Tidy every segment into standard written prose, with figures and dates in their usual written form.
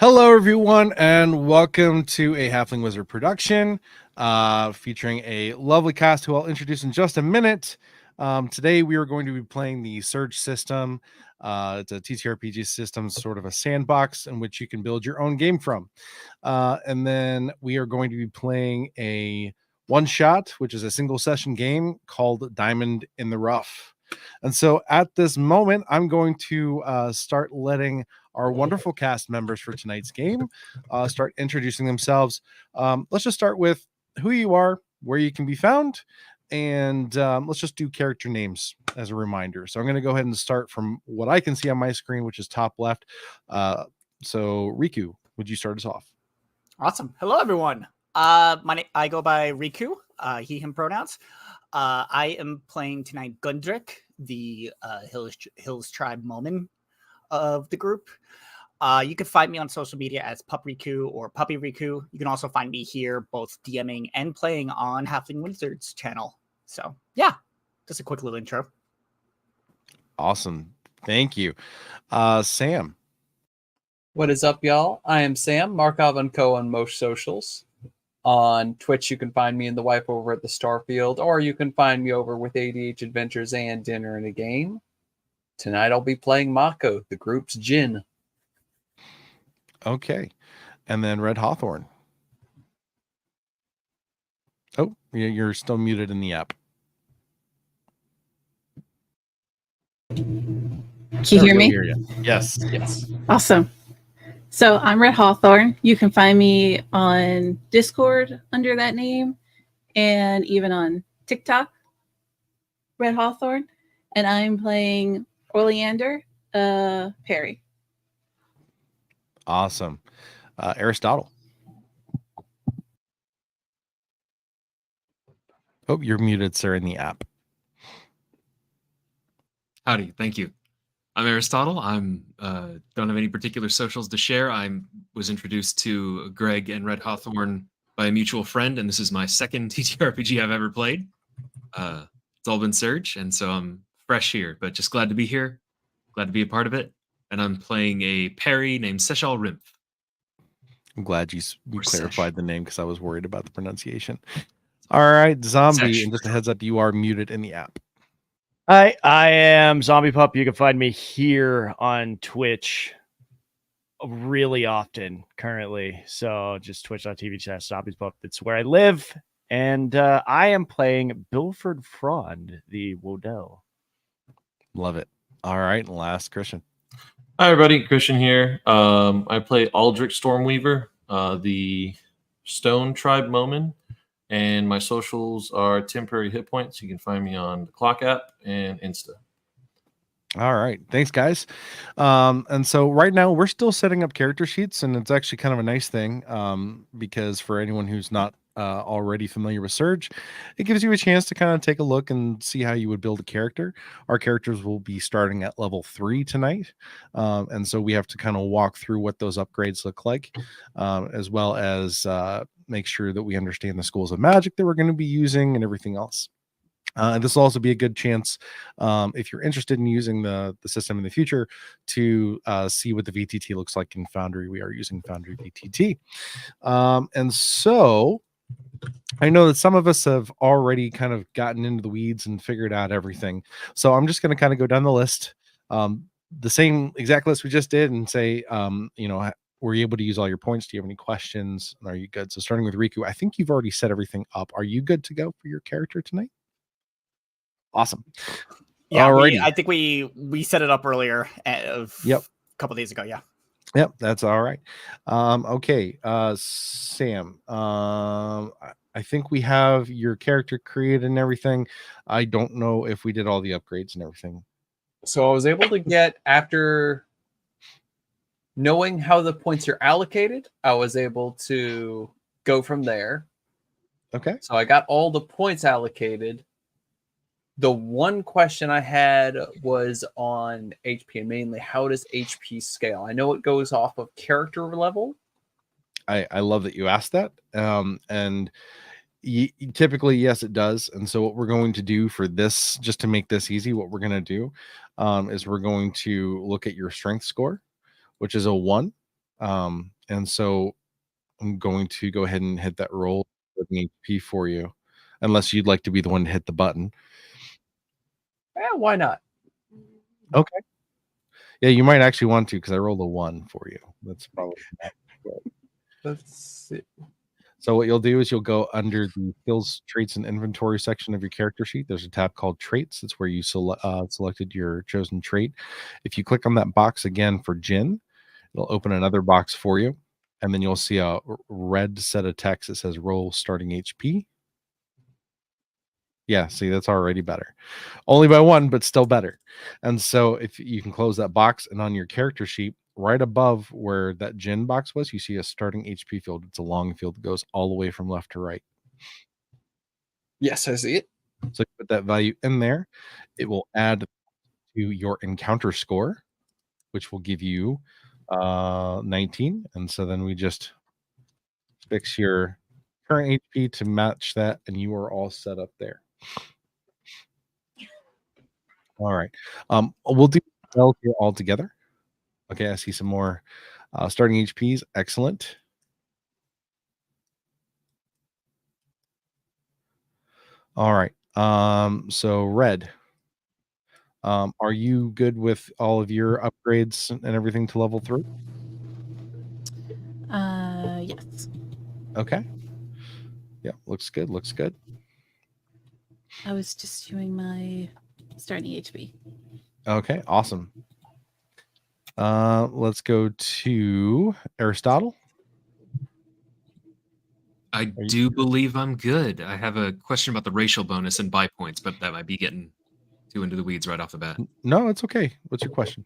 Hello, everyone, and welcome to a Halfling Wizard production featuring a lovely cast who I'll introduce in just a minute. Today, we are going to be playing the Surge system. It's a ttrpg system, sort of a sandbox in which you can build your own game from. And then we are going to be playing a one-shot, which is a single-session game called Diamond in the Rough. And so at this moment, I'm going to start letting our wonderful cast members for tonight's game start introducing themselves. Let's just start with who you are, where you can be found, and let's just do character names as a reminder. So I'm going to go ahead and start from what I can see on my screen, which is top left. So Riku, would you start us off? Awesome. Hello, everyone. I go by Riku, he, him pronouns. I am playing tonight Gundrick, the Hills Tribe Momin of the group. You can find me on social media as Pup Riku or Puppy Riku. You can also find me here both DMing and playing on Halfling Wizard's channel. So yeah, just a quick little intro. Awesome. Thank you. Sam. What is up, y'all? I am Sam, Markov & Co. on most socials. On Twitch, you can find me in the wife over at the Starfield, or you can find me over with ADH Adventures and Dinner and a Game. Tonight, I'll be playing Mako, the group's Jinn. Okay. And then Red Hawthorne. Oh, you're still muted in the app. Can you hear me? Yes. Yes. Awesome. So I'm Red Hawthorne. You can find me on Discord under that name and even on TikTok, Red Hawthorne. And I'm playing Oleander Perry. Awesome. Aristotle. Oh, you're muted, sir, in the app. Howdy, thank you. I'm Aristotle. I'm don't have any particular socials to share. I was introduced to Greg and Red Hawthorne by a mutual friend, and this is my second TTRPG I've ever played. It's all been Surge, and so I'm fresh here, but just glad to be here, glad to be a part of it. And I'm playing a Perry named Seshal Rimph. I'm glad you clarified the name because I was worried about the pronunciation. All right, Zombie, and just a heads up, you are muted in the app. Hi, I am Zombie Pup. You can find me here on Twitch really often currently. So just twitch.tv/Zombies Pup. That's where I live. And I am playing Bilford Frond, the Wodell. Love it. All right, last Christian. Hi, everybody. Christian here. I play Aldrich Stormweaver, the Stone Tribe Momin. And my socials are temporary hit points. You can find me on the Clock app and Insta. All right. Thanks, guys. And so right now we're still setting up character sheets, and it's actually kind of a nice thing because for anyone who's not already familiar with Surge, it gives you a chance to kind of take a look and see how you would build a character. Our characters will be starting at level 3 tonight. And so we have to kind of walk through what those upgrades look like, as well as make sure that we understand the schools of magic that we're going to be using and everything else. And this will also be a good chance, if you're interested in using the system in the future, to see what the VTT looks like in Foundry. We are using Foundry VTT. And so I know that some of us have already kind of gotten into the weeds and figured out everything. So I'm just going to kind of go down the list, the same exact list we just did, and say, were you able to use all your points? Do you have any questions? Are you good? So starting with Riku, I think you've already set everything up. Are you good to go for your character tonight? Awesome. Yeah, I think we set it up earlier. A couple days ago. Yeah. Yep, that's all right. Okay, Sam. I think we have your character created and everything. I don't know if we did all the upgrades and everything. So I was able to get, after knowing how the points are allocated, I was able to go from there. Okay. So I got all the points allocated. The one question I had was on HP, and mainly, how does HP scale? I know it goes off of character level. I love that you asked that. And typically, yes, it does. And so what we're going to do for this, just to make this easy, what we're going to do is we're going to look at your strength score, which is a 1. And so I'm going to go ahead and hit that roll with an HP for you, unless you'd like to be the one to hit the button. Why not? Okay. Yeah, you might actually want to, because I rolled a 1 for you. That's probably not good. Let's see. So what you'll do is you'll go under the skills, traits, and inventory section of your character sheet. There's a tab called traits. That's where you selected your chosen trait. If you click on that box again for Jin, it'll open another box for you. And then you'll see a red set of text that says roll starting HP. Yeah, see, that's already better. Only by 1, but still better. And so if you can close that box, and on your character sheet, right above where that Jin box was, you see a starting HP field. It's a long field that goes all the way from left to right. Yes, I see it. So you put that value in there. It will add to your encounter score, which will give you 19. And so then we just fix your current HP to match that, and you are all set up there. All right. We'll do spells here all together. Okay, I see some more starting HPs. Excellent. All right. So Red, are you good with all of your upgrades and everything to level 3? Yes. Okay. Yeah, looks good. Looks good. I was just doing my starting HP. Okay, awesome. Let's go to Aristotle. I do believe I'm good. I have a question about the racial bonus and buy points, but that might be getting too into the weeds right off the bat. No, it's okay. What's your question?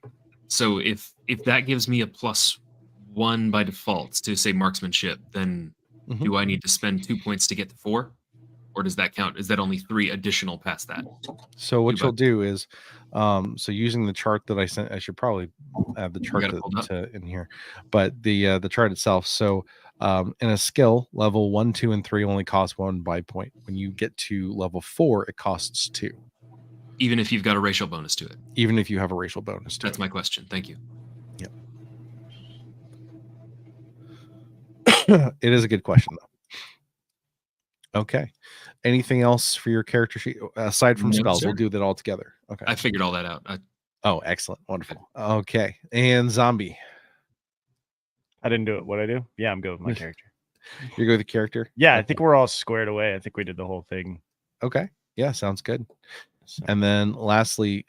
So if that gives me a +1 by default to say marksmanship, then do I need to spend 2 points to get to 4? Or does that count? Is that only 3 additional past that? So what you'll do is, so using the chart that I sent, I should probably add the chart in here, but the chart itself. So in a skill, level 1, 2, and 3 only cost 1 buy point. When you get to level 4, it costs 2. Even if you've got a racial bonus to it. Even if you have a racial bonus to That's it. my question. Thank you. Yep. It is a good question, though. Okay. Anything else for your character sheet aside from spells? Sir. We'll do that all together. Okay. I figured all that out. Oh, excellent. Wonderful. Okay. And Zombie. I didn't do it. What I do? Yeah, I'm good with my character. You're good with the character? Yeah, Okay. I think we're all squared away. I think we did the whole thing. Okay. Yeah, sounds good. So. And then lastly,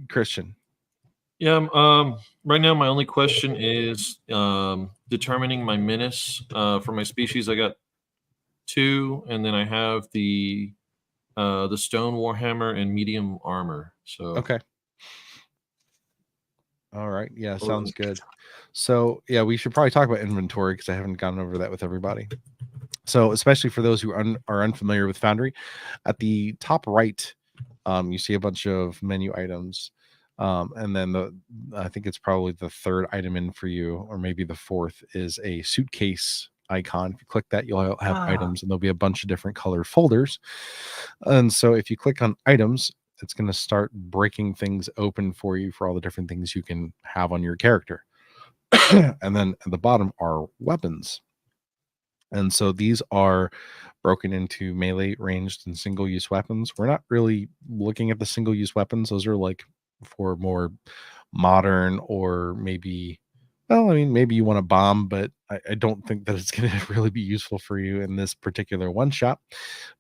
Christian. Yeah, right now my only question is determining my menace. For my species, I got 2, and then I have the stone warhammer and medium armor. So okay. All right. Yeah, sounds good. So yeah, we should probably talk about inventory because I haven't gone over that with everybody. So especially for those who are unfamiliar with Foundry, at the top right, you see a bunch of menu items. And then I think it's probably the 3rd item in for you, or maybe the 4th, is a suitcase icon. If you click that, you'll have items, and there'll be a bunch of different color folders. And so if you click on items, it's going to start breaking things open for you for all the different things you can have on your character. And then at the bottom are weapons. And so these are broken into melee, ranged, and single-use weapons. We're not really looking at the single-use weapons. Those are like for more modern, or maybe, well, I mean, maybe you want a bomb, but I don't think that it's going to really be useful for you in this particular one shot.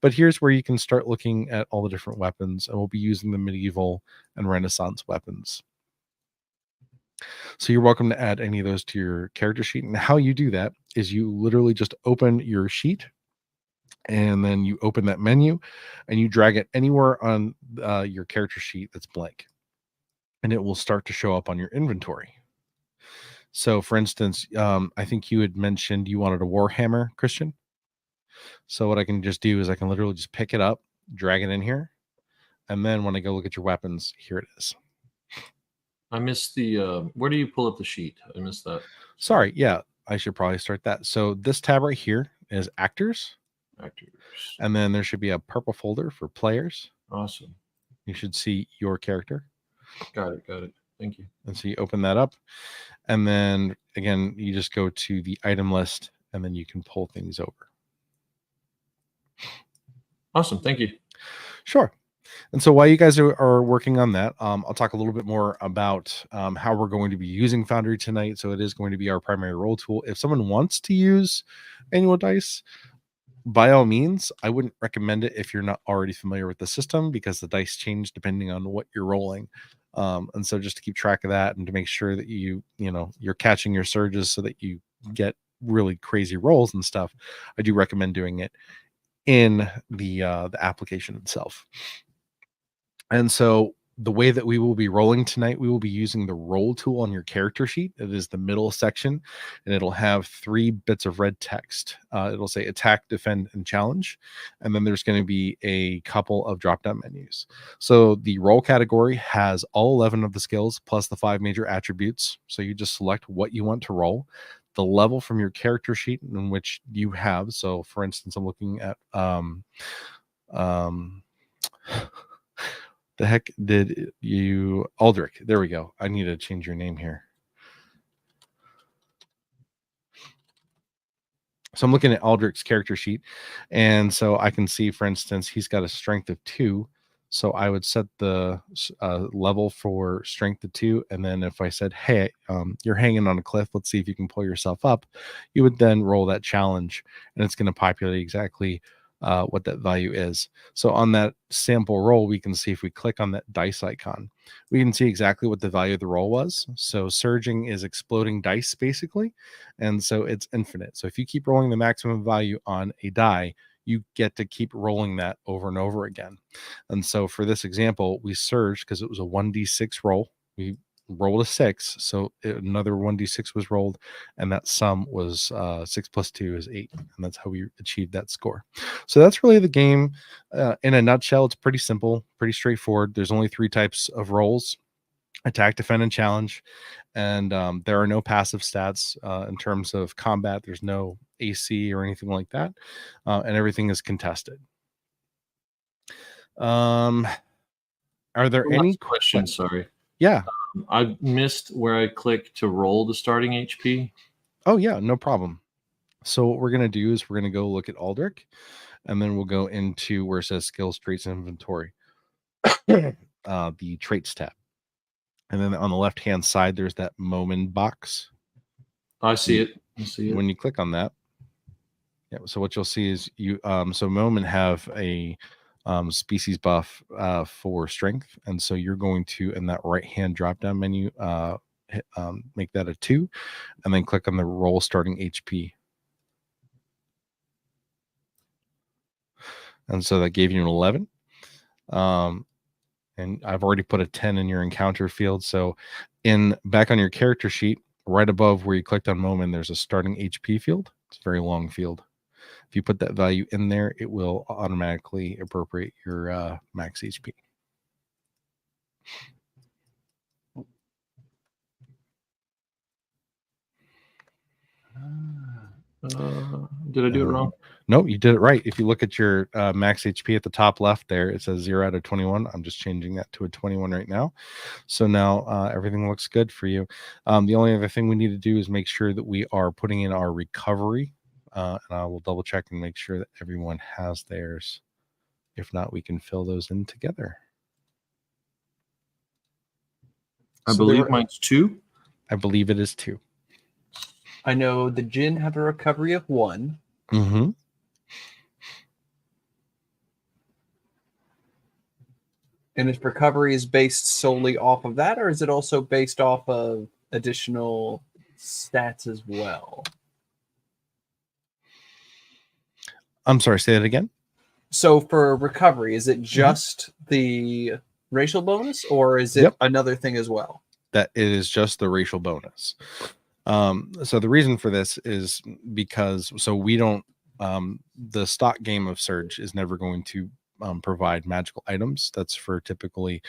But here's where you can start looking at all the different weapons, and we'll be using the medieval and Renaissance weapons. So you're welcome to add any of those to your character sheet. And how you do that is you literally just open your sheet, and then you open that menu, and you drag it anywhere on your character sheet that's blank, and it will start to show up on your inventory. So for instance, I think you had mentioned you wanted a Warhammer, Christian. So what I can just do is I can literally just pick it up, drag it in here, and then when I go look at your weapons, here it is. I missed the where do you pull up the sheet? I missed that. Sorry. Yeah, I should probably start that. So this tab right here is actors. And then there should be a purple folder for players. Awesome. You should see your character. Got it. Thank you. And so you open that up, And then again, you just go to the item list and then you can pull things over. Awesome. Thank you. Sure. And so while you guys are working on that, I'll talk a little bit more about how we're going to be using Foundry tonight. So it is going to be our primary role tool. If someone wants to use annual dice, by all means, I wouldn't recommend it if you're not already familiar with the system, because the dice change depending on what you're rolling. And so just to keep track of that and to make sure that you're catching your surges so that you get really crazy rolls and stuff, I do recommend doing it in the application itself. And so the way that we will be rolling tonight, we will be using the roll tool on your character sheet. It is the middle section, and it'll have 3 bits of red text. It'll say attack, defend, and challenge. And then there's going to be a couple of drop-down menus. So the roll category has all 11 of the skills plus the 5 major attributes. So you just select what you want to roll. The level from your character sheet in which you have. So for instance, I'm looking at the heck did you Aldrich? There we go. I need to change your name here. So I'm looking at Aldrich's character sheet, and so I can see, for instance, he's got a strength of 2. So I would set the level for strength of 2, and then if I said, "Hey, you're hanging on a cliff. Let's see if you can pull yourself up," you would then roll that challenge, and it's going to populate exactly what that value is. So on that sample roll, we can see if we click on that dice icon, we can see exactly what the value of the roll was. So surging is exploding dice basically, and so it's infinite. So if you keep rolling the maximum value on a die, you get to keep rolling that over and over again. And so for this example, we surged because it was a 1d6 roll. We rolled a 6, so another 1d6 was rolled, and that sum was 6 plus 2 is 8, and that's how we achieved that score. So that's really the game in a nutshell. It's pretty simple, pretty straightforward. There's only 3 types of rolls: attack, defend, and challenge. And there are no passive stats in terms of combat. There's no AC or anything like that, and everything is contested. Are there any questions? Sorry. Yeah. I missed where I click to roll the starting HP. Oh yeah, no problem. So what we're going to do is we're going to go look at Aldrich, and then we'll go into where it says skills, traits, and inventory, the traits tab. And then on the left-hand side, there's that Momin box. I see it. I see it. When you click on that, yeah. So what you'll see is so Momin have a species buff for strength, and so you're going to, in that right-hand drop-down menu, make that a 2, and then click on the roll starting HP. And so that gave you an 11. And I've already put a 10 in your encounter field. So back on your character sheet, right above where you clicked on Momin, there's a starting HP field. It's a very long field. If you put that value in there, it will automatically appropriate your max HP. Did I do it wrong? No, you did it right. If you look at your max HP at the top left there, it says 0 out of 21. I'm just changing that to a 21 right now. So now everything looks good for you. The only other thing we need to do is make sure that we are putting in our recovery. And I will double check and make sure that everyone has theirs. If not, we can fill those in together. I believe mine's 2. I believe it is 2. I know the Jinn have a recovery of 1. Mm-hmm. And if recovery is based solely off of that, or is it also based off of additional stats as well? I'm sorry, say that again. So for recovery, is it just the racial bonus, or is it another thing as well? That it is just the racial bonus. So the reason for this is because we don't the stock game of Surge is never going to provide magical items. That's for typically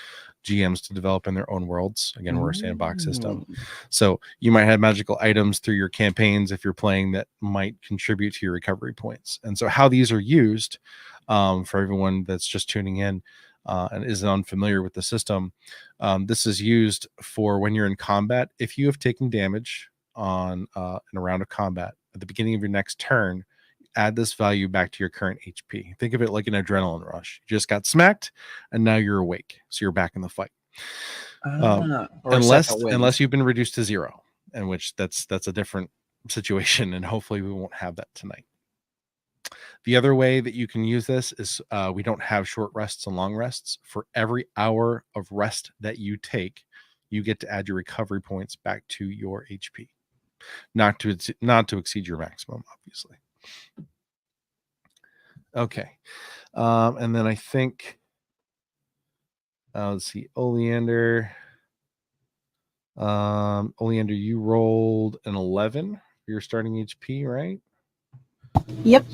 GMs to develop in their own worlds. Again, we're a sandbox system. So you might have magical items through your campaigns if you're playing that might contribute to your recovery points. And so how these are used for everyone that's just tuning in, and is unfamiliar with the system, this is used for when you're in combat. If you have taken damage on in a round of combat at the beginning of your next turn, add this value back to your current HP. Think of it like an adrenaline rush. You just got smacked, and now you're awake, so you're back in the fight. Or a second wind. Unless you've been reduced to 0, in which that's a different situation, and hopefully we won't have that tonight. The other way that you can use this is we don't have short rests and long rests. For every hour of rest that you take, you get to add your recovery points back to your HP, not to exceed your maximum, obviously. Okay, and then I think let's see, Oleander. Oleander, you rolled an 11 for your starting HP, right? Yep.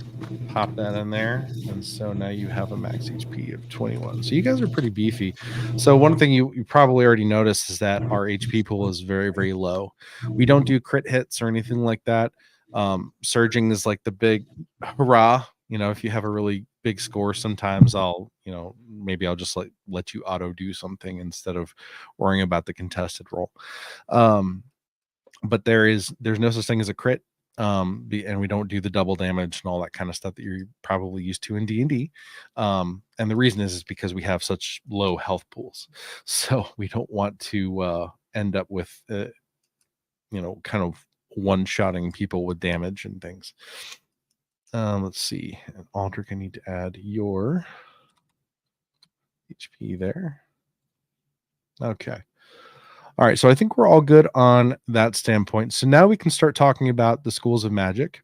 Pop that in there, and so now you have a max HP of 21. So you guys are pretty beefy. So one thing you probably already noticed is that our HP pool is very, very low. We don't do crit hits or anything like that. Surging is like the big hurrah. If you have a really big score, sometimes maybe I'll just let you auto do something instead of worrying about the contested roll. But there's no such thing as a crit. And we don't do the double damage and all that kind of stuff that you're probably used to in D&D. And the reason is because we have such low health pools. So we don't want to end up with, kind of one-shotting people with damage and things. Let's see. And Aldrich, I need to add your HP there. Okay. All right, so I think we're all good on that standpoint. So now we can start talking about the schools of magic.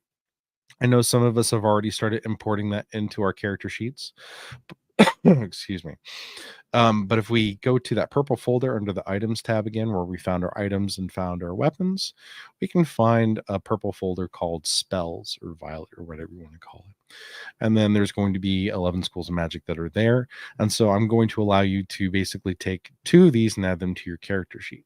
I know some of us have already started importing that into our character sheets. Excuse me. But if we go to that purple folder under the items tab again, where we found our items and found our weapons, we can find a purple folder called spells or violet or whatever you want to call it. And then there's going to be 11 schools of magic that are there. And so I'm going to allow you to basically take 2 of these and add them to your character sheet.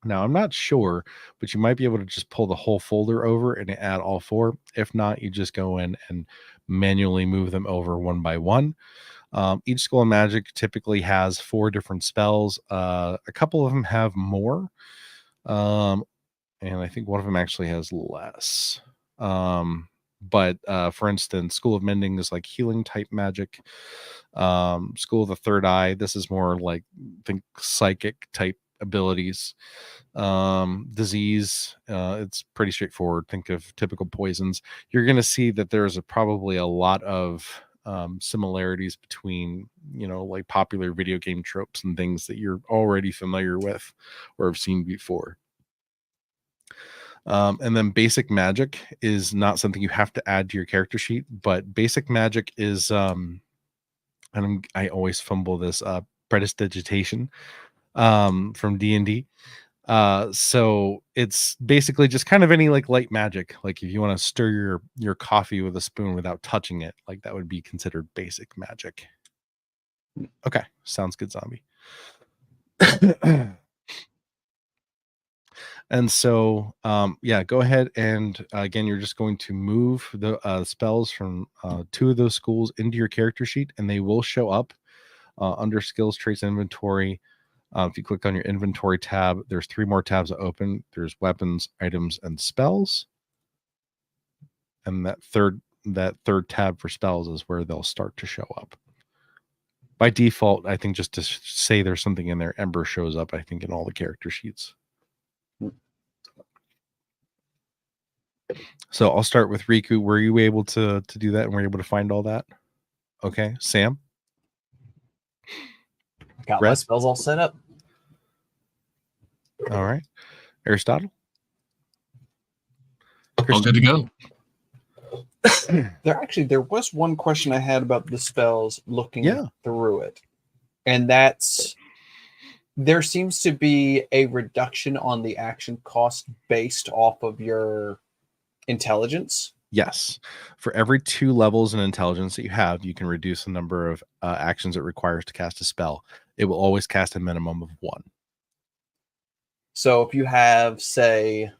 Now, I'm not sure, but you might be able to just pull the whole folder over and add all 4. If not, you just go in and manually move them over one by one. Each school of magic typically has 4 different spells. A couple of them have more. And I think one of them actually has less. But for instance, School of Mending is like healing type magic. School of the Third Eye, this is more like, think psychic type abilities. Disease, it's pretty straightforward. Think of typical poisons. You're going to see that there's probably a lot of similarities between like popular video game tropes and things that you're already familiar with or have seen before. And then basic magic is not something you have to add to your character sheet, but basic magic is and I always fumble this prestidigitation from D&D. So it's basically just kind of any like light magic. Like if you want to stir your coffee with a spoon without touching it, like that would be considered basic magic. Okay, sounds good, zombie. And so, yeah, go ahead and again, you're just going to move the spells from 2 of those schools into your character sheet, and they will show up under Skills, Traits, Inventory. If you click on your Inventory tab, there's 3 more tabs that open. There's Weapons, Items, and Spells. And that third tab for spells is where they'll start to show up. By default, I think just to say there's something in there, Ember shows up, I think, in all the character sheets. So I'll start with Riku. Were you able to do that and were you able to find all that? Okay. Sam? Got my spells all set up. All right. Aristotle? All good to go. There was one question I had about the spells looking through it. And that's, there seems to be a reduction on the action cost based off of your intelligence. Yes. For every 2 levels in intelligence that you have, you can reduce the number of actions it requires to cast a spell. It will always cast a minimum of 1. So if you have, say,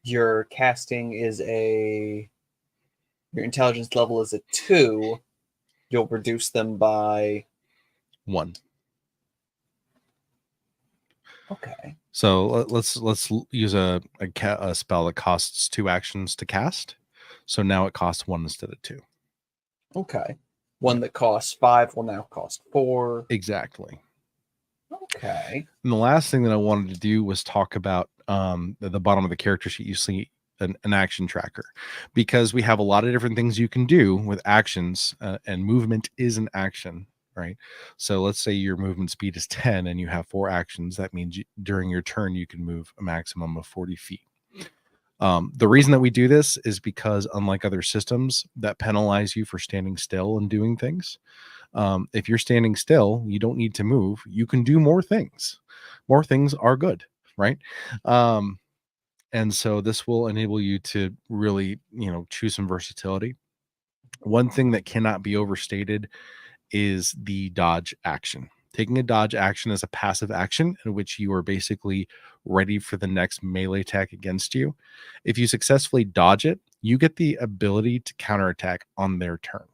your casting is your intelligence level is a 2, you'll reduce them by 1. Okay. So let's use a spell that costs 2 actions to cast. So now it costs 1 instead of 2. Okay. One that costs 5 will now cost 4. Exactly. Okay. And the last thing that I wanted to do was talk about at the bottom of the character sheet, you see an action tracker, because we have a lot of different things you can do with actions, and movement is an action, right? So let's say your movement speed is 10 and you have 4 actions. That means during your turn, you can move a maximum of 40 feet. The reason that we do this is because, unlike other systems that penalize you for standing still and doing things, if you're standing still, you don't need to move. You can do more things. More things are good, right? And so this will enable you to really, choose some versatility. One thing that cannot be overstated is the dodge action. Taking a dodge action is a passive action in which you are basically ready for the next melee attack against you. If you successfully dodge it, you get the ability to counterattack on their turn.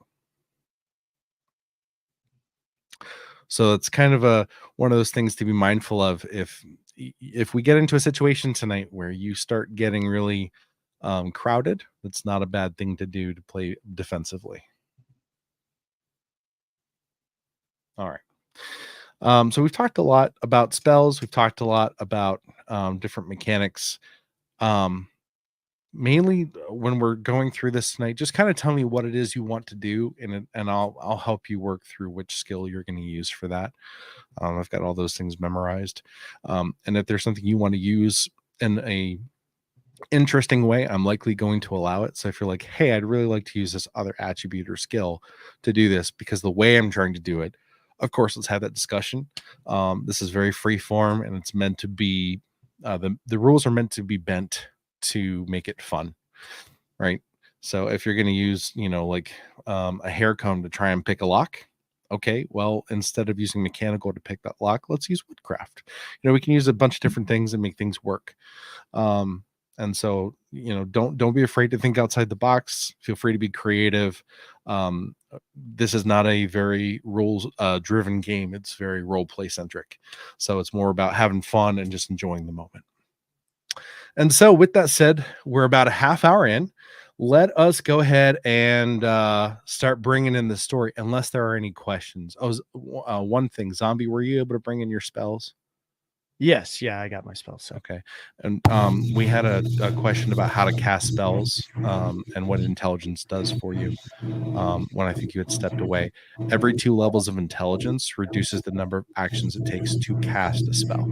So it's kind of one of those things to be mindful of. If we get into a situation tonight where you start getting really crowded, it's not a bad thing to do to play defensively. All right. So we've talked a lot about spells. We've talked a lot about different mechanics. Mainly when we're going through this tonight, just kind of tell me what it is you want to do, and I'll help you work through which skill you're going to use for that. I've got all those things memorized. And if there's something you want to use in a interesting way, I'm likely going to allow it. So if you're like, hey, I'd really like to use this other attribute or skill to do this because the way I'm trying to do it, of course, let's have that discussion. This is very free form, and it's meant to be, the rules are meant to be bent to make it fun, right? So if you're going to use, a hair comb to try and pick a lock, okay, well, instead of using mechanical to pick that lock, let's use woodcraft. We can use a bunch of different things and make things work. And so, don't be afraid to think outside the box. Feel free to be creative. This is not a very rules driven game. It's very role play centric. So it's more about having fun and just enjoying the moment. And so with that said, we're about a half hour in. Let us go ahead and start bringing in the story, unless there are any questions. One thing, Zombie, were you able to bring in your spells? Yes, yeah, I got my spells. So. Okay. And we had a question about how to cast spells and what intelligence does for you. When I think you had stepped away, every 2 levels of intelligence reduces the number of actions it takes to cast a spell.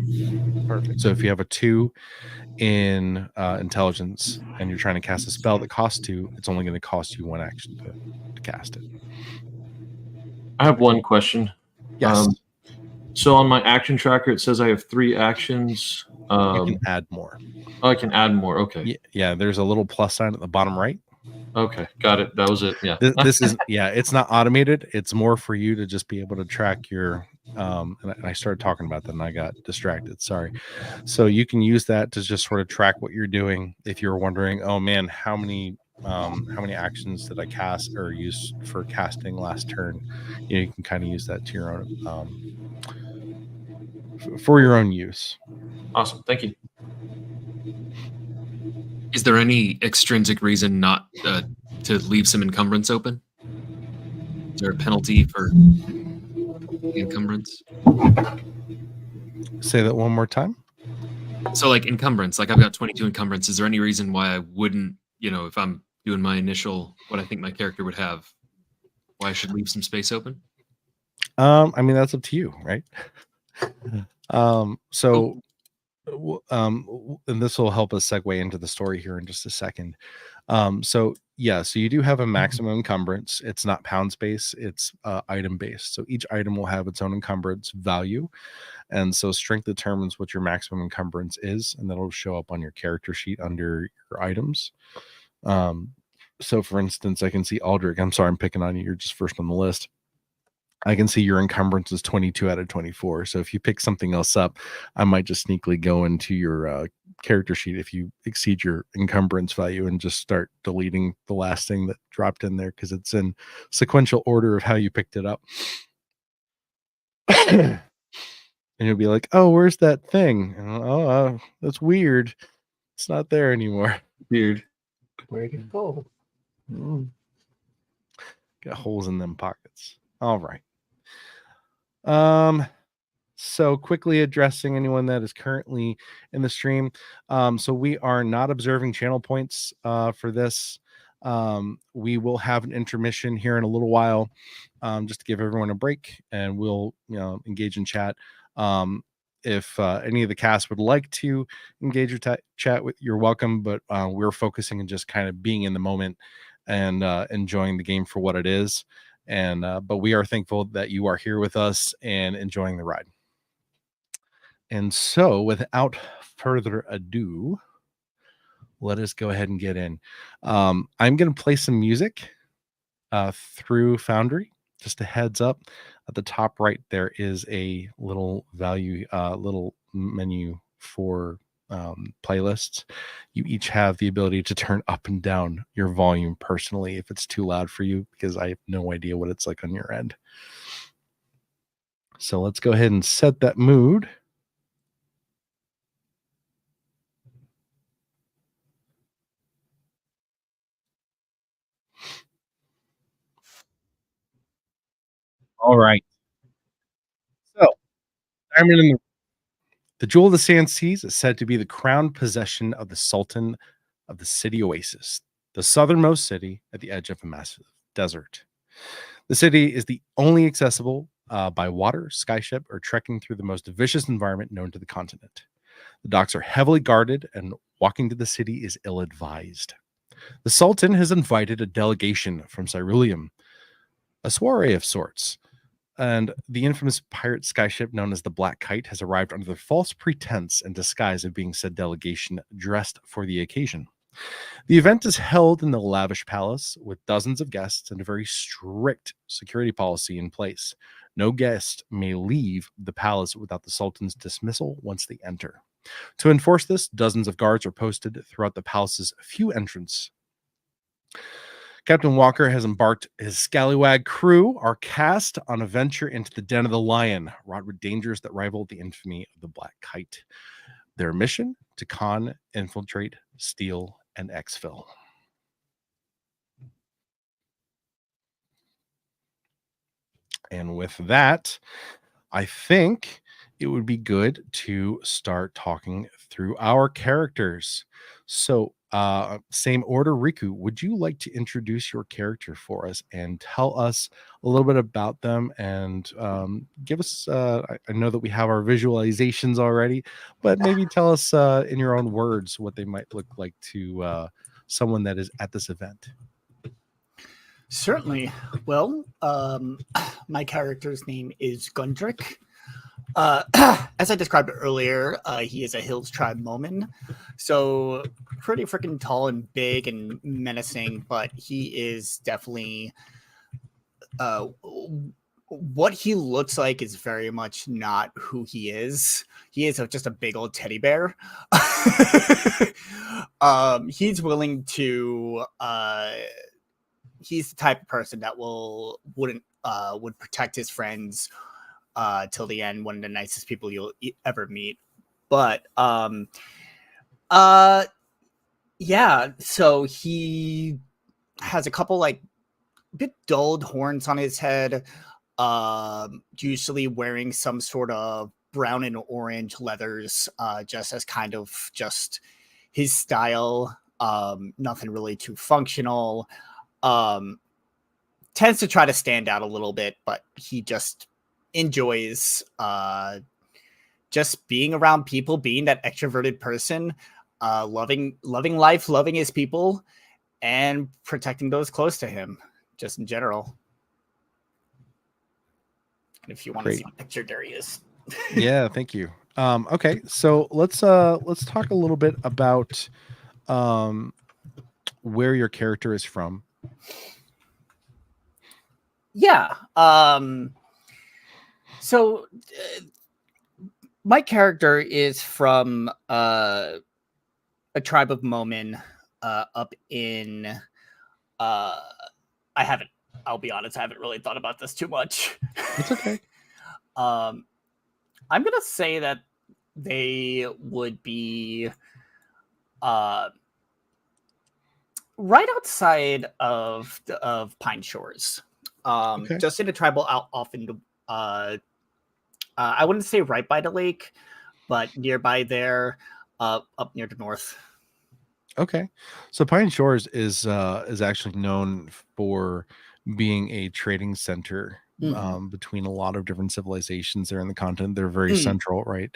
Perfect. So if you have a 2 in intelligence and you're trying to cast a spell that costs 2, it's only going to cost you 1 action to cast it. I have one question. Yes. So on my action tracker, it says I have 3 actions. You can add more. Oh, I can add more. Okay. Yeah, there's a little plus sign at the bottom right. Okay, got it. That was it. Yeah. This is it's not automated. It's more for you to just be able to track your and I started talking about that and I got distracted. Sorry. So you can use that to just sort of track what you're doing. If you're wondering, oh man, how many actions did I cast or use for casting last turn? You can kind of use that to your own for your own use. Awesome. Thank you. Is there any extrinsic reason not to leave some encumbrance open? Is there a penalty for the encumbrance? Say that one more time. So like encumbrance, like I've got 22 encumbrance. Is there any reason why I wouldn't, if I'm doing my initial, what I think my character would have, why I should leave some space open? I mean, that's up to you, right? So and this will help us segue into the story here in just a second. So you do have a maximum encumbrance. It's not pound space, it's item based. So each item will have its own encumbrance value. And so strength determines what your maximum encumbrance is, and that'll show up on your character sheet under your items. So for instance, I can see Aldrich. I'm sorry, I'm picking on you. You're just first on the list. I can see your encumbrance is 22 out of 24. So if you pick something else up, I might just sneakily go into your character sheet if you exceed your encumbrance value and just start deleting the last thing that dropped in there because it's in sequential order of how you picked it up. And you'll be like, "Oh, where's that thing?" And, "Oh, that's weird. It's not there anymore." Weird. Where'd it go? Got holes in them pockets. All right. So quickly addressing anyone that is currently in the stream. So we are not observing channel points for this. We will have an intermission here in a little while, just to give everyone a break, and we'll engage in chat. If any of the cast would like to engage with chat, you're welcome. But we're focusing on just kind of being in the moment and enjoying the game for what it is. And but we are thankful that you are here with us and enjoying the ride. And so, without further ado, let us go ahead and get in. I'm going to play some music through Foundry. Just a heads up, at the top right there is a little little menu for playlists. You each have the ability to turn up and down your volume personally if it's too loud for you, because I have no idea what it's like on your end. So let's go ahead and set that mood. All right. So, Diamond in the Jewel of the Sand Seas is said to be the crowned possession of the Sultan of the city Oasis, the southernmost city at the edge of a massive desert. The city is the only accessible by water, skyship, or trekking through the most vicious environment known to the continent. The docks are heavily guarded, and walking to the city is ill-advised. The Sultan has invited a delegation from Ceruleum, a soiree of sorts, and the infamous pirate skyship known as the Black Kite has arrived under the false pretense and disguise of being said delegation dressed for the occasion. The event is held in the lavish palace with dozens of guests and a very strict security policy in place. No guest may leave the palace without the Sultan's dismissal once they enter. To enforce this, dozens of guards are posted throughout the palace's few entrances. Captain Walker has embarked his scallywag crew, our cast, on a venture into the den of the lion, wrought with dangers that rival the infamy of the Black Kite. Their mission: to con, infiltrate, steal, and exfil. And with that, I think it would be good to start talking through our characters. So, same order, Riku, would you like to introduce your character for us and tell us a little bit about them, and give us, I know that we have our visualizations already, but maybe tell us in your own words what they might look like to someone that is at this event. Certainly. Well, my character's name is Gundrick. As I described earlier, he is a Hills Tribe Momin, so pretty freaking tall and big and menacing, but he is definitely what he looks like is very much not who he is. He is just a big old teddy bear. He's willing to he's the type of person that would protect his friends till the end. One of the nicest people you'll ever meet. But yeah, so he has a couple like bit dulled horns on his head, usually wearing some sort of brown and orange leathers, just as kind of just his style. Nothing really too functional. Tends to try to stand out a little bit, but he just enjoys just being around people, being that extroverted person, loving life, loving his people, and protecting those close to him, just in general. And if you want to see the picture, there he is. Yeah, thank you. Okay, so let's talk a little bit about where your character is from. Yeah. So my character is from a tribe of Momin up in I'll be honest, I haven't really thought about this too much. It's okay. I'm gonna say that they would be right outside of Pine Shores, Okay. just in a tribal out off in the I wouldn't say right by the lake, but nearby there, up near the north. Okay. So Pine Shores is actually known for being a trading center between a lot of different civilizations there in the continent. They're very Mm. central, right?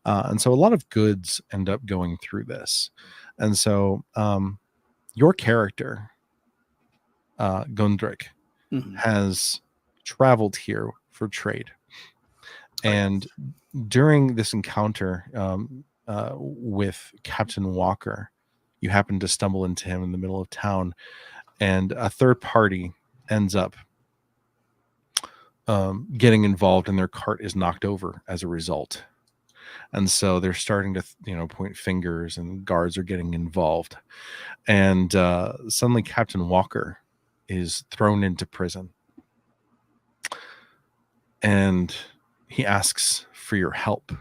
And so a lot of goods end up going through this. And so your character, Gundrick, Mhm. has traveled here for trade. Oh, yeah. And during this encounter with Captain Walker, you happen to stumble into him in the middle of town, and a third party ends up getting involved, and their cart is knocked over as a result. And so they're starting to, point fingers, and guards are getting involved. And suddenly, Captain Walker is thrown into prison, and he asks for your help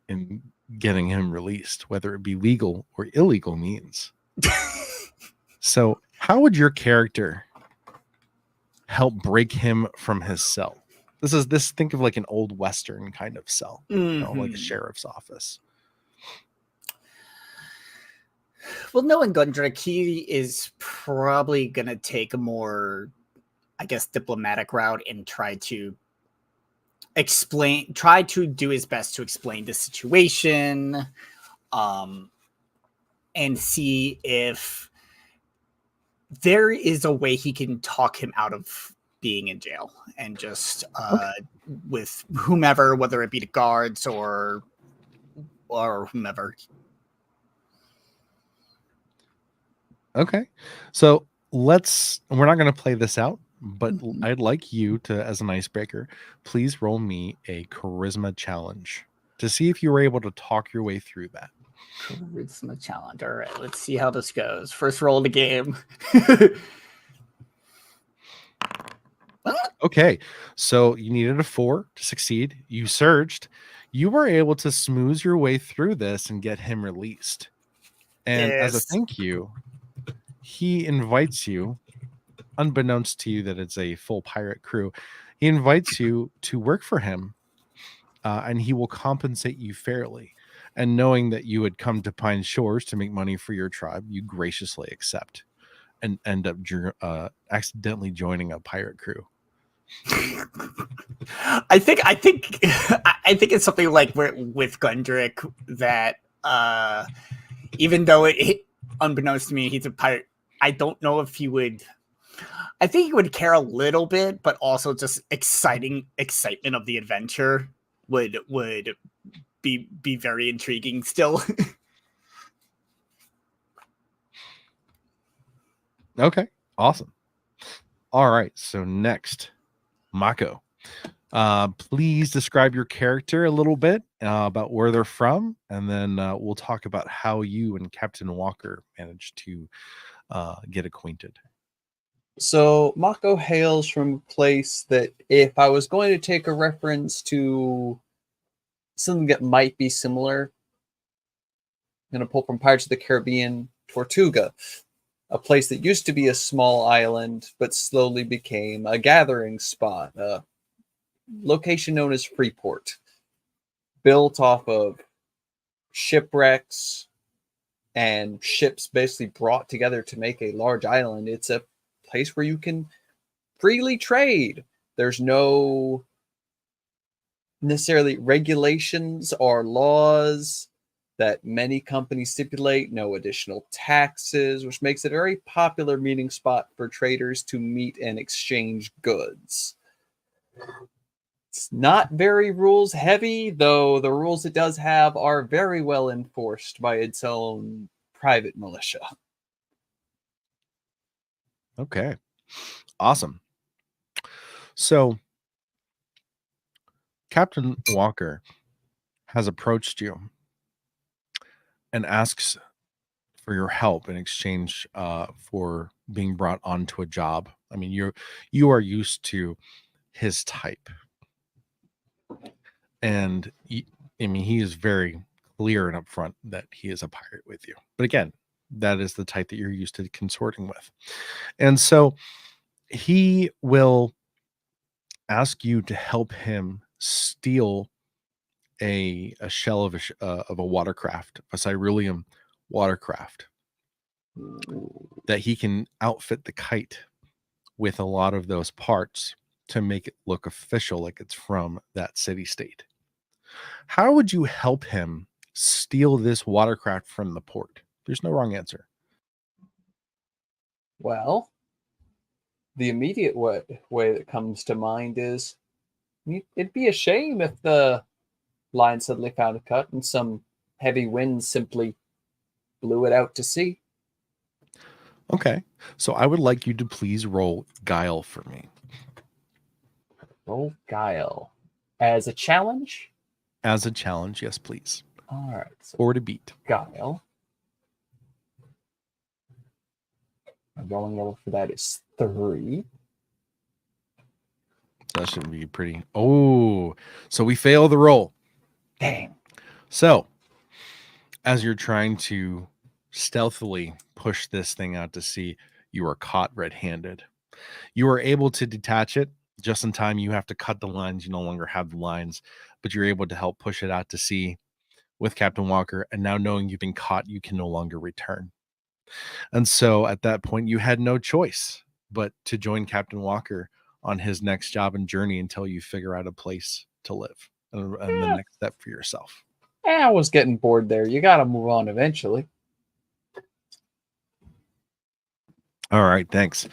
in getting him released, whether it be legal or illegal means. So, how would your character help break him from his cell? This think of like an old Western kind of cell, like a Mhm. sheriff's office. Well, knowing Gundrick, he is probably gonna take a more, I guess, diplomatic route and try to do his best to explain the situation, and see if there is a way he can talk him out of being in jail, and just with whomever, whether it be the guards or whomever. Okay. So we're not going to play this out, but Mhm. I'd like you to, as an icebreaker, please roll me a charisma challenge to see if you were able to talk your way through that. Charisma challenge. All right, let's see how this goes. First roll of the game. Okay. So you needed a 4 to succeed. You surged. You were able to smooth your way through this and get him released. And as a Yes. thank you, he invites you, unbeknownst to you that it's a full pirate crew, he invites you to work for him, and he will compensate you fairly. And knowing that you had come to Pine Shores to make money for your tribe, you graciously accept and end up accidentally joining a pirate crew. I think it's something like with Gundrick that even though unbeknownst to me, he's a pirate. I don't know if he would. I think he would care a little bit, but also just excitement of the adventure would be very intriguing still. Okay, awesome. All right, so next, Mako. Please describe your character a little bit, about where they're from, and then we'll talk about how you and Captain Walker managed to get acquainted. So Mako hails from a place that, if I was going to take a reference to something that might be similar, I'm going to pull from Pirates of the Caribbean, Tortuga, a place that used to be a small island but slowly became a gathering spot, a location known as Freeport, built off of shipwrecks and ships basically brought together to make a large island. It's a place where you can freely trade. There's no necessarily regulations or laws that many companies stipulate, no additional taxes, which makes it a very popular meeting spot for traders to meet and exchange goods. It's not very rules heavy, though the rules it does have are very well enforced by its own private militia. Okay, awesome. So Captain Walker has approached you and asks for your help in exchange for being brought onto a job. I mean, you are used to his type. And I mean, he is very clear and upfront that he is a pirate with you. But again, that is the type that you're used to consorting with. And so he will ask you to help him steal a shell of a watercraft, a Cyrillium watercraft, that he can outfit the kite with a lot of those parts to make it look official, like it's from that city state. How would you help him steal this watercraft from the port? There's no wrong answer. Well, the immediate way that comes to mind is it'd be a shame if the line suddenly found a cut and some heavy wind simply blew it out to sea. Okay, so I would like you to please roll guile for me. Roll guile. As a challenge? As a challenge, yes, please. All right. So Or to beat. guile. My rolling level for that is 3. That should be pretty. Oh, so we fail the roll. Dang. So, as you're trying to stealthily push this thing out to sea, you are caught red-handed. You are able to detach it just in time. You have to cut the lines. You no longer have the lines, but you're able to help push it out to sea with Captain Walker. And now knowing you've been caught, you can no longer return. And so at that point, you had no choice but to join Captain Walker on his next job and journey until you figure out a place to live and the next step for yourself. I was getting bored there. You got to move on eventually. All right, thanks.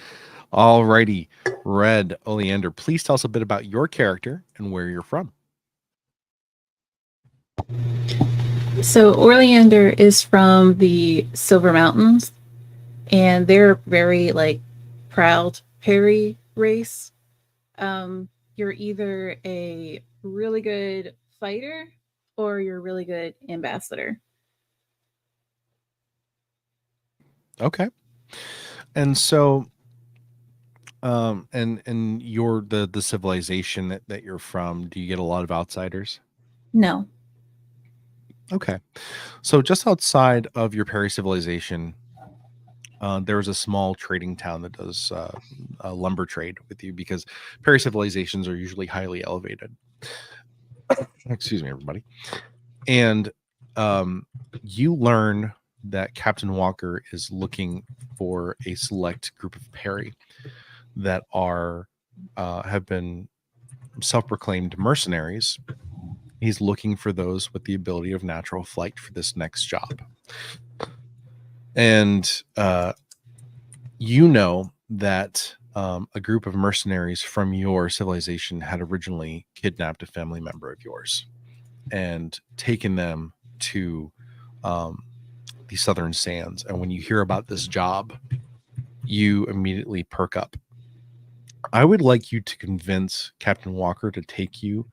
All righty, Red Oleander, please tell us a bit about your character and where you're from. So Oleander is from the Silver Mountains, and they're very proud Perry race. You're either a really good fighter or you're a really good ambassador. Okay. And so and you're the civilization that you're from, do you get a lot of outsiders? No. Okay. So just outside of your Perry civilization, there was a small trading town that does a lumber trade with you, because Perry civilizations are usually highly elevated. Excuse me, everybody. And you learn that Captain Walker is looking for a select group of Perry that are have been self-proclaimed mercenaries. He's looking for those with the ability of natural flight for this next job. And you know that a group of mercenaries from your civilization had originally kidnapped a family member of yours and taken them to the Southern Sands. And when you hear about this job, you immediately perk up. I would like you to convince Captain Walker to take you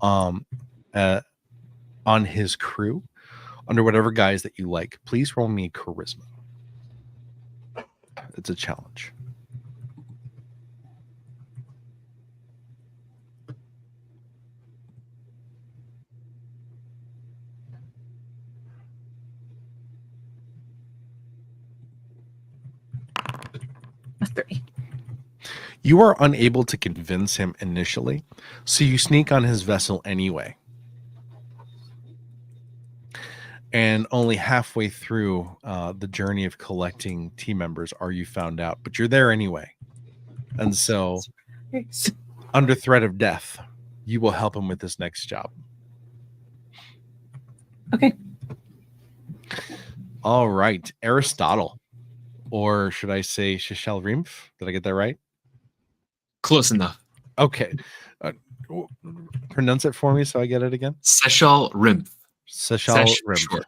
on his crew under whatever guise that you like. Please roll me charisma. It's a challenge. A 3. You are unable to convince him initially, so you sneak on his vessel anyway. And only halfway through the journey of collecting team members are you found out, but you're there anyway. And so, under threat of death, you will help him with this next job. Okay. All right, Aristotle, or should I say Shishel Rimf? Did I get that right? Close enough. Okay. Pronounce it for me so I get it again. Seshal Rimph. Seshal Sesh, Rimf. short.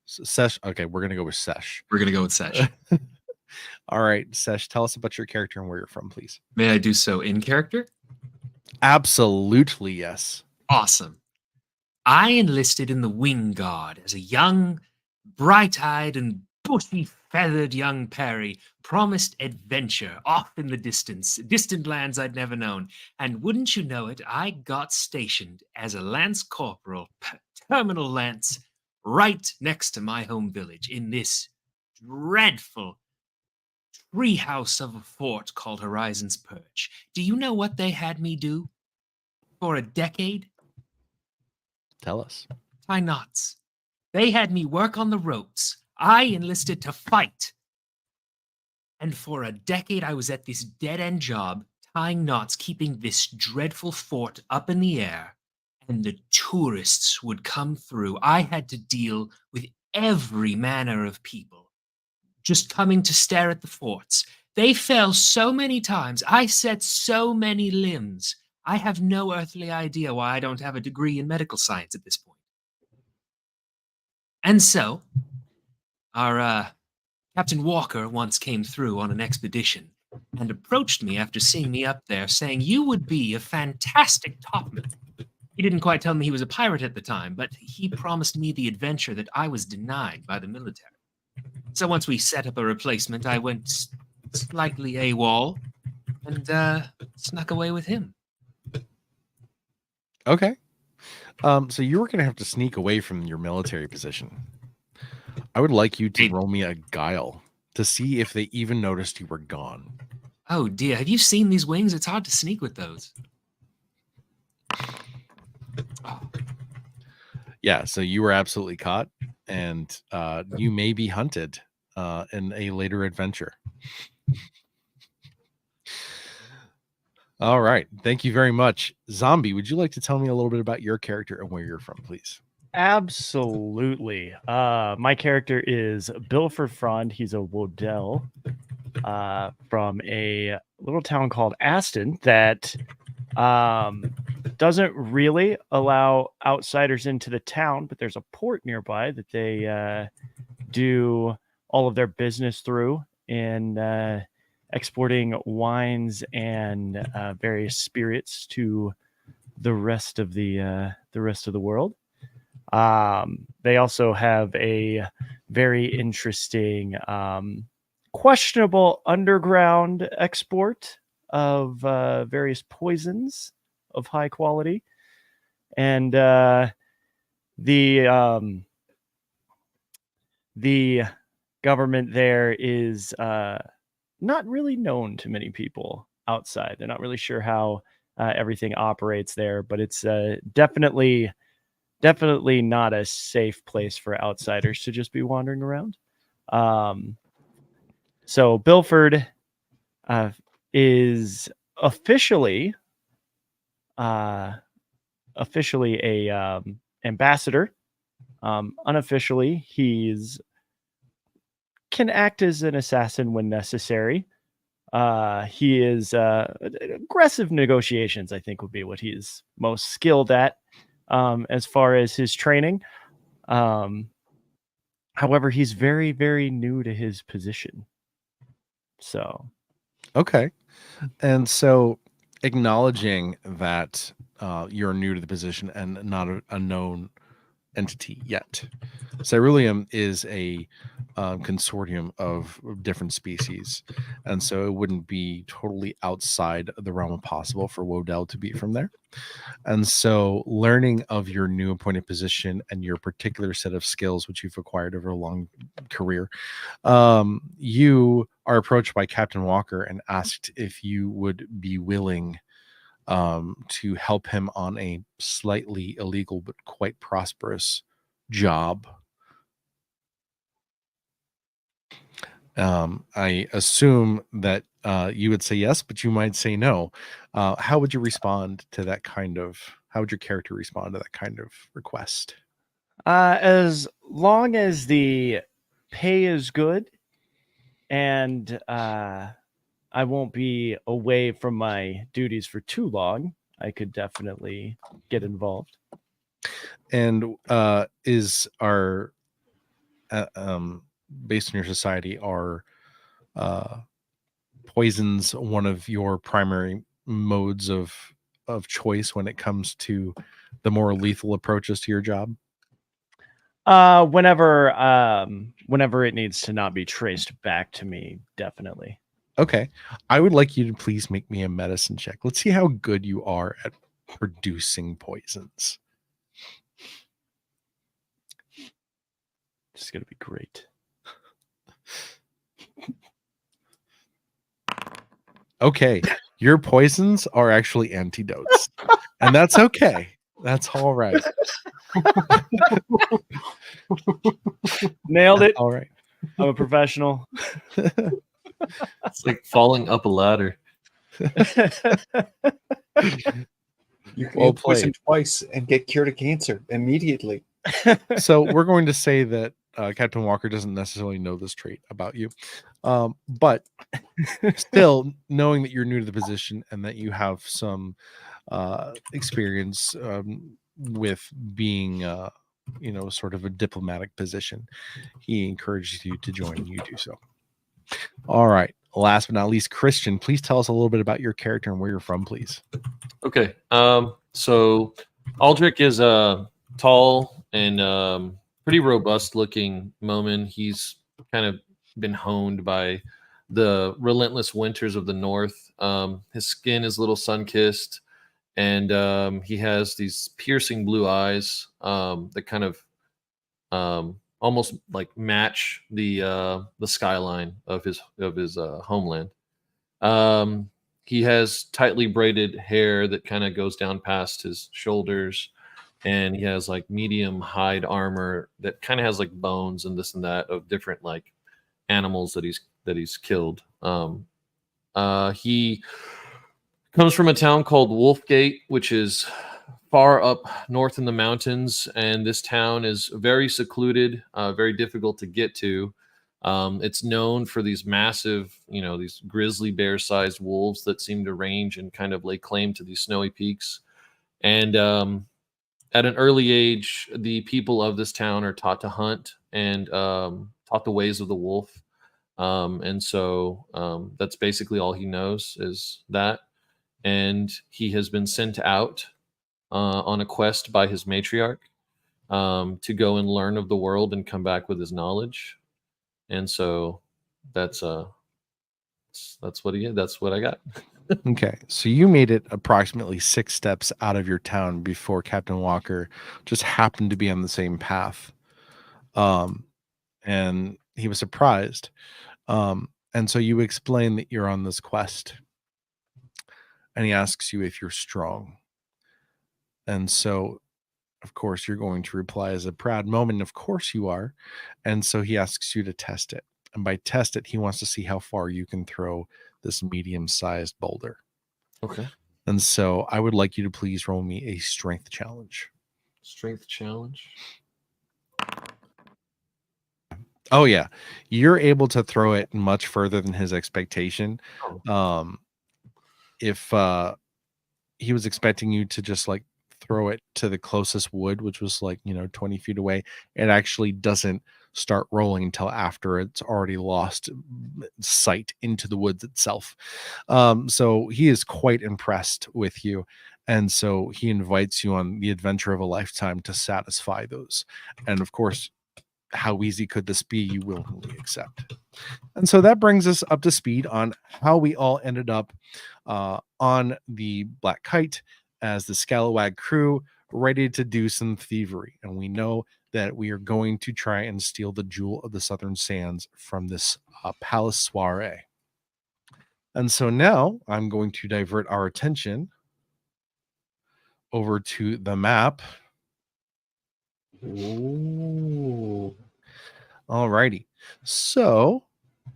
Sesh. Okay, we're going to go with Sesh. We're going to go with Sesh. All right, Sesh, tell us about your character and where you're from, please. May I do so in character? Absolutely, yes. Awesome. I enlisted in the Wing Guard as a young, bright-eyed, and bushy-faced feathered young Perry promised adventure off in the distance, distant lands I'd never known. And wouldn't you know it, I got stationed as a lance corporal, terminal lance, right next to my home village in this dreadful treehouse of a fort called Horizon's Perch. Do you know what they had me do for a decade? Tell us. Tie knots. They had me work on the ropes. I enlisted to fight. And for a decade, I was at this dead-end job, tying knots, keeping this dreadful fort up in the air. And the tourists would come through. I had to deal with every manner of people just coming to stare at the forts. They fell so many times. I set so many limbs. I have no earthly idea why I don't have a degree in medical science at this point. And so, our Captain Walker once came through on an expedition and approached me after seeing me up there, saying, "You would be a fantastic topman." He didn't quite tell me he was a pirate at the time, but he promised me the adventure that I was denied by the military. So once we set up a replacement, I went slightly AWOL and snuck away with him. Okay. So you were going to have to sneak away from your military position. I would like you to Hey. roll me a guile to see if they even noticed you were gone. Oh dear, have you seen these wings? It's hard to sneak with those. Oh, Yeah, so you were absolutely caught, and you may be hunted in a later adventure. All right. Thank you very much. Zombie, would you like to tell me a little bit about your character and where you're from, please? Absolutely. My character is Bilford Frond. He's a Wodell from a little town called Aston that doesn't really allow outsiders into the town, but there's a port nearby that they do all of their business through in exporting wines and various spirits to the rest of the world. They also have a very interesting, questionable underground export of various poisons of high quality, and the government there is not really known to many people outside. They're not really sure how everything operates there, but it's definitely not a safe place for outsiders to just be wandering around. So Bilford is officially a ambassador. Unofficially, he's can act as an assassin when necessary. He is aggressive negotiations, I think, would be what he's most skilled at. As far as his training. However, he's very, very new to his position. So. Okay. And so acknowledging that you're new to the position and not a known entity yet. Ceruleum is a consortium of different species, and so it wouldn't be totally outside the realm of possible for Wodell to be from there. And so learning of your new appointed position and your particular set of skills, which you've acquired over a long career, you are approached by Captain Walker and asked if you would be willing to help him on a slightly illegal but quite prosperous job. I assume that you would say yes, but you might say no. How would you respond to that kind of? How would your character respond to that kind of request? As long as the pay is good, and I won't be away from my duties for too long, I could definitely get involved. And is our based on your society, are poisons one of your primary modes of choice when it comes to the more lethal approaches to your job? Whenever it needs to not be traced back to me, definitely. Okay. I would like you to please make me a medicine check. Let's see how good you are at producing poisons. It's gonna be great. Okay. Your poisons are actually antidotes. And that's okay. That's all right. Nailed it. All right. I'm a professional. It's like falling up a ladder. You can Well poison played. twice and get cured of cancer immediately. So we're going to say that Captain Walker doesn't necessarily know this trait about you. But still, knowing that you're new to the position and that you have some experience with being, sort of a diplomatic position, he encourages you to join and you do so. All right. Last but not least, Christian, please tell us a little bit about your character and where you're from, please. Okay. So Aldrich is a tall and pretty robust looking Momin. He's kind of been honed by the relentless winters of the north. His skin is a little sun-kissed, and he has these piercing blue eyes that kind of almost like match the skyline of his homeland. He has tightly braided hair that kind of goes down past his shoulders, and he has like medium hide armor that kind of has like bones and this and that of different like animals that he's killed. He comes from a town called Wolfgate, which is far up north in the mountains, and this town is very secluded, very difficult to get to. It's known for these massive, these grizzly bear-sized wolves that seem to range and kind of lay claim to these snowy peaks. And at an early age, the people of this town are taught to hunt and taught the ways of the wolf. And so that's basically all he knows is that. And he has been sent out on a quest by his matriarch to go and learn of the world and come back with his knowledge. And so that's what he is. That's what I got. Okay. So you made it approximately 6 steps out of your town before Captain Walker just happened to be on the same path. And he was surprised. And so you explain that you're on this quest. And he asks you if you're strong. And so, of course, you're going to reply as a proud moment. Of course you are. And so he asks you to test it. And by test it, he wants to see how far you can throw this medium-sized boulder. Okay. And so I would like you to please roll me a strength challenge. Strength challenge. Oh, yeah. You're able to throw it much further than his expectation. If he was expecting you to just like throw it to the closest wood, which was like 20 feet away, it actually doesn't start rolling until after it's already lost sight into the woods itself. So he is quite impressed with you, and so he invites you on the adventure of a lifetime to satisfy those. And of course, how easy could this be? You willingly accept. And so that brings us up to speed on how we all ended up on the Black Kite as the Scalawag crew, ready to do some thievery. And we know that we are going to try and steal the Jewel of the Southern Sands from this palace soiree. And so now I'm going to divert our attention over to the map. Ooh. All righty. So,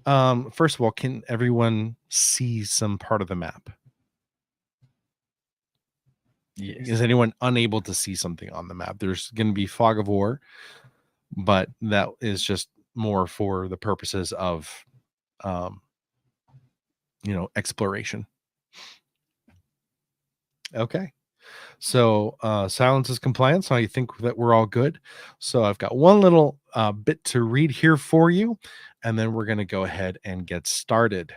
first of all, can everyone see some part of the map? Yes. Is anyone unable to see something on the map? There's going to be fog of war, but that is just more for the purposes of, exploration. Okay. So silence is compliance. So I think that we're all good. So I've got one little bit to read here for you, and then we're going to go ahead and get started.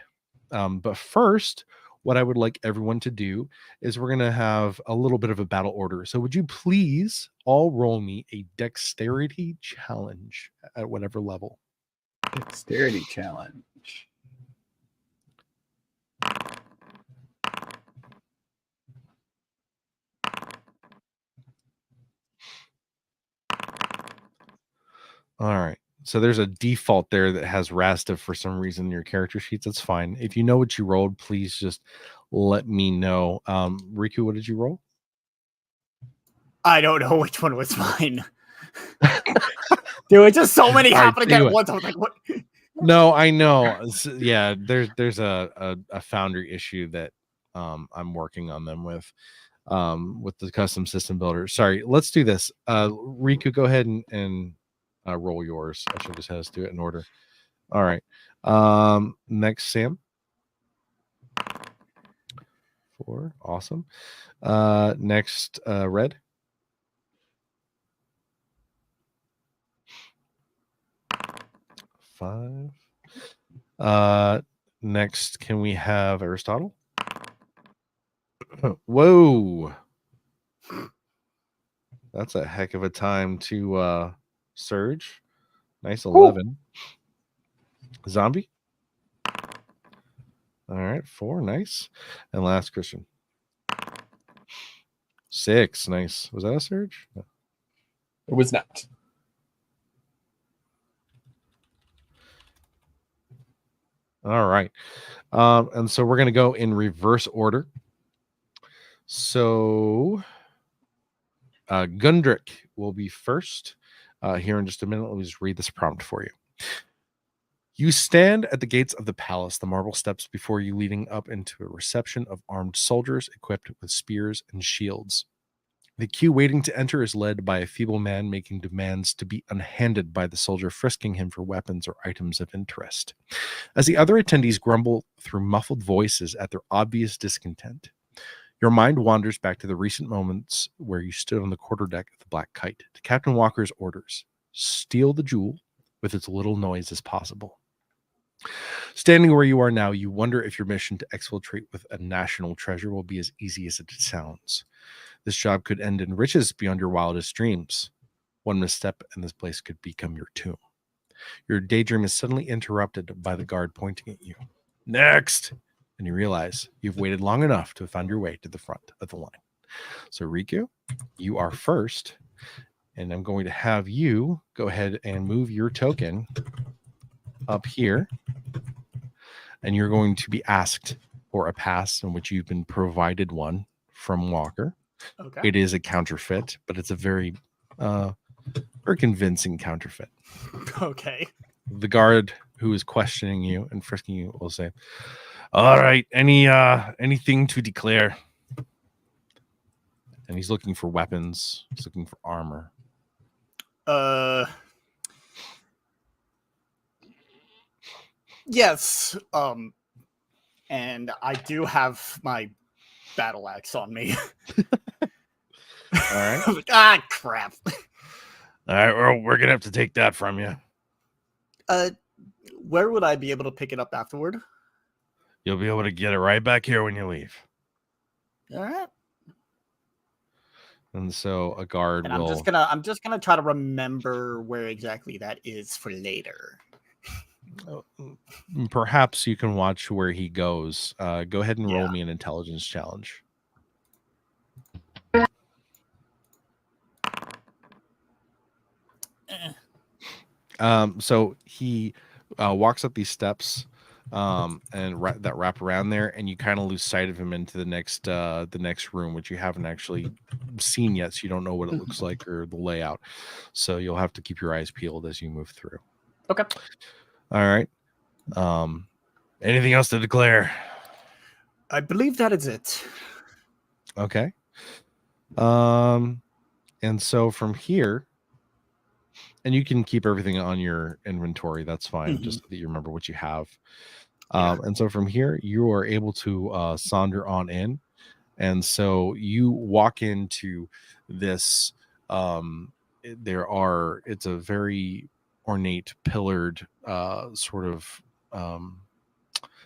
But first, what I would like everyone to do is we're going to have a little bit of a battle order. So would you please all roll me a dexterity challenge at whatever level? Dexterity challenge. All right. So there's a default there that has Rasta for some reason in your character sheets. That's fine. If you know what you rolled, please just let me know. Riku, what did you roll? I don't know which one was mine. There were just so many All right, happening tell you at what. once. I was like, what? No, I know. Yeah, there's a Foundry issue that I'm working on them with the custom system builder. Sorry, let's do this. Riku, go ahead and roll yours. I should just have us do it in order. All right. Next, Sam. 4. Awesome. Next, Red. 5. Next, can we have Aristotle? Whoa. That's a heck of a time to surge. Nice 11. Zombie. All right, 4. Nice. And last, Christian. 6. Nice. Was that a surge? No. It was not. All right. And so we're going to go in reverse order. So Gundrick will be first here in just a minute. Let me just read this prompt for you. You stand at the gates of the palace, the marble steps before you leading up into a reception of armed soldiers equipped with spears and shields. The queue waiting to enter is led by a feeble man making demands to be unhanded by the soldier frisking him for weapons or items of interest. As the other attendees grumble through muffled voices at their obvious discontent, your mind wanders back to the recent moments where you stood on the quarterdeck of the Black Kite to Captain Walker's orders. Steal the jewel with as little noise as possible. Standing where you are now, you wonder if your mission to exfiltrate with a national treasure will be as easy as it sounds. This job could end in riches beyond your wildest dreams. One misstep and this place could become your tomb. Your daydream is suddenly interrupted by the guard pointing at you. Next! And you realize you've waited long enough to have found your way to the front of the line. So Riku, you are first. And I'm going to have you go ahead and move your token up here. And you're going to be asked for a pass in which you've been provided one from Walker. Okay. It is a counterfeit, but it's a very convincing counterfeit. Okay. The guard who is questioning you and frisking you will say, "All right, anything to declare?" And he's looking for weapons. He's looking for armor. Yes. And I do have my battle axe on me. All right. Ah, crap. All right, well, we're gonna have to take that from you. Where would I be able to pick it up afterward? You'll be able to get it right back here when you leave. All right. And so a guard And will. I'm just gonna try to remember where exactly that is for later. Perhaps you can watch where he goes. Go ahead and roll Yeah. me an intelligence challenge. So he walks up these steps and that wrap around there, and you kind of lose sight of him into the next room, which you haven't actually seen yet, so you don't know what it looks like or the layout. So you'll have to keep your eyes peeled as you move through. Okay. All right. Anything else to declare? I believe that is it. Okay. And so from here, and you can keep everything on your inventory. That's fine. Just so that you remember what you have. And so from here, you are able to saunter on in. And so you walk into this. It's a very ornate, pillared sort of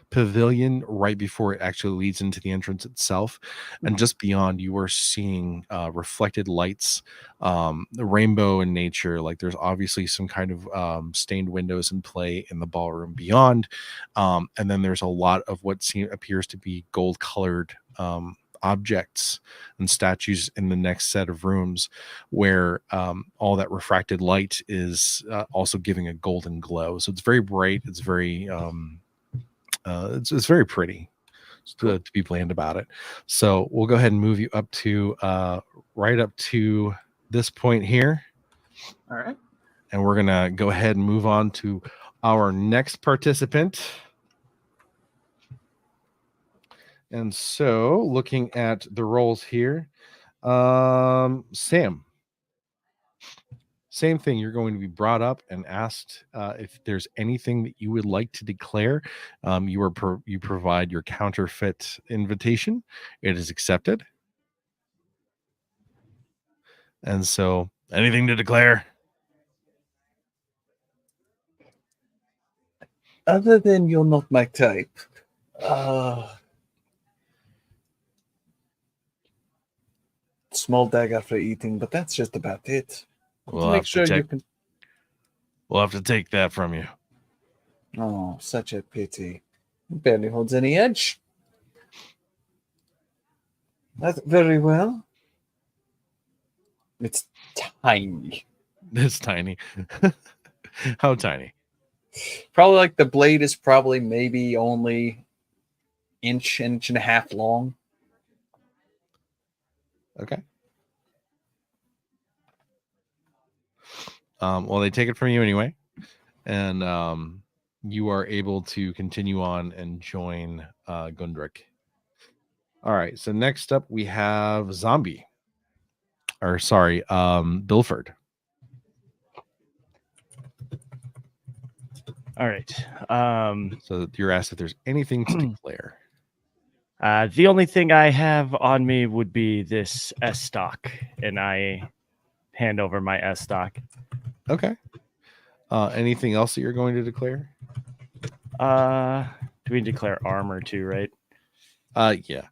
pavilion right before it actually leads into the entrance itself. And just beyond, you are seeing reflected lights, the rainbow in nature. Like there's obviously some kind of stained windows in play in the ballroom beyond. And then there's a lot of what appears to be gold colored objects and statues in the next set of rooms where all that refracted light is also giving a golden glow. So it's very bright. It's very it's very pretty to be bland about it. So we'll go ahead and move you up to right up to this point here. All right. And we're gonna go ahead and move on to our next participant. And so looking at the roles here, Sam, same thing. You're going to be brought up and asked if there's anything that you would like to declare. You provide your counterfeit invitation. It is accepted. And so anything to declare? Other than you're not my type. Small dagger for eating, but that's just about it. We'll Make have sure to you take, can. we'll have to take that from you. Oh, such a pity. Barely holds any edge. That's very well. It's tiny. It's tiny. How tiny? Probably like the blade is probably maybe only inch and a half long. Okay. Well, they take it from you anyway, and you are able to continue on and join Gundrick. All right. So next up we have Zombie, or sorry, Bilford. All right. So you're asked if there's anything to declare. The only thing I have on me would be this S stock, and I hand over my S stock. Okay. Anything else that you're going to declare? Do we declare armor too, right? Yeah.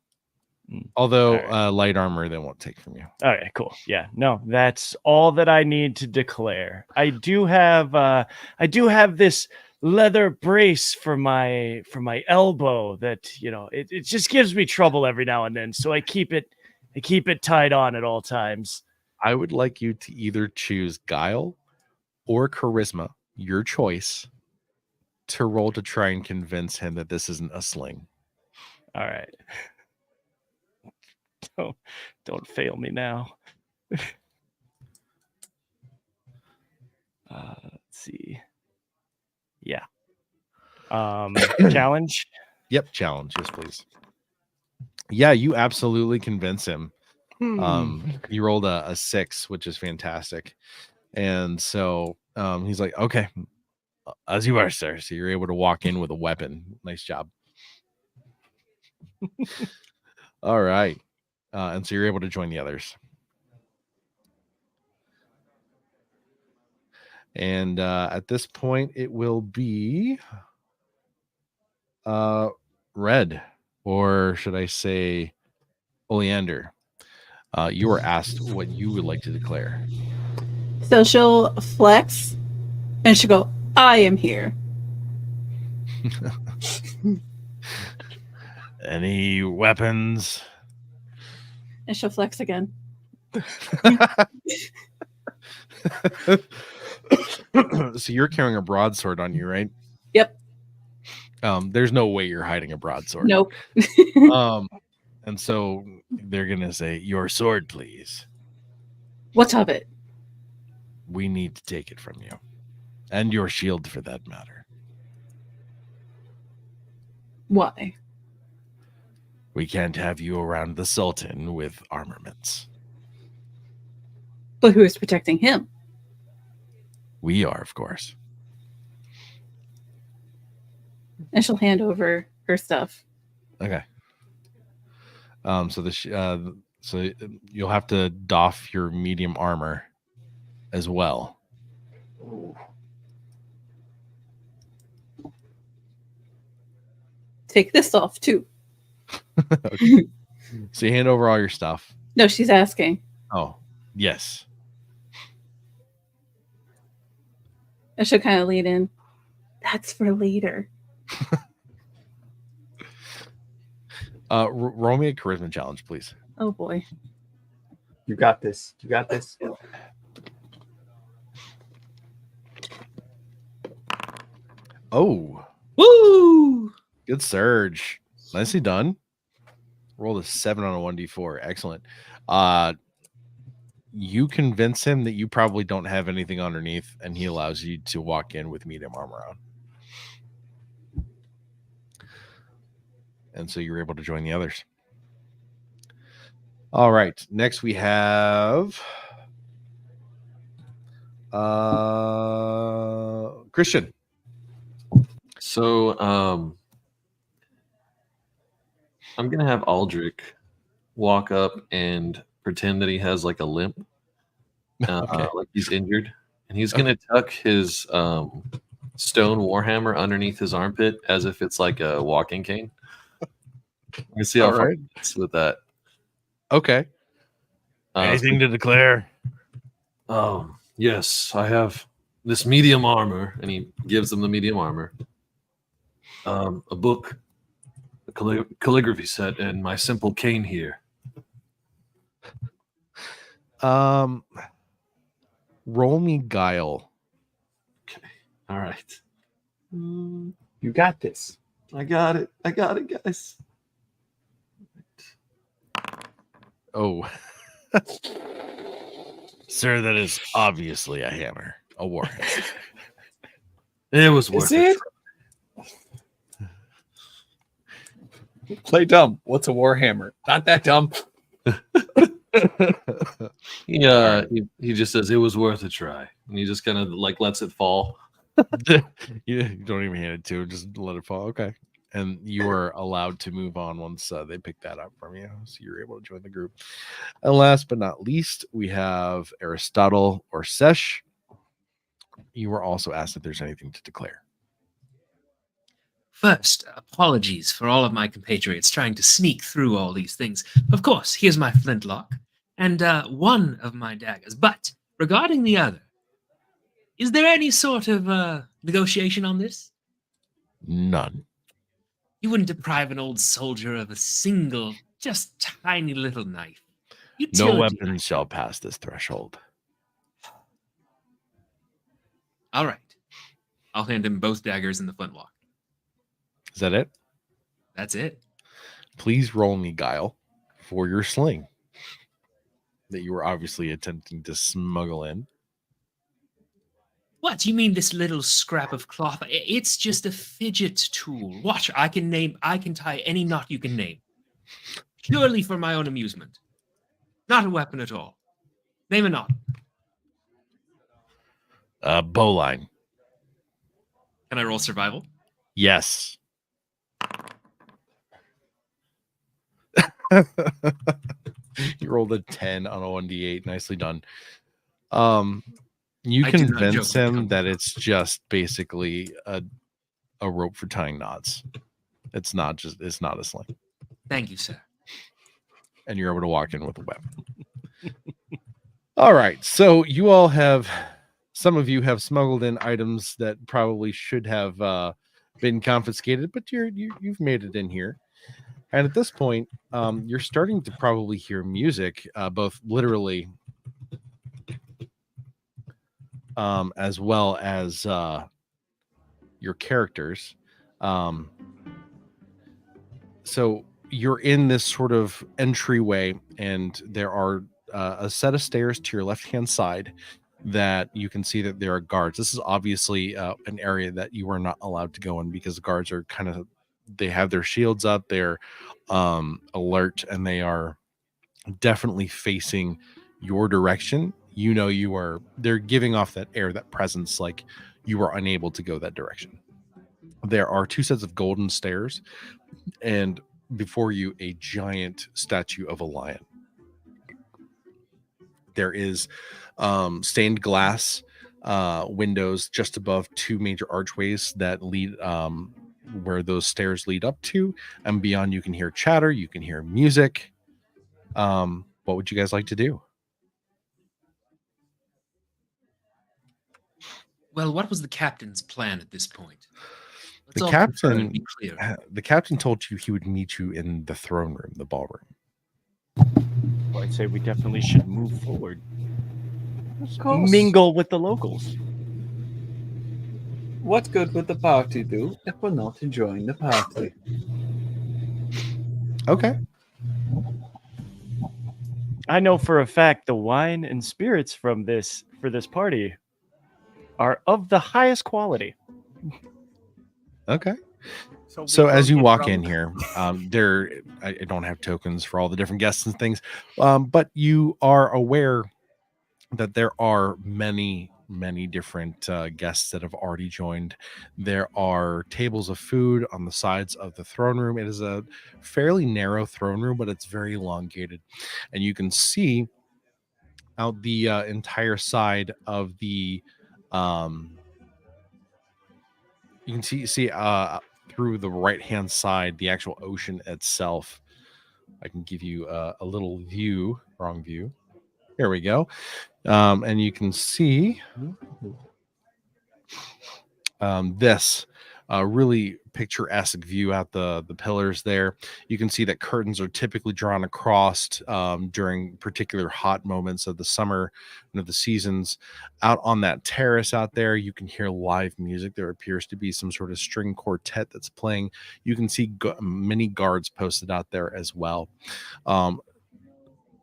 Although All right. light armor they won't take from you. Okay, cool. Yeah, no, that's all that I need to declare. I do have this leather brace for my elbow that, it just gives me trouble every now and then, so I keep it tied on at all times. I would like you to either choose guile or charisma, your choice, to roll to try and convince him that this isn't a sling. All right. Don't fail me now. Let's see. Yeah. Challenge. Yep, challenge. Yes, please. Yeah, you absolutely convince him. You rolled a 6, which is fantastic. And so he's like, okay, as you are, sir. So you're able to walk in with a weapon. Nice job. All right. And so you're able to join the others. And at this point, it will be Red, or should I say Oleander. You were asked what you would like to declare. So she'll flex and she'll go, I am here. Any weapons? And she'll flex again. So you're carrying a broadsword on you, right? Yep. There's no way you're hiding a broadsword. Nope. And so they're gonna say, "Your sword, please. What's of it? We need to take it from you, and your shield, for that matter. Why? We can't have you around the Sultan with armaments. But who is protecting him? We are, of course." And she'll hand over her stuff. Okay. So so you'll have to doff your medium armor as well. take this off too. Okay. So you hand over all your stuff. No, she's asking. Oh, yes. I should kind of lead in. That's for later. Roll me a charisma challenge, please. Oh boy. You got this. You got this. Oh, Woo! good surge. Nicely done. Rolled a 7 on a 1d4. Excellent. You convince him that you probably don't have anything underneath, and he allows you to walk in with medium armor on. And so you're able to join the others. All right. Next we have Christian. So I'm gonna have Aldrich walk up and pretend that he has like a limp, Okay. like he's injured, and he's gonna tuck his stone warhammer underneath his armpit as if it's like a walking cane. Let's see how All far right. he gets with that. Okay. Anything to declare? Yes, I have this medium armor, and he gives them the medium armor. A book, a calligraphy set, and my simple cane here. Roll me guile. Okay. All right. You got this. I got it. I got it, guys. Oh. Sir, that is obviously a hammer. A war hammer. It was worth Is it. it? Play dumb. What's a warhammer? Not that dumb. He just says it was worth a try, and he just kind of like lets it fall. You don't even hand it to him, just let it fall. Okay. And you are allowed to move on once they pick that up from you. So you're able to join the group. And last but not least, we have Aristotle or Sesh. You were also asked if there's anything to declare. First, apologies for all of my compatriots trying to sneak through all these things. Of course, here's my flintlock and one of my daggers. But regarding the other, is there any sort of negotiation on this? None. You wouldn't deprive an old soldier of a single, just tiny little knife. No Utility weapon knife. shall pass this threshold. All right. I'll hand him both daggers and the flintlock. Is that it? That's it. Please roll me guile for your sling that you were obviously attempting to smuggle in. What, you mean this little scrap of cloth? It's just a fidget tool. Watch, I can tie any knot you can name. Purely for my own amusement. Not a weapon at all. Name a knot. Bowline. Can I roll survival? Yes. You rolled a 10 on a 1d8. Nicely done. You I do not convince joke with him company. that it's just basically a rope for tying knots. It's not a sling. Thank you, sir. And you're able to walk in with a weapon. All right. So you all some of you have smuggled in items that probably should have been confiscated, but you've made it in here. And at this point, you're starting to probably hear music, both literally as well as your characters. So you're in this sort of entryway, and there are a set of stairs to your left-hand side that you can see that there are guards. This is obviously an area that you are not allowed to go in because the guards are they have their shields up, they're alert, and they are definitely facing your direction. You know, they're giving off that air, that presence, like you are unable to go that direction. There are 2 sets of golden stairs, and before you, a giant statue of a lion. There is stained glass windows just above 2 major archways that lead where those stairs lead up to, and beyond you can hear chatter, you can hear music. What would you guys like to do? Well, what was the captain's plan at this point? Let's The all confer and captain, be clear. the captain told you he would meet you in the throne room, the ballroom. Well, I'd say we definitely should move forward. Of course. Mingle with the locals. What good would the party do if we're not enjoying the party? Okay. I know for a fact the wine and spirits for this party are of the highest quality. Okay. we So will as you get walk drunk. in here, I don't have tokens for all the different guests and things, but you are aware that there are many different guests that have already joined. There are tables of food on the sides of the throne room. It is a fairly narrow throne room, but it's very elongated, and you can see out the entire side of the you can see through the right hand side the actual ocean itself. I can give you a little view. Wrong view. Here we go. And you can see this really picturesque view out the pillars there. You can see that curtains are typically drawn across during particular hot moments of the summer and of the seasons. Out on that terrace out there, you can hear live music. There appears to be some sort of string quartet that's playing. You can see many guards posted out there as well.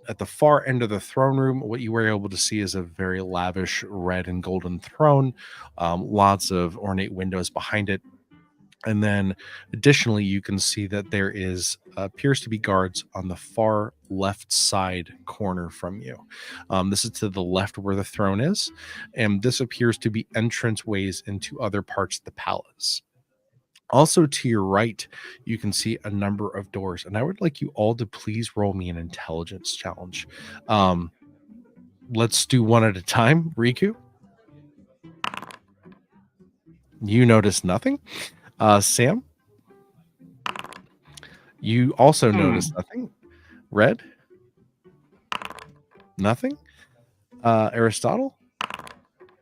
At the far end of the throne room, what you were able to see is a very lavish red and golden throne, lots of ornate windows behind it. And then additionally, you can see that there appears to be guards on the far left side corner from you. This is to the left where the throne is. And this appears to be entranceways into other parts of the palace. Also to your right, you can see a number of doors, and I would like you all to please roll me an intelligence challenge. Let's do one at a time. Riku, you notice nothing. Sam, you also notice nothing. Red, nothing. Aristotle,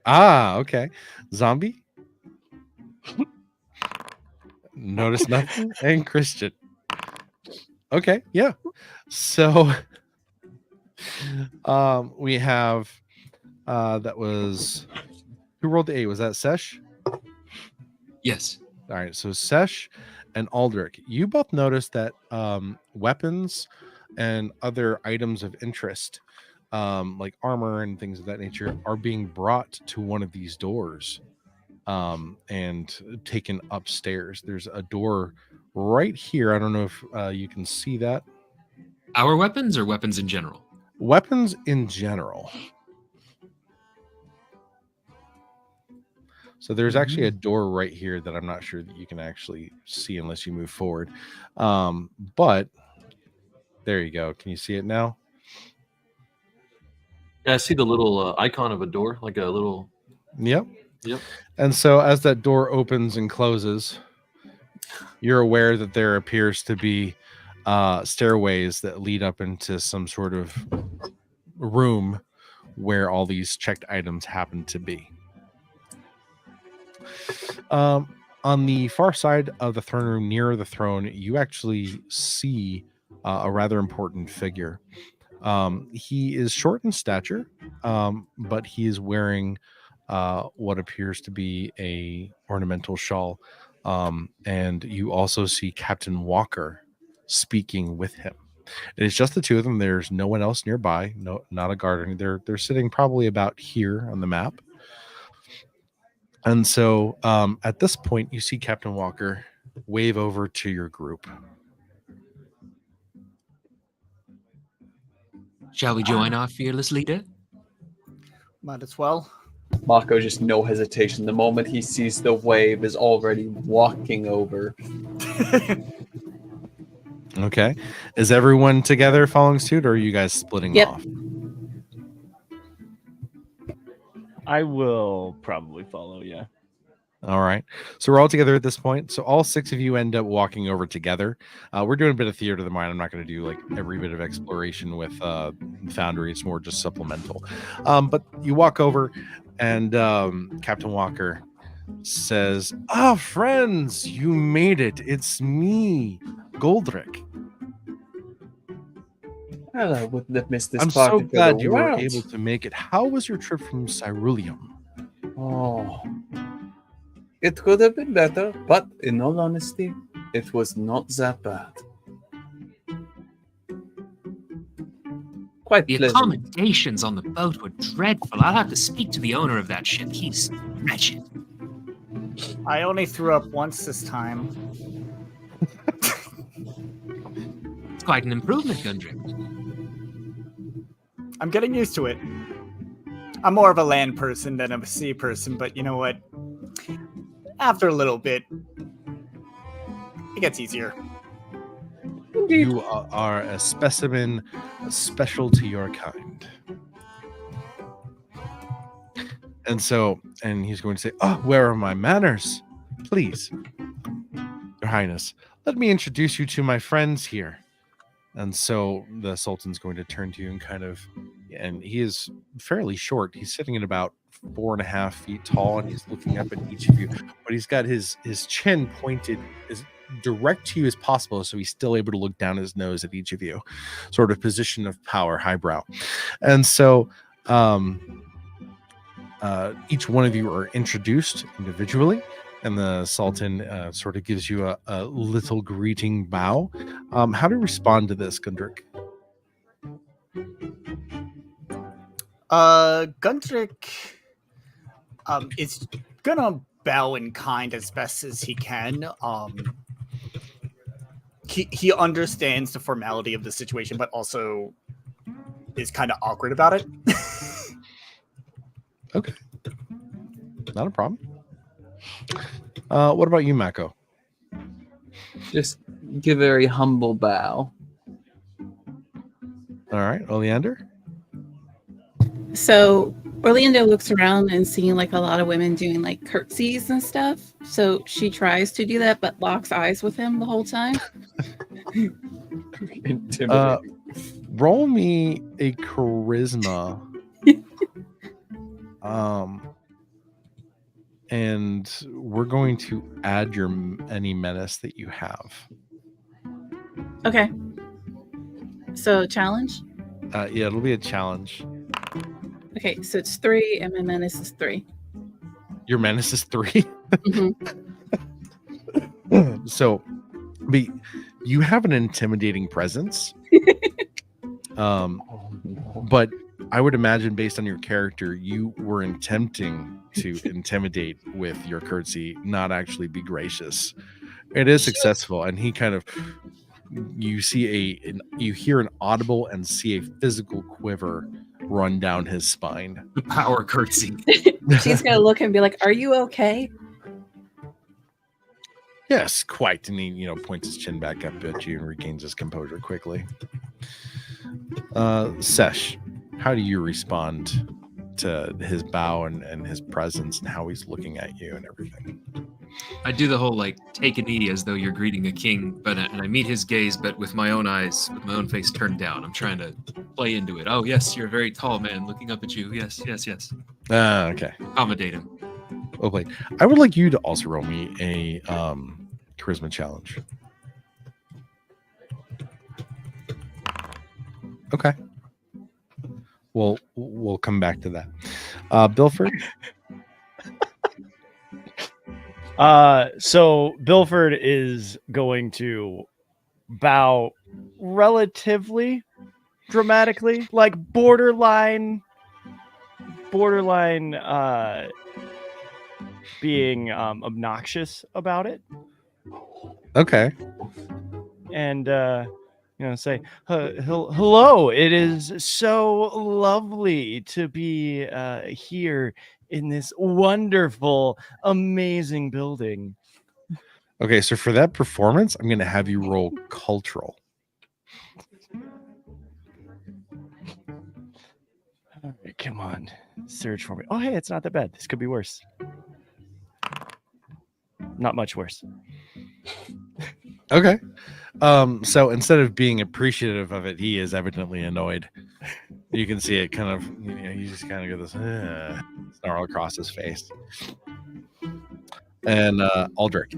okay. Zombie, notice nothing. And Christian, okay, yeah. So we have that was who rolled the 8? Was that Sesh? Yes. All right, so Sesh and Aldrich, you both noticed that weapons and other items of interest, like armor and things of that nature, are being brought to one of these doors and taken upstairs. There's a door right here. I don't know if you can see that. Our weapons or weapons in general? Weapons in general. So there's actually a door right here that I'm not sure that you can actually see unless you move forward. But there you go. Can you see it now? Yeah, I see the little icon of a door, like a little. Yep. Yep. And so as that door opens and closes, you're aware that there appears to be stairways that lead up into some sort of room where all these checked items happen to be. On the far side of the throne room, near the throne, you actually see a rather important figure. He is short in stature, but he is wearing what appears to be a ornamental shawl. And you also see Captain Walker speaking with him. It is just the two of them. There's no one else nearby. No, not a guard. They're sitting probably about here on the map. And so at this point, you see Captain Walker wave over to your group. Shall we join our fearless leader? Might as well. Mako, just no hesitation. The moment he sees the wave, is already walking over. Okay. Is everyone together following suit, or are you guys splitting Yep. off? I will probably follow, yeah. All right. So we're all together at this point. So all 6 of you end up walking over together. We're doing a bit of theater of the mind. I'm not going to do like every bit of exploration with Foundry. It's more just supplemental. But you walk over, and Captain Walker says, "Ah, friends, you made it. It's me, Goldrick. Well, I wouldn't have missed this I'm party so for the glad you were world. able to make it. How was your trip from Cyruleum?" Oh, it could have been better, but in all honesty, it was not that bad. Quite The pleasant. accommodations on the boat were dreadful. I'll have to speak to the owner of that ship. He's wretched. I only threw up once this time. It's quite an improvement, Gundrick. I'm getting used to it. I'm more of a land person than a sea person, but you know what? After a little bit, it gets easier. You are a specimen special to your kind. And he's going to say, "Oh, where are my manners? Please, Your Highness, let me introduce you to my friends here." And so the Sultan's going to turn to you and he is fairly short. He's sitting at about 4.5 feet tall, and he's looking up at each of you, but he's got his chin pointed as direct to you as possible, so he's still able to look down his nose at each of you, sort of position of power, highbrow. And so each one of you are introduced individually, and the Sultan sort of gives you a little greeting bow. How do you respond to this, Gundrick? Gundrick is gonna bow in kind as best as he can. He understands the formality of the situation, but also is kind of awkward about it. Okay, not a problem. What about you, Mako? Just give a very humble bow. All right, Oleander. So Orlando looks around and seeing like a lot of women doing like curtsies and stuff. So she tries to do that, but locks eyes with him the whole time. Intimidating. Roll me a charisma. And we're going to add any menace that you have. Okay. So challenge. Yeah, it'll be a challenge. Okay, so it's 3, and my menace is 3. Your menace is 3. Mm-hmm. So, but you have an intimidating presence. But I would imagine, based on your character, you were attempting to intimidate with your curtsy, not actually be gracious. It is successful, and he kind of, you hear an audible and see a physical quiver run down his spine. The power curtsy. She's gonna look and be like, "Are you okay?" Yes, quite. And he, points his chin back up at you and regains his composure quickly. Sesh, how do you respond to his bow and his presence and how he's looking at you and everything? I do the whole take a knee as though you're greeting a king, and I meet his gaze, but with my own eyes, with my own face turned down. I'm trying to play into it. Oh yes, you're a very tall man looking up at you. Yes. Okay. Accommodate him. Well played. I would like you to also roll me a charisma challenge. Okay. We'll come back to that. Bilford. So Bilford is going to bow relatively dramatically, like borderline being obnoxious about it. Okay. And say hello. It is so lovely to be here in this wonderful, amazing building. Okay, so for that performance, I'm going to have you roll cultural. All right, come on, search for me. Oh, hey, it's not that bad. This could be worse. not much worse. Okay. So instead of being appreciative of it, he is evidently annoyed. You can see it kind of, he just kind of got this snarl across his face. And Aldrich.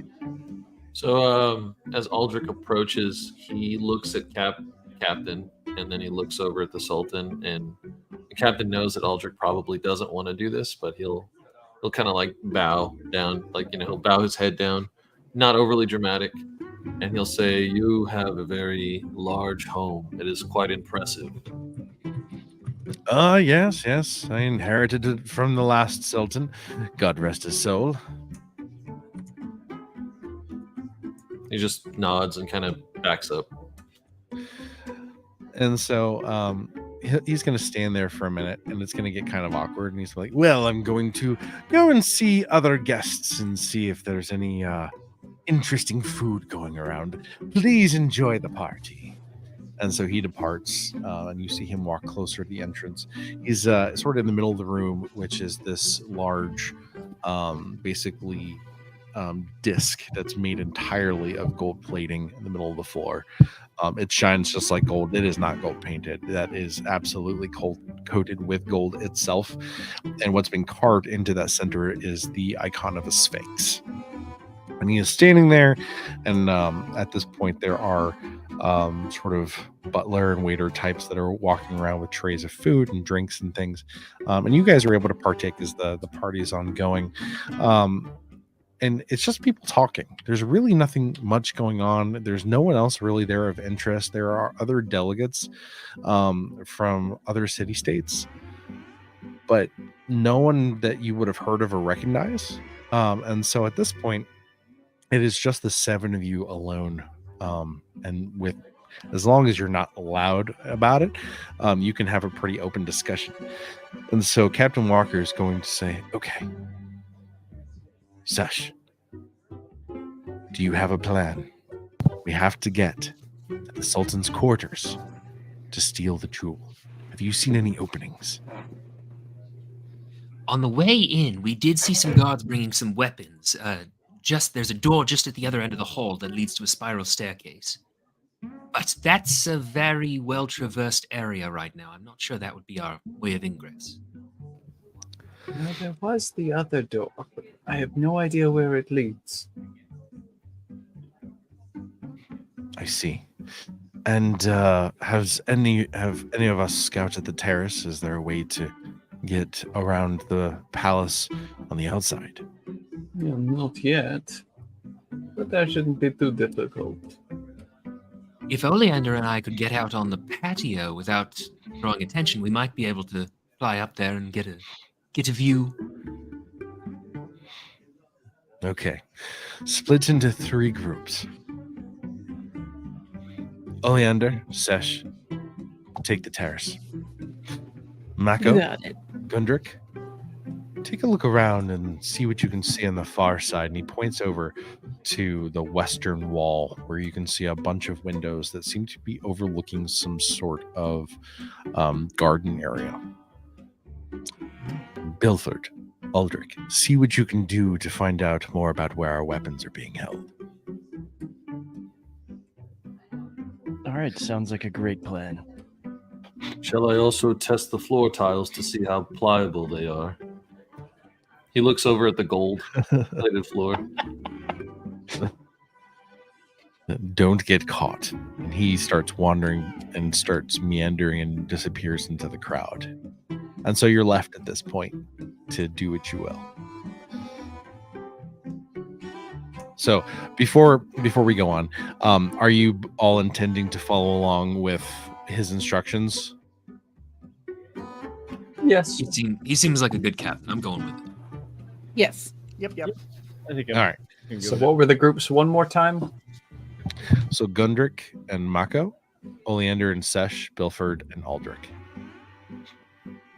So as Aldrich approaches, he looks at Captain, and then he looks over at the Sultan, and the Captain knows that Aldrich probably doesn't want to do this, but he'll kind of like bow down, like he'll bow his head down, not overly dramatic, and he'll say, "You have a very large home. It is quite impressive." Yes. I inherited it from the last Sultan. God rest his soul. He just nods and kind of backs up. And so he's going to stand there for a minute, and it's going to get kind of awkward. And he's like, well, I'm going to go and see other guests and see if there's any interesting food going around. Please enjoy the party. And so he departs, and you see him walk closer to the entrance. He's sort of in the middle of the room, which is this large, basically disc that's made entirely of gold plating in the middle of the floor. It shines just like gold. It is not gold painted. That is absolutely coated with gold itself. And what's been carved into that center is the icon of a sphinx. And he is standing there, and at this point there are sort of butler and waiter types that are walking around with trays of food and drinks and things. And you guys are able to partake as the party is ongoing. And it's just people talking. There's really nothing much going on. There's no one else really there of interest. There are other delegates from other city-states, but no one that you would have heard of or recognize. And so at this point, it is just the seven of you alone. And with, as long as you're not loud about it, you can have a pretty open discussion. And so Captain Walker is going to say, okay, Sesh, do you have a plan? We have to get to the Sultan's quarters to steal the jewel. Have you seen any openings? On the way in, we did see some guards bringing some weapons. There's a door just at the other end of the hall that leads to a spiral staircase. But that's a very well-traversed area right now. I'm not sure that would be our way of ingress. Now, there was the other door, but I have no idea where it leads. I see. And have any of us scouted the terrace? Is there a way to get around the palace on the outside? Well, not yet, but that shouldn't be too difficult. If Oleander and I could get out on the patio without drawing attention, we might be able to fly up there and get a view. Okay. Split into 3 groups. Oleander, Sesh, take the terrace. Mako, Got it. Gundrick, take a look around and see what you can see on the far side. And he points over to the western wall where you can see a bunch of windows that seem to be overlooking some sort of garden area. Bilford, Aldrich, see what you can do to find out more about where our weapons are being held. All right, sounds like a great plan. Shall I also test the floor tiles to see how pliable they are? He looks over at the gold-plated floor. Don't get caught. And he starts wandering and starts meandering and disappears into the crowd. And so you're left at this point to do what you will. So before we go on, are you all intending to follow along with his instructions? Yes. He seems like a good captain. I'm going with it. Yes. Yep. I think All right. So what were the groups one more time? So Gundrick and Mako, Oleander and Sesh, Bilford and Aldrich.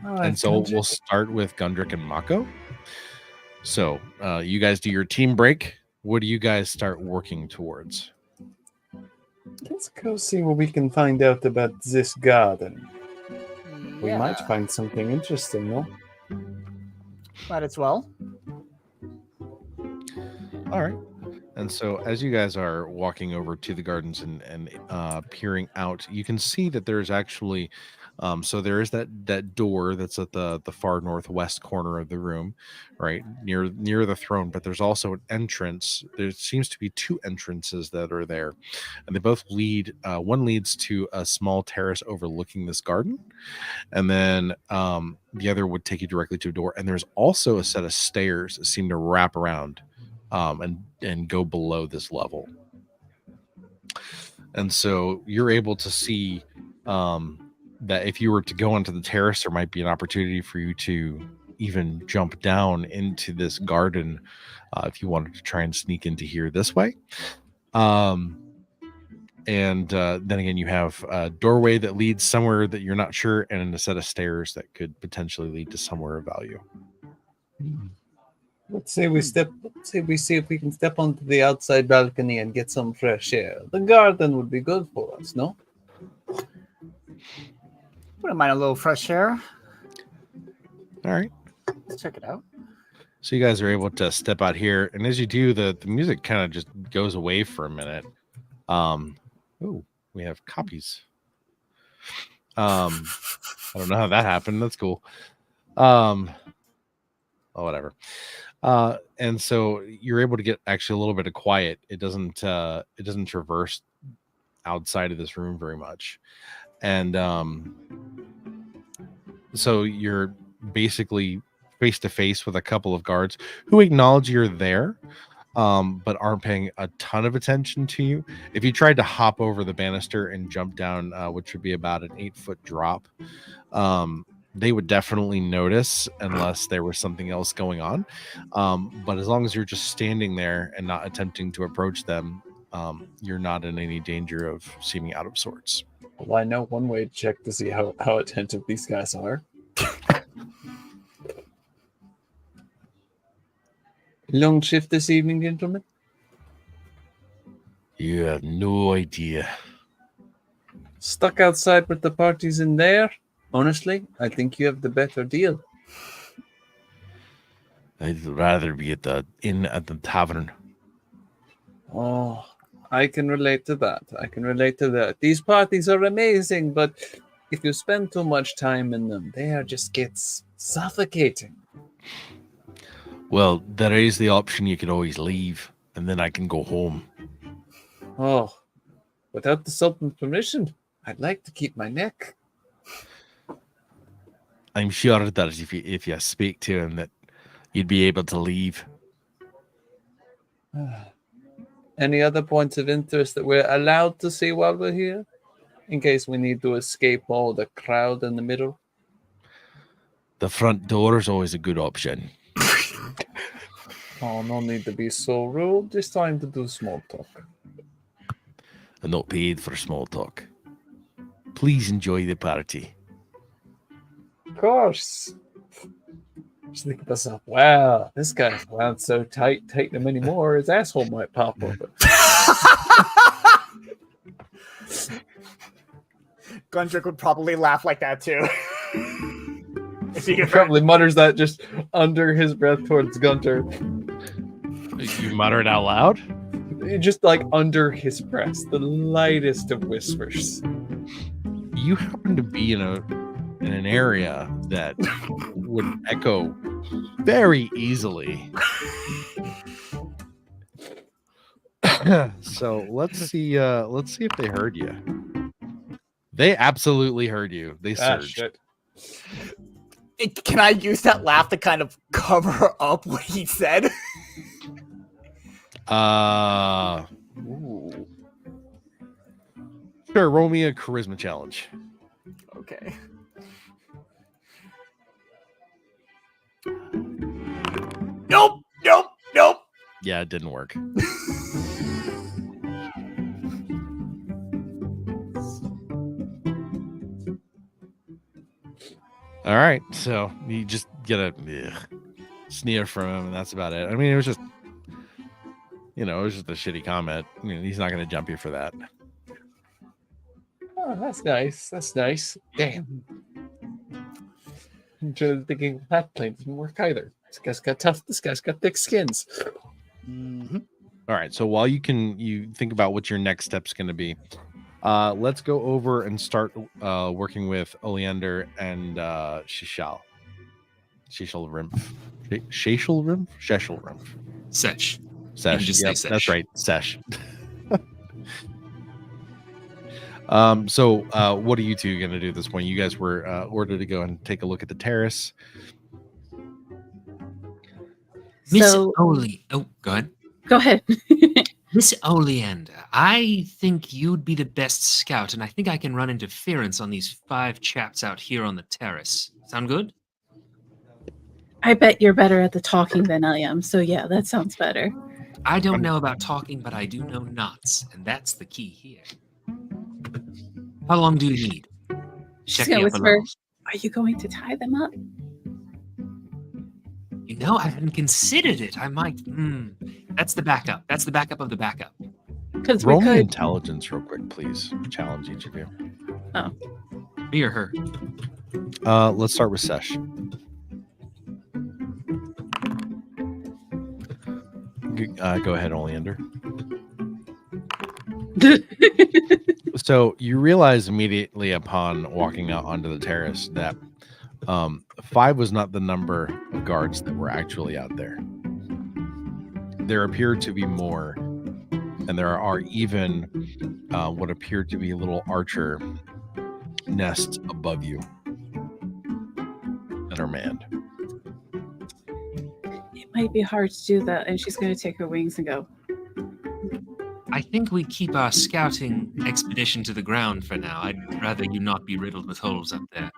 And so we'll start with Gundrick and Mako. So you guys do your team break. What do you guys start working towards? Let's go see what we can find out about this garden. We might find something interesting, no? Might as well. All right. And so, as you guys are walking over to the gardens and peering out, you can see that there's actually, so there is that door that's at the far northwest corner of the room, right near the throne. But there's also an entrance. There seems to be two entrances that are there, and they both lead. One leads to a small terrace overlooking this garden, and then the other would take you directly to a door. And there's also a set of stairs that seem to wrap around and go below this level. And so you're able to see that if you were to go onto the terrace, there might be an opportunity for you to even jump down into this garden if you wanted to try and sneak into here this way. And then again, you have a doorway that leads somewhere that you're not sure, and a set of stairs that could potentially lead to somewhere of value. Let's say we see if we can step onto the outside balcony and get some fresh air. The garden would be good for us, no? Wouldn't mind a little fresh air. All right. Let's check it out. So you guys are able to step out here, and as you do, the music kind of just goes away for a minute. Oh, we have copies. I don't know how that happened. That's cool. Oh, whatever. And so you're able to get actually a little bit of quiet. It doesn't traverse outside of this room very much. And so you're basically face to face with a couple of guards who acknowledge you're there, but aren't paying a ton of attention to you. If you tried to hop over the banister and jump down, which would be about an 8-foot drop, they would definitely notice unless there was something else going on. But as long as you're just standing there and not attempting to approach them, you're not in any danger of seeming out of sorts. Well, I know one way to check to see how attentive these guys are. Long shift this evening, gentlemen? You have no idea. Stuck outside with the parties in there? Honestly, I think you have the better deal. I'd rather be at the inn at the tavern. Oh, I can relate to that. These parties are amazing, but if you spend too much time in them, just gets suffocating. Well, there is the option you could always leave, and then I can go home. Oh, without the Sultan's permission, I'd like to keep my neck. I'm sure that if you speak to him, that you'd be able to leave. Any other points of interest that we're allowed to see while we're here? In case we need to escape all the crowd in the middle? The front door is always a good option. Oh, no need to be so rude. Just time to do small talk. I'm not paid for small talk. Please enjoy the party. Of course. Just think of myself, wow, this guy's wound so tight him anymore, his asshole might pop open. Gundrick would probably laugh like that too. If He probably mutters that just under his breath towards Gunter. You mutter it out loud? Just like under his breath, the lightest of whispers. You happen to be in an area that would echo very easily. So let's see if they heard you. They absolutely heard you. They surged. Shit. Can I use that laugh to kind of cover up what he said? Ooh. Sure, roll me a charisma challenge. Okay. Nope. Yeah, it didn't work. All right, so you just get a sneer from him, and that's about it. I mean, it was just a shitty comment. I mean, he's not going to jump you for that. Oh, that's nice. Damn. I'm thinking that plane doesn't work either. This guy's got thick skins. Mm-hmm. All right. So while you think about what your next step's going to be, let's go over and start working with Oleander and Shishal. Shishal Rimph. Shishal Rimph? Sheshal Rimph. Sesh. Sesh. just say Yep, Sesh. that's right. Sesh. So what are you two going to do at this point? You guys were ordered to go and take a look at the terrace. Miss So Oli. Oh, go ahead. go ahead. Miss Oleander, I think you'd be the best scout, and I think I can run interference on these 5 chaps out here on the terrace. Sound good? I bet you're better at the talking than I am. So yeah, that sounds better. I don't know about talking, but I do know knots, and that's the key here. How long do you need? She's Check gonna me up whisper, below. "Are you going to tie them up?" You know, I hadn't considered it. I might. That's the backup. That's the backup of the backup. Because we Roll me could. intelligence real quick, please. Challenge each of you. Me or her? Let's start with Sesh. Go ahead, Oleander. So you realize immediately upon walking out onto the terrace that 5 was not the number of guards that were actually out there. There appeared to be more, and there are even what appeared to be little archer nests above you that are manned. It might be hard to do that, and she's going to take her wings and go. I think we keep our scouting expedition to the ground for now. I'd rather you not be riddled with holes up there.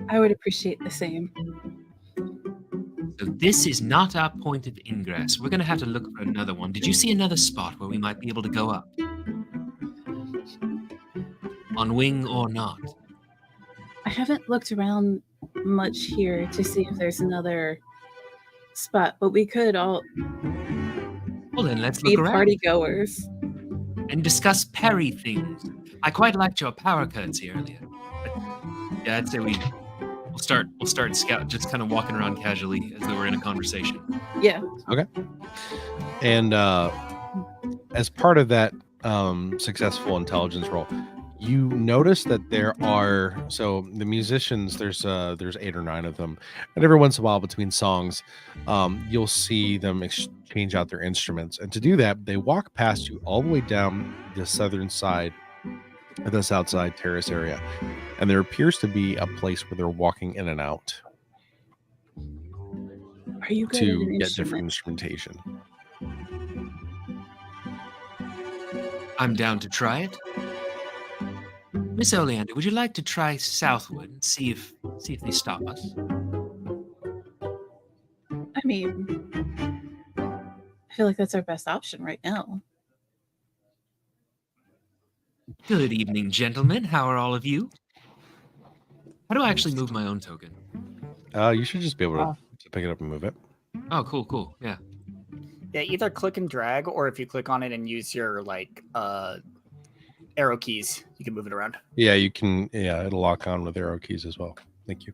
I would appreciate the same. So this is not our point of ingress. We're going to have to look for another one. Did you see another spot where we might be able to go up? On wing or not? I haven't looked around much here to see if there's another spot, but we could all Well, then let's be look around party goers. and discuss parry things. I quite liked your power currency earlier. But yeah, I'd say we'll start scout, just kind of walking around casually as though we're in a conversation. Yeah. And as part of that successful intelligence roll, you notice that there are the musicians. There's 8 or 9 of them, and every once in a while between songs, you'll see them exchange out their instruments. And to do that, they walk past you all the way down the southern side of this outside terrace area, and there appears to be a place where they're walking in and out Are you good at to an get different instrument? instrumentation. I'm down to try it. Miss Oleander, would you like to try southward and see if they stop us? I mean, I feel like that's our best option right now. Good evening, gentlemen. How are all of you? How do I actually move my own token? You should just be able to pick it up and move it. Oh, cool. Yeah. Yeah, either click and drag, or if you click on it and use your arrow keys, you can move it around. Yeah, you can. Yeah, it'll lock on with arrow keys as well. Thank you.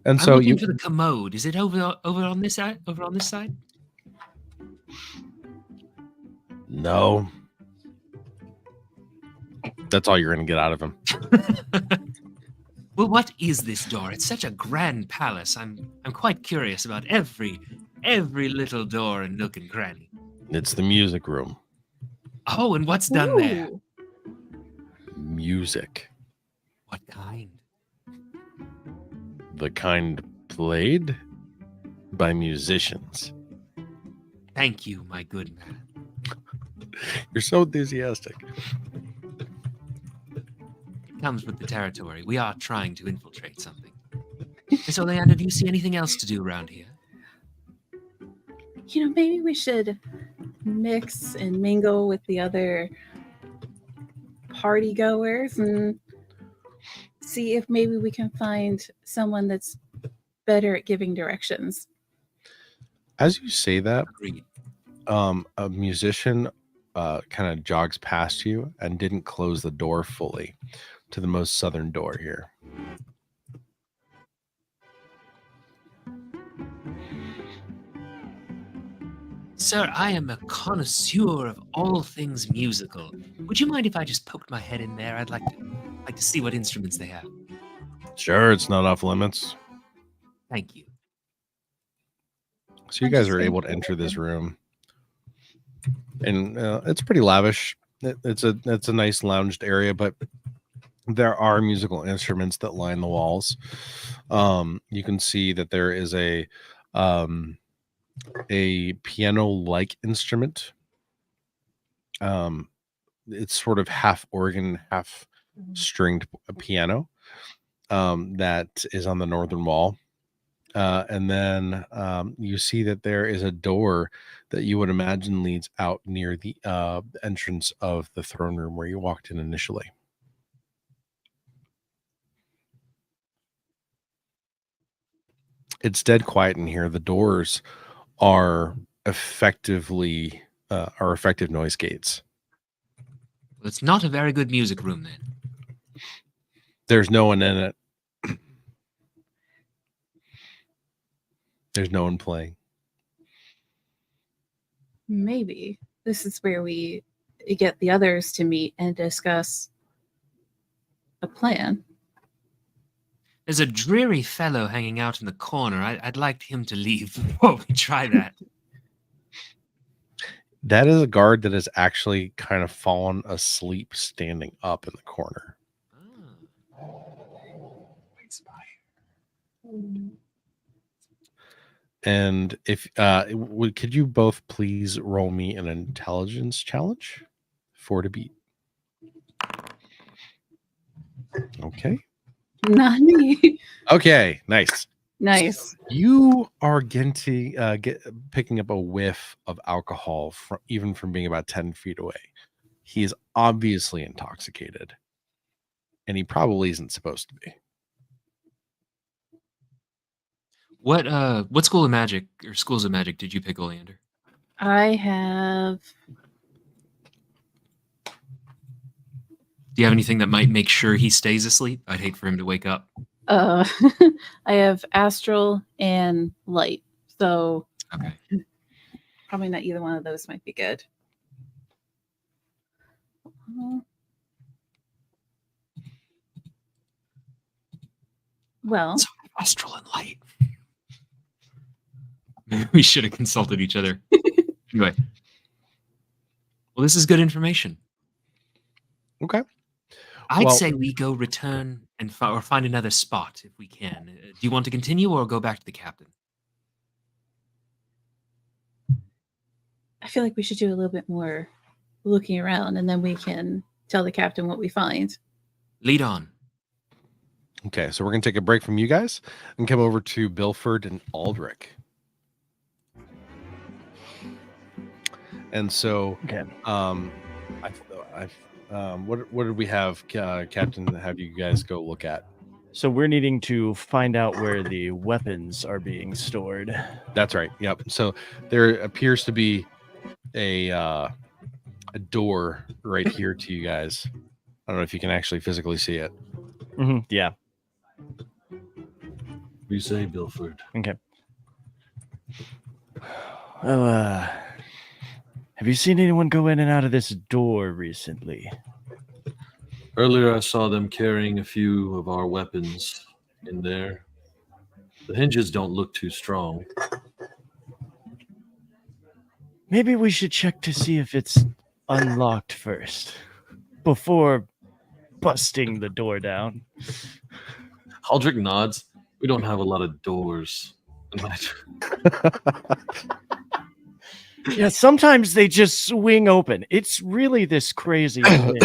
And I'm so looking you for the commode. Is it over on this side? Over on this side? No. That's all you're going to get out of him. Well, what is this door? It's such a grand palace. I'm quite curious about every little door and nook and cranny. It's the music room. Oh, and what's done there? Ooh. Music. What kind? The kind played by musicians. Thank you, my good man. You're so enthusiastic. It comes with the territory. We are trying to infiltrate something. Miss Oleander, do you see anything else to do around here? You know, maybe we should mix and mingle with the other party goers and see if maybe we can find someone that's better at giving directions. As you say that, Agreed. a musician kind of jogs past you and didn't close the door fully to the most southern door here. Sir, I am a connoisseur of all things musical. Would you mind if I just poked my head in there? I'd like to see what instruments they have. Sure, it's not off limits. Thank you. So you guys are able to enter this room, and it's pretty lavish. It's a nice lounged area, but there are musical instruments that line the walls. You can see that there is a piano-like instrument. It's sort of half organ, half stringed piano that is on the northern wall. And then you see that there is a door that you would imagine leads out near the entrance of the throne room where you walked in initially. It's dead quiet in here. The doors are effective noise gates. Well, it's not a very good music room then. There's no one in it. There's no one playing. Maybe this is where we get the others to meet and discuss a plan. There's a dreary fellow hanging out in the corner. I'd like him to leave before we try that. That is a guard that has actually kind of fallen asleep standing up in the corner. And if could you both please roll me an intelligence challenge? 4 to beat. Okay. Not me. Okay. Nice. Nice. You are picking up a whiff of alcohol even from being about 10 feet away. He is obviously intoxicated, and he probably isn't supposed to be. What school of magic or schools of magic did you pick, Oleander? I have. Do you have anything that might make sure he stays asleep? I'd hate for him to wake up. I have astral and light, so Okay. probably not either one of those might be good. Well, So astral and light. Maybe we should have consulted each other. Anyway. Well, this is good information. Okay. I'd Well- say we go return and or find another spot if we can. Do you want to continue or go back to the captain? I feel like we should do a little bit more looking around, and then we can tell the captain what we find. Lead on. Okay, so we're going to take a break from you guys and come over to Bilford and Aldrich. And so, Okay. what did we have, Captain, have you guys go look at? So we're needing to find out where the weapons are being stored. That's right. Yep. So there appears to be a door right here to you guys. I don't know if you can actually physically see it. Yeah. We say Bilford. Okay. Well, have you seen anyone go in and out of this door recently? Earlier, I saw them carrying a few of our weapons in there. The hinges don't look too strong. Maybe we should check to see if it's unlocked first before busting the door down. Aldrich nods. We don't have a lot of doors. Yeah, sometimes they just swing open. It's really this crazy thing.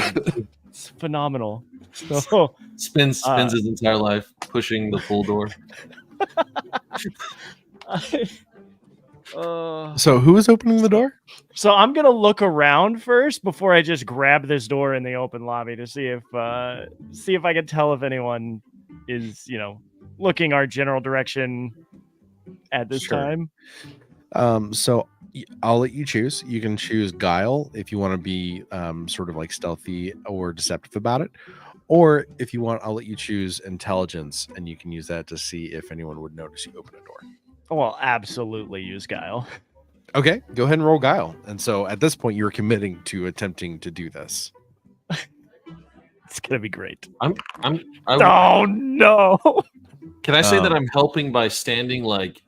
It's phenomenal. So Spins his entire life pushing the full door. So who is opening the door? So I'm gonna look around first before I just grab this door in the open lobby to see if I can tell if anyone is, looking our general direction at this Sure. time. So I'll let you choose. You can choose Guile if you want to be sort of like stealthy or deceptive about it. Or if you want, I'll let you choose Intelligence, and you can use that to see if anyone would notice you open a door. Well, absolutely use Guile. Okay, go ahead and roll guile. And so at this point, you're committing to attempting to do this. It's gonna be great. I, Oh no! Can I say that Um, I'm helping by standing like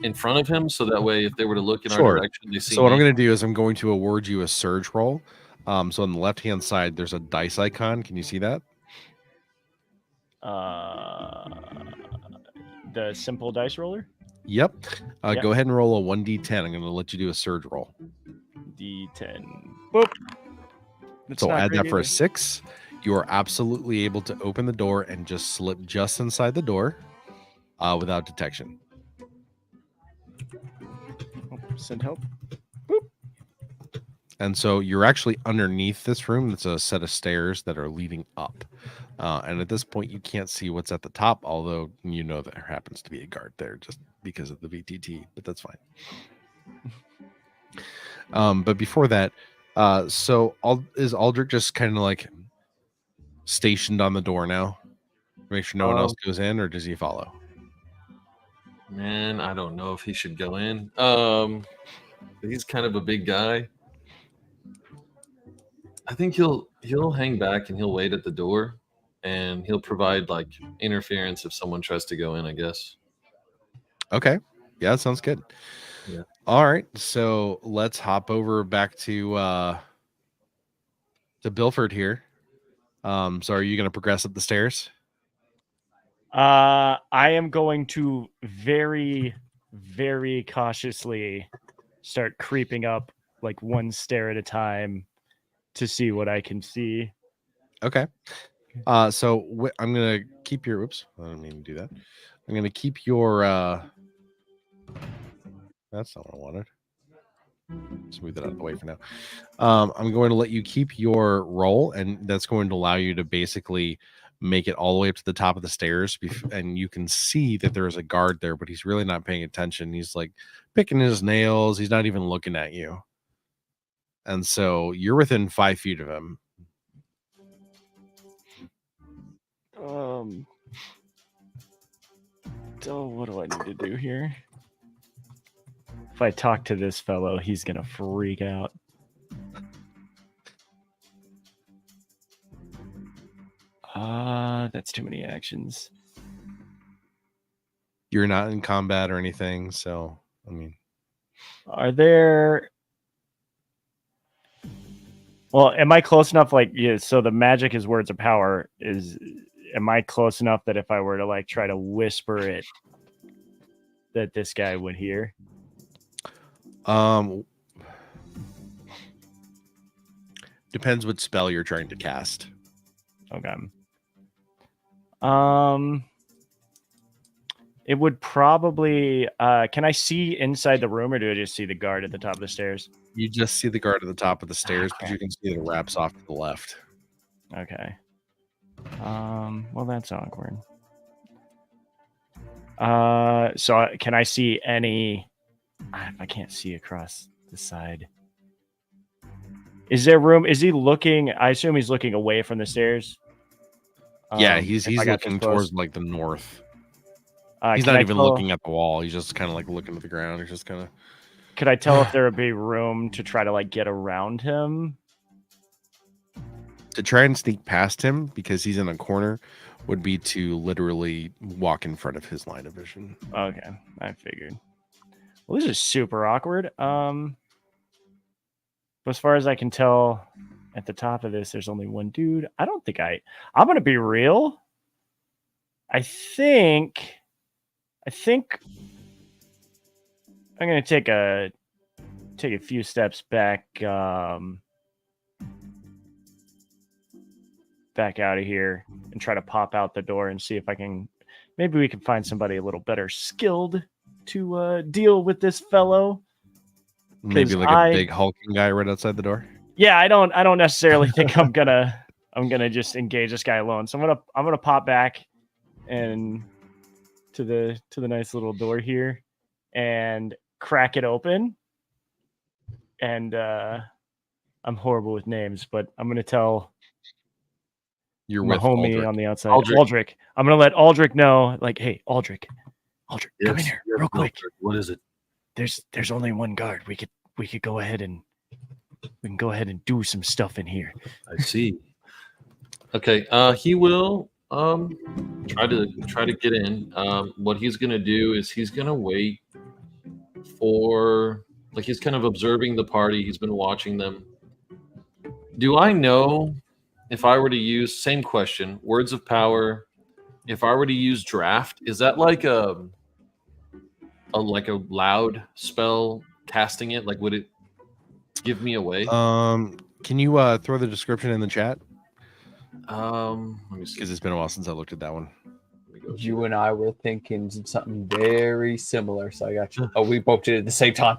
in front of him, so that way, if they were to look in our Sure. direction, they see So what I'm me? going to do is I'm going to award you a surge roll. So on the left-hand side, there's a dice icon. Can you see that? The simple dice roller. Yep. Yep. Go ahead and roll a 1d10. I'm going to let you do a surge roll. D10. Boop. That's So not add great that for a either. 6. You are absolutely able to open the door and just slip just inside the door without detection. Oh, send help. And so you're actually underneath this room. That's a set of stairs that are leading up. And at this point, you can't see what's at the top, although you know there happens to be a guard there just because of the VTT, but that's fine. But before that, is Aldrich just kind of like stationed on the door now? Make sure no one else goes in, or does he follow? Man, I don't know if he should go in. He's kind of a big guy. I think he'll hang back and he'll wait at the door, and he'll provide like interference if someone tries to go in, I guess. Okay. Yeah, that sounds good. Yeah. All right. So let's hop over back to Bilford here. So are you going to progress up the stairs? I am going to very, very cautiously start creeping up like one stair at a time to see what I can see. Okay. So I'm going to keep your, oops, I didn't mean to do that. I'm going to keep your, that's not what I wanted. Let's move that out of the way for now. I'm going to let you keep your roll, and that's going to allow you to basically make it all the way up to the top of the stairs. And you can see that there is a guard there, but he's really not paying attention. He's like picking his nails. He's not even looking at you. And so you're within 5 feet of him. So what do I need to do here? If I talk to this fellow, he's gonna freak out. That's too many actions. You're not in combat or anything, so I mean, are there? Well, am I close enough? Like, yeah. So the magic is words of power. Am I close enough that if I were to like try to whisper it, that this guy would hear? Depends what spell you're trying to cast. Okay. It would probably. Can I see inside the room, or do I just see the guard at the top of the stairs? You just see the guard at the top of the stairs, but you can see that it wraps off to the left. Okay. Well, that's awkward. So can I see any? I can't see across the side. Is there room? Is he looking? I assume he's looking away from the stairs. Yeah, he's looking towards like the north. He's not even looking at the wall. He's just kind of like looking at the ground. He's just kind of. Could I tell if there would be room to try to like get around him? To try and sneak past him because he's in a corner would be to literally walk in front of his line of vision. Okay, I figured. Well, this is super awkward. But as far as I can tell, at the top of this, there's only one dude. I don't think I'm gonna be real. I think I'm gonna take a few steps back out of here and try to pop out the door and see if I can. Maybe we can find somebody a little better skilled to deal with this fellow. Maybe like a big hulking guy right outside the door. Yeah, I don't necessarily think I'm gonna just engage this guy alone. So I'm gonna pop back and to the nice little door here and crack it open. And I'm horrible with names, but I'm gonna tell you're my with homie Aldrich. on the outside. Aldrich. I'm gonna let Aldrich know, like, hey, Aldrich, come in here real quick. What is it? there's only one guard. We could go ahead and do some stuff in here. I see. Okay, he will try to get in. What he's gonna do is he's gonna wait for, like, he's kind of observing the party. He's been watching them. Do I know if I were to use, same question, words of power? If I were to use draft, is that like a loud spell casting it? Like, would it give me away? Can you throw the description in the chat? Let me see. Because it's been a while since I looked at that one. Let me go to You it. and I were thinking something very similar, so I got you. Oh, we both did it at the same time.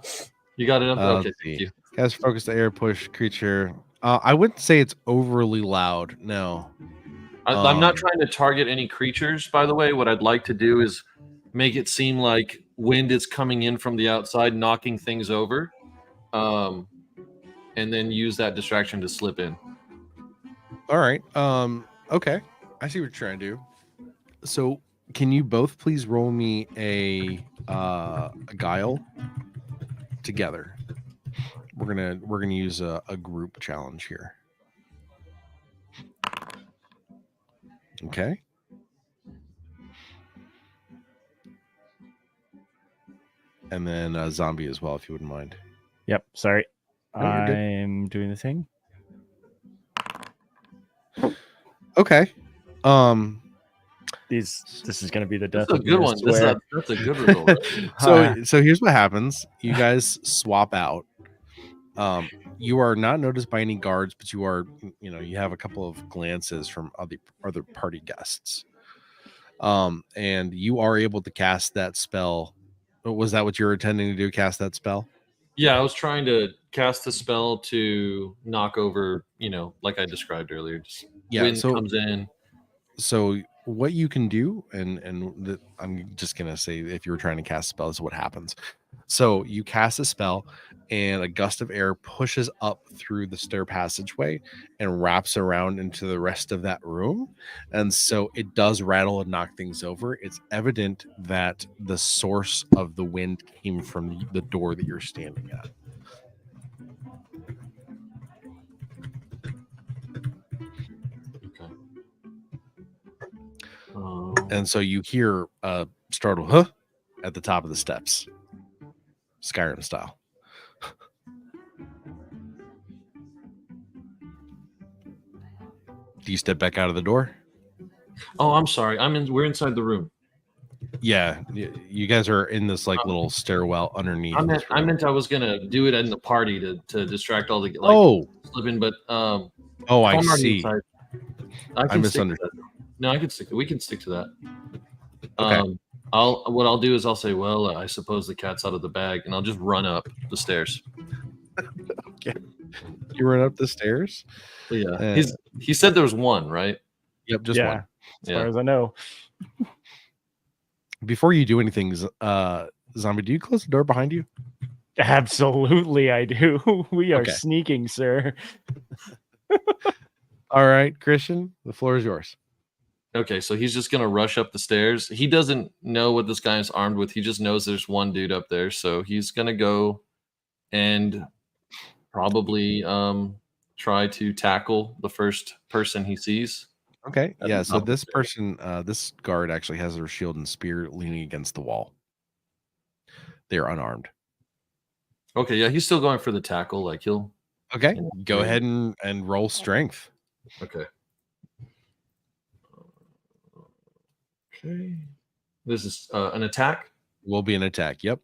You got it up? Okay, Let's thank see. you. Cast focus to air push creature. I wouldn't say it's overly loud. No. I'm not trying to target any creatures, by the way. What I'd like to do is make it seem like wind is coming in from the outside, knocking things over, and then use that distraction to slip in. All right. Okay. I see what you're trying to do. So, can you both please roll me a guile together? We're gonna use a group challenge here. Okay. And then zombie as well, if you wouldn't mind. Yep. Sorry. No, you're good. I'm doing the thing. Okay. This is going to be the death That's a of me, good I one. swear. That's a good result. Right? So here's what happens. You guys swap out. You are not noticed by any guards, but you are, you have a couple of glances from other party guests. And you are able to cast that spell. Was that what you were intending to do? Cast that spell? Yeah, I was trying to cast a spell to knock over, like I described earlier. Just wind comes in. So what you can do, I'm just gonna say, if you were trying to cast a spell, this is what happens. So you cast a spell, and a gust of air pushes up through the stair passageway and wraps around into the rest of that room, and so it does rattle and knock things over. It's evident that the source of the wind came from the door that you're standing at. And so you hear a startled "huh" at the top of the steps, Skyrim style. Do you step back out of the door? Oh, I'm sorry. We're inside the room. Yeah, you guys are in this little stairwell underneath. I meant I was gonna do it in the party to distract all the slip in, but I see. Inside, I misunderstood. No, I can stick. We can stick to that. Okay. What I'll do is I'll say, well, I suppose the cat's out of the bag, and I'll just run up the stairs. Okay. You run up the stairs? Yeah. He said there was one, right? Yep, just one. As far as I know. Before you do anything, zombie, do you close the door behind you? Absolutely, I do. We are sneaking, sir. All right, Christian, the floor is yours. Okay, so he's just gonna rush up the stairs. He doesn't know what this guy is armed with. He just knows there's one dude up there. So he's gonna go and probably try to tackle the first person he sees. Okay. Yeah. So this person, this guard actually has their shield and spear leaning against the wall. They're unarmed. Okay. Yeah, he's still going for the tackle. Like he'll. Okay. Go ahead and roll strength. Okay. Okay. This is an attack. Will be an attack. Yep.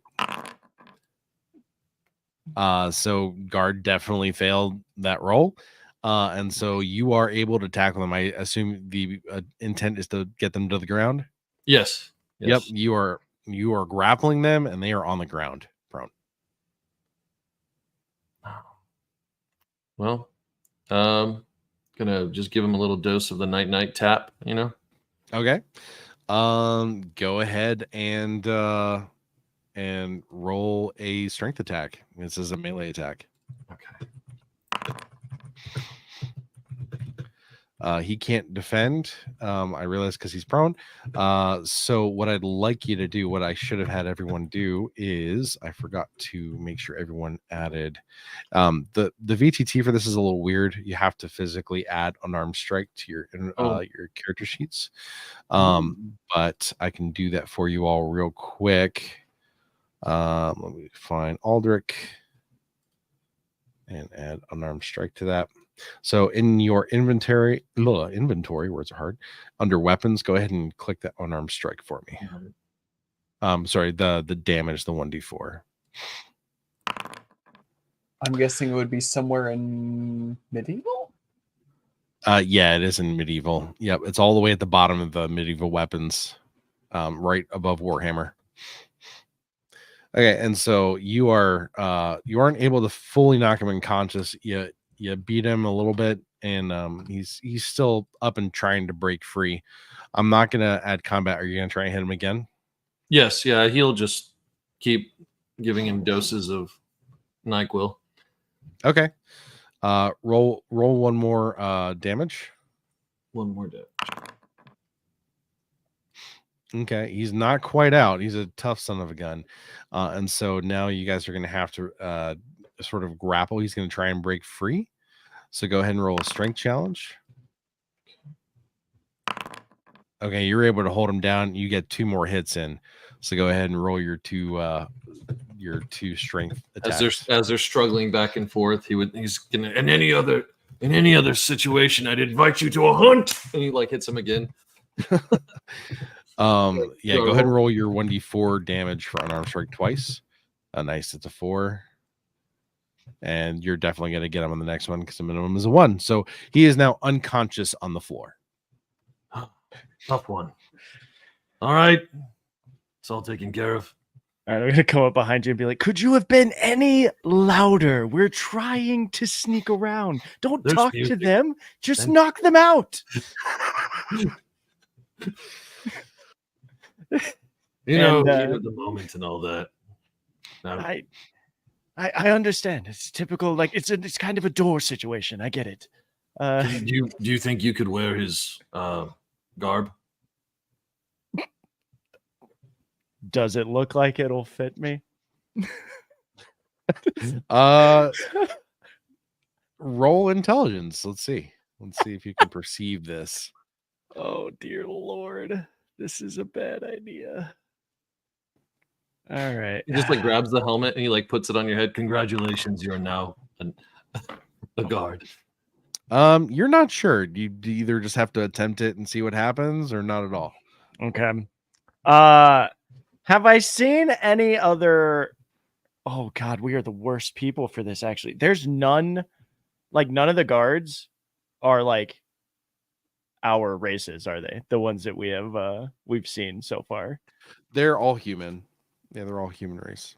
So guard definitely failed that roll. And so you are able to tackle them. I assume the intent is to get them to the ground. Yes. Yep. You are grappling them, and they are on the ground, prone. Well, gonna just give him a little dose of the night tap. Okay. Go ahead and roll a strength attack. This is a melee attack. Okay. He can't defend. I realize because he's prone. So what I'd like you to do, what I should have had everyone do, is I forgot to make sure everyone added. The VTT for this is a little weird. You have to physically add unarmed strike to your character sheets. But I can do that for you all real quick. Let me find Aldrich and add unarmed strike to that. So in your inventory, words are hard, under weapons, go ahead and click that unarmed strike for me. Sorry, the damage, the 1d4. I'm guessing it would be somewhere in medieval. Yeah, it is in medieval. Yep, it's all the way at the bottom of the medieval weapons, right above Warhammer. Okay, and so you aren't able to fully knock him unconscious. You beat him a little bit, and he's still up and trying to break free. I'm not gonna add combat. Are you gonna try and hit him again? Yes, yeah, he'll just keep giving him doses of NyQuil. Okay. Roll one more damage. One more damage. Okay, he's not quite out. He's a tough son of a gun, and so now you guys are gonna have to sort of grapple. He's gonna try and break free. So go ahead and roll a strength challenge. Okay, you're able to hold him down. You get 2 more hits in. So go ahead and roll your two strength attacks. As they're struggling back and forth, he's gonna in any other situation, I'd invite you to a hunt. And he like hits him again. Yeah, go ahead and roll your 1d4 damage for unarmed strike twice. Nice, it's a 4. And you're definitely going to get him on the next one because the minimum is a 1. So he is now unconscious on the floor. Tough one. All right. It's all taken care of. All right, I'm going to come up behind you and be like, could you have been any louder? We're trying to sneak around. Don't There's talk music. to them. Just knock them out. You know, And, heat of the moment and all that. No. I understand. It's typical, like it's kind of a door situation. I get it. Do you think you could wear his garb? Does it look like it'll fit me? Roll intelligence. Let's see if you can perceive this. Oh dear Lord, this is a bad idea. All right. He just like grabs the helmet and he like puts it on your head. Congratulations, you're now a guard. You're not sure. Do you either just have to attempt it and see what happens, or not at all? Okay. Have I seen any other? Oh God, we are the worst people for this. Actually, there's none. Like none of the guards are like our races, are they? The ones that we've seen so far. They're all human. Yeah, they're all human race.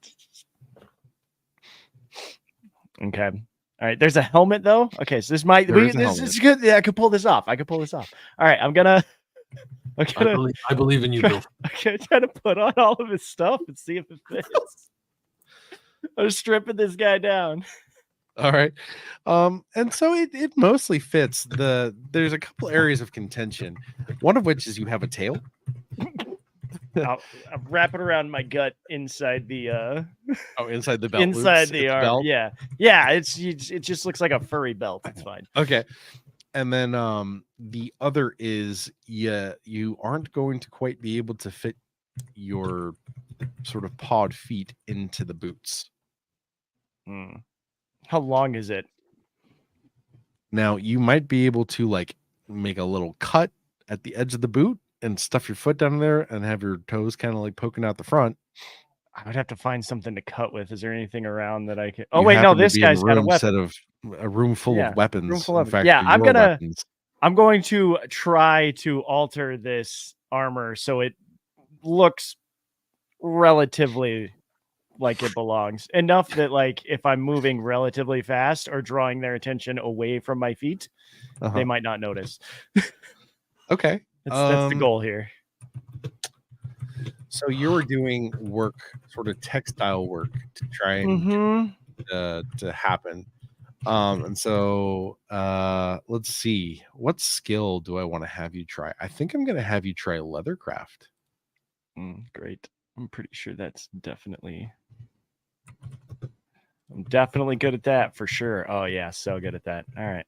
Okay. All right. There's a helmet though. Okay, so this might There is a this helmet. is good. Yeah, I could pull this off. All right, I'm gonna I believe in you, Bill. okay, try to put on all of his stuff and see if it fits. I'm stripping this guy down. All right. And so it mostly fits. There's a couple areas of contention. One of which is you have a tail. I'll wrap it around my gut inside the inside the belt. inside loops, the arm. belt. Yeah. It just looks like a furry belt. It's fine. Okay. And then the other is you aren't going to quite be able to fit your sort of pawed feet into the boots. How long is it? Now you might be able to like make a little cut at the edge of the boot and stuff your foot down there and have your toes kind of like poking out the front. I would have to find something to cut with. Is there anything around that I can? Oh You wait, no, happen to this be in guy's got a weapon. A room full of weapons. Room full of In fact, yeah. your weapons. I'm going to try to alter this armor so it looks relatively like it belongs. Enough that like if I'm moving relatively fast or drawing their attention away from my feet, they might not notice. Okay. That's the goal here. So you're doing work, sort of textile work, to try and get to happen. And so let's see. What skill do I want to have you try? I think I'm going to have you try leathercraft. Great. I'm pretty sure that's I'm definitely good at that for sure. Oh yeah, so good at that. All right.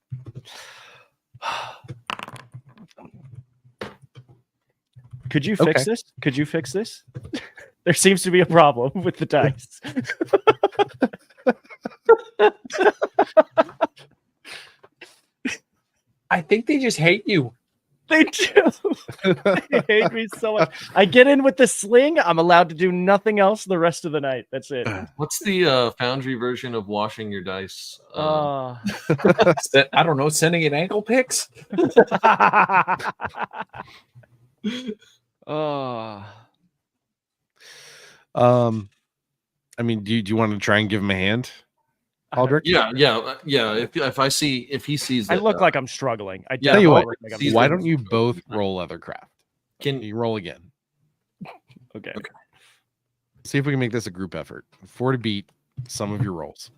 Could you fix this? Could you fix this? There seems to be a problem with the dice. I think they just hate you. They do. They hate me so much. I get in with the sling. I'm allowed to do nothing else the rest of the night. That's it. What's the Foundry version of washing your dice? I don't know, sending it ankle pics? I mean, do you want to try and give him a hand, Aldrich? Yeah. If he sees, I that, look like I'm struggling. I tell you what. like Why don't you both roll leathercraft? Can you roll again? Okay. See if we can make this a group effort. 4 to beat some of your rolls.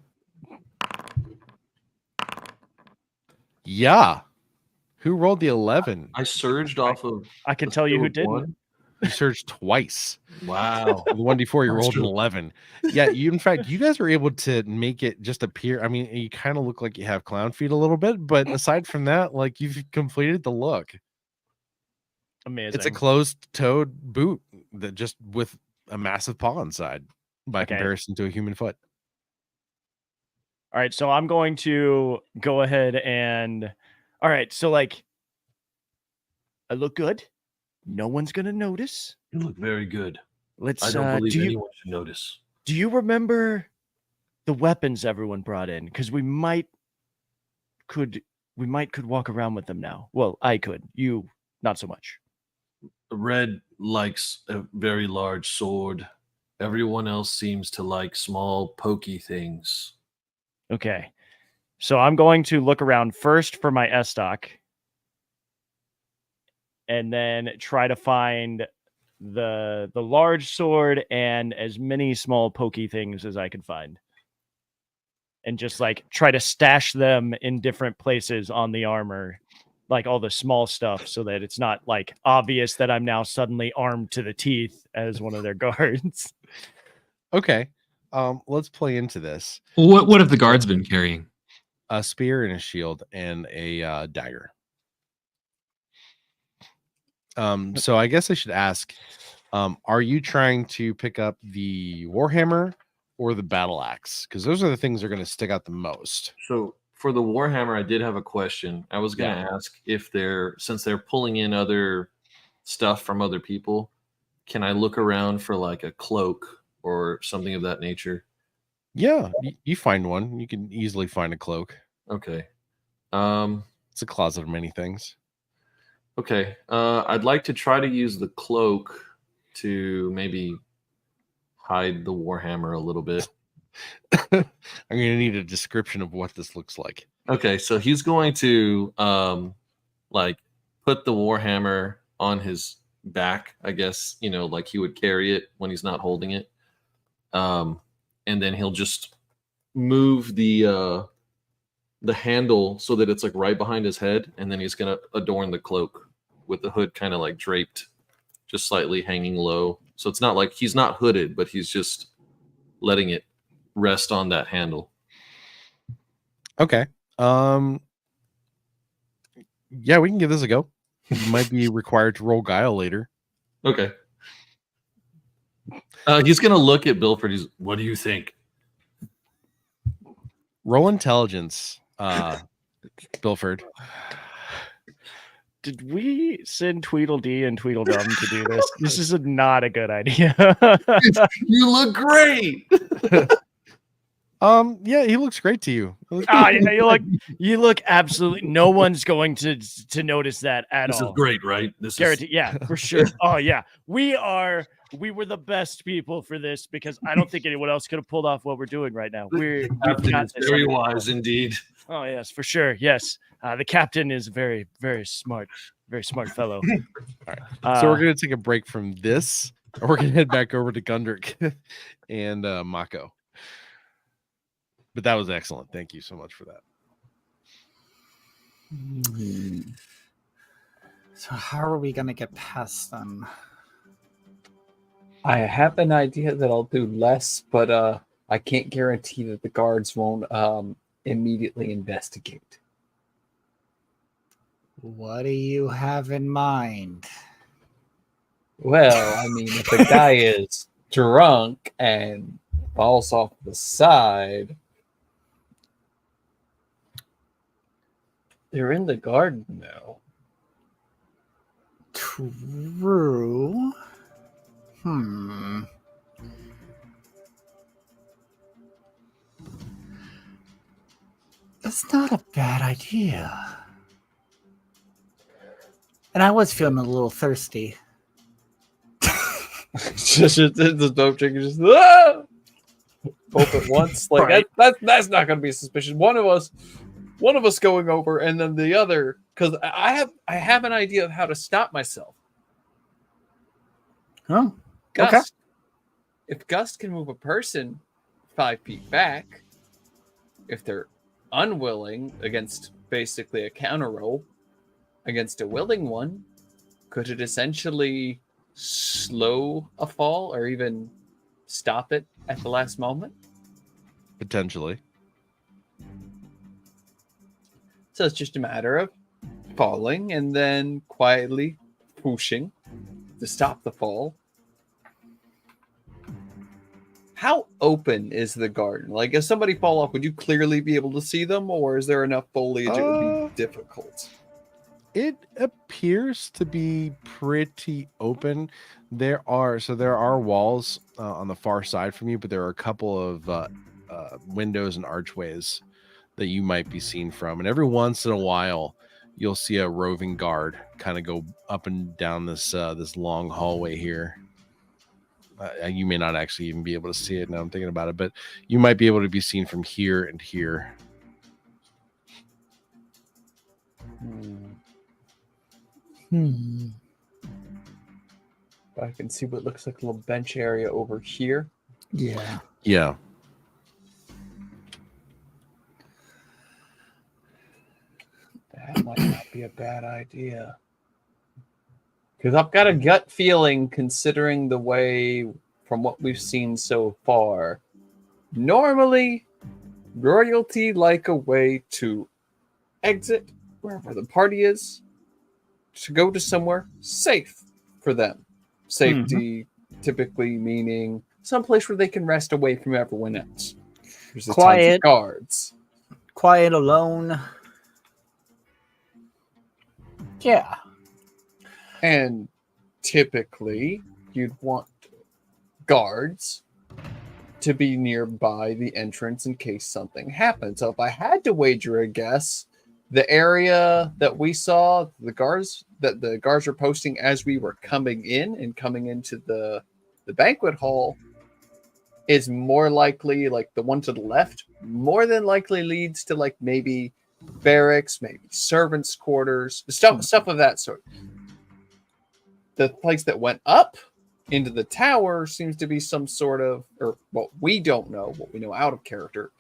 Yeah. Who rolled the 11? I surged off of. I can tell you who didn't. You surged twice. Wow. The 1d4 you rolled an 11. Yeah, in fact, you guys were able to make it just appear. I mean, you kind of look like you have clown feet a little bit, but aside from that, like you've completed the look. Amazing. It's a closed-toed boot that just with a massive paw inside by comparison to a human foot. All right, so I'm going to go ahead and all right, so like I look good. No one's gonna notice. You look very good. Let's. I don't believe anyone should notice. Do you remember the weapons everyone brought in? Because we might could walk around with them now. Well, I could. You not so much. Red likes a very large sword. Everyone else seems to like small, pokey things. Okay, so I'm going to look around first for my Estoc, and then try to find the large sword and as many small pokey things as I can find, and just like try to stash them in different places on the armor, like all the small stuff, so that it's not like obvious that I'm now suddenly armed to the teeth as one of their guards. Okay. Let's play into this. What have the guards been carrying? A spear and a shield and a dagger. So I guess I should ask, are you trying to pick up the Warhammer or the battle axe? Because those are the things that are going to stick out the most. So for the Warhammer, I did have a question. I was going to ask if since they're pulling in other stuff from other people, can I look around for like a cloak or something of that nature? Yeah, you find one. You can easily find a cloak. Okay. It's a closet of many things. Okay. I'd like to try to use the cloak to maybe hide the Warhammer a little bit. I'm going to need a description of what this looks like. Okay, so he's going to like put the Warhammer on his back, I guess, like he would carry it when he's not holding it. And then he'll just move the handle so that it's like right behind his head, and then he's gonna adorn the cloak with the hood kind of like draped, just slightly hanging low. So it's not like he's not hooded, but he's just letting it rest on that handle. Okay. Yeah, we can give this a go. You might be required to roll guile later. Okay. He's gonna look at Bilford. What do you think? Roll intelligence, Bilford. Did we send Tweedledee and Tweedledum to do this? This is not a good idea. You look great. Yeah, he looks great to you. Yeah, you look absolutely. No one's going to notice that at all. This is great, right? This Guaranteed. Yeah, for sure. Oh yeah, we were the best people for this because I don't think anyone else could have pulled off what we're doing right now. We've got this very wise indeed. Oh yes, for sure. Yes, the captain is very, very smart fellow. All right, so we're gonna take a break from this, and we're gonna head back over to Gundrick and Mako. But that was excellent. Thank you so much for that. So how are we gonna get past them? I have an idea that I'll do less, but I can't guarantee that the guards won't immediately investigate. What do you have in mind? Well, I mean, if a guy is drunk and falls off the side, they're in the garden now. True. That's not a bad idea. And I was feeling a little thirsty. just the dope chicken just both at once. Like Right. that's not going to be suspicious. One of us going over, and then the other, because I have an idea of how to stop myself. Oh, Gust. Okay. If Gust can move a person 5 feet back, if they're unwilling against basically a counter roll against a willing one, could it essentially slow a fall or even stop it at the last moment? Potentially. So it's just a matter of falling and then quietly pushing to stop the fall. How open is the garden? Like, if somebody fall off, would you clearly be able to see them, or is there enough foliage it would be difficult? It appears to be pretty open. There are walls on the far side from you, but there are a couple of windows and archways that you might be seen from. And every once in a while, you'll see a roving guard kind of go up and down this long hallway here. You may not actually even be able to see it now I'm thinking about it, but you might be able to be seen from here and here. I can see what looks like a little bench area over here. Yeah. Yeah. That might not be a bad idea. Because I've got a gut feeling, considering the way, from what we've seen so far, normally royalty like a way to exit wherever the party is, to go to somewhere safe for them. Safety typically meaning someplace where they can rest away from everyone else. There's a tons of Quiet. guards. Quiet, alone. Yeah. And typically, you'd want guards to be nearby the entrance in case something happens. So if I had to wager a guess, the area that we saw, the guards were posting as we were coming into the banquet hall is more likely, like the one to the left, more than likely leads to like maybe barracks, maybe servants' quarters, stuff of that sort. The place that went up into the tower seems to be some sort of, or what we don't know, what we know out of character,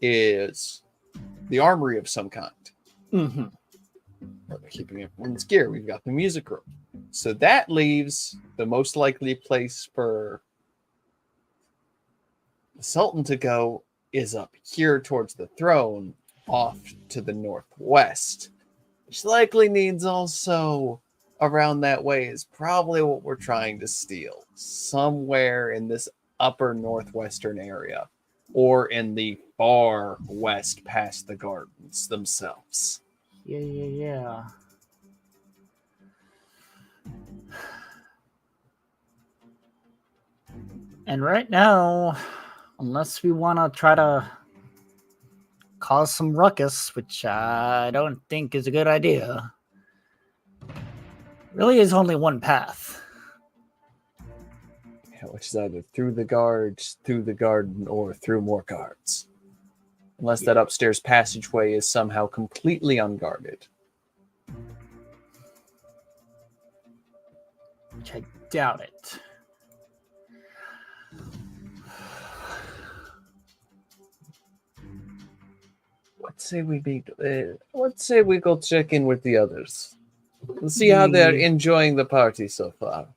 is the armory of some kind. Mm-hmm. Where they're keeping everyone's gear. We've got the music room. So that leaves the most likely place for the Sultan to go is up here towards the throne, off to the northwest, which likely means also around that way is probably what we're trying to steal, somewhere in this upper northwestern area or in the far west past the gardens themselves. Yeah. And right now, unless we want to try to cause some ruckus, which I don't think is a good idea, really is only one path. Yeah, which is either through the guards, through the garden, or through more guards. Unless that upstairs passageway is somehow completely unguarded. Which I doubt it. What say we go check in with the others? We'll see how they're enjoying the party so far.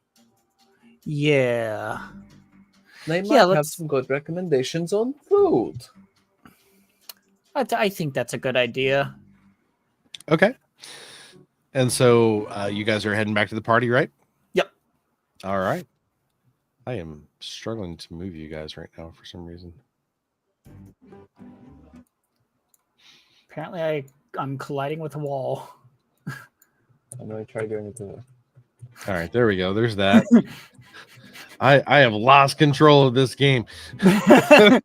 Yeah. They might Yeah, have let's. some good recommendations on food. I think that's a good idea. Okay. And so you guys are heading back to the party, right? Yep. All right. I am struggling to move you guys right now for some reason. Apparently, I'm colliding with a wall. I'm going to try doing it too. All right, there we go. There's that. I have lost control of this game. We're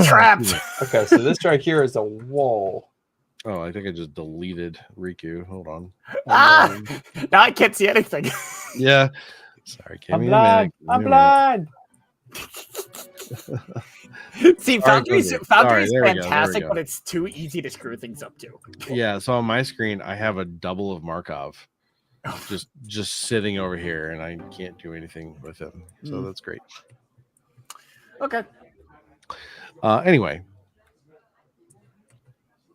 trapped. Okay, so this right here is a wall. Oh, I think I just deleted Riku. Hold on. Ah! Now I can't see anything. Yeah. Sorry, give I'm me blind. a I'm minute. blind. See, All right, Foundry's there we fantastic, go. but it's too easy to screw things up too. Yeah, so on my screen, I have a double of Markov Oh. just sitting over here, and I can't do anything with him. So that's great. Okay. Anyway,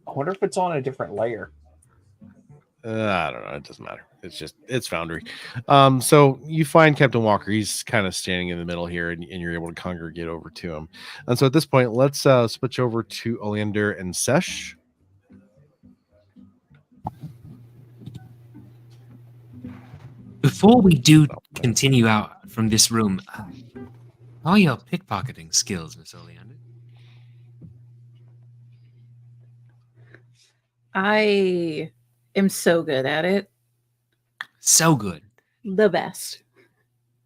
I wonder if it's on a different layer. I don't know. It doesn't matter. It's Foundry. So you find Captain Walker. He's kind of standing in the middle here, and you're able to congregate over to him. And so at this point, let's switch over to Oleander and Sesh. Before we do continue out from this room, how are your pickpocketing skills, Miss Oleander? I am so good at it. So good. The best.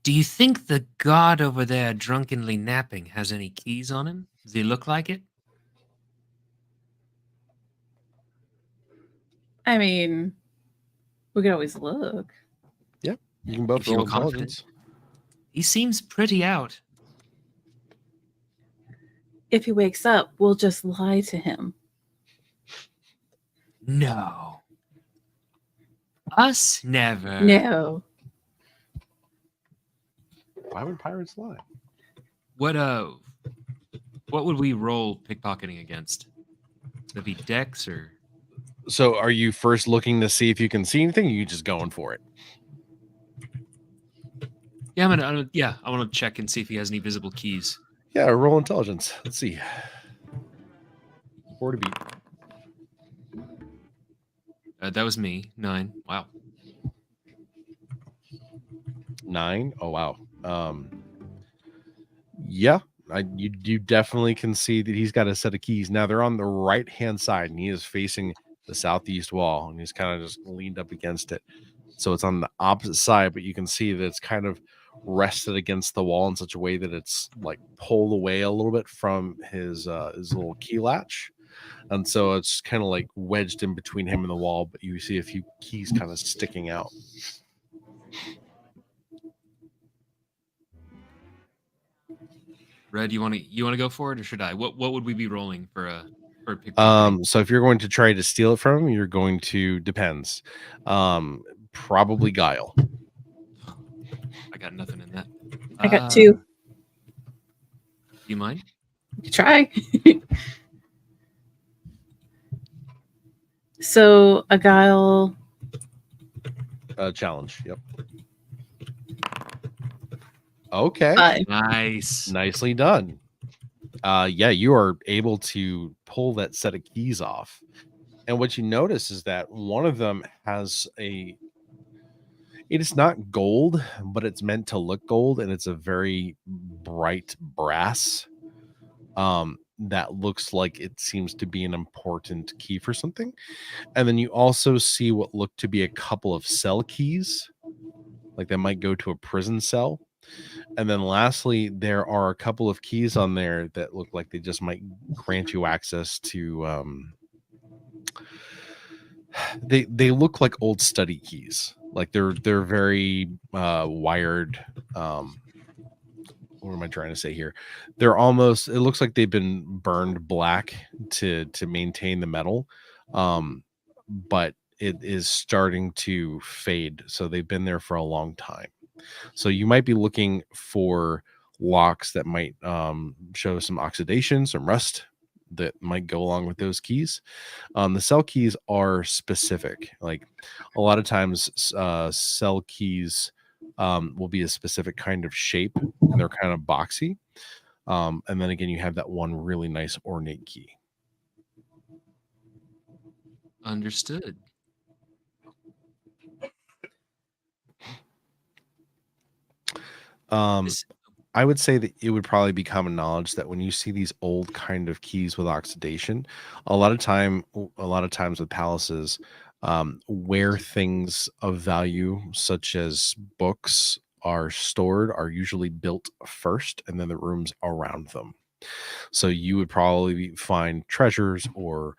Do you think the guard over there drunkenly napping has any keys on him? Does he look like it? I mean, we could always look. You can both You feel roll confident? intelligence. He seems pretty out. If he wakes up, we'll just lie to him. No. Us never. No. Why would pirates lie? What would we roll pickpocketing against? Would it be Dex or? So are you first looking to see if you can see anything? Or are you just going for it? Yeah, I want to check and see if he has any visible keys. Yeah, roll intelligence. Let's see. 4 to beat. That was me. 9. Wow. 9. Oh wow. Yeah, you definitely can see that he's got a set of keys. Now they're on the right hand side, and he is facing the southeast wall, and he's kind of just leaned up against it. So it's on the opposite side, but you can see that it's kind of rested against the wall in such a way that it's like pulled away a little bit from his little key latch. And so it's kind of like wedged in between him and the wall, but you see a few keys kind of sticking out. Red, you want to go for it, or should I? What would we be rolling for pickpocketing? So if you're going to try to steal it from him, you're going to depends. Probably guile. I got nothing in that. I got 2. Do you mind? You try. So a guile. Challenge. Yep. Okay. 5. Nice. Nicely done. Yeah, you are able to pull that set of keys off. And what you notice is that one of them has it is not gold, but it's meant to look gold, and it's a very bright brass. That looks like it seems to be an important key for something. And then you also see what look to be a couple of cell keys, like they might go to a prison cell. And then lastly, there are a couple of keys on there that look like they just might grant you access to they look like old study keys. Like they're very wired. What am I trying to say here? They're almost, it looks like they've been burned black to maintain the metal. But it is starting to fade. So they've been there for a long time. So you might be looking for locks that might show some oxidation, some rust that might go along with those keys. The cell keys are specific. Like a lot of times, cell keys will be a specific kind of shape, and they're kind of boxy. And then again, you have that one really nice ornate key. Understood. This- I would say that it would probably be common knowledge that when you see these old kind of keys with oxidation, a lot of times with palaces, where things of value such as books are stored are usually built first, and then the rooms around them. So you would probably find treasures or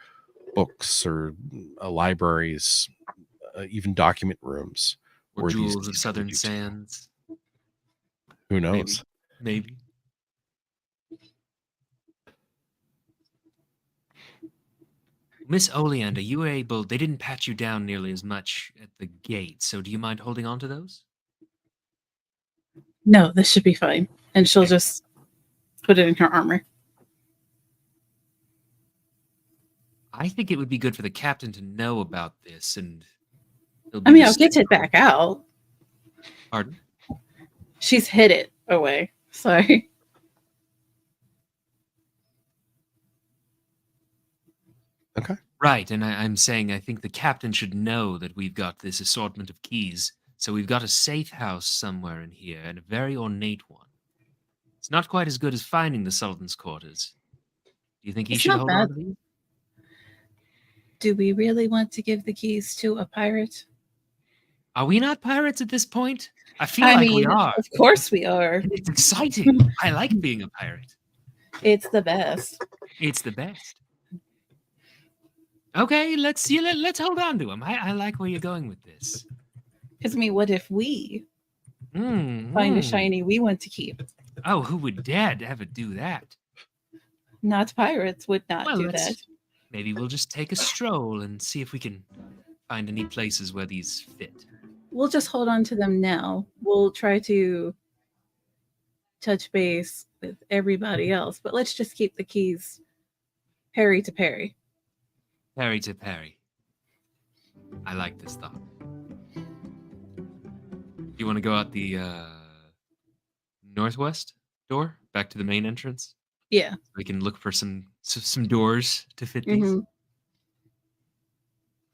books or libraries, even document rooms or where these jewels of keys could southern be used. sands. Who Maybe. knows? Maybe. Miss Oleander, you were able, they didn't pat you down nearly as much at the gate, so do you mind holding on to those? No, this should be fine. And she'll Okay. just put it in her armor. I think it would be good for the captain to know about this, and he'll I be mean, I'll get it back out. Pardon? She's hid it away. Sorry. Right, and I'm saying I think the captain should know that we've got this assortment of keys. So we've got a safe house somewhere in here, and a very ornate one. It's not quite as good as finding the Sultan's quarters. Do you think he It's should not hold bad. on to these? Do we really want to give the keys to a pirate? Are we not pirates at this point? I feel I like we mean, are. of course we are. And it's exciting. I like being a pirate. It's the best. It's the best. Okay, let's hold on to him. I like where you're going with this. Because, I mean, what if we Mm, find a mm. shiny we want to keep? Oh, who would dare to ever do that? Not pirates would not Well, do let's- that. Maybe we'll just take a stroll and see if we can find any places where these fit. We'll just hold on to them now. We'll try to touch base with everybody else, but let's just keep the keys Perry to Perry. Parry to parry. I like this thought. You want to go out the northwest door, back to the main entrance? Yeah. We can look for some doors to fit these. Mhm.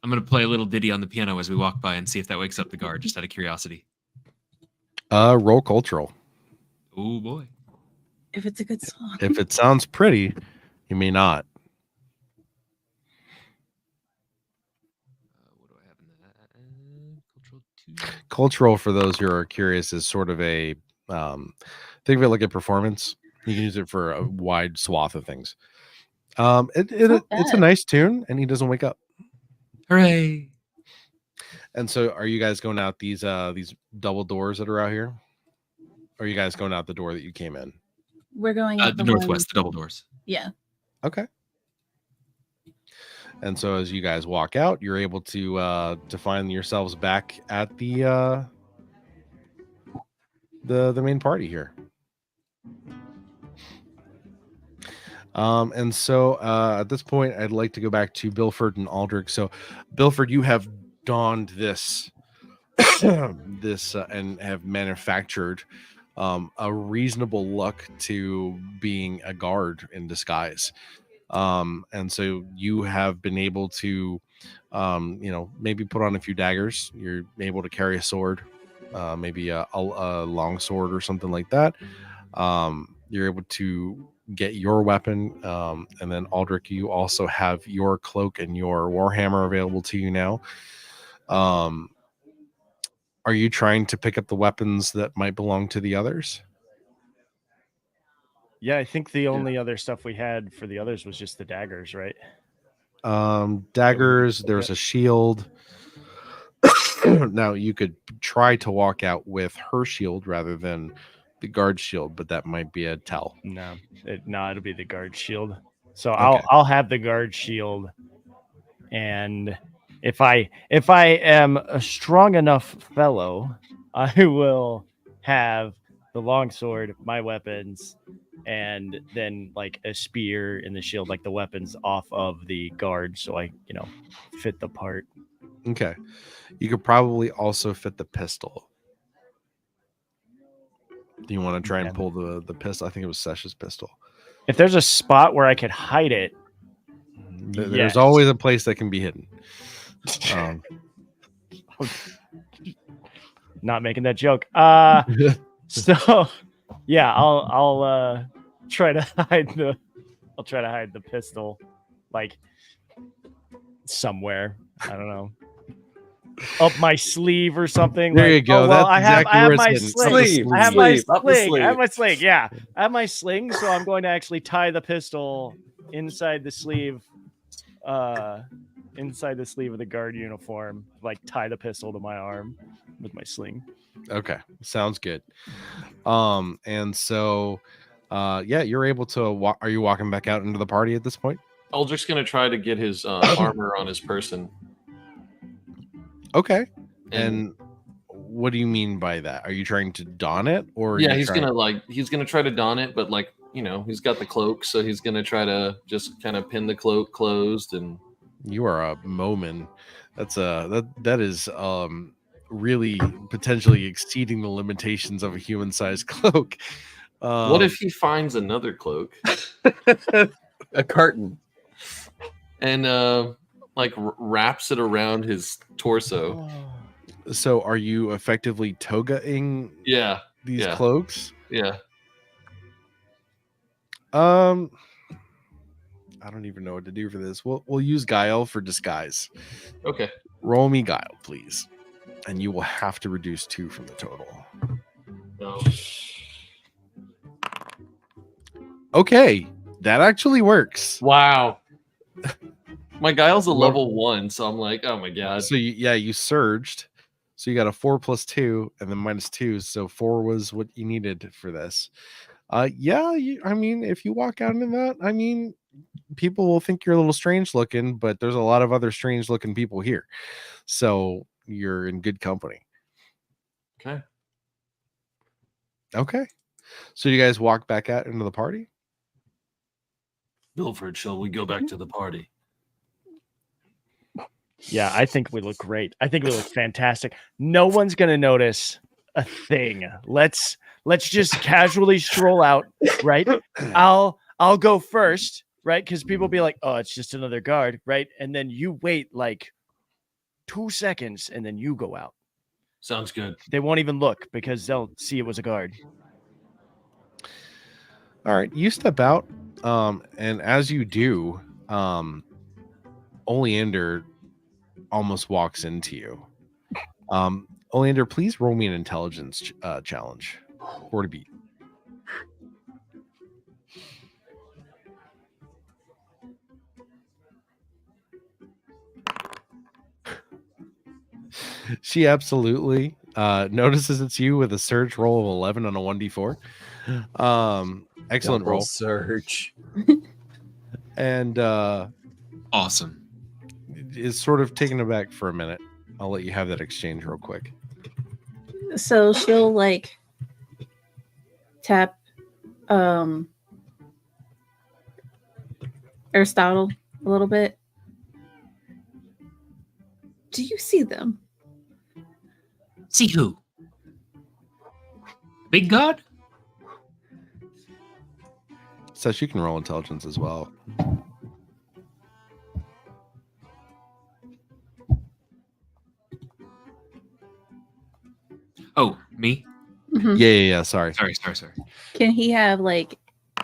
I'm gonna play a little ditty on the piano as we walk by and see if that wakes up the guard, just out of curiosity. Roll cultural. Oh boy. If it's a good song. If it sounds pretty, you may not. What do I have in that? Cultural 2. Cultural, for those who are curious, is sort of a think of it like a performance. You can use it for a wide swath of things. not It's a bad. nice tune, and he doesn't wake up. Hooray! And so, are you guys going out these double doors that are out here? Or are you guys going out the door that you came in? We're going out The one- northwest, the double doors. Yeah. Okay. And so, as you guys walk out, you're able to find yourselves back at the main party here. And so at this point, I'd like to go back to Bilford and Aldrich. So, Bilford, you have donned this and have manufactured a reasonable look to being a guard in disguise. And so you have been able to, maybe put on a few daggers. You're able to carry a sword, maybe a long sword or something like that. You're able to get your weapon, and then Aldrich, you also have your cloak and your warhammer available to you now. Are you trying to pick up the weapons that might belong to the others? Yeah, I think the only other stuff we had for the others was just the daggers, right? Daggers, there's a shield. Now you could try to walk out with her shield rather than the guard shield, but that might be a tell. No, it'll be the guard shield. So Okay. I'll have the guard shield, and if I am a strong enough fellow, I will have the longsword, my weapons, and then like a spear and the shield, like the weapons off of the guard, so I, fit the part. Okay. You could probably also fit the pistol. Do you want to try and Okay. pull the pistol? I think it was Sesh's pistol. If there's a spot where I could hide it, There's yes. always a place that can be hidden. Not making that joke. So yeah, I'll try to hide the pistol like somewhere. I don't know. Up my sleeve or something. There like, you go. Oh, well, That's I exactly have where my it's hidden. sling. Sleeve. I have my Sleeve. Up the sling. I have sleeve. my sling. Yeah, I have my sling. So I'm going to actually tie the pistol inside the sleeve. Inside the sleeve of the guard uniform, like tie the pistol to my arm with my sling. Okay, sounds good. And so, yeah, you're able to. Are you walking back out into the party at this point? Aldrich's gonna try to get his armor on his person. Okay. And what do you mean by that? Are you trying to don it, or yeah, he's gonna try to don it, but like he's got the cloak, so he's gonna try to just kind of pin the cloak closed. And you are a Momin. That is really potentially exceeding the limitations of a human-sized cloak. What if he finds another cloak, A carton, and wraps it around his torso? So are you effectively toga-ing Yeah, these cloaks? yeah. I don't even know what to do for this. We'll use Guile for disguise. Okay. Roll me Guile, please. And you will have to reduce 2 from the total. No. Okay, that actually works. wow. My Guile's a level 1, so I'm like, oh my god. So you surged. So you got a 4 plus 2 and then minus 2. So 4 was what you needed for this. I mean, if you walk out in that, I mean, people will think you're a little strange looking, but there's a lot of other strange looking people here. So you're in good company. Okay. Okay. So you guys walk back out into the party? Bilford, shall we go back to the party? Yeah, I think we look great. I think we look fantastic. No one's gonna notice a thing. Let's just casually stroll out, right? I'll go first, right? Because people be like, oh, it's just another guard, right? And then you wait like 2 seconds and then you go out. Sounds good. They won't even look because they'll see it was a guard. All right, you step out, and as you do, Oleander almost walks into you. Oleander, please roll me an intelligence challenge. 4 to beat. She absolutely notices it's you with a surge roll of 11 on a 1d4. Excellent Double roll. surge. And Awesome. is sort of taken aback for a minute. I'll let you have that exchange real quick. So she'll like tap Aristotle a little bit. Do you see them? See who? Big God? So she can roll intelligence as well. Oh, me? Mhm. Yeah. Sorry. Sorry. Can he have like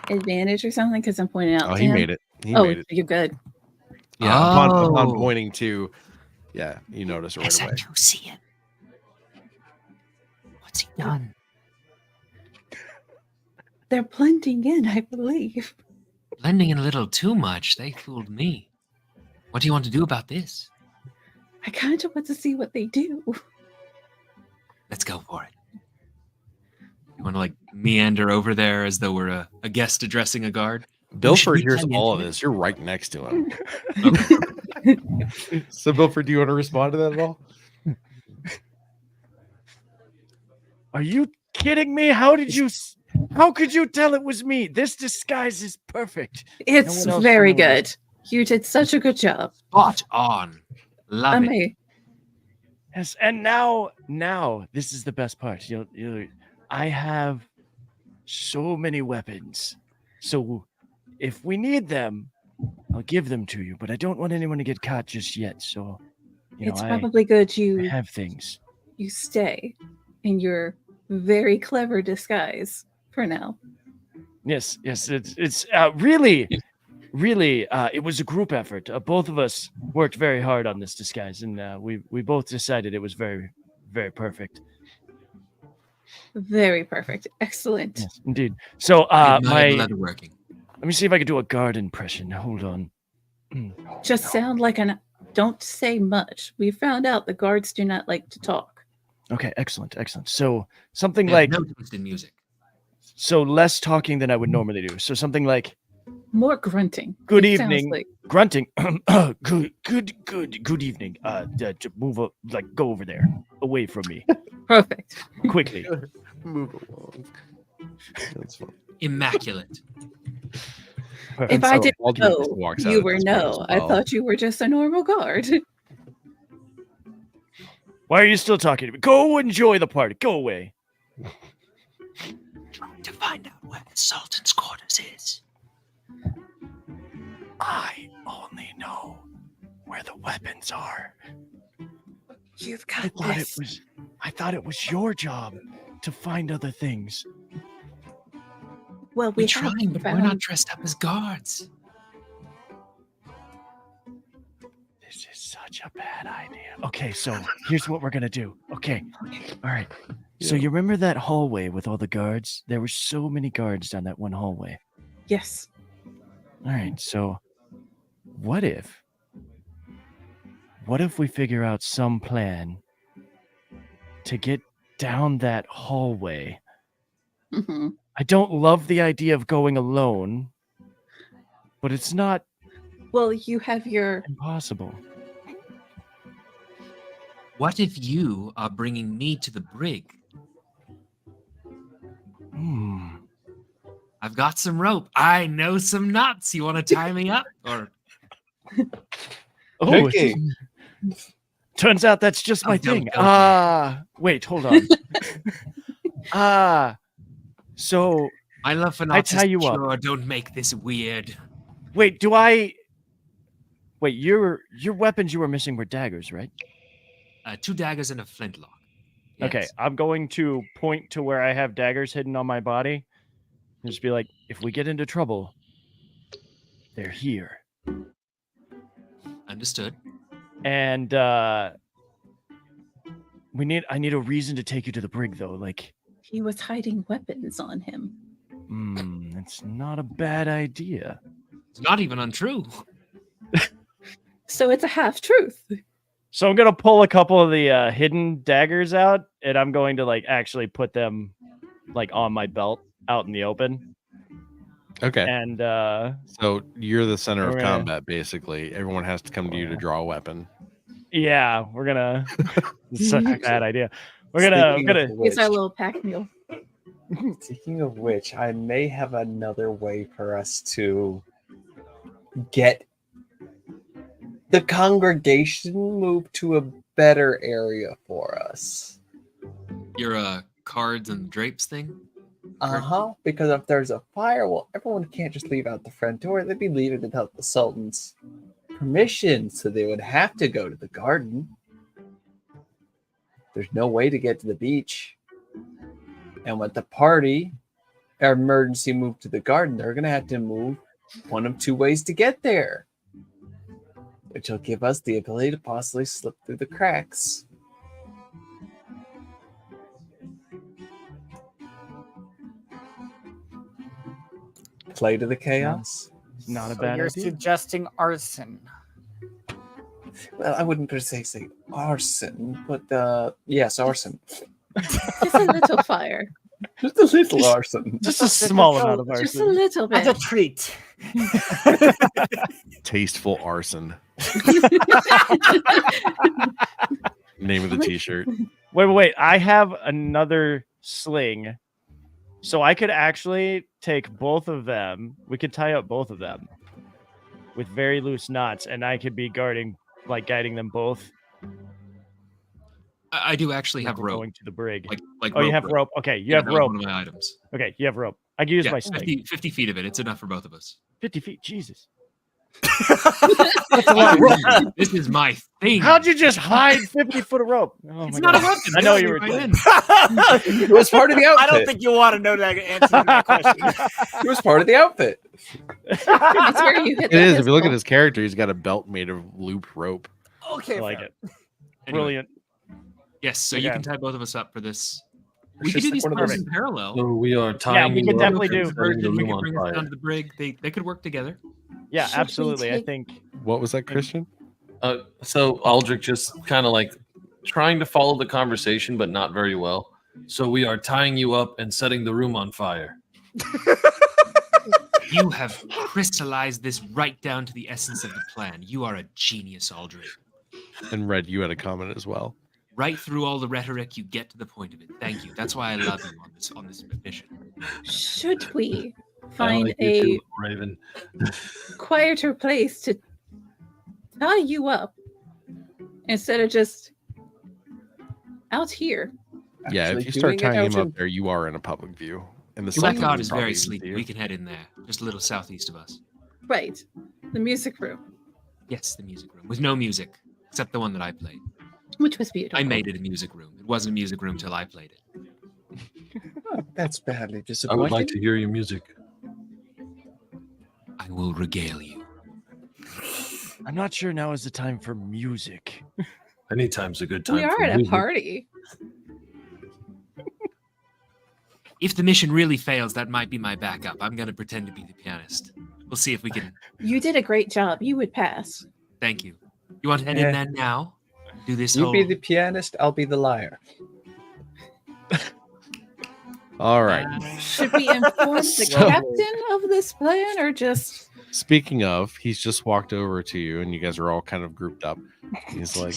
advantage or something? Because I'm pointing out. Oh, to he him. made it. He Oh, made it. you're good. Yeah. Upon Oh. pointing to, yeah, you notice it right Yes, I away. do see him. What's he done? They're blending in, I believe. Blending in a little too much. They fooled me. What do you want to do about this? I kind of want to see what they do. Let's go for it. You want to like meander over there as though we're a guest addressing a guard? Bilford we hears climb all of into it? this. You're right next to him. Okay. So, Bilford, do you want to respond to that at all? Are you kidding me? How did you? How could you tell it was me? This disguise is perfect. It's one else very will notice. good. You did such a good job. Spot on. Love it. Amazing. Yes, and now this is the best part. I have so many weapons. So if we need them, I'll give them to you. But I don't want anyone to get caught just yet. So It's I probably good I you have things. stay in your very clever disguise for now. Yes. It's really, it was a group effort. Both of us worked very hard on this disguise, and we both decided it was very, very perfect. Very perfect. Excellent. Yes, indeed. So Admire the leatherworking. let me see if I can do a guard impression. Hold on. Just sound like don't say much. We found out the guards do not like to talk. Okay, excellent. So something They have like no taste in music. so less talking than I would normally do. So something like More grunting. good It sounds evening, like- grunting. Good evening. To move up, like go over there, away from me, Perfect. quickly. Move along. That's fun. Immaculate. If I didn't Aldrich know just walks out you at were this point as no, I well. thought you were just a normal guard. Why are you still talking to me? Go enjoy the party. Go away. Trying to find out where the Sultan's quarters is. I only know where the weapons are. You've I got thought this. I thought it was your job to find other things. Well, We're we trying, but we're not dressed up as guards. This is such a bad idea. Okay, so here's what we're gonna do. Okay. All right. So you remember that hallway with all the guards? There were so many guards down that one hallway. Yes. All right, so what if we figure out some plan to get down that hallway? hmm I don't love the idea of going alone, but it's not Well, you have your. impossible. What if you are bringing me to the brig? I've got some rope. I know some knots. You want to tie me up? Or Oh, Okay. turns out that's just my Don't thing. go Wait, hold on. So my love for I knots tie is you up. pure. Don't make this weird. wait, your weapons you were missing were daggers, right? 2 daggers and a flintlock. Okay, Yes. I'm going to point to where I have daggers hidden on my body. And just be like, if we get into trouble, they're here. Understood. And I need a reason to take you to the brig though. Like, He was hiding weapons on him. it's not a bad idea. It's not even untrue. So it's a half truth. So I'm gonna pull a couple of the hidden daggers out, and I'm going to like actually put them like on my belt out in the open. Okay. And So you're the center of We're gonna- combat, basically. Everyone has to come to you to draw a weapon. yeah, we're gonna. It's such a bad idea. We're gonna. It's our little pack mule. Speaking of which, I may have another way for us to get the congregation moved to a better area for us. Your cards and drapes thing. Because if there's a fire, well, everyone can't just leave out the front door. They'd be leaving without the Sultan's permission, so they would have to go to the garden. There's no way to get to the beach. And with the party, our emergency move to the garden, they're going to have to move one of 2 ways to get there, which will give us the ability to possibly slip through the cracks. Play to the chaos. Not a So bad you're idea. suggesting arson. Well, I wouldn't per se say arson, but yes, arson. Just a little fire. Just a little arson. Just a small amount of Just a arson. little As a bit. treat. Tasteful arson. Name of the t-shirt. Wait. I have another sling So I could actually take both of them. We could tie up both of them with very loose knots, and I could be guiding them both. I do actually have We're rope. going to the brig. Like Oh, you have rope. rope. Okay, you Yeah, have that was rope. one of my items. Okay, you have rope. I can use Yeah, my sling. 50 feet of it. It's enough for both of us. 50 feet. Jesus. That's a lot of rope. This is my thing. How'd you just hide 50 foot of rope? Oh It's my not God. a weapon. I know Really, you were right doing. in. It was part of the outfit. I don't think you want to know that answer to that question. It was part of the outfit. That's where you hit It is. the If you look at pistol. his character, he's got a belt made of loop rope. Okay, I like fair. it. Anyway, Brilliant. yes, so you Okay. can tie both of us up for this. It's We could just do like these one of plans those- in parallel. So we are tying we you could up definitely and do- setting Virgin, the we room could on bring us fire. down to the brig. They could work together. Yeah, Should we absolutely. I take- think What was that, Christian? So Aldrich just kind of like trying to follow the conversation, but not very well. So we are tying you up and setting the room on fire. You have crystallized this right down to the essence of the plan. You are a genius, Aldrich. And Red, you had a comment as well. Right through all the rhetoric, you get to the point of it. Thank you. That's why I love you on this mission. Should we I find like you a too, Raven. quieter place to tie you up instead of just out here? Yeah, Actually if you start doing it tying him out up there, you are in a public view. And the That sun guard can is probably very even see sleepy. you. We can head in there, just a little southeast of us. Right. The music room, Yes, the music room with no music except the one that I played. which was beautiful. I made it a music room. It wasn't a music room till I played it. Oh, that's badly I disappointing. would like to hear your music. I will regale you. I'm not sure now is the time for music. Anytime's a good time. We are for at a music. party. If the mission really fails, that might be my backup. I'm going to pretend to be the pianist. We'll see if we can. You did a great job. You would pass. Thank you. You want to head Yeah. in there now? Do this You whole. be the pianist, I'll be the liar. All right. Should we inform the So- captain of this plan or just Speaking of, he's just walked over to you, and you guys are all kind of grouped up. He's like,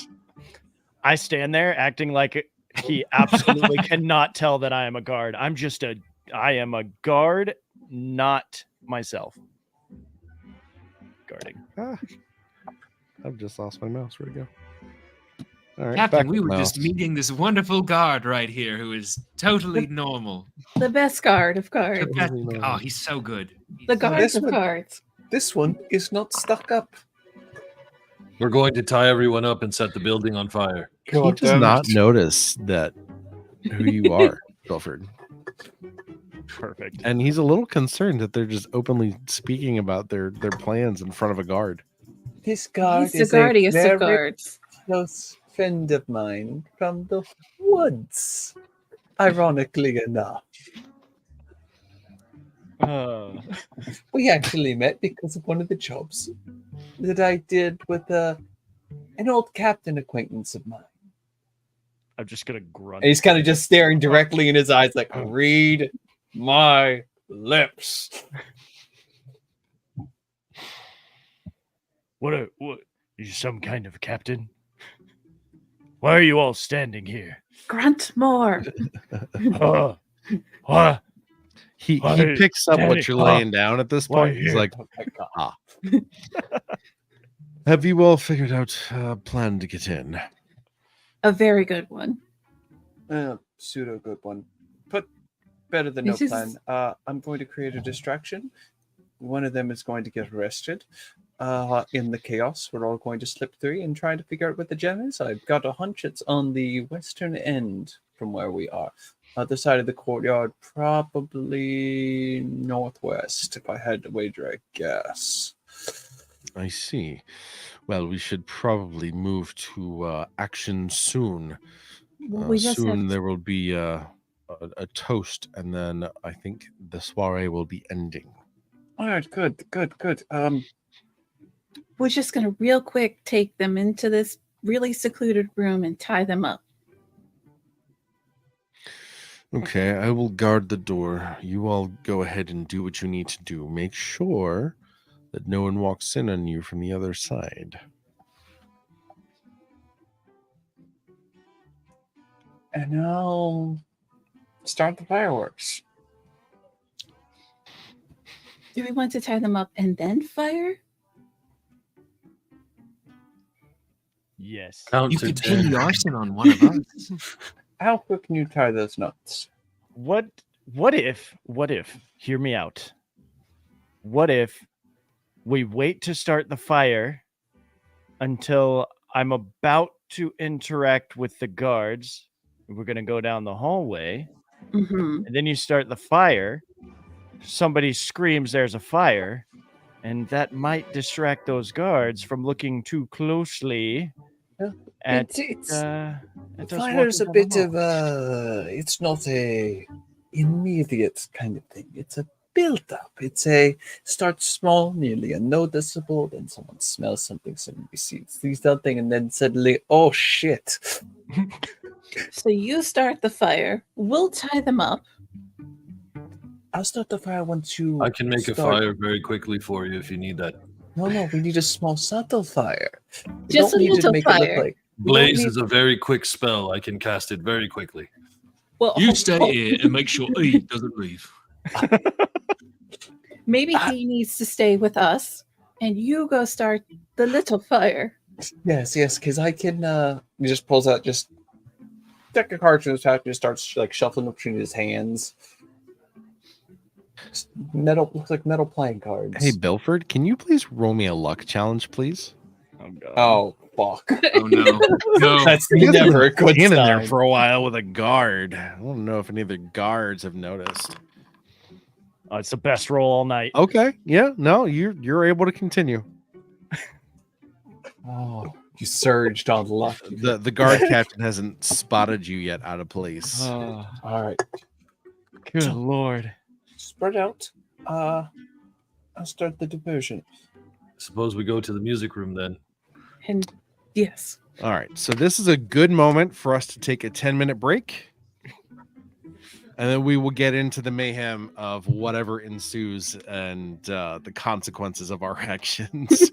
I stand there acting like he absolutely cannot tell that I am a guard. I am a guard, not myself. Guarding. I've just lost my mouse. Where'd it go? All right, Captain, back we with were mouse. just meeting this wonderful guard right here who is totally normal. the best guard of The guards? best- Oh, he's so good. The guards This of one- guards. This one is not stuck up. We're going to tie everyone up and set the building on fire. He does not notice that who you are, Wilford. Perfect. And he's a little concerned that they're just openly speaking about their plans in front of a guard. This guard He's is the guardiest a of very guards. close friend of mine from the woods. Ironically enough, we actually met because of one of the jobs that I did with an old captain acquaintance of mine. I'm just gonna grunt. And he's kind of just staring directly in his eyes, like, read my lips. What are you some kind of captain? Why are you all standing here? Grunt more. What? He Why, picks up Danny, what you're laying down at this why point. He's here? like, Oh my God. have you all figured out a plan to get in? A very good one. Pseudo good one, but better than This no is- plan. I'm going to create a distraction. One of them is going to get arrested. In the chaos, we're all going to slip through and try to figure out what the gem is. I've got a hunch it's on the western end from where we are. Other side of the courtyard, probably northwest, if I had to wager a guess. I see. Well, we should probably move to action soon. Well, we just Soon have there will be a toast, and then I think the soiree will be ending. All right, good. we're just gonna real quick take them into this really secluded room and tie them up. Okay, I will guard the door. You all go ahead and do what you need to do. Make sure that no one walks in on you from the other side. And I'll start the fireworks. Do we want to tie them up and then fire? Yes. Count You to could pin 10. the arson on one of us. How quick can you tie those knots? What if, hear me out. What if we wait to start the fire until I'm about to interact with the guards? We're going to go down the hallway, Mm-hmm. and then you start the fire. Somebody screams there's a fire, and that might distract those guards from looking too closely Yeah, at it's us fire's a walking down bit the of hall. it's not a immediate kind of thing. It's a build up. It's a start small, nearly unnoticeable, then someone smells something, somebody sees something, and then suddenly, oh shit. So you start the fire. We'll tie them up. I'll start the fire once you I can make a start. fire very quickly for you if you need that. No, we need a small subtle fire. We Just don't a need to little make it look fire. like Blaze need- is a very quick spell. I can cast it very quickly. Well, You stay here and make sure E doesn't leave. maybe he needs to stay with us, and you go start the little fire. Yes, because I can he just pulls out just deck of cards from his pack and just starts like shuffling between his hands. Just metal looks like metal playing cards. Hey, Bilford, can you please roll me a luck challenge, please? Oh, God. Oh fuck. Oh no. No. That's You guys never a have been good standing there sign. for a while with a guard. I don't know if any of the guards have noticed. Oh, it's the best roll all night. Okay, yeah, no, you're able to continue. Oh, you surged on luck. The guard captain hasn't spotted you yet out of place. Oh, All right, good Lord. spread out. I'll start the diversion. Suppose we go to the music room then. And yes, All right, so this is a good moment for us to take a 10-minute break. And then we will get into the mayhem of whatever ensues and the consequences of our actions.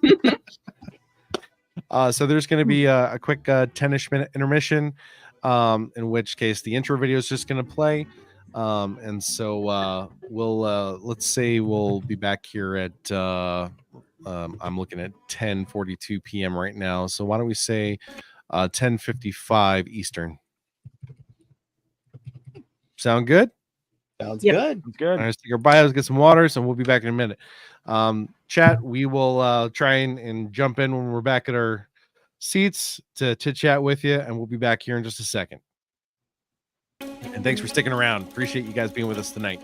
So there's going to be a quick 10-ish minute intermission, in which case the intro video is just going to play. And so we'll let's say we'll be back here at I'm looking at 10:42 p.m. right now. So why don't we say 10:55 Eastern? Sound good? Sounds Yep. good. It's good. All right, let's take our bios, get some waters, and we'll be back in a minute. Chat, we will try and jump in when we're back at our seats to chat with you, and we'll be back here in just a second. And thanks for sticking around. Appreciate you guys being with us tonight.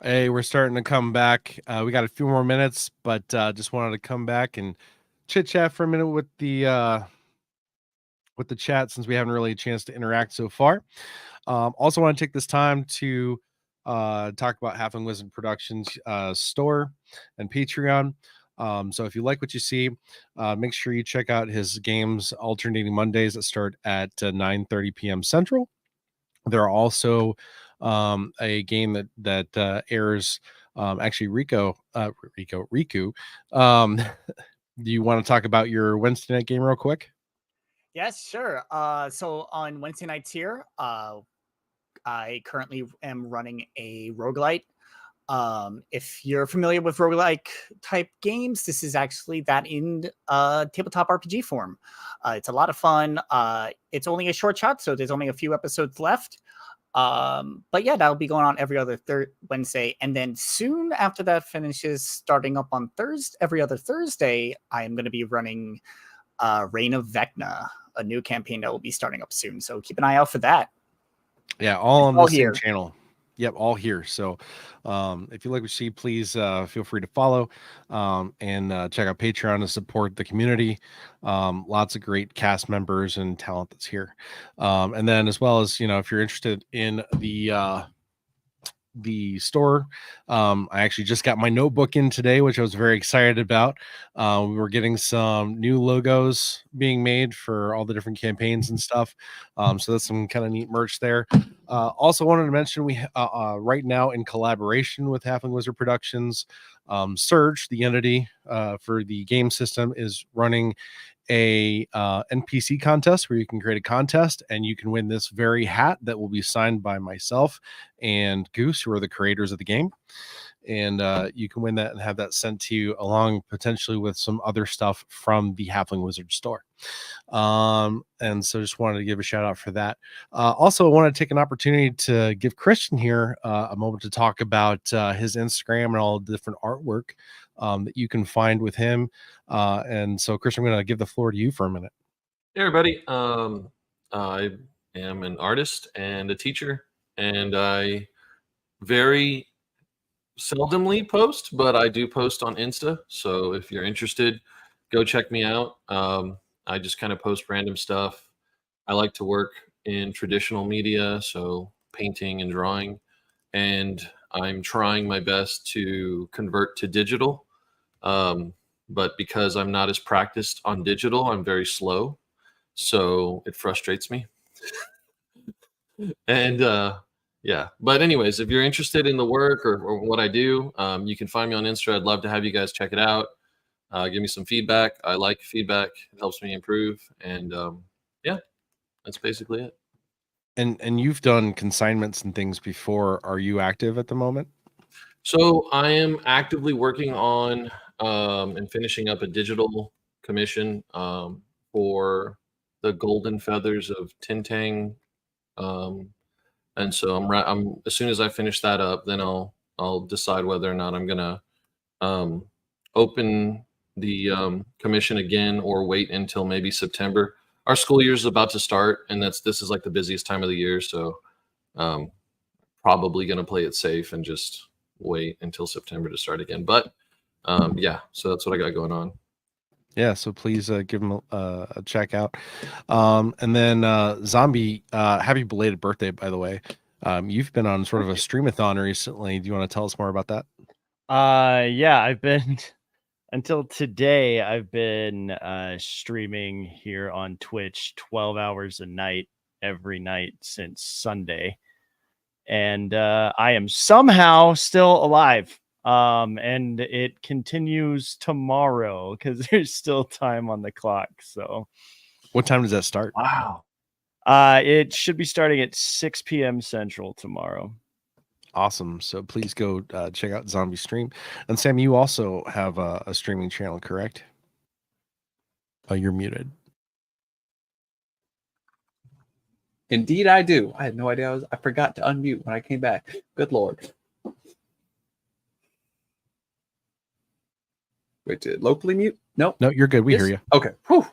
Hey, we're starting to come back. We got a few more minutes, but just wanted to come back and chit chat for a minute with the chat since we haven't really a chance to interact so far. Also, want to take this time to talk about Halfling Wizard Productions store and Patreon. So if you like what you see, make sure you check out his games alternating Mondays that start at 9:30 p.m. Central. There are also a game that airs actually Riku. Do you want to talk about your Wednesday night game real quick? Yes, sure. So on Wednesday nights here, I currently am running a roguelite. If you're familiar with roguelike type games, this is actually that in tabletop RPG form. It's a lot of fun. It's only a short shot, so there's only a few episodes left. But yeah, that'll be going on every other Wednesday. And then soon after that finishes, starting up on every other Thursday, I am going to be running Reign of Vecna, a new campaign that will be starting up soon. So keep an eye out for that. Yeah, all on all the same here. channel. Yep, all here. So if you like what you see, please feel free to follow and check out Patreon to support the community. Lots of great cast members and talent that's here. And then as well as, if you're interested in the store, I actually just got my notebook in today, which I was very excited about. We were getting some new logos being made for all the different campaigns and stuff, so that's some kind of neat merch there. Also wanted to mention we right now in collaboration with Halfling Wizard Productions, Surge, the entity for the game system, is running a NPC contest where you can create a contest and you can win this very hat that will be signed by myself and Goose, who are the creators of the game. And you can win that and have that sent to you along potentially with some other stuff from the Halfling Wizard store. And so just wanted to give a shout out for that. Also, I want to take an opportunity to give Christian here a moment to talk about his Instagram and all the different artwork that you can find with him. And so, Christian, I'm going to give the floor to you for a minute. Hey, everybody. I am an artist and a teacher, and I very seldomly post, but I do post on Insta. So if you're interested, go check me out. I just kind of post random stuff. I like to work in traditional media, so painting and drawing, and I'm trying my best to convert to digital. But because I'm not as practiced on digital, I'm very slow. So it frustrates me. And yeah, but anyways, if you're interested in the work or what I do, you can find me on Insta. I'd love to have you guys check it out. Give me some feedback. I like feedback. It helps me improve. And yeah, that's basically it. And you've done consignments and things before. Are you active at the moment? So I am actively working on and finishing up a digital commission for the Golden Feathers of Tintang. And so I'm as soon as I finish that up, then I'll decide whether or not I'm gonna open the commission again or wait until maybe September. Our school year is about to start, and this is like the busiest time of the year, so probably gonna play it safe and just wait until September to start again. But yeah, so that's what I got going on. Yeah, so please give him a check out. And then Zombie, happy belated birthday, by the way. You've been on sort of a streamathon recently. Do you want to tell us more about that? Yeah, I've been until today, I've been streaming here on Twitch 12 hours a night every night since Sunday. And I am somehow still alive. And it continues tomorrow because there's still time on the clock. So What time does that start? wow. It should be starting at 6 p.m. Central tomorrow. Awesome. So please go check out Zombie Stream. And Sam, you also have a streaming channel, correct? Oh, you're muted. Indeed, I do. I had no idea. I forgot to unmute when I came back. Good Lord. Wait, did it locally mute? No. No, you're good. We hear you. Okay. Whew.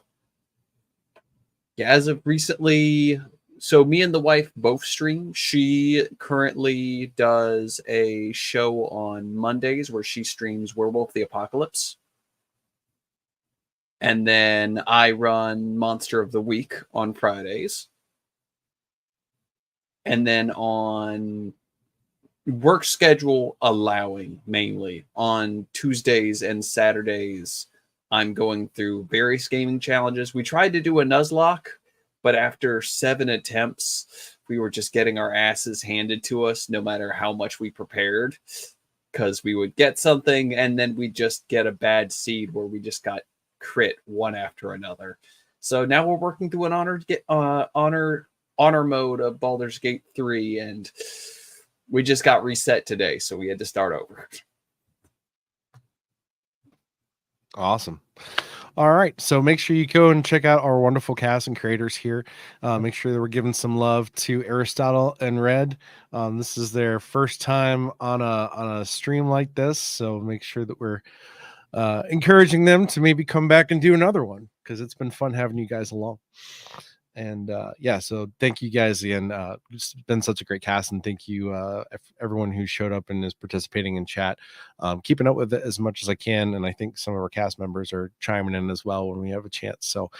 Yeah, as of recently, so me and the wife both stream. She currently does a show on Mondays where she streams Werewolf the Apocalypse. And then I run Monster of the Week on Fridays. And then on work schedule allowing, mainly on Tuesdays and Saturdays, I'm going through various gaming challenges. We tried to do a Nuzlocke, but after 7 attempts, we were just getting our asses handed to us no matter how much we prepared, because we would get something and then we'd just get a bad seed where we just got crit one after another. So now we're working through an honor mode of Baldur's Gate 3, and we just got reset today, so we had to start over. Awesome. All right. So make sure you go and check out our wonderful cast and creators here. Make sure that we're giving some love to Aristotle and Red. This is their first time on a stream like this. So make sure that we're encouraging them to maybe come back and do another one, because it's been fun having you guys along. And yeah, so thank you guys again. It's been such a great cast, and thank you everyone who showed up and is participating in chat. Keeping up with it as much as I can, and I think some of our cast members are chiming in as well when we have a chance. So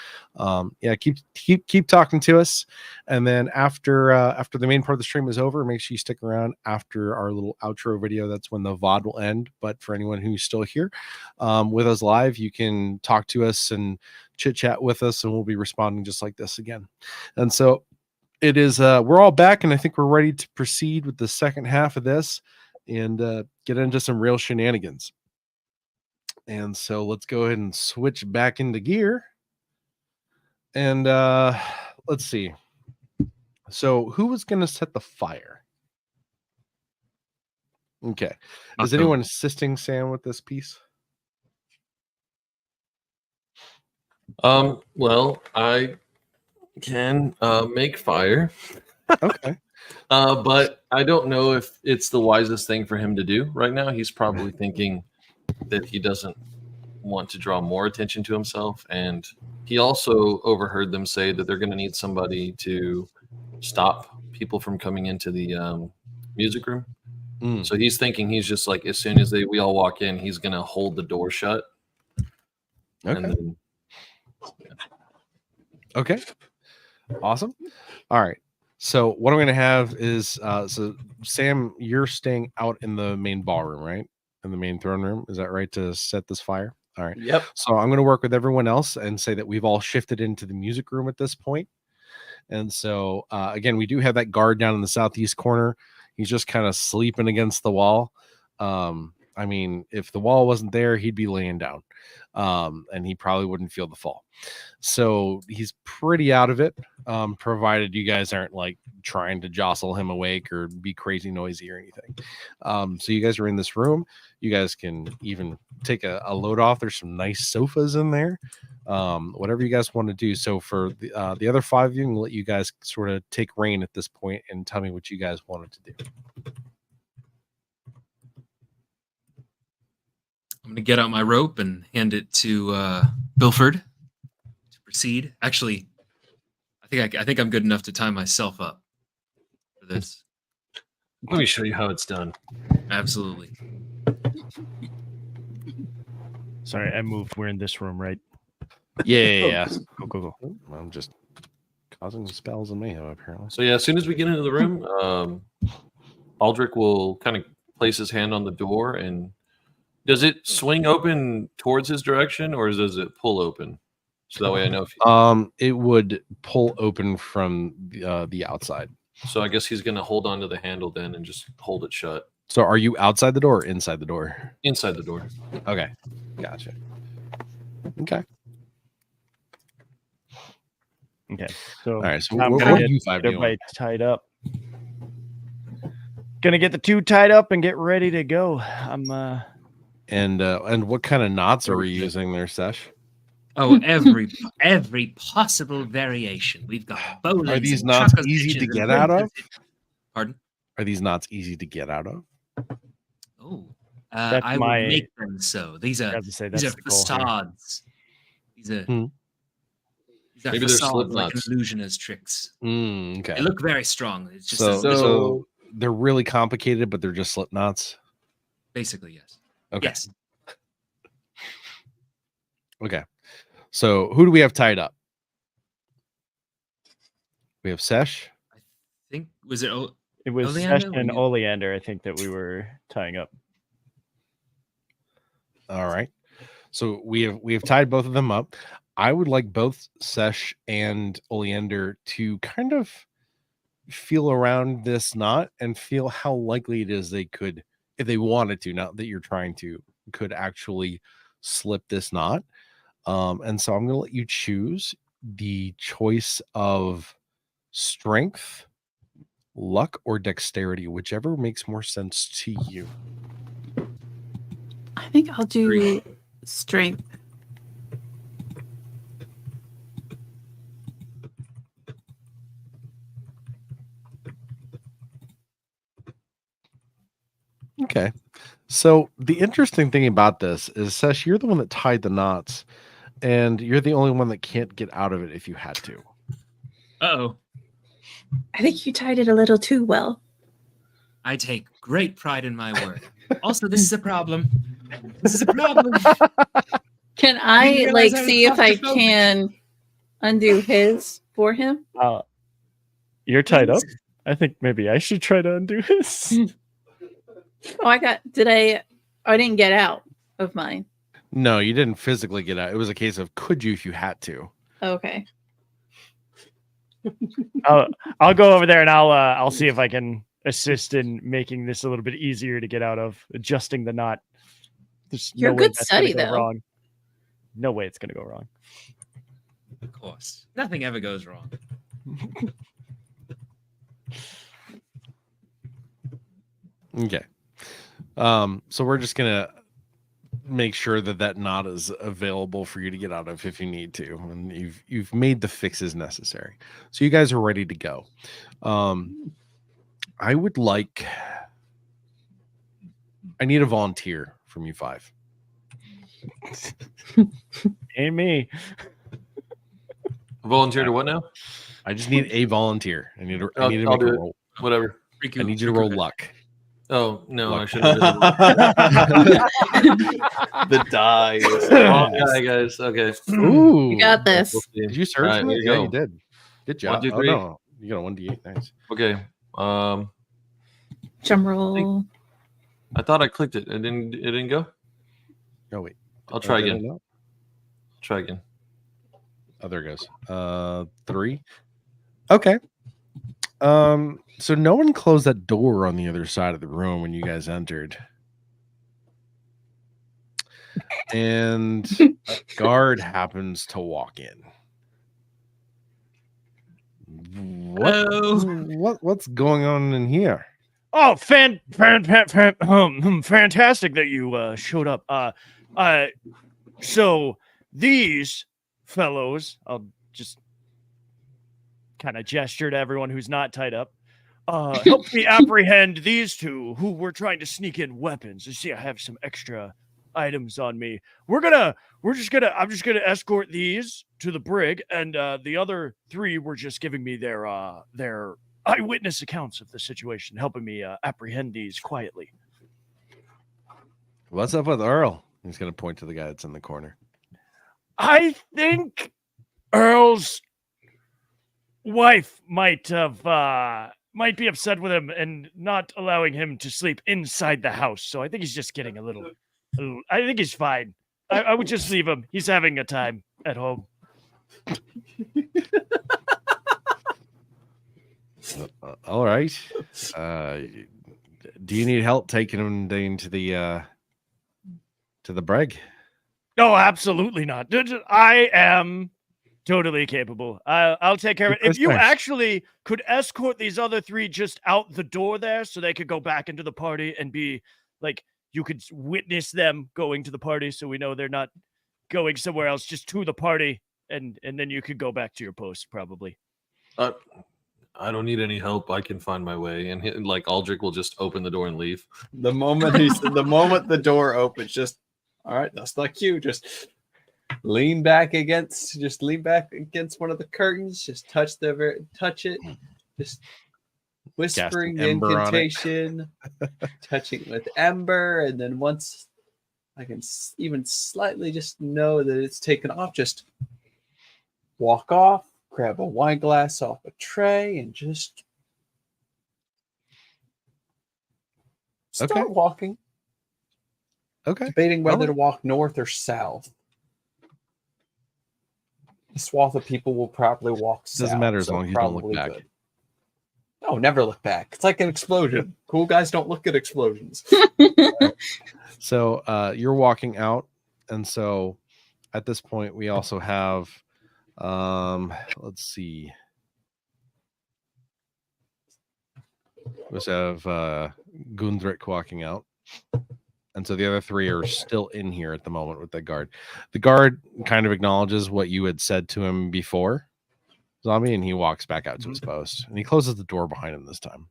yeah, keep talking to us, and then after the main part of the stream is over, make sure you stick around after our little outro video. That's when the VOD will end. But for anyone who's still here with us live, you can talk to us and chit chat with us, and we'll be responding just like this again. And so it is we're all back, and I think we're ready to proceed with the second half of this and get into some real shenanigans. And so let's go ahead and switch back into gear, and let's see. So who was going to set the fire? Okay, is anyone assisting Sam with this piece? Well, I can make fire. Okay. But I don't know if it's the wisest thing for him to do right now. He's probably thinking that he doesn't want to draw more attention to himself. And he also overheard them say that they're going to need somebody to stop people from coming into the music room. So he's thinking he's just like, as soon as we all walk in, he's going to hold the door shut. Okay. And then, Okay. Awesome. All right. So what I'm going to have is, so Sam, you're staying out in the main ballroom, right? In the main throne room. Is that right, to set this fire? All right. Yep. So I'm going to work with everyone else and say that we've all shifted into the music room at this point. And so, again, we do have that guard down in the southeast corner. He's just kind of sleeping against the wall. I mean, if the wall wasn't there, he'd be laying down, and he probably wouldn't feel the fall. So he's pretty out of it, provided you guys aren't like trying to jostle him awake or be crazy noisy or anything. So you guys are in this room. You guys can even take a load off. There's some nice sofas in there. Whatever you guys want to do. So for the other 5 of you, I'm gonna let you guys sort of take reign at this point and tell me what you guys wanted to do. I'm going to get out my rope and hand it to Bilford to proceed. Actually, I think I'm good enough to tie myself up for this. let me show you how it's done. Absolutely. Sorry, I moved. We're in this room, right? Yeah. Go. I'm just causing spells and mayhem, apparently. So yeah, as soon as we get into the room, Aldrich will kind of place his hand on the door. And does it swing open towards his direction, or does it pull open? So that way I know if It would pull open from the outside. So I guess he's going to hold on to the handle then and just hold it shut. So are you outside the door or inside the door? Inside the door. Okay. Gotcha. Okay. Okay. So All right. So I'm what gonna are get you five doing? everybody tied up. Gonna get the 2 tied up and get ready to go. I'm And what kind of knots are we using there, Sesh? Oh, every possible variation. We've got bowling. Are these knots easy to get out of? Pardon? Are these knots easy to get out of? Oh, That's I my- will make them so. These are I have to say these that's are the goal here. facades. These are These are Maybe they're facades, slip like knots. illusionist tricks. Okay. They look very strong. It's just So, a- so they're really complicated, but they're just slip knots. basically yes. Okay. Yes. Okay. So who do we have tied up? We have Sesh. I think was it It was Oleander? Sesh and Oleander, I think, that we were tying up. All right. So we have tied both of them up. I would like both Sesh and Oleander to kind of feel around this knot and feel how likely it is they could, if they wanted to, not that you're trying to, could actually slip this knot. And so I'm going to let you choose the choice of strength, luck, or dexterity, whichever makes more sense to you. I think I'll do strength. Okay. So the interesting thing about this is, Sesh, you're the one that tied the knots, and you're the only one that can't get out of it if you had to. Uh-oh. I think you tied it a little too well. I take great pride in my work. Also, this is a problem. This is a problem. Can You I realize I was see if I claustrophobic. can undo his for him? You're tied up. I think maybe I should try to undo his. Oh, I didn't get out of mine. No, you didn't physically get out. It was a case of could you if you had to. Okay. I'll go over there and I'll see if I can assist in making this a little bit easier to get out of, adjusting the knot. There's You're a no way good that's gonna study, go though. wrong. No way it's gonna go wrong. Of course. Nothing ever goes wrong. Okay. So we're just gonna make sure that that knot is available for you to get out of if you need to, and you've made the fixes necessary. So you guys are ready to go. I need a volunteer from you five. Ain't me. Volunteer to what now? I just need a volunteer. I need to I'll make do a it. roll. Whatever. I need you to roll luck. Oh no, I Luck. should have. The die. Wrong guy, guys. Okay. Ooh, You got this. We'll see. Did you search? All right, for here it? you Yeah, go. you did. Good job. 1, 2, Oh 3. no, you got a 1d8. Nice. Okay. Drum roll. I thought I clicked it. It didn't go. Oh wait, I'll try did it again. not? Try again. Oh, there it goes. 3. Okay. So no one closed that door on the other side of the room when you guys entered. And a guard happens to walk in. What's going on in here? Oh, fantastic that you showed up. So these fellows, I'll just kind of gesture to everyone who's not tied up. Help me apprehend these two who were trying to sneak in weapons. You see, I have some extra items on me. I'm just gonna escort these to the brig, and the other 3 were just giving me their eyewitness accounts of the situation, helping me apprehend these quietly. What's up with Earl? He's gonna point to the guy that's in the corner. I think Earl's wife might be upset with him and not allowing him to sleep inside the house. So I think he's just getting a little I think he's fine. I would just leave him. He's having a time at home. All right. Do you need help taking him down to the brig? No, absolutely not. I am totally capable. I'll take care of it. If you Nice. actually could escort these other 3 just out the door there so they could go back into the party and be like, you could witness them going to the party so we know they're not going somewhere else, just to the party, and then you could go back to your post probably. I don't need any help. I can find my way. And like Aldrich will just open the door and leave. The moment the door opens, just all right. That's not cue. Just lean back against one of the curtains, just touch it, just whispering the ember on it. incantation, touching with ember, and then once I can even slightly just know that it's taken off, just walk off, grab a wine glass off a tray, and just start walking. Okay. Debating whether Alright. to walk north or south. The swath of people will probably walk south. Doesn't matter as long as you don't look probably back. good. No, never look back. It's like an explosion. Cool guys don't look at explosions. So you're walking out, and so at this point we also have let's see. We also have Gundrick walking out. And so the other three are still in here at the moment with the guard. The guard kind of acknowledges what you had said to him before, Zombie, and he walks back out to his post. And he closes the door behind him this time.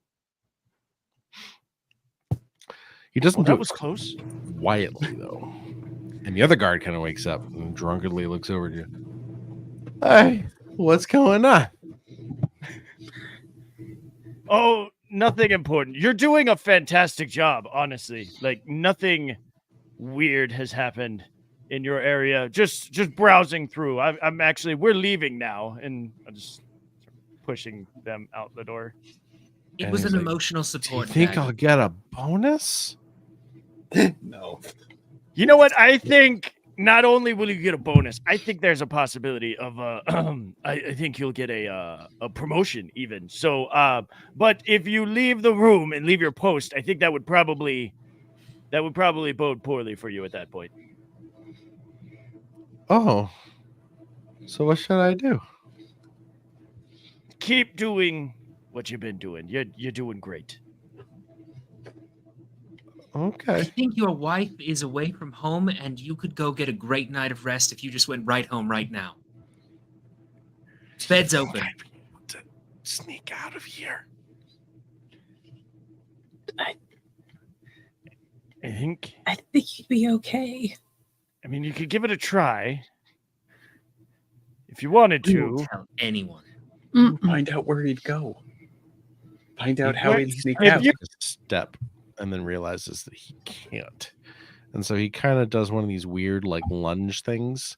He doesn't do that it was close. quietly, though. And the other guard kind of wakes up and drunkenly looks over to you. Hey, what's going on? Oh, nothing important. You're doing a fantastic job, honestly. Like nothing weird has happened in your area. Just browsing through. I'm actually we're leaving now, and I'm just pushing them out the door. It And was he's an like, emotional Do you support. think gag. I'll get a bonus? No. You know what? I think not only will you get a bonus, I think there's a possibility of I think you'll get a promotion even. So but if you leave the room and leave your post, I think that would probably bode poorly for you at that point. Oh. So what should I do? Keep doing what you've been doing. You're doing great. I Okay. think your wife is away from home, and you could go get a great night of rest if you just went right home right now. Bed's open. I'd be able to sneak out of here. I think I think you'd be okay. I mean you could give it a try if you wanted You won't to. tell anyone. Find out where he'd go. Find out how he'd sneak He out. takes a step and then realizes that he can't. And so he kind of does one of these weird like lunge things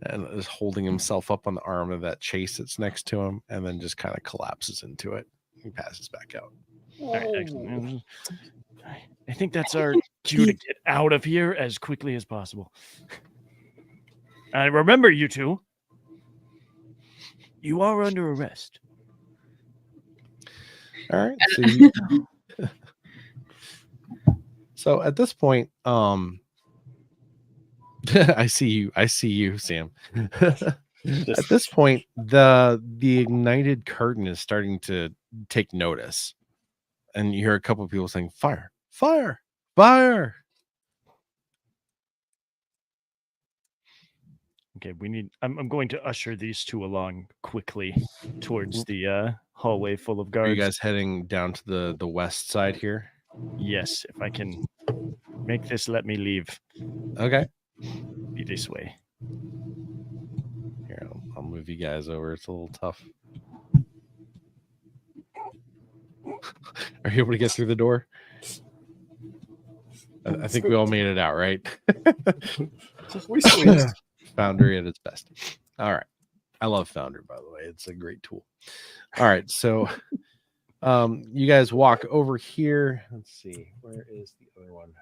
and is holding himself up on the arm of that chase that's next to him and then just kind of collapses into it. He passes back out. All right, excellent. I think that's our cue to get out of here as quickly as possible. And remember, you two, you are under arrest. All right. So at this point, I see you, Sam. At this point, the ignited curtain is starting to take notice. And you hear a couple of people saying, fire, fire, fire. Okay, I'm going to usher these two along quickly towards the hallway full of guards. Are you guys heading down to the west side here? Yes, if I can make this let me leave. Okay. Be this way. Here, I'll move you guys over. It's a little tough. Are you able to get through the door? I think we all made it out, right? We squeezed. Foundry at its best. All right. I love Foundry, by the way. It's a great tool. All right. So you guys walk over here. Let's see. Where is the other one?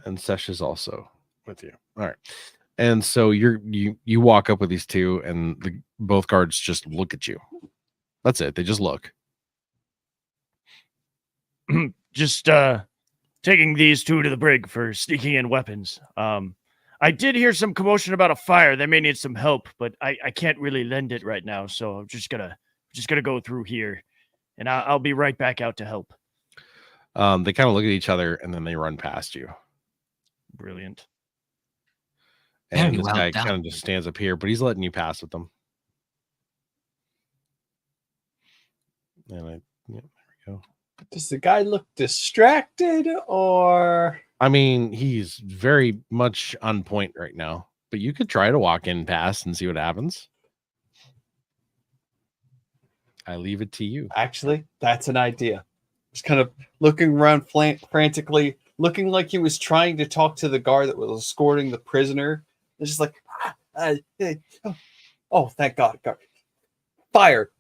And Sesh is also with you. All right. And so you walk up with these two, and both guards just look at you. That's it. They just look. Just taking these two to the brig for sneaking in weapons. I did hear some commotion about a fire. They may need some help, but I can't really lend it right now. So I'm just gonna go through here, and I'll be right back out to help. They kind of look at each other, and then they run past you. Brilliant. And Very this well guy done. kind of just stands up here, but he's letting you pass with them. And there we go. Does the guy look distracted or? I mean, he's very much on point right now, but you could try to walk in past and see what happens. I leave it to you. Actually, that's an idea. Just kind of looking around frantically, looking like he was trying to talk to the guard that was escorting the prisoner. It's just like, oh, thank God. Fire.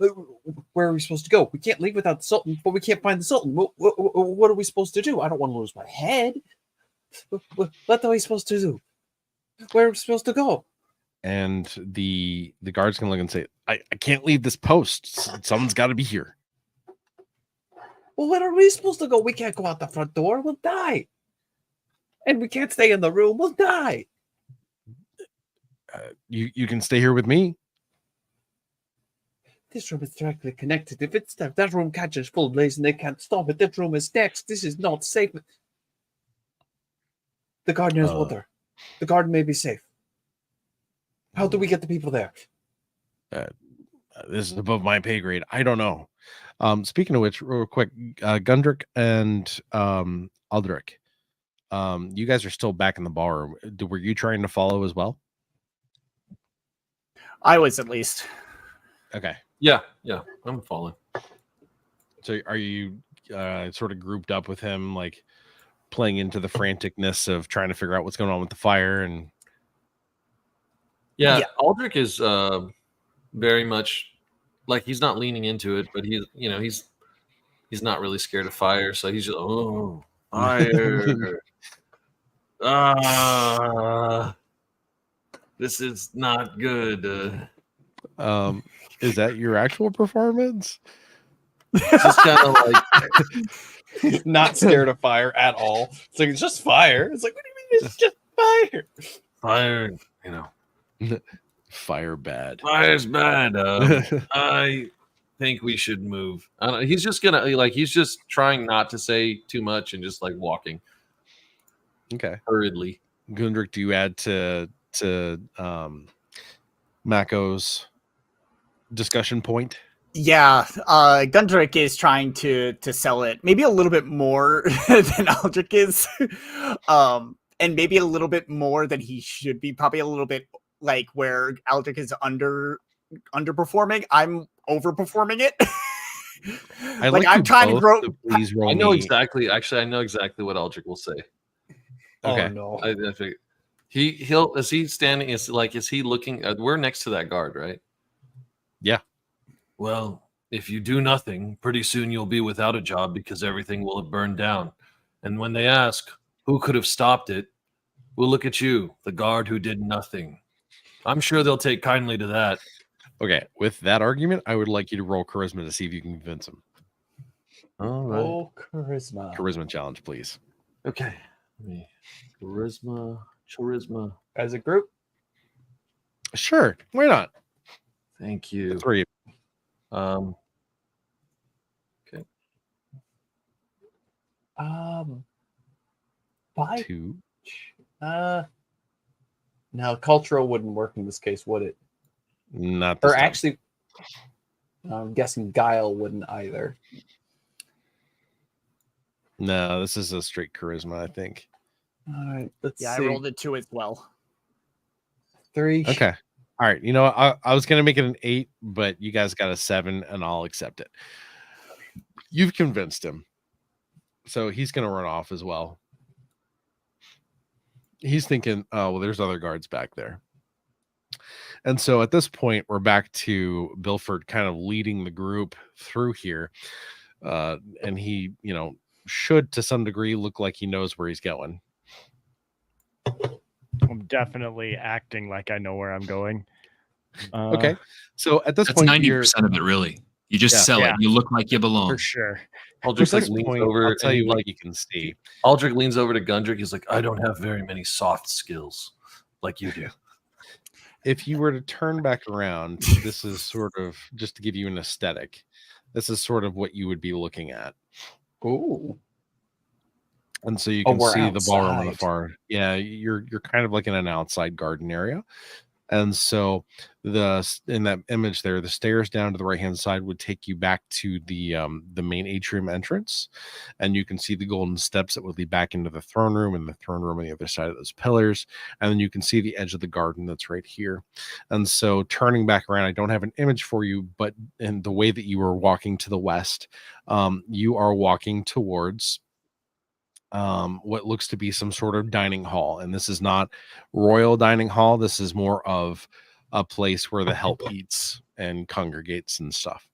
Where are we supposed to go? We can't leave without the Sultan, but we can't find the Sultan. What are we supposed to do? I don't want to lose my head. What are we supposed to do? Where are we supposed to go? And the guards can look and say, I can't leave this post. Someone's got to be here. Well, where are we supposed to go? We can't go out the front door. We'll die. And we can't stay in the room. We'll die. You can stay here with me. This room is directly connected. If it's that room catches full blaze and they can't stop it, that room is next. This is not safe. The garden has water. The garden may be safe. How do we get the people there? This is above my pay grade. I don't know. Speaking of which, real quick, Gundrick and Aldrich, you guys are still back in the ballroom. Were you trying to follow as well? I was, at least. Okay. Yeah, I'm following. So are you sort of grouped up with him, like playing into the franticness of trying to figure out what's going on with the fire? And yeah. Aldrich is very much like he's not leaning into it, but he's not really scared of fire, so he's just fire. This is not good. Is that your actual performance? Just kind of like not scared of fire at all. It's like, it's just fire. It's like, what do you mean it's just fire? Fire, Fire bad. Fire's bad. I think we should move. I don't know, he's just gonna he's just trying not to say too much and just like walking. Okay. Hurriedly. Gundrick, do you add to Mako's discussion point? Yeah, Gundrick is trying to sell it maybe a little bit more than Aldrich is, and maybe a little bit more than he should be. Probably a little bit like where Aldrich is underperforming. I'm overperforming it. I'm trying to grow. Please roll. I know me. exactly. Actually, I know exactly what Aldrich will say. Okay. Oh no. I think he'll is he standing? Is he looking? We're next to that guard, right? Yeah. Well, if you do nothing, pretty soon you'll be without a job because everything will have burned down. And when they ask who could have stopped it, we'll look at you, the guard who did nothing. I'm sure they'll take kindly to that. Okay. With that argument, I would like you to roll charisma to see if you can convince him. All right. Oh, charisma. Charisma challenge, please. Okay. Charisma. As a group? Sure. Why not? Thank you. 3. Okay. 5. 2. No, cultural wouldn't work in this case, would it? Not this Or time. actually, I'm guessing guile wouldn't either. No, this is a straight charisma, I think. All right, let's Yeah, see. I rolled a 2 as well. 3. Okay. All right. You know, I was going to make it an 8, but you guys got a 7 and I'll accept it. You've convinced him. So he's going to run off as well. He's thinking, oh, well, there's other guards back there. And so at this point, we're back to Bilford kind of leading the group through here. And he, should to some degree look like he knows where he's going. I'm definitely acting like I know where I'm going. Okay. So at this That's point, 90% of it, really. You just sell Yeah. it. You look like you belong. For sure. Aldrich at this leans point, over. I'll tell and you he, what you can see. Aldrich leans over to Gundrick. He's like, I don't have very many soft skills like you do. If you were to turn back around, this is sort of just to give you an aesthetic. This is sort of what you would be looking at. Ooh. And so you Oh, can we're see the ballroom on the outside. far. Yeah, you're kind of like in an outside garden area. And so in that image there, the stairs down to the right hand side would take you back to the main atrium entrance, and you can see the golden steps that would lead back into the throne room, and the throne room on the other side of those pillars. And then you can see the edge of the garden that's right here. And so turning back around, I don't have an image for you, but in the way that you are walking to the west, you are walking towards what looks to be some sort of dining hall. And this is not royal dining hall. This is more of a place where the help eats and congregates and stuff.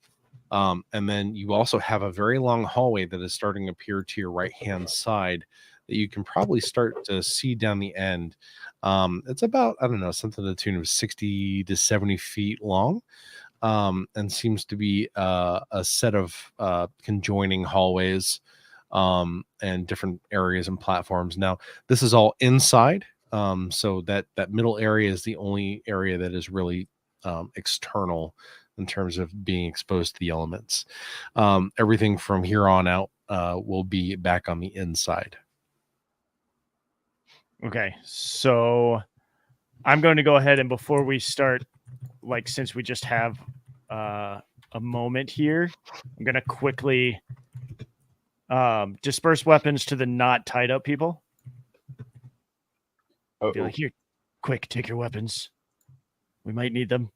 And then you also have a very long hallway that is starting to appear to your right hand side that you can probably start to see down the end. It's about, I don't know, something to the tune of 60 to 70 feet long. And seems to be a set of conjoining hallways and different areas and platforms. Now, this is all inside. So that middle area is the only area that is really external in terms of being exposed to the elements. Everything from here on out will be back on the inside. Okay, so I'm going to go ahead, and before we start, like, since we just have a moment here, I'm going to quickly disperse weapons to the not tied up people. Be like, here, quick, take your weapons. We might need them.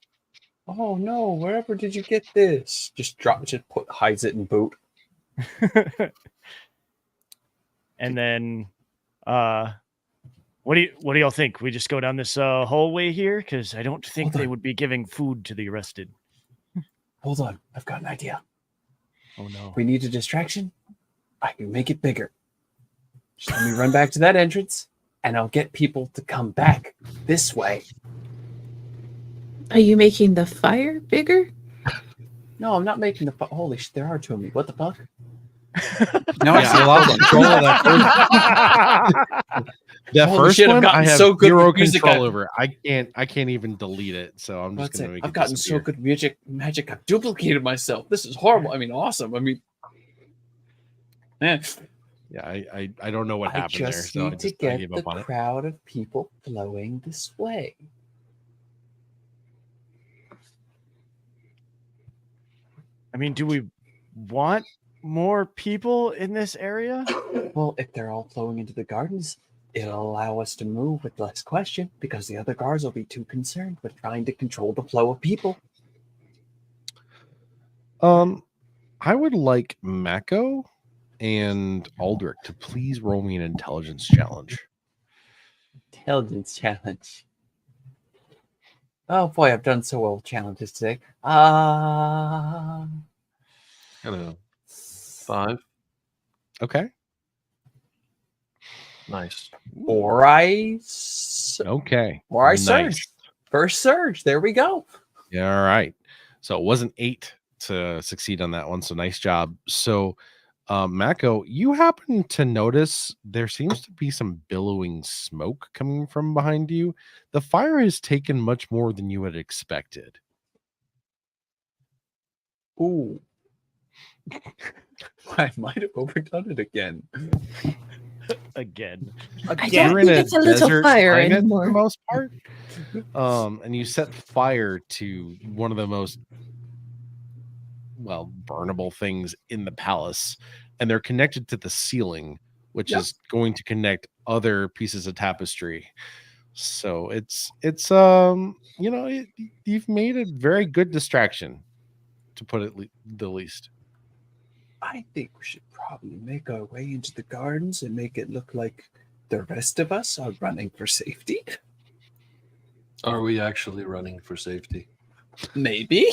Oh no, wherever did you get this? Just hides it in boot. And then what do y'all think? We just go down this hallway here? Because I don't think they would be giving food to the arrested. Hold on, I've got an idea. Oh no. We need a distraction. I can make it bigger. Just let me run back to that entrance, and I'll get people to come back this way. Are you making the fire bigger? No, I'm not making the holy shit, there are two of me. What the fuck? No, I lost control of that first. That Holy first shit, I've one, gotten I have so good zero with music, control over. I can't even delete it. So I'm just That's gonna it. make I've it gotten disappear. so good magic. I've duplicated myself. This is horrible. I mean, awesome. I mean, man. Yeah, I don't know what I happened there. just So need to I get gave the up on it. crowd of people flowing this way. I mean, do we want more people in this area? Well, if they're all flowing into the gardens, it'll allow us to move with less question because the other guards will be too concerned with trying to control the flow of people. I would like Mako and Aldrich to please roll me an intelligence challenge. Intelligence challenge. Oh boy, I've done so well with challenges today. I don't know. 5. Okay. Nice. Or I Okay. surge. Nice. First surge. There we go. Yeah, all right. So it wasn't 8 to succeed on that one. So nice job. So Mako, you happen to notice there seems to be some billowing smoke coming from behind you. The fire has taken much more than you had expected. Ooh. I might have overdone it again. Again. I Yeah. don't think it's a little desert fire climate anymore. for the most part. And you set fire to one of the most burnable things in the palace, and they're connected to the ceiling, which is going to connect other pieces of tapestry. So you've made a very good distraction, to put it the least. I think we should probably make our way into the gardens and make it look like the rest of us are running for safety. Are we actually running for safety? Maybe.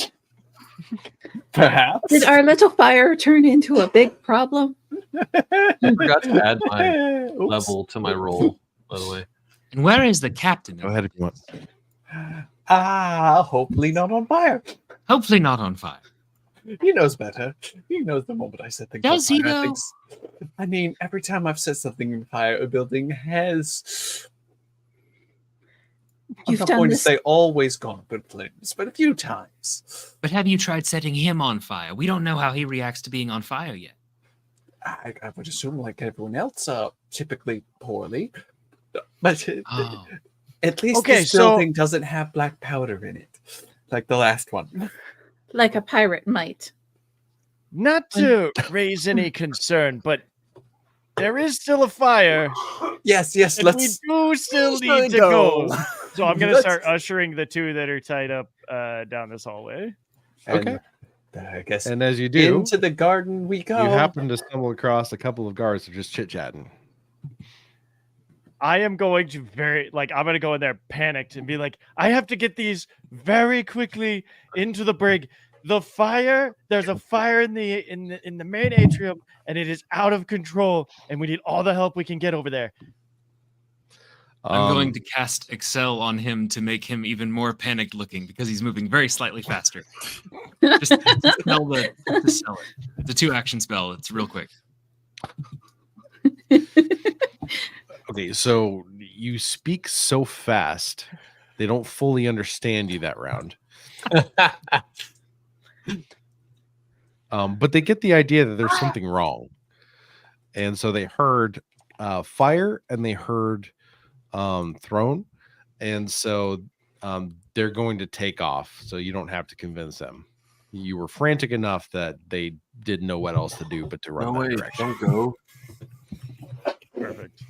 Perhaps. Did our little fire turn into a big problem? I forgot to add my Oops. level to my roll, by the way. And where is the captain? Go ahead if you want. Hopefully not on fire. Hopefully not on fire. He knows better. He knows the moment I set things Does on he fire. though? I mean, every time I've set something in fire, a building has. I'm You've not done going this. to say always gone good flames, but a few times. But have you tried setting him on fire? We don't know how he reacts to being on fire yet. I would assume, like everyone else, typically poorly. But Oh. At least Okay, this so- building doesn't have black powder in it, like the last one. Like a pirate might. Not to raise any concern, but there is still a fire. Yes, And let's. we do still Should need to go. go. So I'm going to Let's- start ushering the two that are tied up down this hallway. Okay. And, I guess And as you do, into the garden we go. you happen to stumble across a couple of guards who are just chit-chatting. I am going to I'm going to go in there panicked and be like, I have to get these very quickly into the brig. There's a fire in the main atrium, and it is out of control, and we need all the help we can get over there. I'm going to cast Excel on him to make him even more panicked looking because he's moving very slightly faster. just to sell it. It's a 2-action spell. It's real quick. Okay, so you speak so fast, they don't fully understand you that round. But they get the idea that there's something wrong. And so they heard fire and they heard throne. And so they're going to take off. So you don't have to convince them. You were frantic enough that they didn't know what else to do but to run No that way, direction. don't go. Perfect.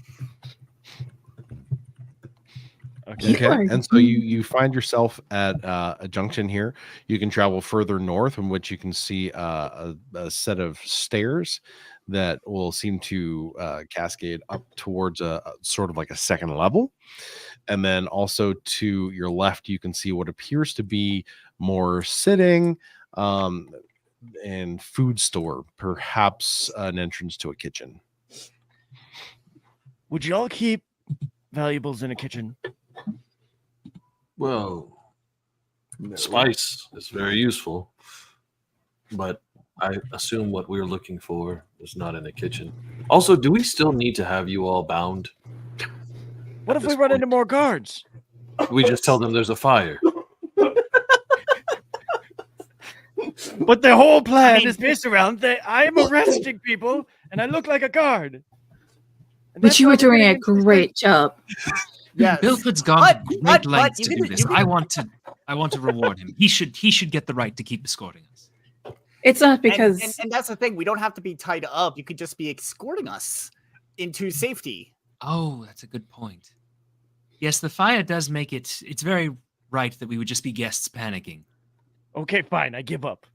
You Okay, are- and so you find yourself at a junction here. You can travel further north, in which you can see a set of stairs that will seem to cascade up towards a sort of like a second level. And then also to your left, you can see what appears to be more sitting and food store, perhaps an entrance to a kitchen. Would you all keep valuables in a kitchen? Well, spice is very useful, but I assume what we're looking for is not in a kitchen. Also, do we still need to have you all bound? What At if we this run point? into more guards? We just tell them there's a fire. But the whole plan mean- is based around that I'm arresting people and I look like a guard. And But that's you why were we're doing getting a into this great job. Yes. Bilford's gone But- to but great lengths you to can do do- this. you can- I want to reward him. He should get the right to keep escorting us. It's not And- because and that's the thing. We don't have to be tied up. You could just be escorting us into safety. Oh, that's a good point. Yes, the fire does make it. It's very right that we would just be guests panicking. Okay, fine. I give up.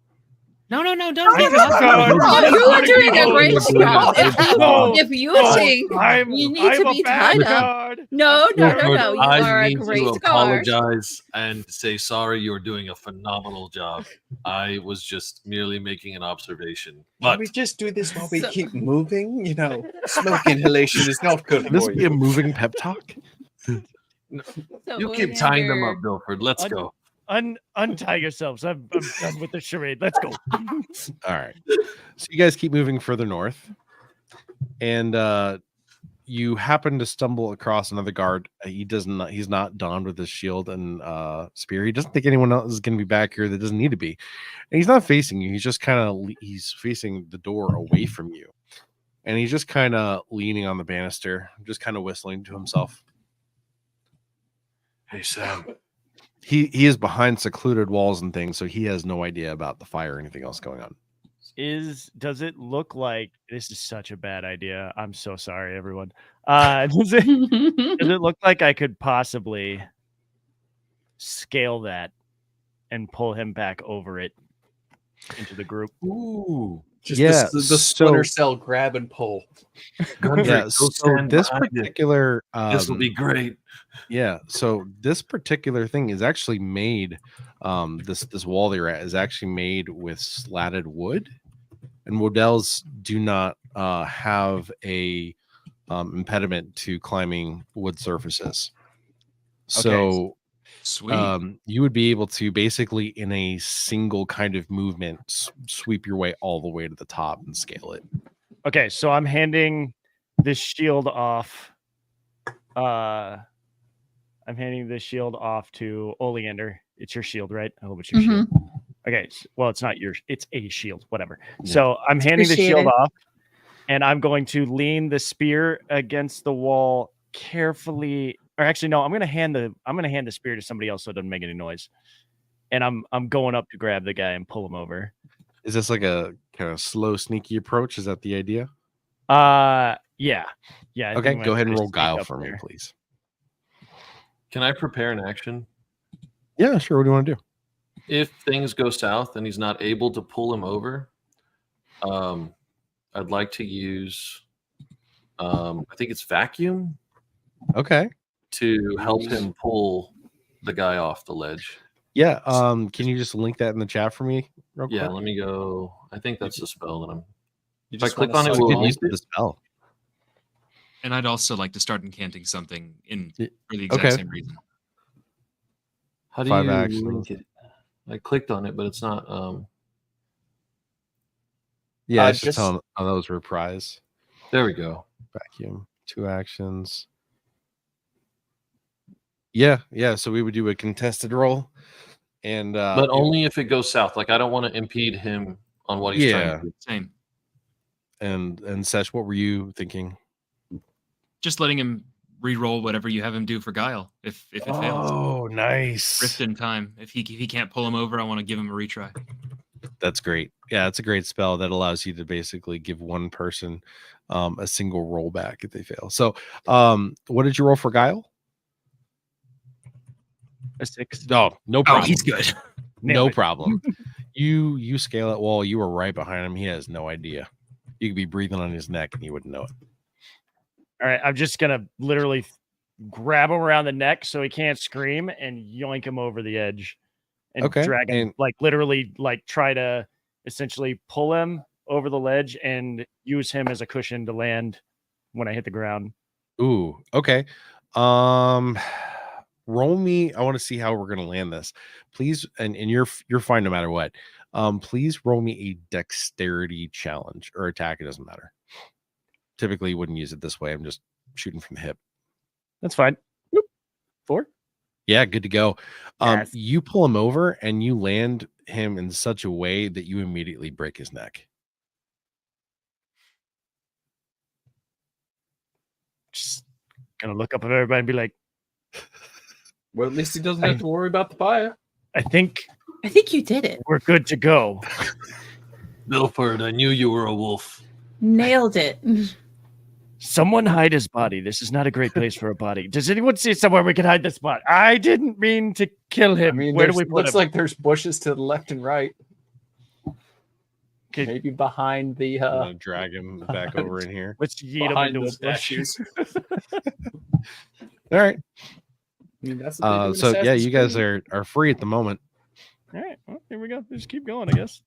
No, don't I give just up. got- you are doing a great No, job. no, If you no, think you need to I'm a be bad tied up, guard. no. You I are a need great to guard. apologize and say sorry. You're doing a phenomenal job. I was just merely making an observation. Can But we just do this while we So- keep moving? You know, smoke inhalation is not good Can this for be a you. moving pep talk? So you keep tying them Oleander- up, Bilford. Let's go. Untie yourselves. I'm done with the charade. Let's go. All right. So you guys keep moving further north, and you happen to stumble across another guard. He's not donned with his shield and spear. He doesn't think anyone else is going to be back here that doesn't need to be. And he's not facing you. He's just kind of he's facing the door away from you, and he's just kind of leaning on the banister, just kind of whistling to himself. Hey, Sam. He is behind secluded walls and things, so he has no idea about the fire or anything else going on. Does it look like this is such a bad idea? I'm so sorry, everyone. Does it look like I could possibly scale that and pull him back over it into the group? Ooh. Just Yeah, the so- splinter cell grab and pull. Gundrick, Yeah, go so stand this behind it. particular This will be great. yeah, so this particular thing is actually made this wall that you're at is actually made with slatted wood, and Wodells do not have a impediment to climbing wood surfaces. So Sweet. you would be able to basically in a single kind of movement sweep your way all the way to the top and scale it. Okay, so I'm handing this shield off. I'm handing this shield off to Oleander. It's your shield, right? I hope it's your shield. Okay, well, it's not yours. It's a shield, whatever. Yeah. So I'm handing the shield Appreciate it. off, and I'm going to lean the spear against the wall carefully, or actually, no, I'm gonna hand the spear to somebody else so it doesn't make any noise. And I'm going up to grab the guy and pull him over. Is this like a kind of slow, sneaky approach? Is that the idea? Yeah. I Okay, think go ahead and just roll sneak guile up for me, there. please. Can I prepare an action? Yeah, sure. What do you want to do? If things go south and he's not able to pull him over, I'd like to use, I think it's vacuum, Okay. to help him pull the guy off the ledge. Yeah. Can you just link that in the chat for me, real Yeah, quick? let me go. I think that's the spell that I'm. You If I just click wanna on it, suck You will it it can in? use link the it? spell. And I'd also like to start incanting something Y- for the exact okay. same reason. How do 5 you actions. link it? I clicked on it, but it's not. Yeah, it's just just- on those reprise. There we go. Vacuum. 2 actions. Yeah. So we would do a contested roll. And But only if it goes south. Like I don't want to impede him on what he's trying yeah. to do. Same. And Sesh, what were you thinking? Just letting him re-roll whatever you have him do for guile. If it fails, Oh, nice. rift in time. If he can't pull him over, I want to give him a retry. That's great. Yeah, it's a great spell that allows you to basically give one person a single roll back if they fail. So, what did you roll for guile? A 6. No, no Oh, problem. he's good. No Nailed it. problem. You scale it. Well, you were right behind him. He has no idea. You could be breathing on his neck and he wouldn't know it. All right, I'm just gonna literally grab him around the neck so he can't scream and yoink him over the edge and Okay, drag him, and- like literally, like try to essentially pull him over the ledge and use him as a cushion to land when I hit the ground. Ooh, okay. Roll me. I want to see how we're gonna land this, please. And you're fine no matter what. Please roll me a dexterity challenge or attack. It doesn't matter. Typically, you wouldn't use it this way. I'm just shooting from the hip. That's fine. Whoop. 4. Yeah, good to go. Yes. You pull him over and you land him in such a way that you immediately break his neck. Just gonna look up at everybody and be like, Well, at least he doesn't have to worry about the fire. I think I think you did it. we're good to go. Milford, I knew you were a wolf. Nailed it. Someone hide his body. This is not a great place for a body. Does anyone see somewhere we can hide this body? I didn't mean to kill him. I mean, Where do we put looks him? like there's bushes to the left and right. Okay. Maybe behind the I'm gonna drag him back over in here. Let's yeet him behind into those a bush. bushes. All right. I mean, that's what they do in So yeah, Assassin's you guys Creed. are free at the moment. All right. Well, here we go. Just keep going, I guess.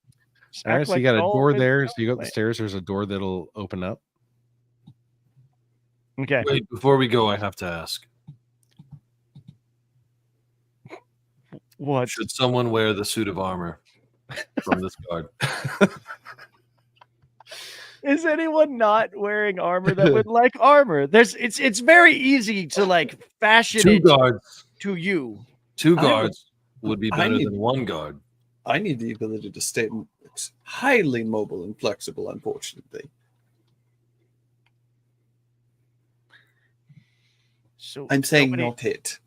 Just All right. act So like you got a all door of it- there. So you go up the Wait. stairs. There's a door that'll open up. Okay. Wait, before we go, I have to ask: What? should someone wear the suit of armor from this guard? Is anyone not wearing armor that would like armor? It's very easy to like fashion Two it guards. to you. Two I would- guards would be I better need- than one guard. I need the ability to stay highly mobile and flexible, unfortunately. So I'm saying nobody- not it.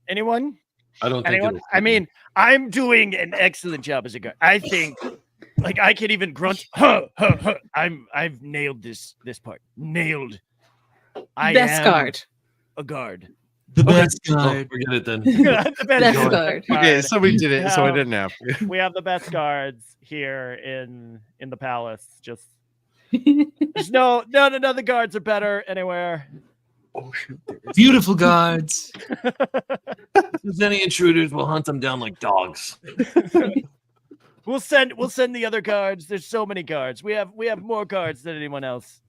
anyone? I don't think. Anyone? it'll- I mean, I'm doing an excellent job as a guard. I think like I can even grunt. Huh, huh, huh. I've nailed this part. Nailed. I Best am guard. a guard. The Okay. best Oh, guard. forget it then. The Best guard. guard. Okay, so we did it. So I Now- didn't have to. We have the best guards here in the palace. Just there's no the guards are better anywhere. Oh shoot! There is Beautiful guards. If there's any intruders, we'll hunt them down like dogs. We'll send the other guards. There's so many guards. We have more guards than anyone else.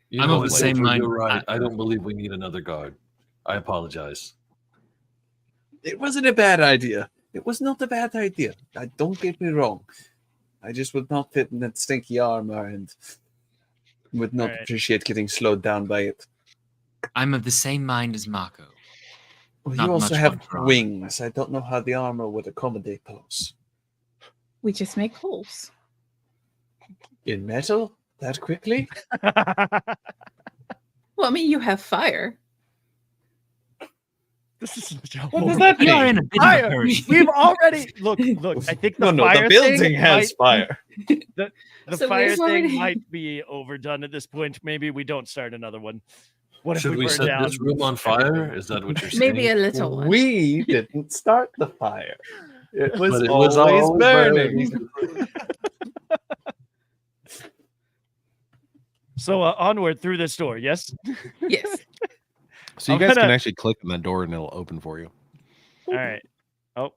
You I'm know of the what, same Wilford, mind. You're right. I don't believe we need another guard. I apologize. It wasn't a bad idea. It was not a bad idea. Don't get me wrong. I just would not fit in that stinky armor and would not Alright. appreciate getting slowed down by it. I'm of the same mind as Mako. Well, Not you also much have fun for armor. wings. I don't know how the armor would accommodate those. We just make holes. In metal? That quickly? Well, I mean, you have fire. This is such a What does horrible- that We are mean? in a bit of Fire! a hurry. We've already look. I think the fire the building thing has fire. The So fire we've thing already- might be overdone at this point. Maybe we don't start another one. What if Should we burn set down this room on fire? Is that what you're saying? Maybe a little one. We didn't start the fire. It was, But it always, was always burning. So onward through this door. Yes. Yes. So you I'm guys can gonna- actually click on that door and it'll open for you. All right. Oh.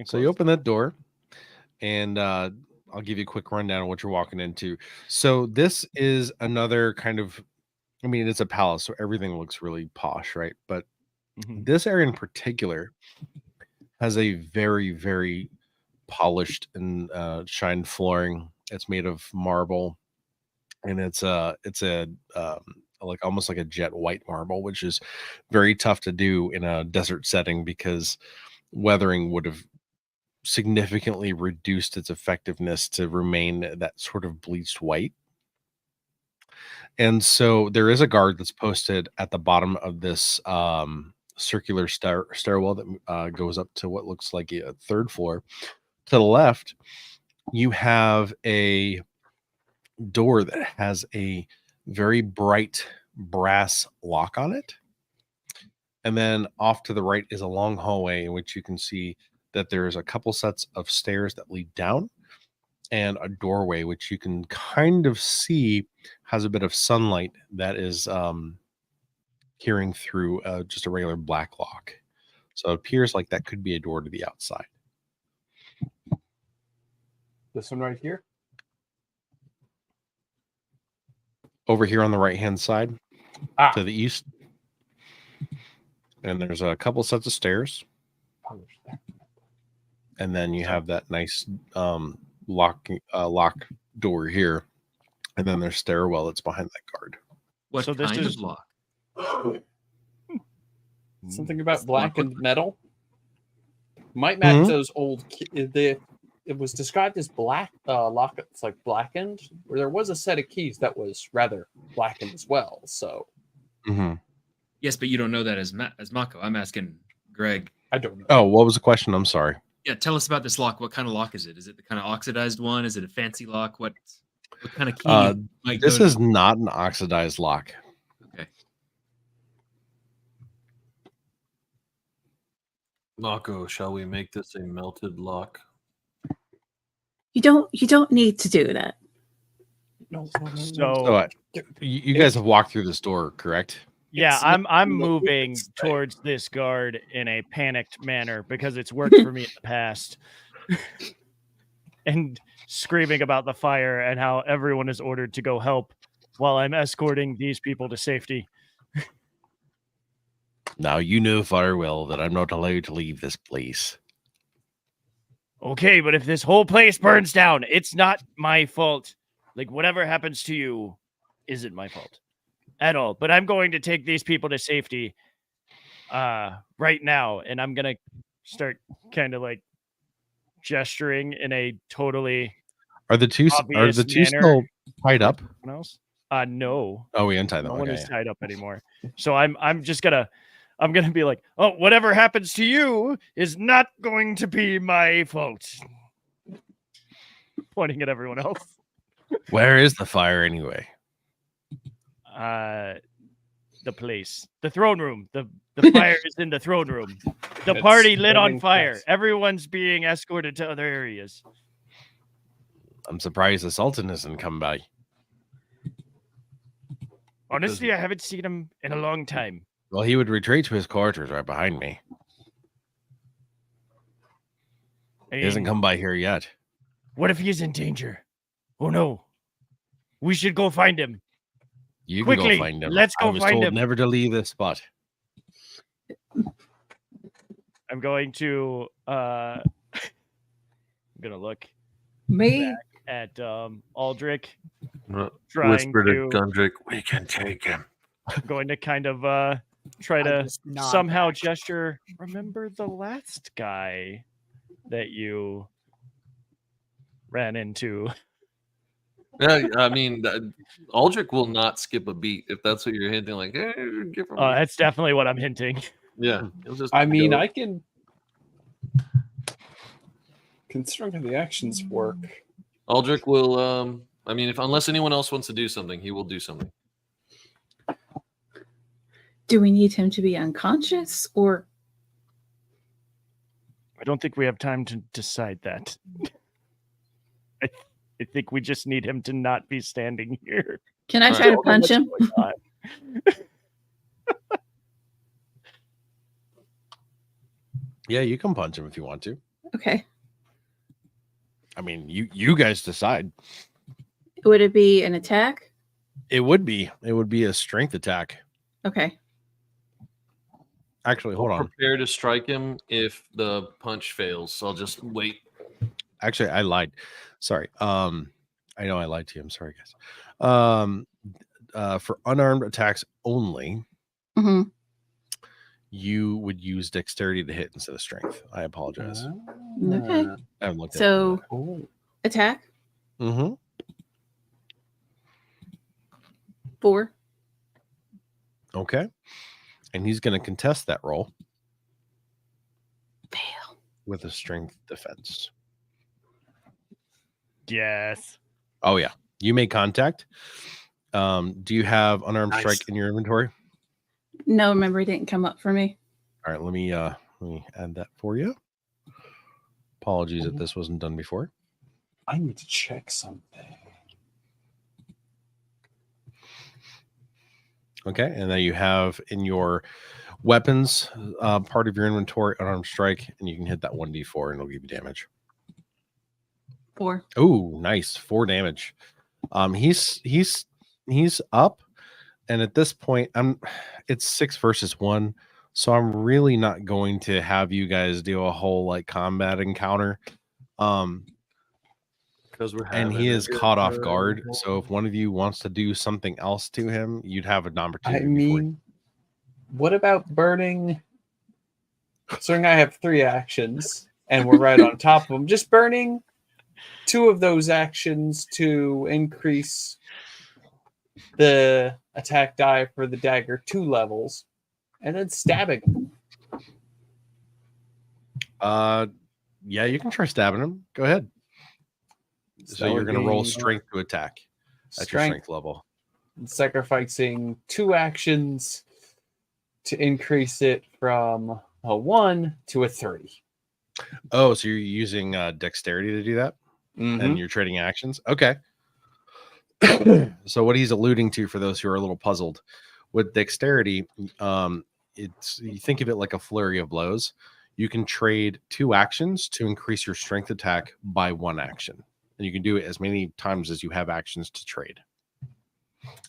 So you open that door, and I'll give you a quick rundown of what you're walking into. So this is another kind of, I mean, it's a palace, so everything looks really posh, right? But Mhm. this area in particular has a very, very polished and shined flooring. It's made of marble, and it's a like almost like a jet white marble, which is very tough to do in a desert setting because weathering would have significantly reduced its effectiveness to remain that sort of bleached white. And so there is a guard that's posted at the bottom of this circular stairwell that goes up to what looks like a third floor. To the left, you have a door that has a very bright brass lock on it. And then off to the right is a long hallway in which you can see that there's a couple sets of stairs that lead down and a doorway, which you can kind of see has a bit of sunlight that is peering through just a regular black lock. So it appears like that could be a door to the outside. This one right here. Over here on the right-hand side Ah. to the east. And there's a couple sets of stairs. And then you have that nice lock door here. And then there's stairwell that's behind that guard. What So this kind is- of lock? Something about It's locked blackened with- metal. Might match Mhm. those old. It was described as black lockets, like blackened. Where there was a set of keys that was rather blackened as well. So Mm-hmm. Yes, but you don't know that as Mako. I'm asking Greg. I don't know. Oh, what was the question? I'm sorry. Yeah, tell us about this lock. What kind of lock is it? Is it the kind of oxidized one? Is it a fancy lock? What kind of key? might This go is to- not an oxidized lock. okay. Mako, shall we make this a melted lock? You don't need to do that. No, So you guys have walked through this door, correct? Yeah, It's I'm not- moving it's- towards this guard in a panicked manner because it's worked for me in the past. And screaming about the fire and how everyone is ordered to go help while I'm escorting these people to safety. Now you know very well that I'm not allowed to leave this place. Okay, but if this whole place burns down, it's not my fault. Like, whatever happens to you isn't my fault at all. But I'm going to take these people to safety right now. And I'm going to start kind of like gesturing in a totally Are the two obvious manner. still tied up? Someone else? No. Oh, we untied them. No one Okay. is tied up anymore. So I'm just gonna be like, oh, whatever happens to you is not going to be my fault. Pointing at everyone else. Where is the fire anyway? The place. The throne room. The fire is in the throne room. The It's party lit on burning fire. fast. Everyone's being escorted to other areas. I'm surprised the Sultan hasn't come by. Honestly, I haven't seen him in a long time. Well, he would retreat to his quarters right behind me. I He hasn't mean, come by here yet. what if he's in danger? Oh no. We should go find him. You Quickly, can go find him. let's I go was find told him. never to leave this spot. I'm going to I'm gonna look Me? at Aldrich Whisper trying to to Gundrick, we can take him. going to kind of try I to just nod somehow back. gesture. Remember the last guy that you ran into Yeah, I mean, Aldrich will not skip a beat if that's what you're hinting. Like, hey, give him. That's definitely what I'm hinting. Yeah, he'll just. I mean, go. I can. Considering how the actions work, Aldrich will. I mean, unless anyone else wants to do something, he will do something. Do we need him to be unconscious or? I don't think we have time to decide that. I think we just need him to not be standing here. Can I All try right. to punch him? Yeah, you can punch him if you want to. Okay. I mean, you guys decide. Would it be an attack? It would be a strength attack. Okay. Actually, hold on. Prepare to strike him if the punch fails. So I'll just wait. Actually, I lied. Sorry. I know I lied to you. I'm sorry, guys. For unarmed attacks only, Mm-hmm. you would use dexterity to hit instead of strength. I apologize. Okay. I haven't looked at So oh, attack it. Mm-hmm. 4. Okay. And he's going to contest that roll Fail. with a strength defense. Yes. Oh yeah. You make contact. Do you have unarmed Nice. strike in your inventory? No, remember it didn't come up for me. All right, let me add that for you. Apologies if this wasn't done before. I need to check something. Okay, and then you have in your weapons part of your inventory unarmed strike, and you can hit that 1d4 and it'll give you damage. 4. Oh, nice. 4 damage. He's up, and at this point, it's 6 versus 1, so I'm really not going to have you guys do a whole like combat encounter. Because we're And he is caught off guard. So if one of you wants to do something else to him, you'd have an I opportunity. mean, what about burning? Considering I have 3 actions and we're right on top of them, just burning 2 of those actions to increase the attack die for the dagger 2 levels, and then stabbing him. Yeah, you can try stabbing him. Go ahead. So you're going to roll strength to attack at your strength level. And sacrificing 2 actions to increase it from a 1 to a 30. Oh, so you're using dexterity to do that, and you're trading actions. Okay. So what he's alluding to, for those who are a little puzzled, with dexterity, it's, you think of it like a flurry of blows. You can trade 2 actions to increase your strength attack by 1 action, and you can do it as many times as you have actions to trade.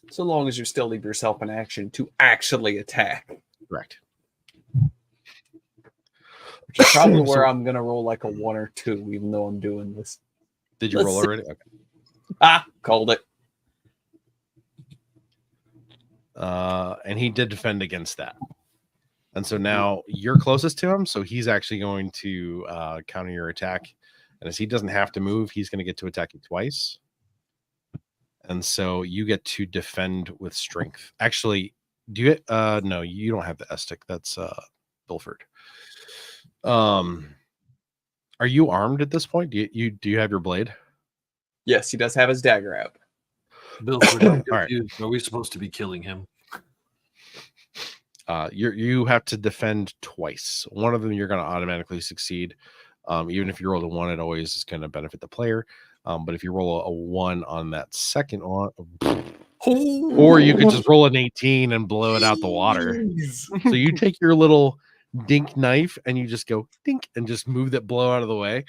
So long as you still leave yourself an action to actually attack. Correct. Which is probably where I'm going to roll like a 1 or 2, even though I'm doing this. Did you Let's roll see. already? Okay. Called it. And he did defend against that. And so now you're closest to him, so he's actually going to counter your attack. And as he doesn't have to move, he's going to get to attack you twice. And so you get to defend with strength. Actually, do you no, you don't have the Estic. That's Bilford. Are you armed at this point? Do you have your blade? Yes, he does have his dagger out. Bilford, I'm All right. confused. Are we supposed to be killing him? You have to defend twice. One of them you're going to automatically succeed. Even if you roll a 1, it always is going to benefit the player. But if you roll a 1 on that second one, or you could just roll an 18 and blow it out the water. So you take your little dink knife and you just go dink and just move that blow out of the way,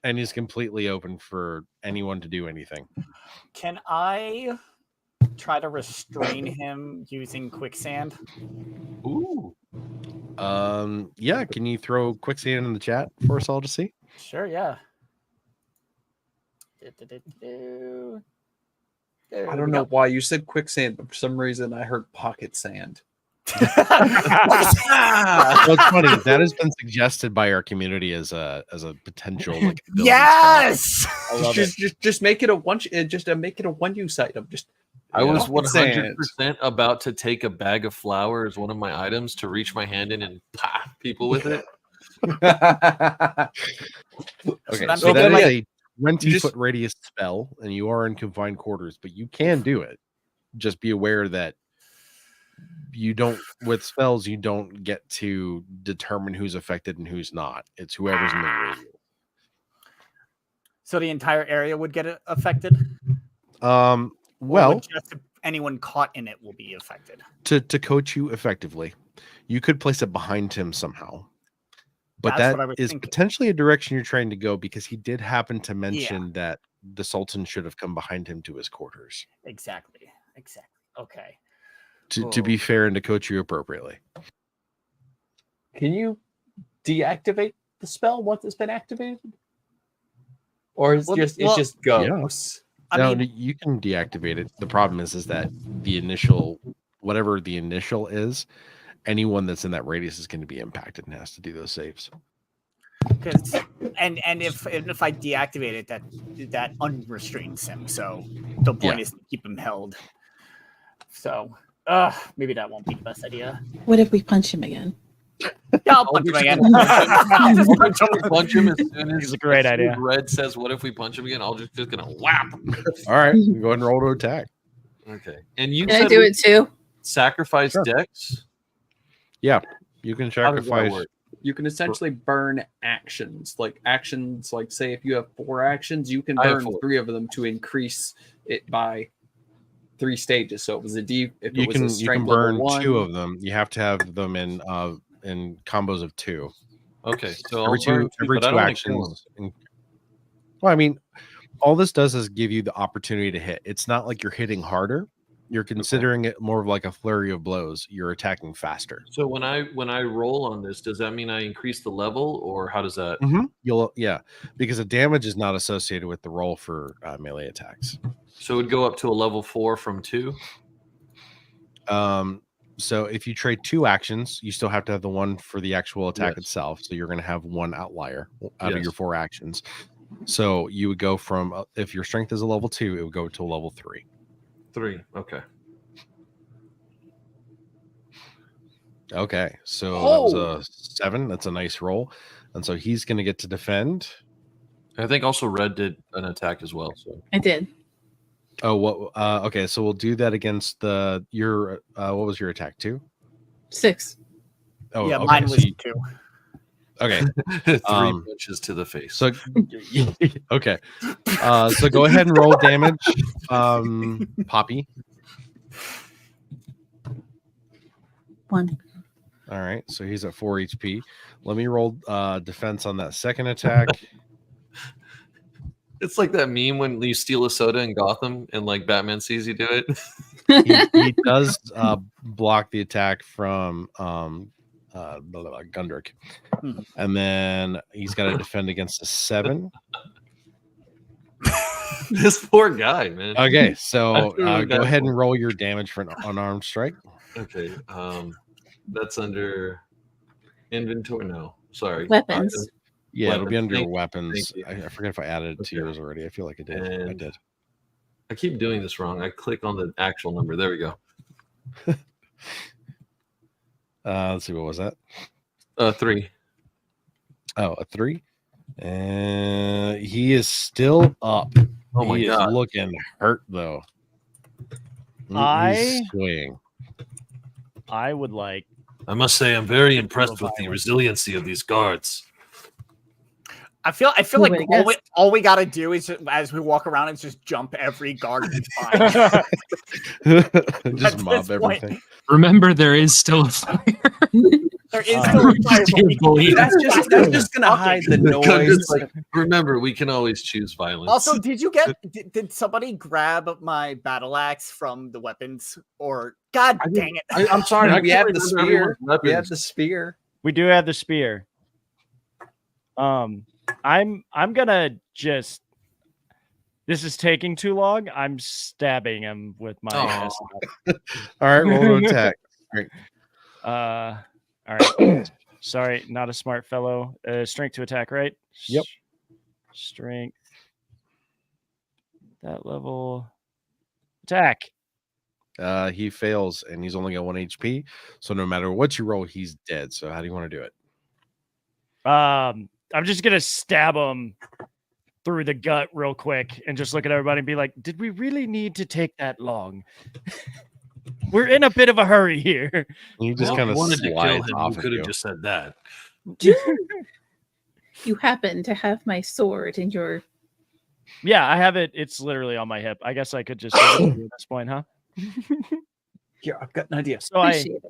and he's completely open for anyone to do anything. Can I try to restrain him using quicksand? Ooh. Yeah, can you throw quicksand in the chat for us all to see? Sure, yeah. I don't know why you said quicksand, but for some reason I heard pocket sand. Well, it's funny that has been suggested by our community as a potential like ability Yes. I love it. Just make it a one. Just make it a one-use item. Just I was rocket sand. 100% about to take a bag of flour as one of my items to reach my hand in and pop people with it. spell. Okay, I'm so thinking that is like- a 20 just- foot radius spell, and you are in confined quarters, but you can do it. Just be aware that you don't with spells you don't get to determine who's affected and who's not. It's whoever's in the radius. So the entire area would get affected. Or Well, would just anyone caught in it will be affected. to coach you effectively, you could place it behind him somehow. But That's what I that was is thinking. potentially a direction you're trying to go because he did happen to mention that the Sultan should have come behind him to his quarters. Exactly. Okay. To be fair and to coach you appropriately. Can you deactivate the spell once it's been activated, or is Well, it well, just goes? I mean, You can deactivate it. The problem is that the initial, whatever the initial is, anyone that's in that radius is going to be impacted and has to do those saves. and if I deactivate it, that unrestrains him. So the point is to keep him held. So maybe that won't be the best idea. What if we punch him again? Yeah, I'll punch him again. Punch him as soon as It's a great idea. Red says, "What if we punch him again?" I'll just gonna whap. All right, go ahead and roll to attack. Okay, and you Can I said do we it too? sacrifice Sure. Dex. You can How does that sacrifice. work? You can essentially burn actions, like say if you have 4 actions, you can I have burn 4. 3 of them to increase it by 3 stages. So it was a D. If You it was can a strength burn level 1, 2 of them. You have to have them in combos of 2. Okay, so Every I'll burn two every but I 2 don't wanna kill him. actions. Well, I mean, all this does is give you the opportunity to hit. It's not like you're hitting harder. You're considering it more of like a flurry of blows. You're attacking faster. So when I roll on this, does that mean I increase the level, or how does that? Because the damage is not associated with the roll for melee attacks. So it would go up to a level 4 from 2. So if you trade 2 actions, you still have to have the one for the actual attack Yes. itself. So you're going to have one outlier out of Yes. your 4 actions. So you would go from if your strength is a level 2, it would go to a level 3. 3. Okay. Okay, so that was a 7. That's a nice roll, and so he's going to get to defend. I think also Red did an attack as well. So I did. Oh, what? Okay, so we'll do that against your. What was your attack? 2? 6. Oh, Yeah, okay, mine so was you- 2. okay. 3 Um, punches to the face. So okay, so go ahead and roll damage, Poppy. 1. All right, so he's at 4 HP. Let me roll defense on that second attack. It's like that meme when you steal a soda in Gotham and like Batman sees you do it. He does block the attack from Gundrick, Mhm. and then he's got to defend against a 7. This poor guy, man. Okay, so I feel really go bad ahead for and him. roll your damage for an unarmed strike. Okay. That's under inventory. No, sorry. Weapons. Yeah, it'll be Weapons. under Thank you, weapons. thank you. I forget if I added it to Okay. yours already. I feel like I did. I And- did. I keep doing this wrong. I click on the actual number. There we go. Let's see, what was that? 3. Oh, a 3. And he is still up. Oh my he god. is looking hurt though. I- He's swaying. I would like. I must say, I'm very impressed with the resiliency of these guards. I feel Who like would've all we got to do is as we walk around is just jump every guard we find. Just At mob this point. everything. Remember, there is still a fire. There is still a fire, but we Believe That's just gonna hide the noise. It's like, remember, we can always choose violence. Also, did somebody grab my battle axe from the weapons? Or God I dang it! I'm sorry, I we can't have the remember spear. everyone's We have weapons. the spear. We do have the spear. I'm gonna just. This is taking too long. I'm stabbing him with my. Oh. SL. All right, roll to attack. Great. All right. Sorry, not a smart fellow. Strength to attack, right? Yep. Strength. That level. Attack. He fails, and he's only got 1 HP. So no matter what you roll, he's dead. So how do you want to do it? I'm just gonna stab him through the gut real quick and just look at everybody and be like, did we really need to take that long? We're in a bit of a hurry here. You just Well, kind of wanted to kill slides him. off You of could you. have just said that. You happen to have my sword in your. Yeah, I have it. It's literally on my hip. I guess I could just give it to you at this point, huh? Here, I've got an idea. So I Appreciate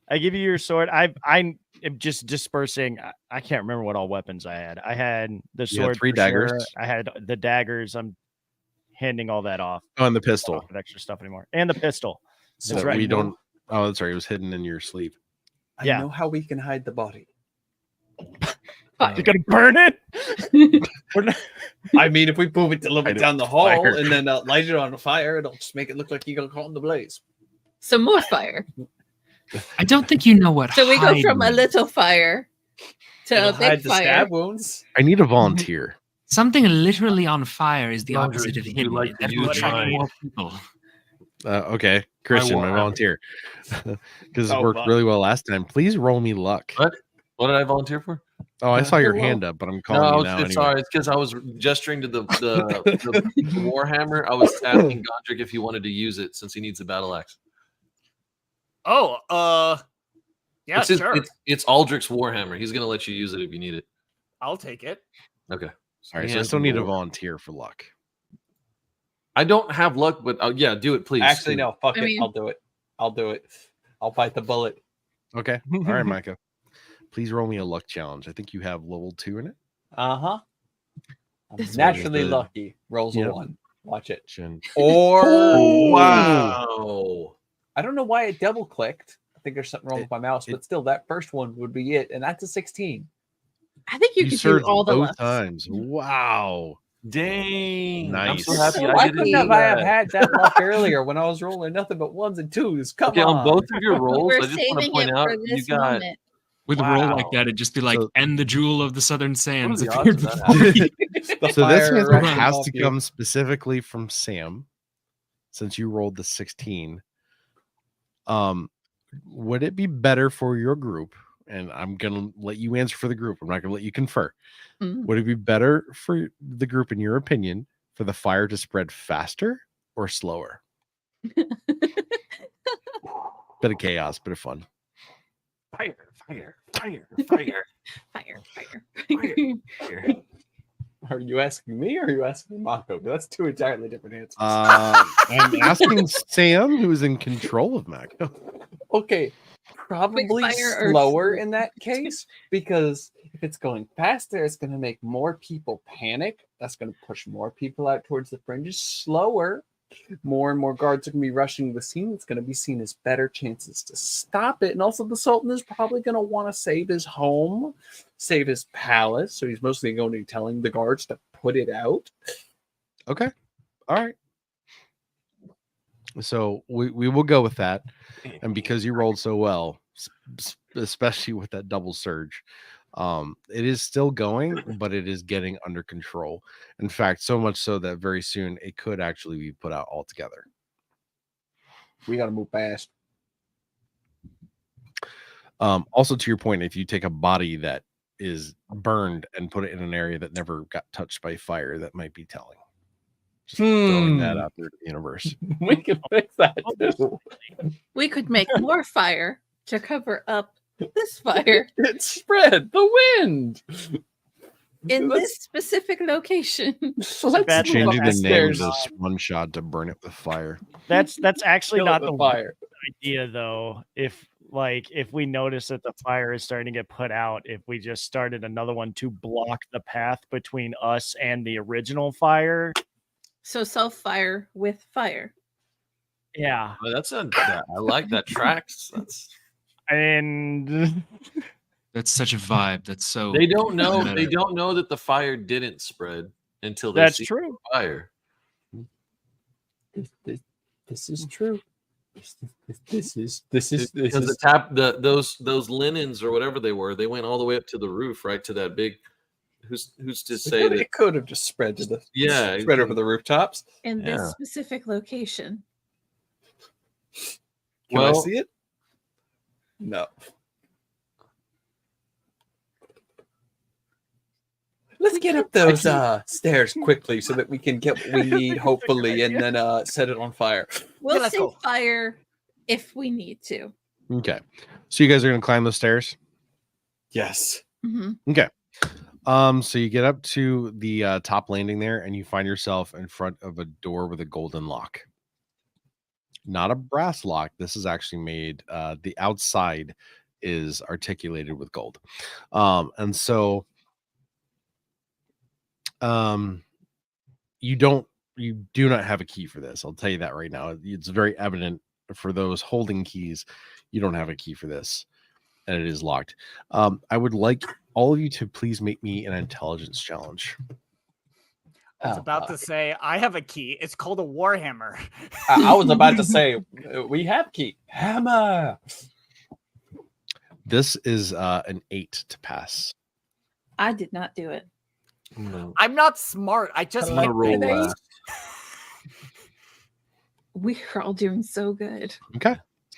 it. give you your sword. I'm just dispersing. I can't remember what all weapons I had. I had the You had sword, 3 for daggers. sure. I had the daggers. I'm handing all that off. Oh, and the I don't pistol. have extra stuff anymore, and the pistol. So That right. we don't. Oh, that's right. It was hidden in your sleeve. I Yeah. know how we can hide the body. You're gonna burn it. I mean, if we move it a little Light bit it down the on hall fire. and then light it on fire, it'll just make it look like you got caught in the blaze. Some more fire. I don't think you know what. So we go from a hide little fire to It'll a big hide the fire. stab wounds. I need a volunteer. Something literally on fire is the Laundry, opposite of would you hidden. like to That use will attract my- more people. Okay, Christian, my warhammer. volunteer, because it Oh, worked fun. really well last time. Please roll me luck. What? What did I volunteer for? Oh, I saw your hello. hand up, but I'm calling No, you it's, now it's anyway. sorry. It's because I was gesturing to the Warhammer. I was asking Gondrick if he wanted to use it since he needs a battle axe. Oh, yeah, it's his- sure. It's Aldrich's Warhammer. He's gonna let you use it if you need it. I'll take it. Okay. All right, He so I has still need a more. volunteer for luck. I don't have luck, but yeah, do it, please. Actually, no, fuck I it. mean- I'll do it. I'll do it. I'll bite the bullet. Okay, all right, Micah. Please roll me a luck challenge. I think you have level 2 in it. I'm This naturally the- lucky. Rolls Yep. a 1. Watch it. Chin. Or Wow. I don't know why it double clicked. I think there's something wrong with my mouse, but still, that first one would be it, and that's a 16. I think you could do surged all the both lucks. times. Wow. Dang. I'm so Nice. happy Why I didn't couldn't do have I have that. had that luck earlier when I was rolling nothing but 1s and 2s? Come Okay, on. on both of your We rolls, were I just want to saving point it out for you this got moment. With a roll like Wow. that, it'd just be like, So- and the jewel of the southern sands the odds appeared of that before you. The So this fire answer erupted has off to you. come specifically from Sam, since you rolled the 16. Would it be better for your group? And I'm gonna let you answer for the group. I'm not gonna let you confer. Mm. Would it be better for the group, in your opinion, for the fire to spread faster or slower? Bit of chaos, bit of fun. fire, fire, fire, fire, Fire, fire. fire. Are you asking me or are you asking Mako? That's two entirely different answers. I'm asking Sam, who is in control of Mako. Okay, probably fire or slower slow? in that case, because if it's going faster, it's going to make more people panic. That's going to push more people out towards the fringes. Slower, more and more guards are going to be rushing the scene. It's going to be seen as better chances to stop it. And also, the Sultan is probably going to want to save his home, save his palace. So he's mostly going to be telling the guards to put it out. Okay. All right. So we will go with that. And because you rolled so well, especially with that double surge, it is still going, but it is getting under control. In fact, so much so that very soon it could actually be put out altogether. We got to move fast. Also, to your point, if you take a body that is burned and put it in an area that never got touched by fire, that might be telling. Just throwing that out there to the universe. We can fix that too. We could make more fire to cover up this fire It spread the wind. in Let's- this specific location. Let's Bad move Changing the name of upstairs. this one shot to burn it with fire. That's actually Kill it not with the fire. idea though. If we notice that the fire is starting to get put out, if we just started another one to block the path between us and the original fire. So self-fire with fire. Yeah. Oh, I like that tracks. That's And That's such a vibe. That's so. they don't know. meta. They don't know that the fire didn't spread until they that's see true. the fire. This is true. This is Because those linens or whatever they were, they went all the way up to the roof, right to that big. Who's to say that? It could have just spread to the Yeah, spread over the rooftops. In Yeah. this specific location. Can I Well- see it? No. Let's get up those stairs quickly so that we can get what we need, hopefully, and then set it on fire. We'll let's say go. fire if we need to. Okay. So you guys are gonna climb those stairs. Yes. Hmm. Okay. So you get up to the top landing there, and you find yourself in front of a door with a golden lock. Not a brass lock. This is actually made. The outside is articulated with gold, and so you do not have a key for this. I'll tell you that right now. It's very evident for those holding keys. You don't have a key for this, and it is locked. I would like all of you to please make me an intelligence challenge. I was about to say, I have a key. It's called a Warhammer. I was about to say, we have key. Hammer. This is an 8 to pass. I did not do it. I'm not smart. I just I'm like gonna roll things. last. We are all doing so good. Okay.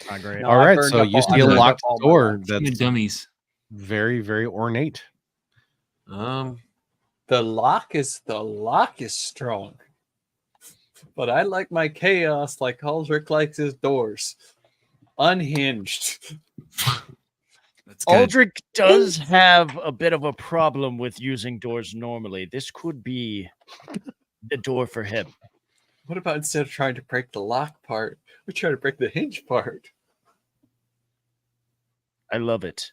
Not great. No, All I right. burned So up you all- I see a burned locked up all my door lives. You're that's dummies. very, very ornate. The lock is strong. But I like my chaos like Aldrich likes his doors. Unhinged. That's good. Aldrich does have a bit of a problem with using doors normally. This could be the door for him. What about instead of trying to break the lock part, we try to break the hinge part? I love it.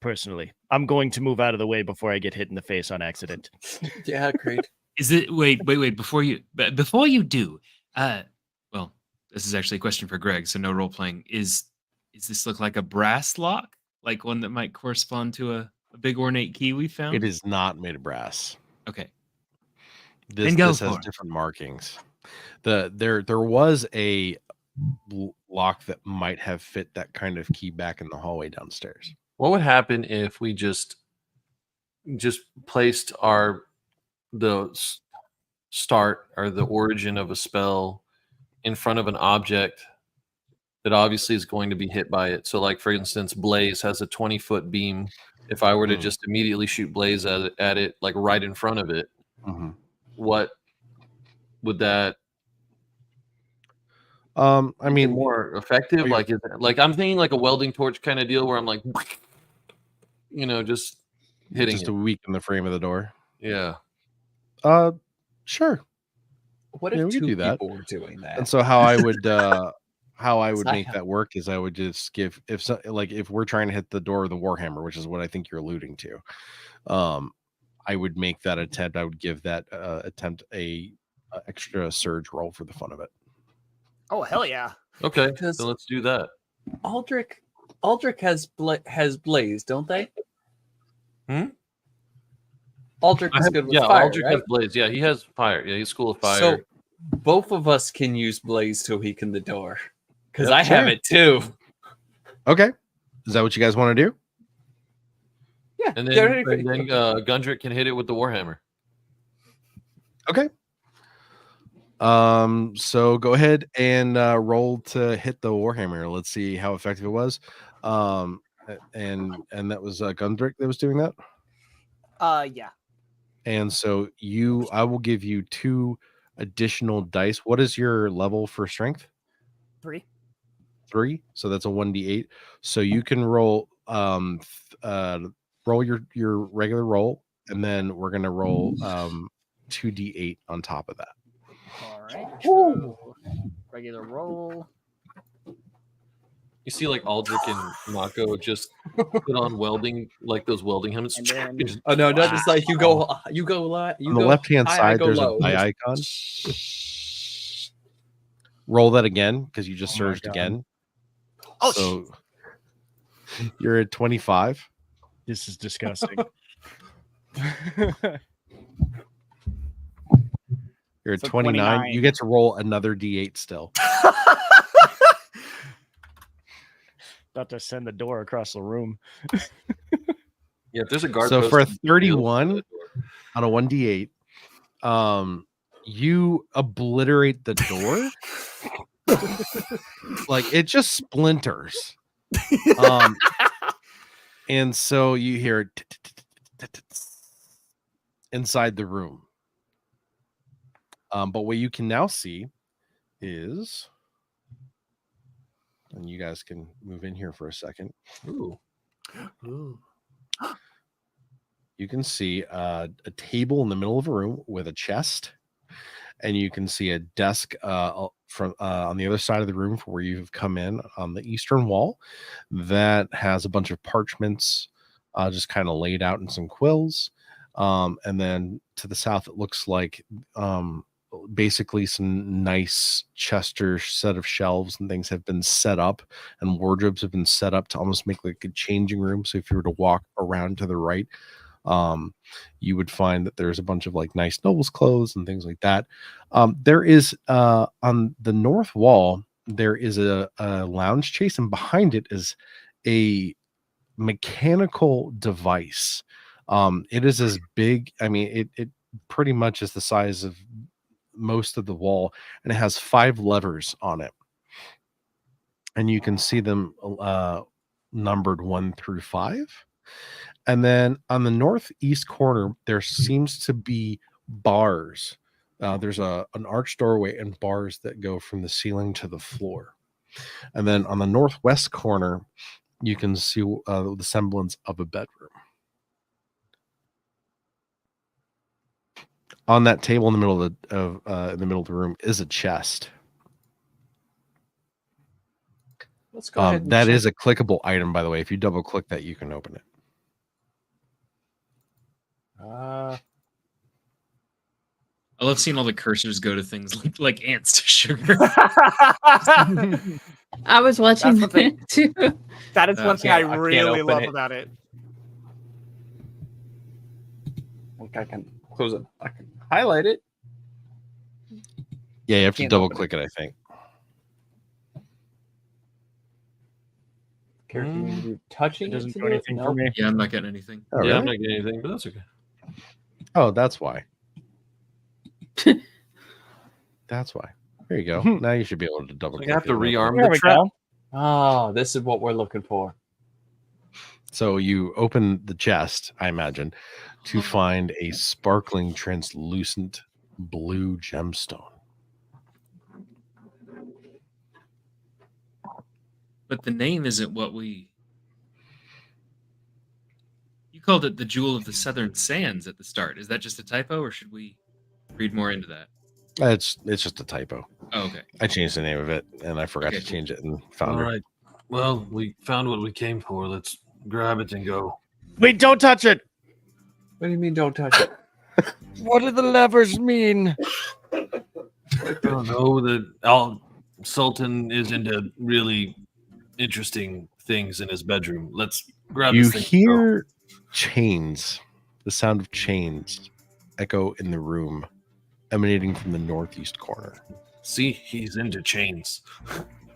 Personally, I'm going to move out of the way before I get hit in the face on accident. Yeah, great. Is it wait before you do? Well, this is actually a question for Greg, so no role playing. Is this look like a brass lock, like one that might correspond to a big ornate key we found? It is not made of brass. Okay. This, Then go this has for it. different markings. There was a lock that might have fit that kind of key back in the hallway downstairs. What would happen if we just placed the start or the origin of a spell in front of an object that obviously is going to be hit by it? So, like for instance, Blaze has a 20-foot beam. If I were to just immediately shoot Blaze at it, like right in front of it, what would that? I mean, more effective. Like, is it, like I'm thinking like a welding torch kind of deal where I'm like, just hitting just it. to weaken the frame of the door. Yeah. Sure. What if Yeah, we could two do that. people were doing that? And so how I would I make have- that work is I would just give if we're trying to hit the door of the Warhammer, which is what I think you're alluding to. I would make that attempt. I would give that attempt a extra surge roll for the fun of it. Oh, hell yeah. Okay. Because- So let's do that. Aldrich has Blaze, don't they? Aldrich is good with fire, Aldrich right? has Blaze. Yeah, he has fire. Yeah, he's School of Fire. So both of us can use Blaze to weaken the door. Because Yep, I have sure. it too. Okay. Is that what you guys want to do? Yeah. and they're- then Gundrick can hit it with the Warhammer. Okay. So go ahead and roll to hit the Warhammer. Let's see how effective it was. And that was Gundrick that was doing that. Yeah. And so I will give you 2 additional dice. What is your level for strength? 3. 3. So that's a 1d8. So you can roll roll your regular roll, and then we're gonna roll 2d8 on top of that. All right. So regular roll. You see, like Aldrich and Mako just put on welding, like those welding helmets. And then Oh no, not just like you go live. On the left-hand high, I side, go there's low. a die icon. Roll that again because you just Oh my surged God. again. Oh, So you're at 25. This is disgusting. You're at So 29. 29. You get to roll another d8 still. about to send the door across the room. Yeah, if there's a guard So post for a on the field, 31 on a 1d8, you obliterate the door. Like it just splinters. And so you hear inside the room. But what you can now see is, and you guys can move in here for a second. Ooh. You can see a table in the middle of a room with a chest, and you can see a desk from on the other side of the room for where you've come in on the eastern wall that has a bunch of parchments just kind of laid out in some quills. And then to the south, it looks like basically some nice Chester set of shelves and things have been set up, and wardrobes have been set up to almost make like a changing room. So if you were to walk around to the right, you would find that there's a bunch of like nice nobles clothes and things like that. There is on the north wall, there is a lounge chase, and behind it is a mechanical device. It is as big, I mean, it pretty much is the size of most of the wall, and it has 5 levers on it, and you can see them numbered 1 through 5. And then on the northeast corner, there seems to be bars. There's an arched doorway and bars that go from the ceiling to the floor. And then on the northwest corner, you can see the semblance of a bedroom. On that table in the middle of the room is a chest. Let's go ahead. That is a clickable item, by the way. If you double click that, you can open it. I love seeing all the cursors go to things like ants to sugar. I was watching That's the that too. That is one thing I can't really open love it. about it. I can close it. I can highlight it. Yeah, you have to Can't double open click it, I think. Character needs to be touching It doesn't to do anything for Nope. me. Yeah, I'm not getting anything. Oh, Yeah, really? I'm not getting anything, but that's okay. Oh, that's why. That's why. There you go. Now you should be able to double So click. you have to it and open rearm it. There the we trap. go. Oh, this is what we're looking for. So you open the chest, I imagine, to find a sparkling, translucent blue gemstone. But the name isn't what we. You called it the Jewel of the Southern Sands at the start. Is that just a typo, or should we read more into that? It's just a typo. Oh, okay. I changed the name of it, and I forgot Okay, to cool. change it in Founder. All right. Well, we found what we came for. Let's grab it and go. Wait, don't touch it. What do you mean don't touch it? What do the levers mean? I don't know. The Sultan is into really interesting things in his bedroom. Let's grab You this thing. and go. hear chains, the sound of chains echo in the room, emanating from the northeast corner. See, he's into chains.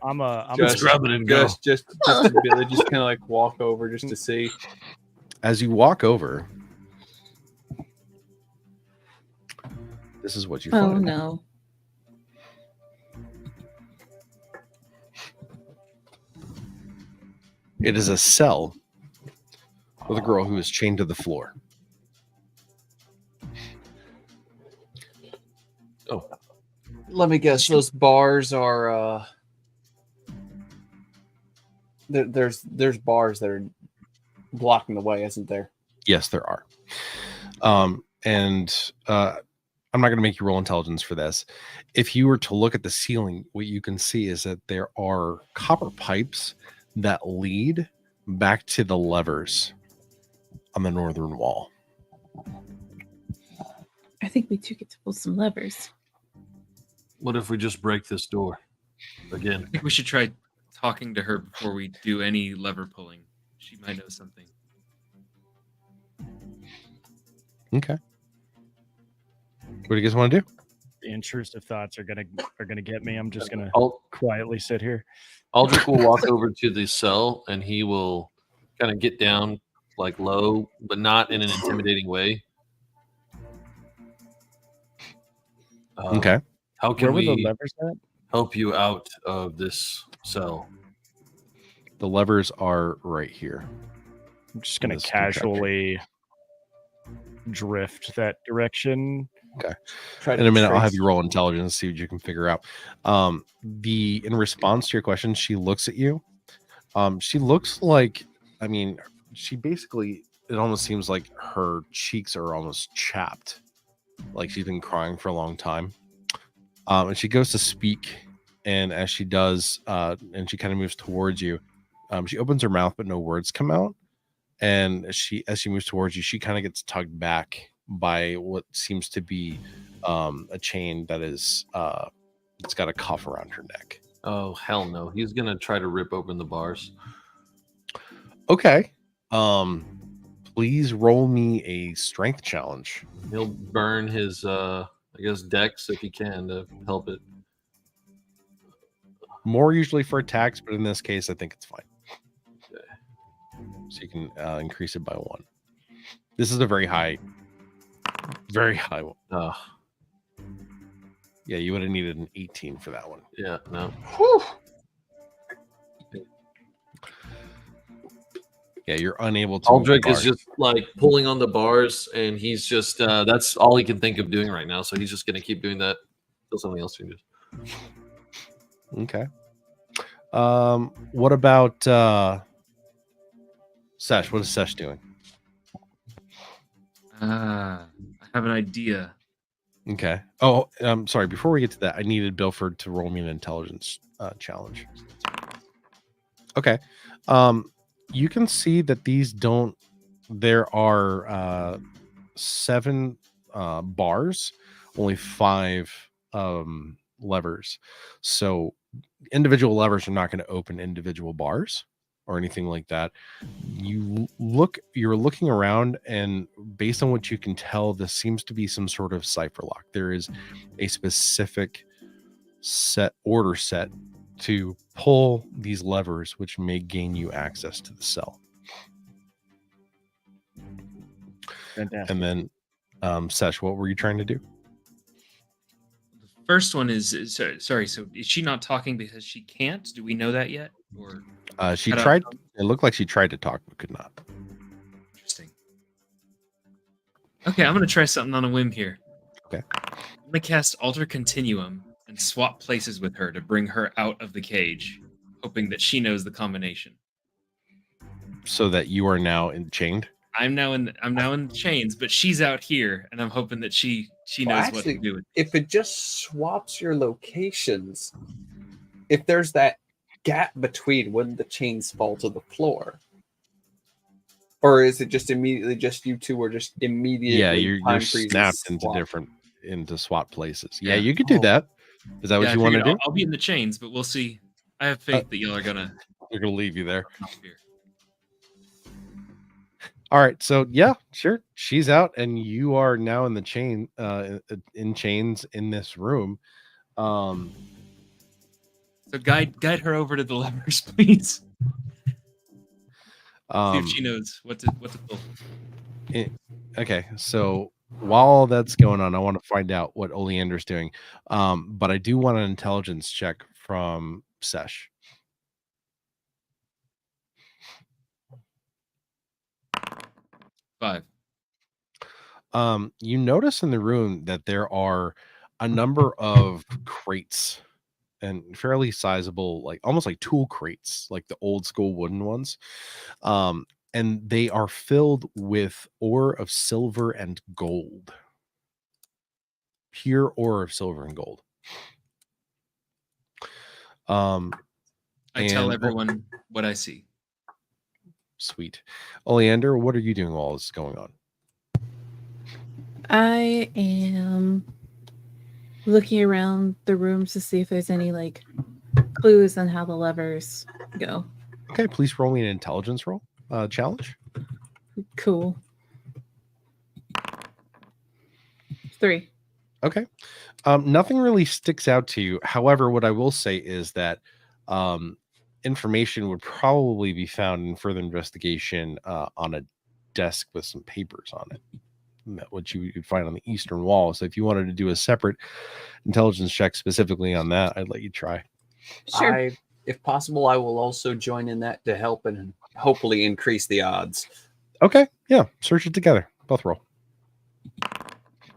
I'm Let's Just- grab it and go. Just to Billy, just kind of like walk over just to see. As you walk over, this is what you Oh find. no. It is a cell with a girl who is chained to the floor. Let me guess. Those bars are. There's bars that are blocking the way, isn't there? Yes, there are. And I'm not going to make you roll intelligence for this. If you were to look at the ceiling, what you can see is that there are copper pipes that lead back to the levers on the northern wall. I think we took it to pull some levers. What if we just break this door again? I think we should try talking to her before we do any lever pulling. She might know something. Okay. What do you guys want to do? The intrusive thoughts are gonna get me. I'm just gonna Al- quietly sit here. Aldrich will walk over to the cell and he will kind of get down like low, but not in an intimidating way. Okay. How Where can were the we levers at? help you out of this cell? The levers are right here. I'm just gonna this contraption. casually drift that direction. Try In a minute, I'll have trace- you roll intelligence, see what you can figure out. In response to your question, she looks at you. She looks like, I mean, she basically, it almost seems like her cheeks are almost chapped, like she's been crying for a long time. And she goes to speak, and as she does, and she kind of moves towards you, she opens her mouth, but no words come out. And as she moves towards you, she kind of gets tugged back by what seems to be a chain that is it's got a cuff around her neck. Oh, hell no. He's going to try to rip open the bars. Okay. Please roll me a strength challenge. He'll burn his, I guess, dex if he can to help it. More usually for attacks, but in this case, I think it's fine. So you can increase it by 1. This is a very high one. Yeah, you would have needed an 18 for that one. Yeah, no. Yeah, you're unable to. Aldrich move is the bars. just like pulling on the bars, and he's just, that's all he can think of doing right now. So he's just going to keep doing that until something else changes. Okay. What about Sesh? What is Sesh doing? I have an idea. Okay. Oh, sorry. Before we get to that, I needed Bilford to roll me an intelligence challenge. Okay. You can see that these don't. There are 7 bars, only 5 levers. So individual levers are not going to open individual bars or anything like that. You're looking around, and based on what you can tell, this seems to be some sort of cipher lock. There is a specific order set to pull these levers, which may gain you access to the cell. Fantastic. And then, Sesh, what were you trying to do? The first one is sorry. So is she not talking because she can't? Do we know that yet? Or She I don't- tried. It looked like she tried to talk, but could not. Interesting. Okay, I'm gonna try something on a whim here. Okay. I'm gonna cast Alter Continuum and swap places with her to bring her out of the cage, hoping that she knows the combination. So that you are now chained. I'm now in chains, but she's out here, and I'm hoping that she knows what to actually, do. if it just swaps your locations, if there's that gap between, wouldn't the chains fall to the floor? Or is it just immediately just you two are just immediately? Yeah, you're time freezes snapped into swap? into swap places. Yeah, Yeah. you could do Oh. that. Is that what Yeah, you I want to figured do? I'll be in the chains, but we'll see. I have faith that y'all are gonna. We're gonna leave you there. Here. All right, so yeah, sure. She's out, and you are now in the chain, in chains in this room. So guide her over to the levers, please. See if she knows what to pull. Okay, so while all that's going on, I want to find out what Oleander's doing. But I do want an intelligence check from Sesh. Five. You notice in the room that there are a number of crates, and fairly sizable, like almost like tool crates, like the old school wooden ones. And they are filled with ore of silver and gold. Pure ore of silver and gold. I tell and- everyone what I see. Sweet. Oleander, what are you doing while this is going on? I am looking around the rooms to see if there's any like clues on how the levers go. Okay, please roll me an intelligence roll challenge. Cool. 3. Okay. Nothing really sticks out to you. However, what I will say is that information would probably be found in further investigation on a desk with some papers on it, which you would find on the eastern wall. So if you wanted to do a separate intelligence check specifically on that, I'd let you try. Sure. If possible, I will also join in that to help and hopefully increase the odds. Okay. Yeah. Search it together. Both roll.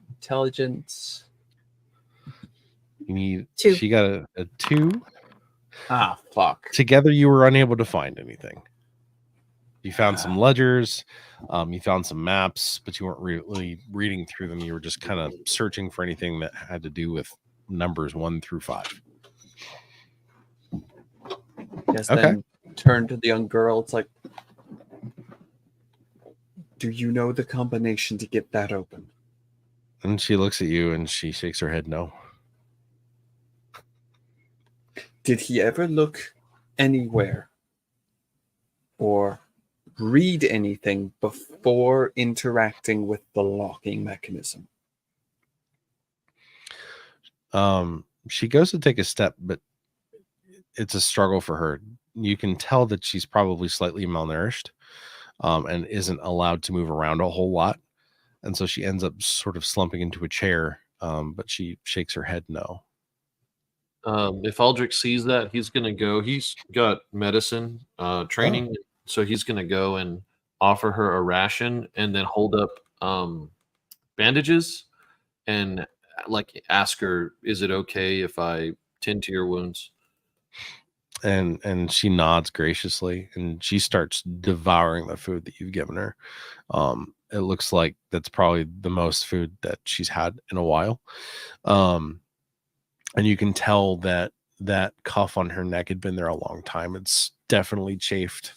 Intelligence. You need 2. She got a 2. Ah, fuck. Together, you were unable to find anything. You found some ledgers, you found some maps, but you weren't really reading through them. You were just kind of searching for anything that had to do with numbers 1 through 5. Yes, Okay. then turn to the young girl. It's like, do you know the combination to get that open? And she looks at you and she shakes her head no. Did he ever look anywhere or read anything before interacting with the locking mechanism? She goes to take a step, but it's a struggle for her. You can tell that she's probably slightly malnourished, and isn't allowed to move around a whole lot. And so she ends up sort of slumping into a chair, but she shakes her head no. If Aldrich sees that, he's going to go. He's got medicine training, so he's going to go and offer her a ration and then hold up bandages and like ask her, "Is it okay if I tend to your wounds?" And she nods graciously, and she starts devouring the food that you've given her. It looks like that's probably the most food that she's had in a while. And you can tell that that cuff on her neck had been there a long time. It's definitely chafed.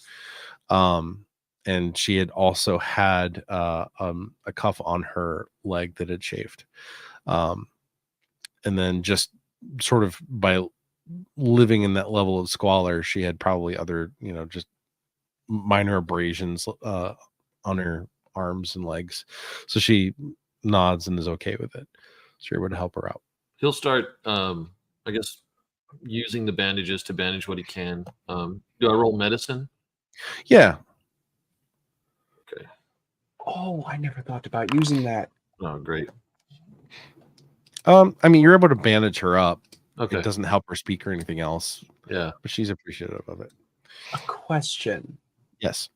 And she had also had a cuff on her leg that had chafed. And then just sort of by living in that level of squalor, she had probably other, just minor abrasions on her arms and legs. So she nods and is okay with it. So you're able to help her out. He'll start, I guess, using the bandages to bandage what he can. Do I roll medicine? Yeah. Okay. Oh, I never thought about using that. Oh, great. I mean, you're able to bandage her up. Okay. It doesn't help her speak or anything else, Yeah. but she's appreciative of it. A question. Yes.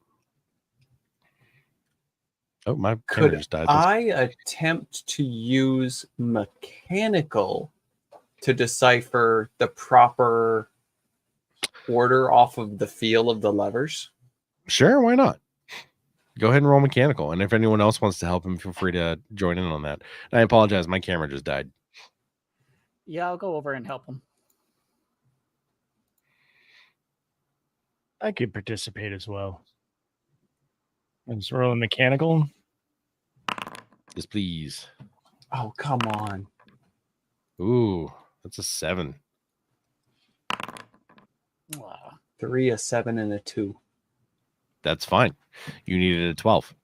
Oh, my camera Could just died. I attempt to use mechanical to decipher the proper order off of the feel of the levers? Sure, why not? Go ahead and roll mechanical. And if anyone else wants to help him, feel free to join in on that. And I apologize, my camera just died. Yeah, I'll go over and help him. I could participate as well. I'm just rolling mechanical. Yes, please. Oh, come on. Ooh, that's a 7. 3, a 7, and a 2. That's fine. You needed a 12.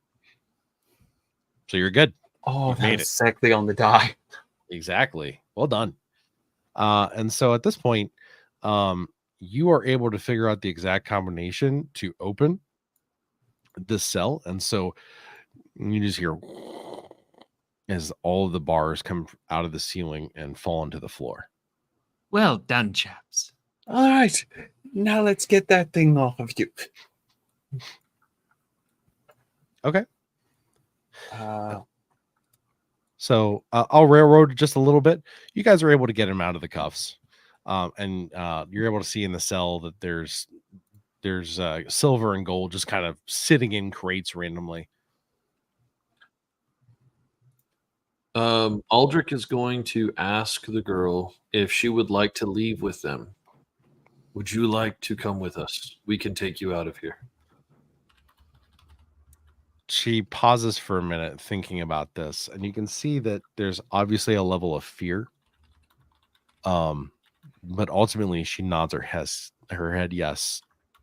So you're good. Oh, You've that made was it. exactly on the die. Exactly. Well done. And so at this point, you are able to figure out the exact combination to open this cell. And so you just hear as all of the bars come out of the ceiling and fall into the floor. Well done, chaps. All right. Now let's get that thing off of you. Okay. So I'll railroad just a little bit. You guys are able to get him out of the cuffs. And you're able to see in the cell that there's silver and gold just kind of sitting in crates randomly. Aldrich is going to ask the girl if she would like to leave with them. Would you like to come with us? We can take you out of here. She pauses for a minute thinking about this, and you can see that there's obviously a level of fear. But ultimately she nods her head yes,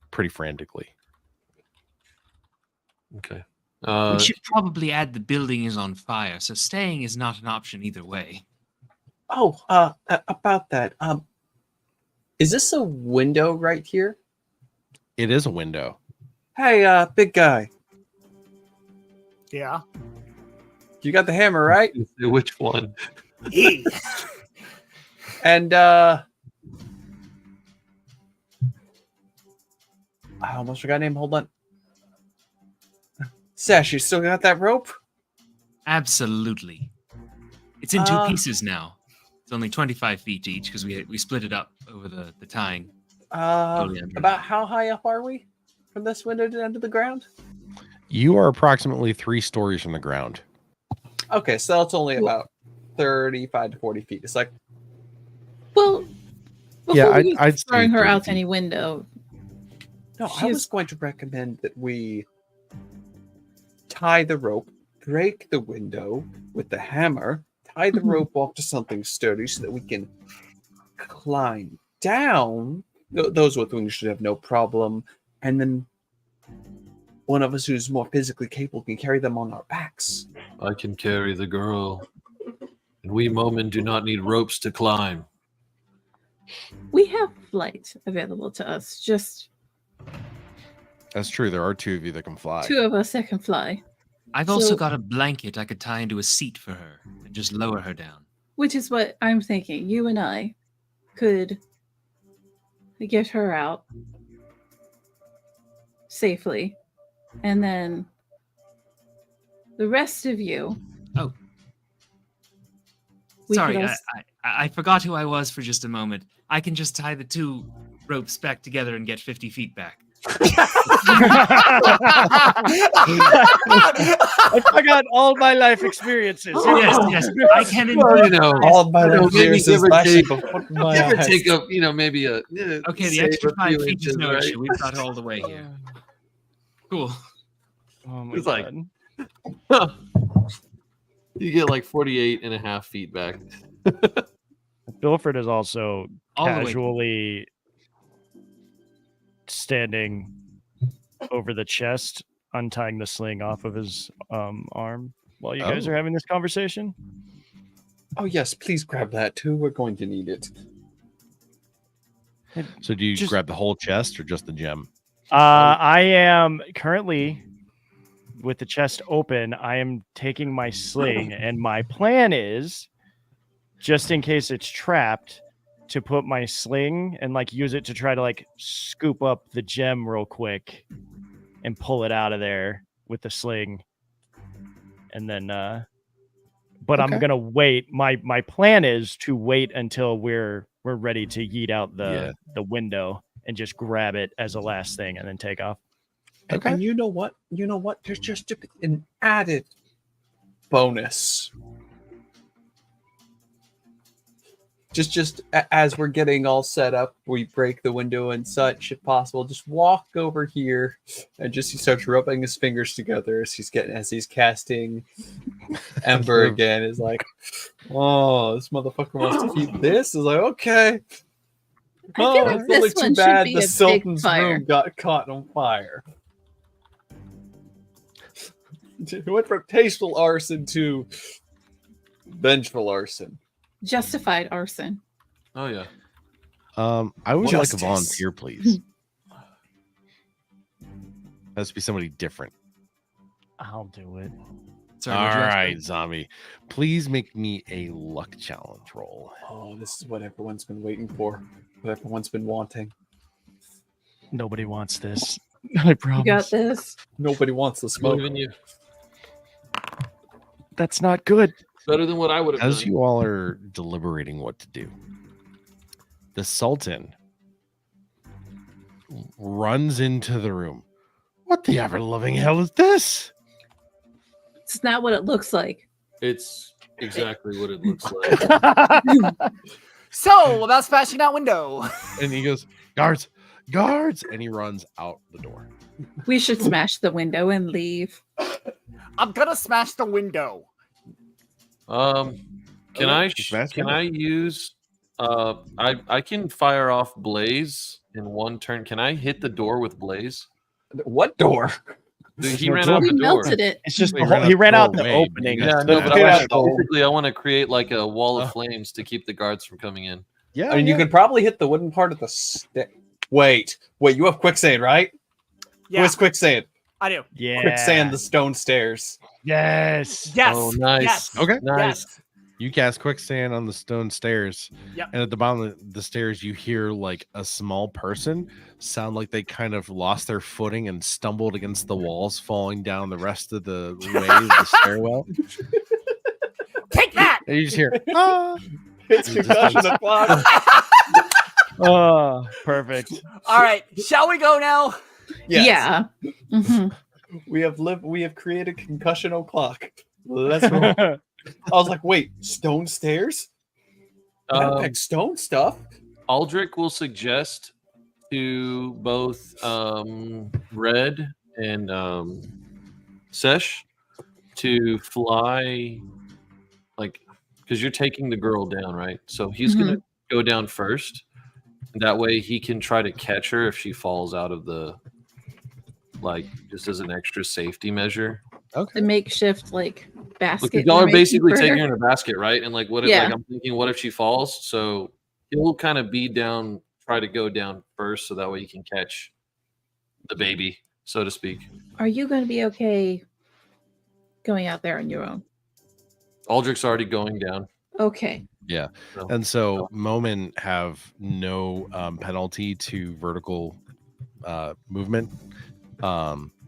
pretty frantically. Okay. We should probably add the building is on fire, so staying is not an option either way. Oh, about that. Is this a window right here? It is a window. Hey, big guy, Yeah. you got the hammer, right? Which one? E. And I almost forgot name. Hold on. Sash, you still got that rope? Absolutely. It's in two Uh, pieces now. It's only 25 feet each because we split it up over the tying. Totally under. About how high up are we from this window to the end of the ground? You are approximately 3 stories from the ground. Okay, so that's only about 35 to 40 feet. It's like, Well, before Yeah, we I'd say throwing her 30 out feet. any window, no, I She's- was going to recommend that we tie the rope, break the window with the hammer, tie the Mhm. rope off to something sturdy so that we can climb down. Those with wings should have no problem. And then one of us who's more physically capable can carry them on our backs. I can carry the girl. And we Momin do not need ropes to climb. we have flight available to us. Just That's true. There are 2 of you that can fly. 2 of us that can fly, I've also So- got a blanket I could tie into a seat for her and just lower her down. which is what I'm thinking. You and I could get her out safely, and then the rest of you. Oh. We Sorry, could I, also- I forgot who I was for just a moment. I can just tie the 2 ropes back together and get 50 feet back. I forgot all my life experiences. Yes, I can Well, indeed. you know, All of my I know, life maybe years give is or flashing take- before my give or eyes. take a, maybe a. Okay, the save extra a 5 few feet is inches, no right? issue. We've got her all the way here. Cool. Oh my It's like- god. You get like 48 and a half feet back. Bilford is also All the way. casually standing over the chest, untying the sling off of his arm while you guys Oh. are having this conversation. Oh, yes, please grab that too. We're going to need it. So do you Just- grab the whole chest or just the gem? I am currently with the chest open. I am taking my sling, and my plan is, just in case it's trapped, to put my sling and like use it to try to like scoop up the gem real quick and pull it out of there with the sling. And then but I'm Okay. gonna wait. My plan is to wait until we're ready to yeet out Yeah. the window and just grab it as a last thing and then take off. Okay. And you know what? There's just an added bonus. As we're getting all set up, we break the window and such, if possible. Just walk over here and just he starts rubbing his fingers together as he's casting Ember again. Is like, oh, this motherfucker wants to keep this. Is like, okay. I feel Oh, like it's only this too one should bad be the a big Sultan's fire. room got caught on fire. It went from tasteful arson to vengeful arson. Justified arson. Oh yeah. I would like a Justice. volunteer, please. Has to be somebody different. I'll do it. Sorry, All what'd you ask right, for? zombie. Please make me a luck challenge roll. Oh, this is what everyone's been waiting for. What everyone's been wanting. Nobody wants this. I You promise. got this. Nobody wants the smoke. Believe in you. That's not good. Better than what I would have As done. you all are deliberating what to do, the Sultan runs into the room. What the ever loving hell is this? It's not what it looks like. It's exactly what it looks like. So, about smashing that window. And he goes, guards, guards, and he runs out the door. We should smash the window and leave. I'm gonna smash the window. Can I Smash can window. I use I can fire off blaze in one turn. Can I hit the door with blaze? What door? Dude, There's he no ran door. out We the door. melted it. It's just Wait, the whole, he ran out the doorway, but opening. you Yeah, guys no, don't but have I a want, door. basically I want to create like a wall of Oh. flames to keep the guards from coming in. Yeah, I mean, you yeah. could probably hit the wooden part of the Wait, you have quicksand, right? Yeah, What's quicksand? I do. Yeah. Quicksand, the stone stairs. Yes. Yes. Oh, nice. Yes. Okay. Nice. Yes. You cast quicksand on the stone stairs. Yep. And at the bottom of the stairs, you hear like a small person sound like they kind of lost their footing and stumbled against the walls, falling down the rest of the way of the stairwell. Take that. And you just hear, ah. It's concussion o'clock. Oh, perfect. All right. Shall we go now? Yes. Yeah. Mhm. We have created concussion o'clock. Let's roll. I was like, wait, stone stairs? Gotta pick stone stuff. Aldrich will suggest to both Red and Sesh to fly, like, because you're taking the girl down, right? So he's gonna go down first. That way he can try to catch her if she falls out of the, like, just as an extra safety measure. Okay. The makeshift like basket. Because y'all we're are making basically for taking her. her in a basket, right? And like, what if, Yeah. like, I'm thinking, what if she falls? So he'll kind of be down, try to go down first, so that way he can catch the baby, so to speak. Are you going to be okay going out there on your own? Aldrich's already going down. Okay. Yeah. So, And so Momen have no penalty to vertical movement.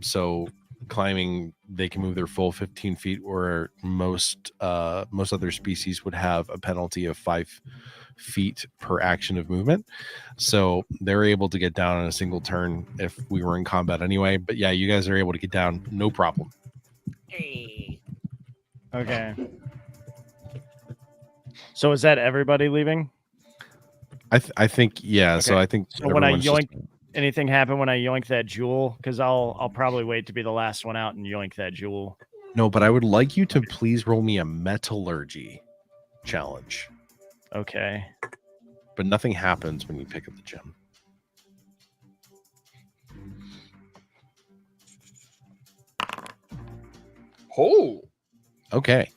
So climbing, they can move their full 15 feet, where most other species would have a penalty of 5 feet per action of movement. So they're able to get down in a single turn if we were in combat anyway. But yeah, you guys are able to get down, no problem. Hey. Okay. So is that everybody leaving? I think yeah. So Okay. I think So when I everyone's just- Anything happen when I yoink that jewel? Because I'll probably wait to be the last one out and yoink that jewel. no, but I would like you to please roll me a metallurgy challenge. Okay. But nothing happens when you pick up the gem. Oh. Okay.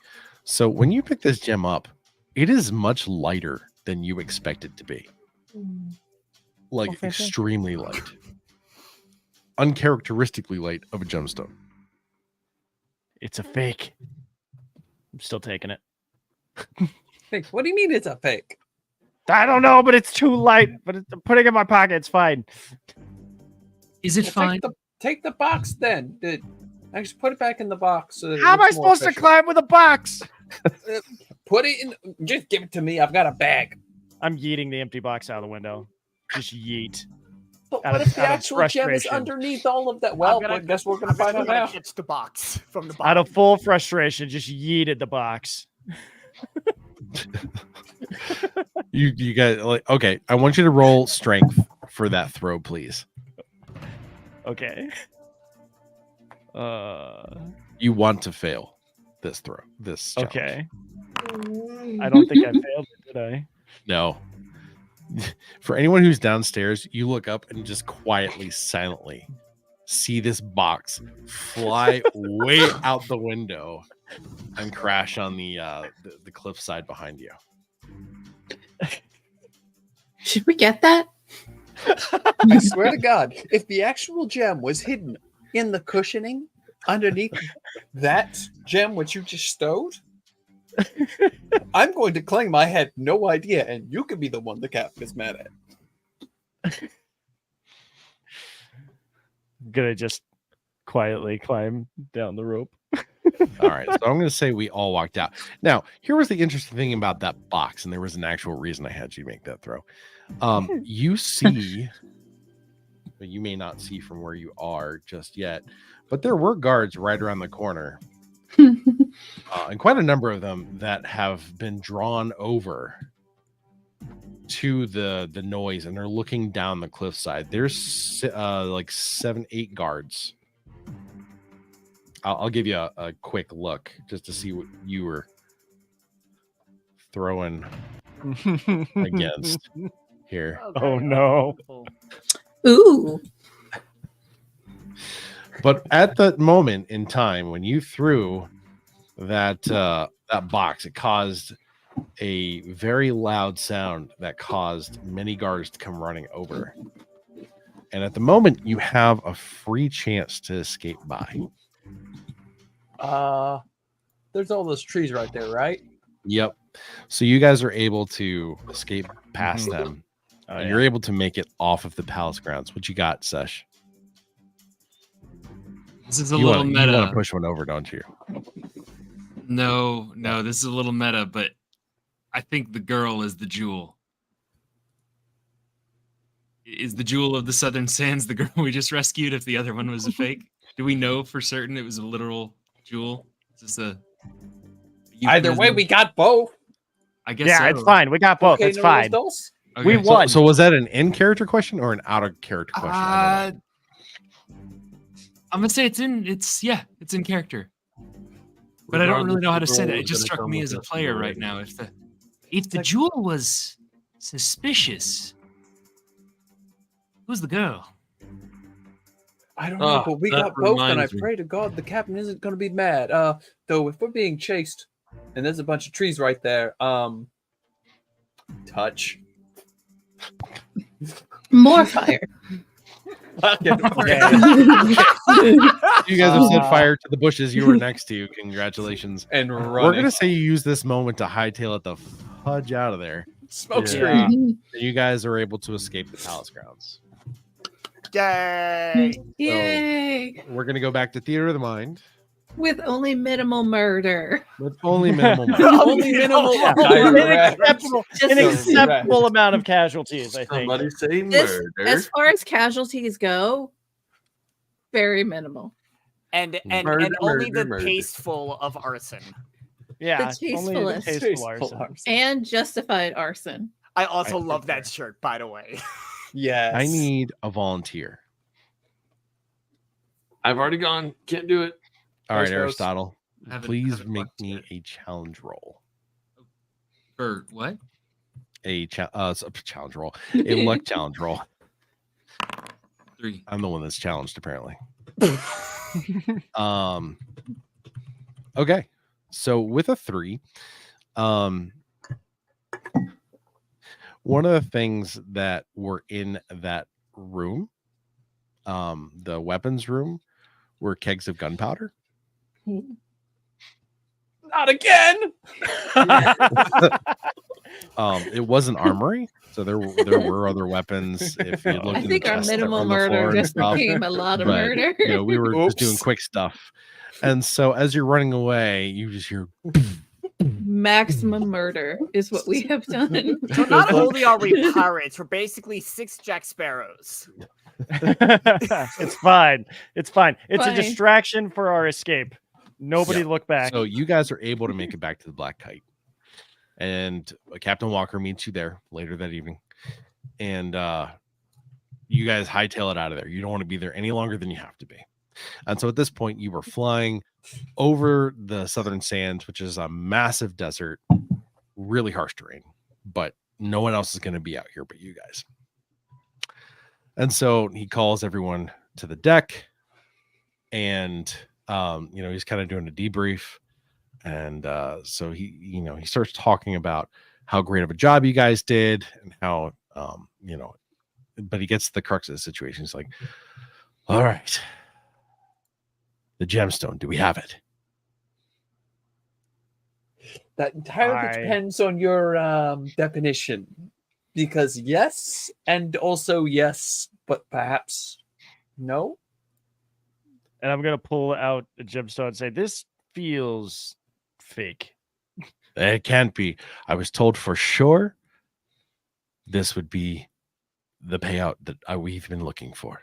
So when you pick this gem up, it is much lighter than you expect it to be. Like Okay. extremely light. Uncharacteristically light of a gemstone. It's a fake. I'm still taking it. Fake. What do you mean it's a fake? I don't know, but it's too light. But I'm putting it in my pocket. It's fine. Is it fine? Take the box then. I just put it back in the box. So that it How am I looks more supposed to official. climb with a box? Put it in. Just give it to me. I've got a bag. I'm yeeting the empty box out of the window. Just yeet. But Out what of- if the out of actual gem is frustration. underneath all of that? Well, I guess we're gonna find out now. Catch the box from the Out bottom. of full frustration, just yeeted the box. You guys like okay. I want you to roll strength for that throw, please. Okay. You want to fail this throw. This challenge. Okay. I don't think I failed it, did I? No. For anyone who's downstairs, you look up and just quietly, silently see this box fly way out the window and crash on the cliffside behind you. Should we get that? I swear to God, if the actual gem was hidden in the cushioning underneath that gem which you just stowed, I'm going to claim I had no idea, and you could be the one the captain is mad at. I'm gonna just quietly climb down the rope. All right. So I'm going to say we all walked out. Now, here was the interesting thing about that box, and there was an actual reason I had you make that throw. You see, but you may not see from where you are just yet, but there were guards right around the corner. And quite a number of them that have been drawn over to the noise, and they're looking down the cliffside. There's like 7-8 guards. I'll give you a quick look just to see what you were throwing against here. Oh no. Ooh. But at that moment in time when you threw that that box, it caused a very loud sound that caused many guards to come running over. And at the moment, you have a free chance to escape by. There's all those trees right there, right? Yep. So you guys are able to escape past them. Oh, And you're able to make it off of the palace grounds. What you got, Sesh? This is a You little want meta. to push one over, don't you? No, this is a little meta, but I think the girl is the jewel. Is the jewel of the Southern Sands the girl we just rescued if the other one was a fake? Do we know for certain it was a literal jewel? Is this a Either way, euphemism? we got both. I guess Yeah, so. it's fine. We got both. Okay, It's no los fine. dos? Okay. We won. So was that an in-character question or an out-of-character question? I don't know. I'm gonna say it's in character. But I don't really know how to say that. It just struck me as a player right now. If the jewel was suspicious, who's the girl? I don't know, but we got both, and I reminds me. pray to God the captain isn't going to be mad. Though if we're being chased, and there's a bunch of trees right there, touch. More fire. You guys have said fire to the bushes you were next to. Congratulations. And We're running. going to say you use this moment to hightail it the fudge out of there. Smoke Yeah. screen. You guys are able to escape the palace grounds. Yay! Yay! We're going to go back to Theater of the Mind With only minimal murder. with only minimal money. Only minimal. Yeah. direct. An Just acceptable amount of casualties, I think. Somebody say this, murder. as far as casualties go, very minimal. And Murder, only murder, the murder. tasteful of arson. Yeah, The only the tastefulest. tasteful arson. And justified arson. I also I love think that shirt, by the way. Yes. I need a volunteer. I've already gone. Can't do it. All right, Nice, Rose. Aristotle, Haven't- please haven't make left me yet. a challenge roll. For what? It's a challenge roll. A luck challenge roll. 3. I'm the one that's challenged, apparently. Okay. So with a 3, one of the things that were in that room, the weapons room, were kegs of gunpowder. Not again. It was an armory, so there were other weapons. If you look, I in think the our chests that were minimal on the floor murder and just stuff, became a lot of but, murder. you know, we were just doing Oops. quick stuff, and so as you're running away, you just hear. Maximum murder is what we have done. So not only are we pirates, we're basically 6 Jack Sparrows. It's fine. It's fine. It's a Fine. distraction for our escape. Nobody Yeah. look back. So you guys are able to make it back to the Black Kite, and Captain Walker meets you there later that evening, and you guys hightail it out of there. You don't want to be there any longer than you have to be. And so at this point, you were flying over the Southern Sands, which is a massive desert, really harsh terrain, but no one else is going to be out here but you guys. And so he calls everyone to the deck, and he's kind of doing a debrief. And so he starts talking about how great of a job you guys did and how but he gets to the crux of the situation. He's like, all right, the gemstone, do we have it? That entirely depends on your definition. Because yes, and also yes, but perhaps no. And I'm gonna pull out a gemstone and say, "This feels fake." It can't be. I was told for sure this would be the payout that we've been looking for.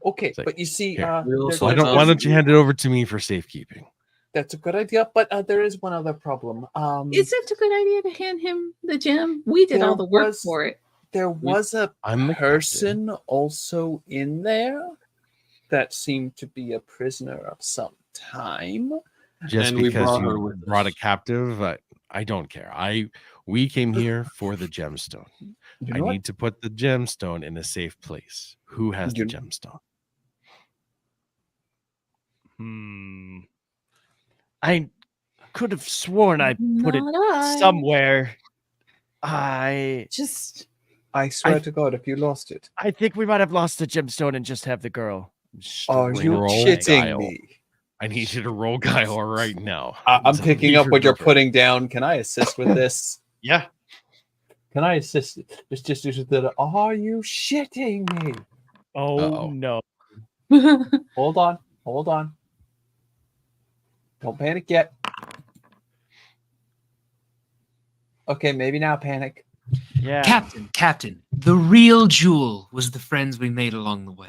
Okay, like, but you see, here. there's Why don't you hand it over to me for safekeeping? That's a good idea, but there is one other problem. Is it a good idea to hand him the gem? We did all the work for it. There was a I'm the person also in there that seemed to be a prisoner of some time. Just And we because brought her you with brought a us. captive, I don't care. We came here for the gemstone. You I know what? need to put the gemstone in a safe place. Who has You- the gemstone? I could have sworn I put it Not I. somewhere. I I swear to God, if you lost it. think we might have lost the gemstone and just have the girl. Are you roll shitting guile. me? I need you to roll guile right now. I'm It's a picking up what you're leader. putting down. Can I assist with this? Yeah. Can I assist? It's just that. Are you shitting me? Oh Uh-oh. no. Hold on. Don't panic yet. Okay, maybe now panic. Yeah. Captain, the real jewel was the friends we made along the way.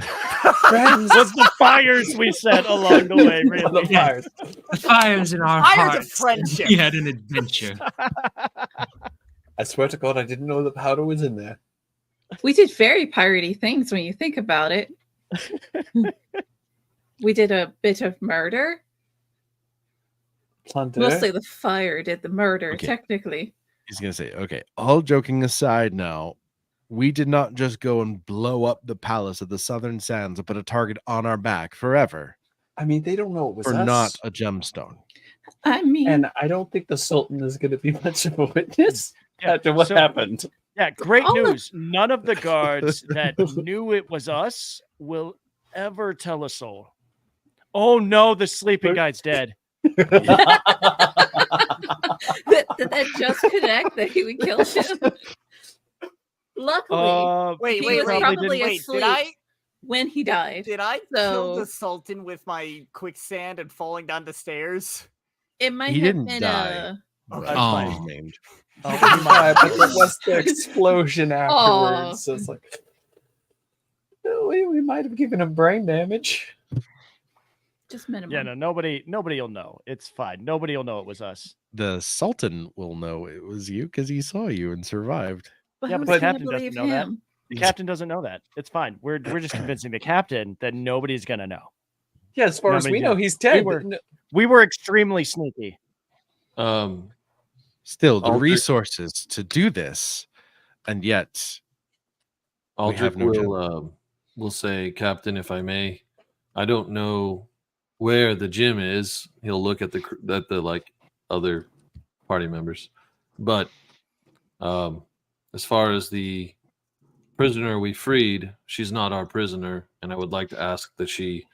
Friends. Was the fires we set along the way, The really? fires. The fires in our Fires of hearts. friendship. We had an adventure. I swear to God, I didn't know the powder was in there. We did very piratey things when you think about it. We did a bit of murder. Plunder. Mostly the fire did the murder, Okay. technically. He's gonna say, okay, all joking aside now, we did not just go and blow up the palace of the Southern Sands and put a target on our back forever I mean, they don't know it was for us. not a gemstone. I mean, And I don't think the Sultan is going to be much of a witness Yeah, after what so- happened. Yeah, great All of- news. None of the guards that knew it was us will ever tell a soul. Oh no, the sleeping guy's dead. did that just connect that he would kill him? Luckily, Wait, he wait, was wait, probably wait. asleep when he died. Did I kill So- the Sultan with my quicksand and falling down the stairs? It might He have didn't been die. Okay, But fine. he's named. Yeah, but there was the explosion afterwards. So it's like, we might have given him brain damage. just minimum. Yeah, no, nobody will know. It's fine. Nobody will know it was us. The Sultan will know it was you because he saw you and survived. But Yeah, who's but the gonna captain doesn't believe know that. him? The captain doesn't know that. It's fine. We're just convincing the captain that nobody's gonna know. Yeah, as far No, as I we mean, know, he's dead. were- but no- We were extremely sneaky. Still, the Aldrich- resources to do this, and yet Aldrich have no will say, Captain, if I may, I don't know where the gym is. He'll look at the like other party members, but as far as the prisoner we freed, she's not our prisoner, and I would like to ask that she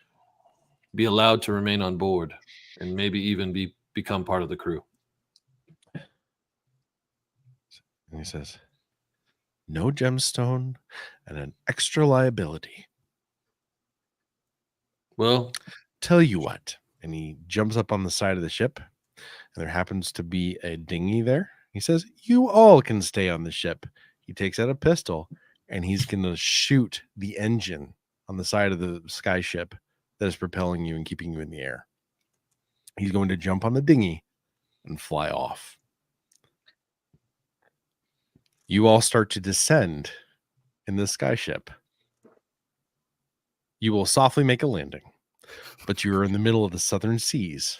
be allowed to remain on board and maybe even become part of the crew. and he says, no gemstone and an extra liability. Well, Tell you what. And he jumps up on the side of the ship, and there happens to be a dinghy there. He says, you all can stay on the ship. He takes out a pistol, and he's going to shoot the engine on the side of the sky ship that is propelling you and keeping you in the air. He's going to jump on the dinghy and fly off. You all start to descend in the sky ship. You will softly make a landing, but you are in the middle of the southern seas,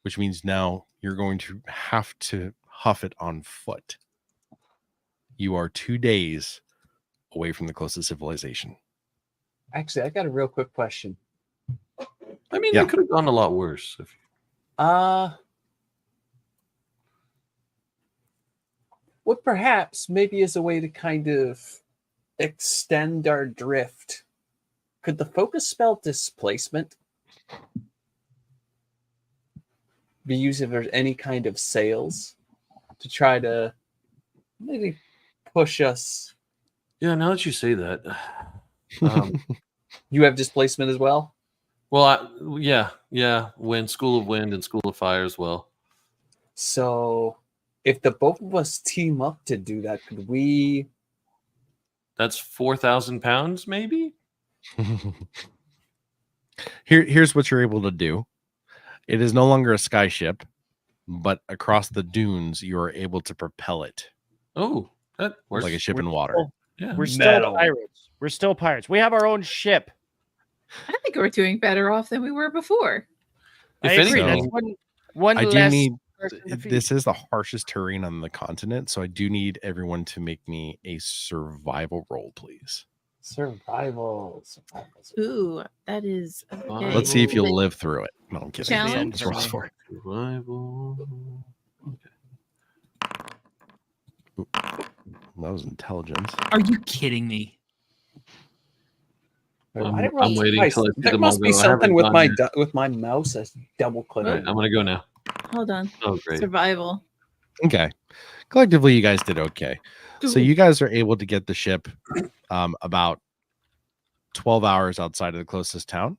which means now you're going to have to huff it on foot. You are 2 days away from the closest civilization. Actually, I got a real quick question. I mean, Yeah. it could have gone a lot worse. What perhaps maybe is a way to kind of extend our drift. Could the focus spell displacement be used if there's any kind of sails to try to maybe push us? Yeah, now that you say that, You have displacement as well? well, yeah, Wind, School of Wind, and School of Fire as well. So if the both of us team up to do that, could we? That's 4,000 pounds, maybe. Here's what you're able to do. It is no longer a sky ship, but across the dunes, you are able to propel it Oh, that works. like a ship in We're water. still- Yeah. We're still Metal. pirates. We're still pirates. We have our own ship. I think we're doing better off than we were before. If I agree. anything- That's one I do less need person to feed. this is the harshest terrain on the continent, so I do need everyone to make me a survival roll, please. Survival. Ooh, that is okay. Let's see if Is you'll it live through it. No, I'm kidding. Challenge? That's what it's for. Survival. That was intelligence. Are you kidding me? I'm waiting till I see There them all must be go. I something haven't with gone my yet. with my mouse that's double All clicking. right, I'm gonna go now. Hold on. Oh, great. Survival. Okay. Collectively, you guys did okay. So you guys are able to get the ship about 12 hours outside of the closest town,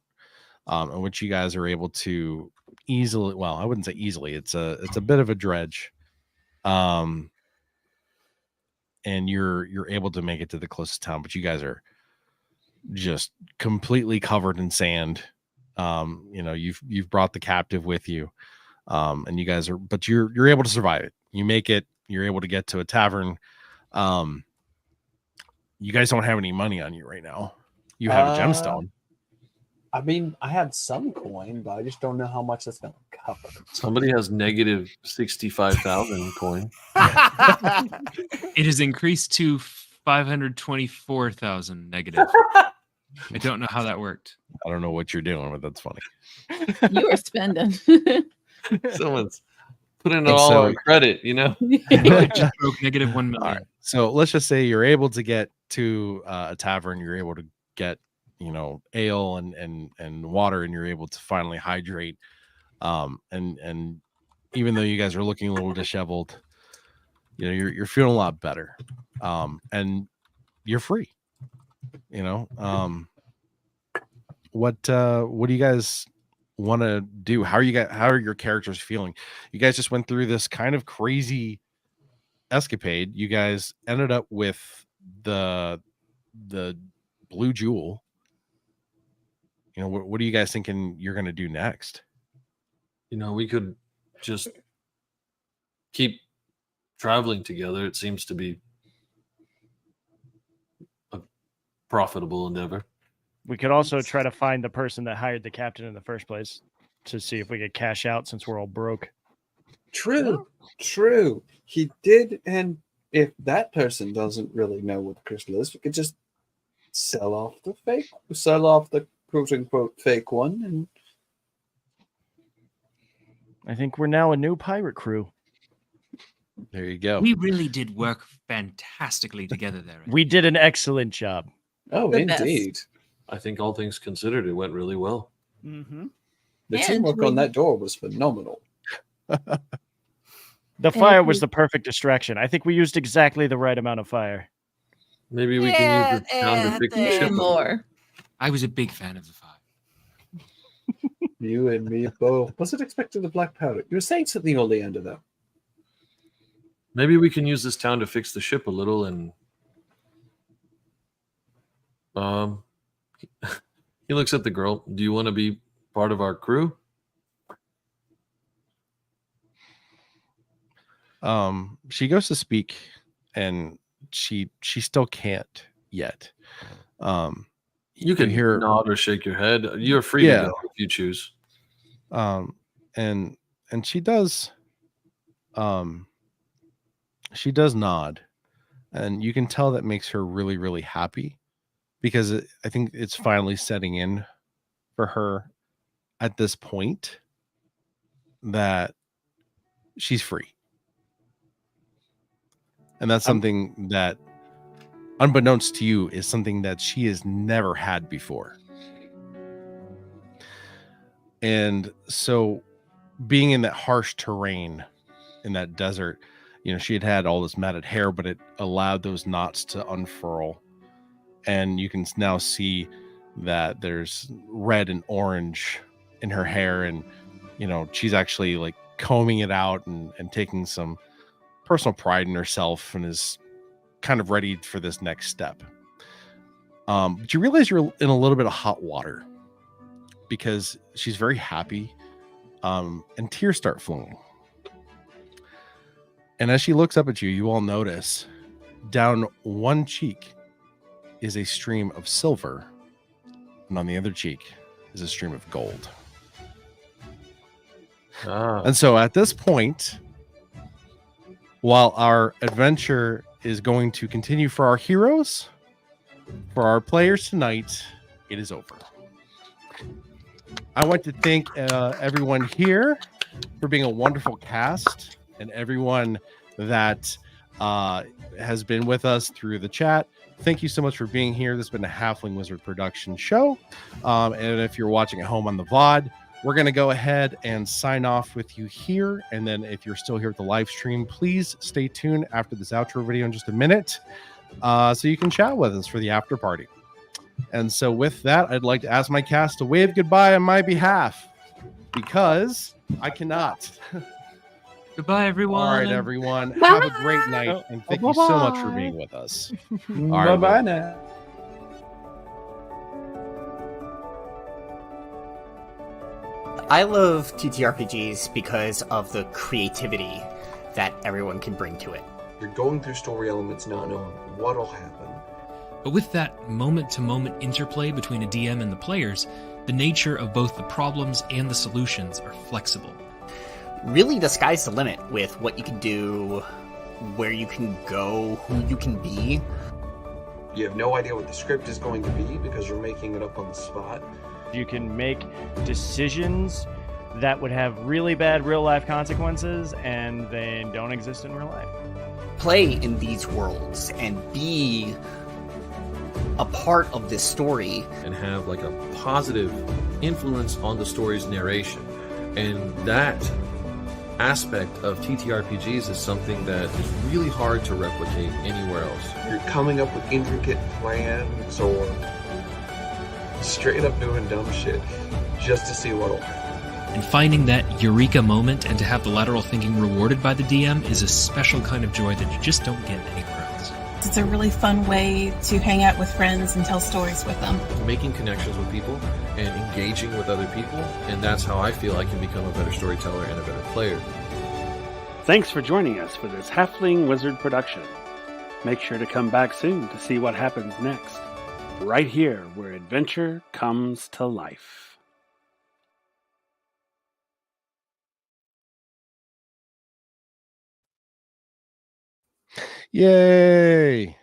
in which you guys are able to easily, well, I wouldn't say easily, it's a bit of a dredge. And you're able to make it to the closest town, but you guys are just completely covered in sand. You've brought the captive with you. And you guys are, but you're able to survive it. You make it, you're able to get to a tavern. You guys don't have any money on you right now. You have a gemstone. I mean, I have some coin, but I just don't know how much that's going to cover. Somebody has negative 65,000 coin. It has increased to 524,000 negative. I don't know how that worked. I don't know what you're doing, but that's funny. You are spending. Someone's putting it And all so- on credit, you know? I just broke negative 1 million. All right. So let's just say you're able to get to a tavern. You're able to get, ale and water, and you're able to finally hydrate. And even though you guys are looking a little disheveled, you're feeling a lot better. And you're free. What do you guys want to do? How are your characters feeling? You guys just went through this kind of crazy escapade. You guys ended up with the blue jewel. What are you guys thinking you're going to do next? We could just keep traveling together. It seems to be a profitable endeavor. We could also try to find the person that hired the captain in the first place to see if we could cash out since we're all broke. True. He did, and if that person doesn't really know what the crystal is, we could just sell off the quote unquote fake one. And I think we're now a new pirate crew. There you go. We really did work fantastically together there. We did an excellent job. oh, The best. indeed, I think all things considered, it went really well. Mm-hmm. the And teamwork we- on that door was phenomenal. The fire was the perfect distraction. I think we used exactly the right amount of fire. Maybe we can use this town to fix the ship. More. I was a big fan of the fire. You and me both. Wasn't expecting the black powder. You were saying something on the end of that. Maybe we can use this town to fix the ship a little. And he looks at the girl. Do you want to be part of our crew? She goes to speak, and she still can't yet. You can hear nod or shake your head. You're free Yeah. to go if you choose. and she does nod, and you can tell that makes her really, really happy, because I think it's finally setting in for her at this point that she's free. And that's something that, unbeknownst to you, is something that she has never had before. And so, being in that harsh terrain, in that desert, she had all this matted hair, but it allowed those knots to unfurl. And you can now see that there's red and orange in her hair. And, she's actually like combing it out and taking some personal pride in herself, and is kind of ready for this next step. But you realize you're in a little bit of hot water, because she's very happy, and tears start flowing. And as she looks up at you, you all notice down one cheek is a stream of silver, and on the other cheek is a stream of gold. And so at this point, while our adventure is going to continue for our heroes, for our players tonight, it is over. I want to thank everyone here for being a wonderful cast and everyone that has been with us through the chat. Thank you so much for being here. This has been a Halfling Wizard production show. And if you're watching at home on the VOD, we're going to go ahead and sign off with you here. And then if you're still here at the live stream, please stay tuned after this outro video in just a minute so you can chat with us for the after party. And so with that, I'd like to ask my cast to wave goodbye on my behalf because I cannot. Goodbye, everyone. All right, everyone. Bye. Have a great night. And thank you so much for being with us. All right, Bye-bye now. I love TTRPGs because of the creativity that everyone can bring to it. You're going through story elements not knowing what'll happen. But with that moment-to-moment interplay between a DM and the players, the nature of both the problems and the solutions are flexible. Really, the sky's the limit with what you can do, where you can go, who you can be. You have no idea what the script is going to be because you're making it up on the spot. You can make decisions that would have really bad real-life consequences and they don't exist in real life. Play in these worlds and be a part of this story. And have like a positive influence on the story's narration. And that aspect of TTRPGs is something that is really hard to replicate anywhere else. You're coming up with intricate plans or straight up doing dumb shit just to see what'll happen. And finding that eureka moment and to have the lateral thinking rewarded by the DM is a special kind of joy that you just don't get anywhere else. It's a really fun way to hang out with friends and tell stories with them. Making connections with people and engaging with other people, and that's how I feel I can become a better storyteller and a better player. Thanks for joining us for this Halfling Wizard production. Make sure to come back soon to see what happens next, right here where adventure comes to life. Yay!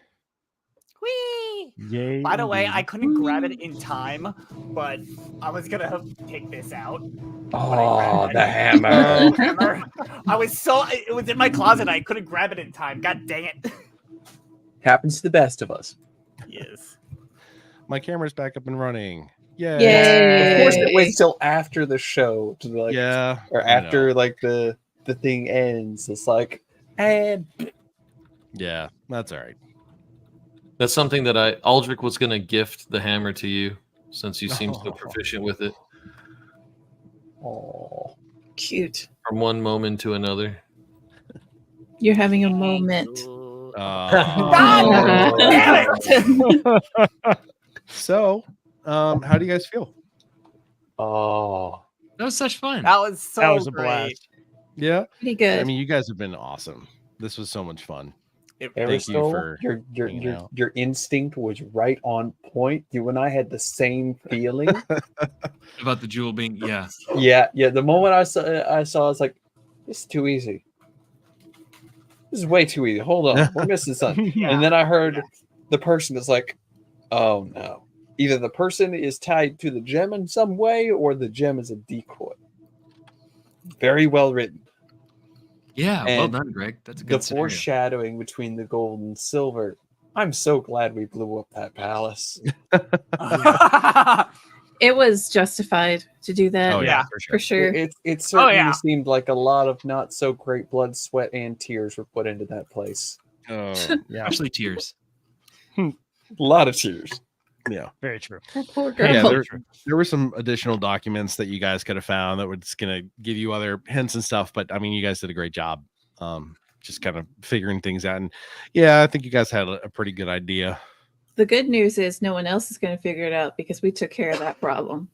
Whee! Yay. By the way, I indeed. couldn't grab it in time, but I was gonna take this out. Oh, the The hammer. hammer. I was it was in my closet. I couldn't grab it in time. God dang it. Happens to the best of us. Yes. My camera's back up and running. Yay! Yay. Of course, it waits till after the show to like, Yeah. or I know. after like the thing ends. It's like, and Yeah, that's all right. That's something that Aldrich was going to gift the hammer to you since you seem so proficient with it. oh, Cute. From one moment to another. You're having a moment. God damn it! So, how do you guys feel? oh, That was such fun. That was so That was a great. blast. Yeah, Pretty good. I mean, you guys have been awesome. This was so much fun. Thank you Aristotle, for hanging out. your instinct was right on point. You and I had the same feeling. About the jewel being, yeah. yeah. The moment I saw, it's like, this is too easy. This is way too easy. Hold on, we're missing something. Yeah. And then I heard the person is like, oh no. Either the person is tied to the gem in some way or the gem is a decoy. Very well written. Yeah, well And done, Greg. That's a The good scenario. foreshadowing between the gold and silver. I'm so glad we blew up that palace. It was justified to do that. Oh yeah, Yeah. for sure. For sure. It certainly yeah. seemed like a lot of not so great blood, sweat, and tears were put into that place. Oh, Yeah, Especially tears. A lot of tears. yeah. very true. Poor girl. Yeah, there were some additional documents that you guys could have found that was going to give you other hints and stuff. But I mean, you guys did a great job, just kind of figuring things out. And yeah, I think you guys had a pretty good idea. The good news is no one else is going to figure it out because we took care of that problem.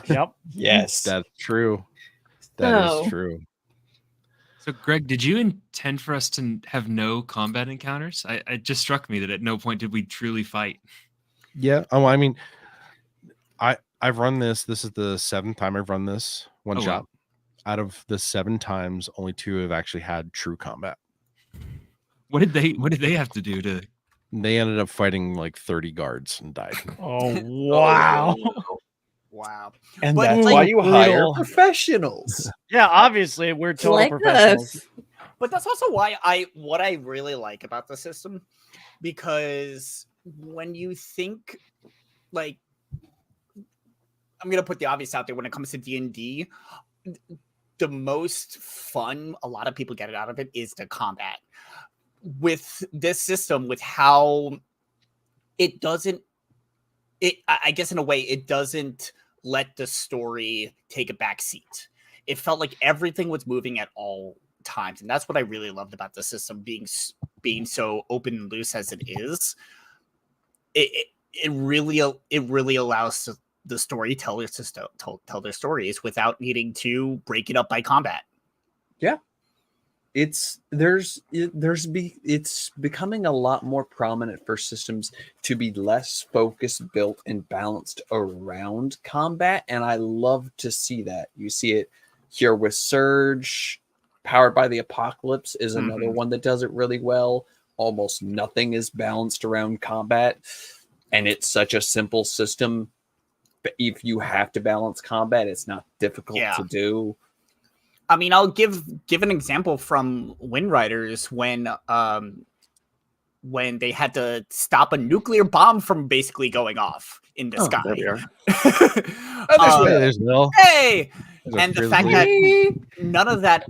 Yep. Yes. That's true. That So- is true. So, Greg, did you intend for us to have no combat encounters? It just struck me that at no point did we truly fight. Yeah. Oh, I mean, I've run this. This is the 7th time I've run this one Oh, wow. shot. Out of the 7 times, only 2 have actually had true combat. What did they have to do to They ended up fighting like 30 guards and died. Oh wow. Wow. And But, that's like, why you hire brutal. professionals. Yeah, obviously we're total Like professionals. us. But that's also why what I really like about the system, because when you think, like, I'm gonna put the obvious out there, when it comes to D&D, the most fun a lot of people get out of it is the combat. With this system, with how it doesn't, I guess in a way, it doesn't let the story take a back seat. It felt like everything was moving at all times, and that's what I really loved about the system being so open and loose as it is. It really allows the storytellers to tell their stories without needing to break it up by combat. Yeah. It's becoming a lot more prominent for systems to be less focused, built, and balanced around combat, and I love to see that. You see it here with Surge. Powered by the Apocalypse is another one that does it really well. Almost nothing is balanced around combat, and it's such a simple system. But if you have to balance combat, it's not difficult to do. I mean, I'll give an example from Wind Riders when they had to stop a nuclear bomb from basically going off in the sky. There we are. There's Will. Hey! There's a And the Grizzly. fact that none of that,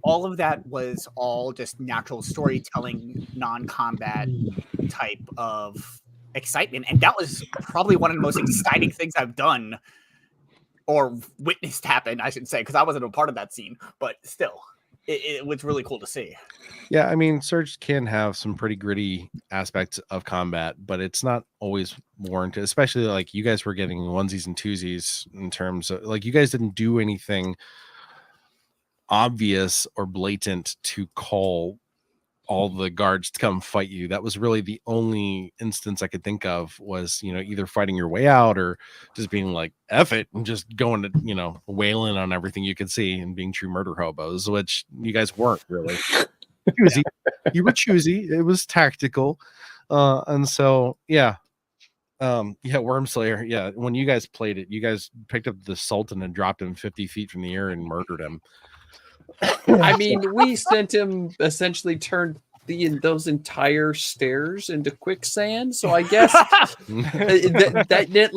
all of that was all just natural storytelling, non-combat type of excitement. And that was probably one of the most exciting things I've done or witnessed happen, I should say, because I wasn't a part of that scene, but still, it was really cool to see. Yeah, I mean, Surge can have some pretty gritty aspects of combat, but it's not always warranted, especially like you guys were getting onesies and twosies in terms of like you guys didn't do anything obvious or blatant to call all the guards to come fight you. That was really the only instance I could think of was, either fighting your way out or just being like, F it, and just going to, wailing on everything you could see and being true murder hobos, which you guys weren't really. Choosy. You were choosy. It was tactical. And so, yeah. Wormslayer. Yeah. When you guys played it, you guys picked up the Sultan and dropped him 50 feet from the air and murdered him. I mean, we sent him essentially turned those entire stairs into quicksand. So I guess that did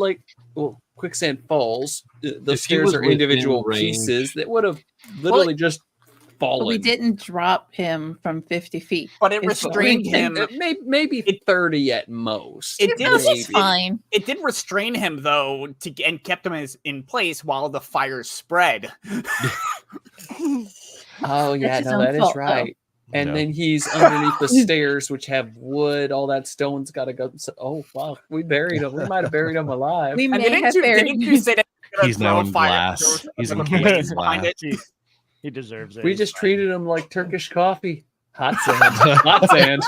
quicksand falls. The stairs are individual pieces that would have literally just fallen. But we didn't drop him from 50 feet. But it restrained him. Maybe 30 at most. It did. It's fine. It did restrain him though, and kept him in place while the fire spread. Oh yeah, That's his no, own that is fault, right. And Yeah. then he's underneath the stairs, which have wood. All that stone's got to go. So, oh wow, we buried him. We might have buried him alive. We And may have buried didn't you say that He's now in glass. He's encased in glass. He deserves it. We He's just fine. treated him like Turkish coffee. Hot sand. Hot sand.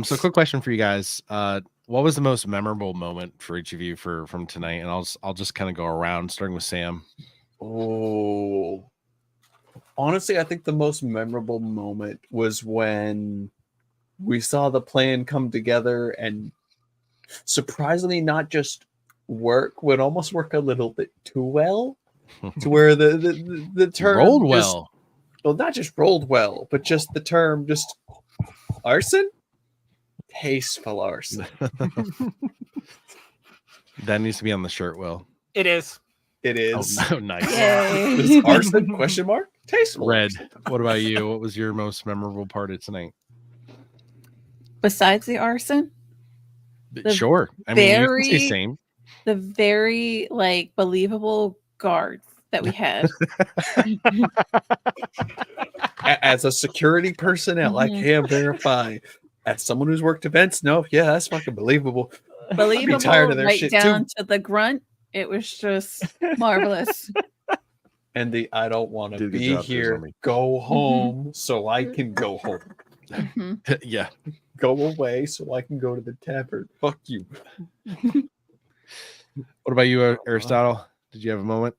So quick question for you guys. What was the most memorable moment for each of you from tonight? And I'll just kind of go around, starting with Sam. Oh, honestly, I think the most memorable moment was when we saw the plan come together and surprisingly not just work, would almost work a little bit too well, to where the term Rolled just- well. well, not just rolled well, but just the term just arson, tasteful arson. That needs to be on the shirt, Will. It is. It is. Oh, nice. Yay. Is arson question mark tasteful? Red. What about you? What was your most memorable part of tonight? Besides the arson, The Sure. I mean, you can say very- same. the very believable guards that we had. As a security personnel, I can verify. As someone who's worked events, no, yeah, that's fucking believable. Believable, tired of their right shit, down too. to the grunt. It was just marvelous. And the I don't want to Did a good be job there, here. Zombie. Go home so I can go home. Mhm. Yeah. Go away so I can go to the tavern. Fuck you. What about you, Aristotle? Did you have a moment?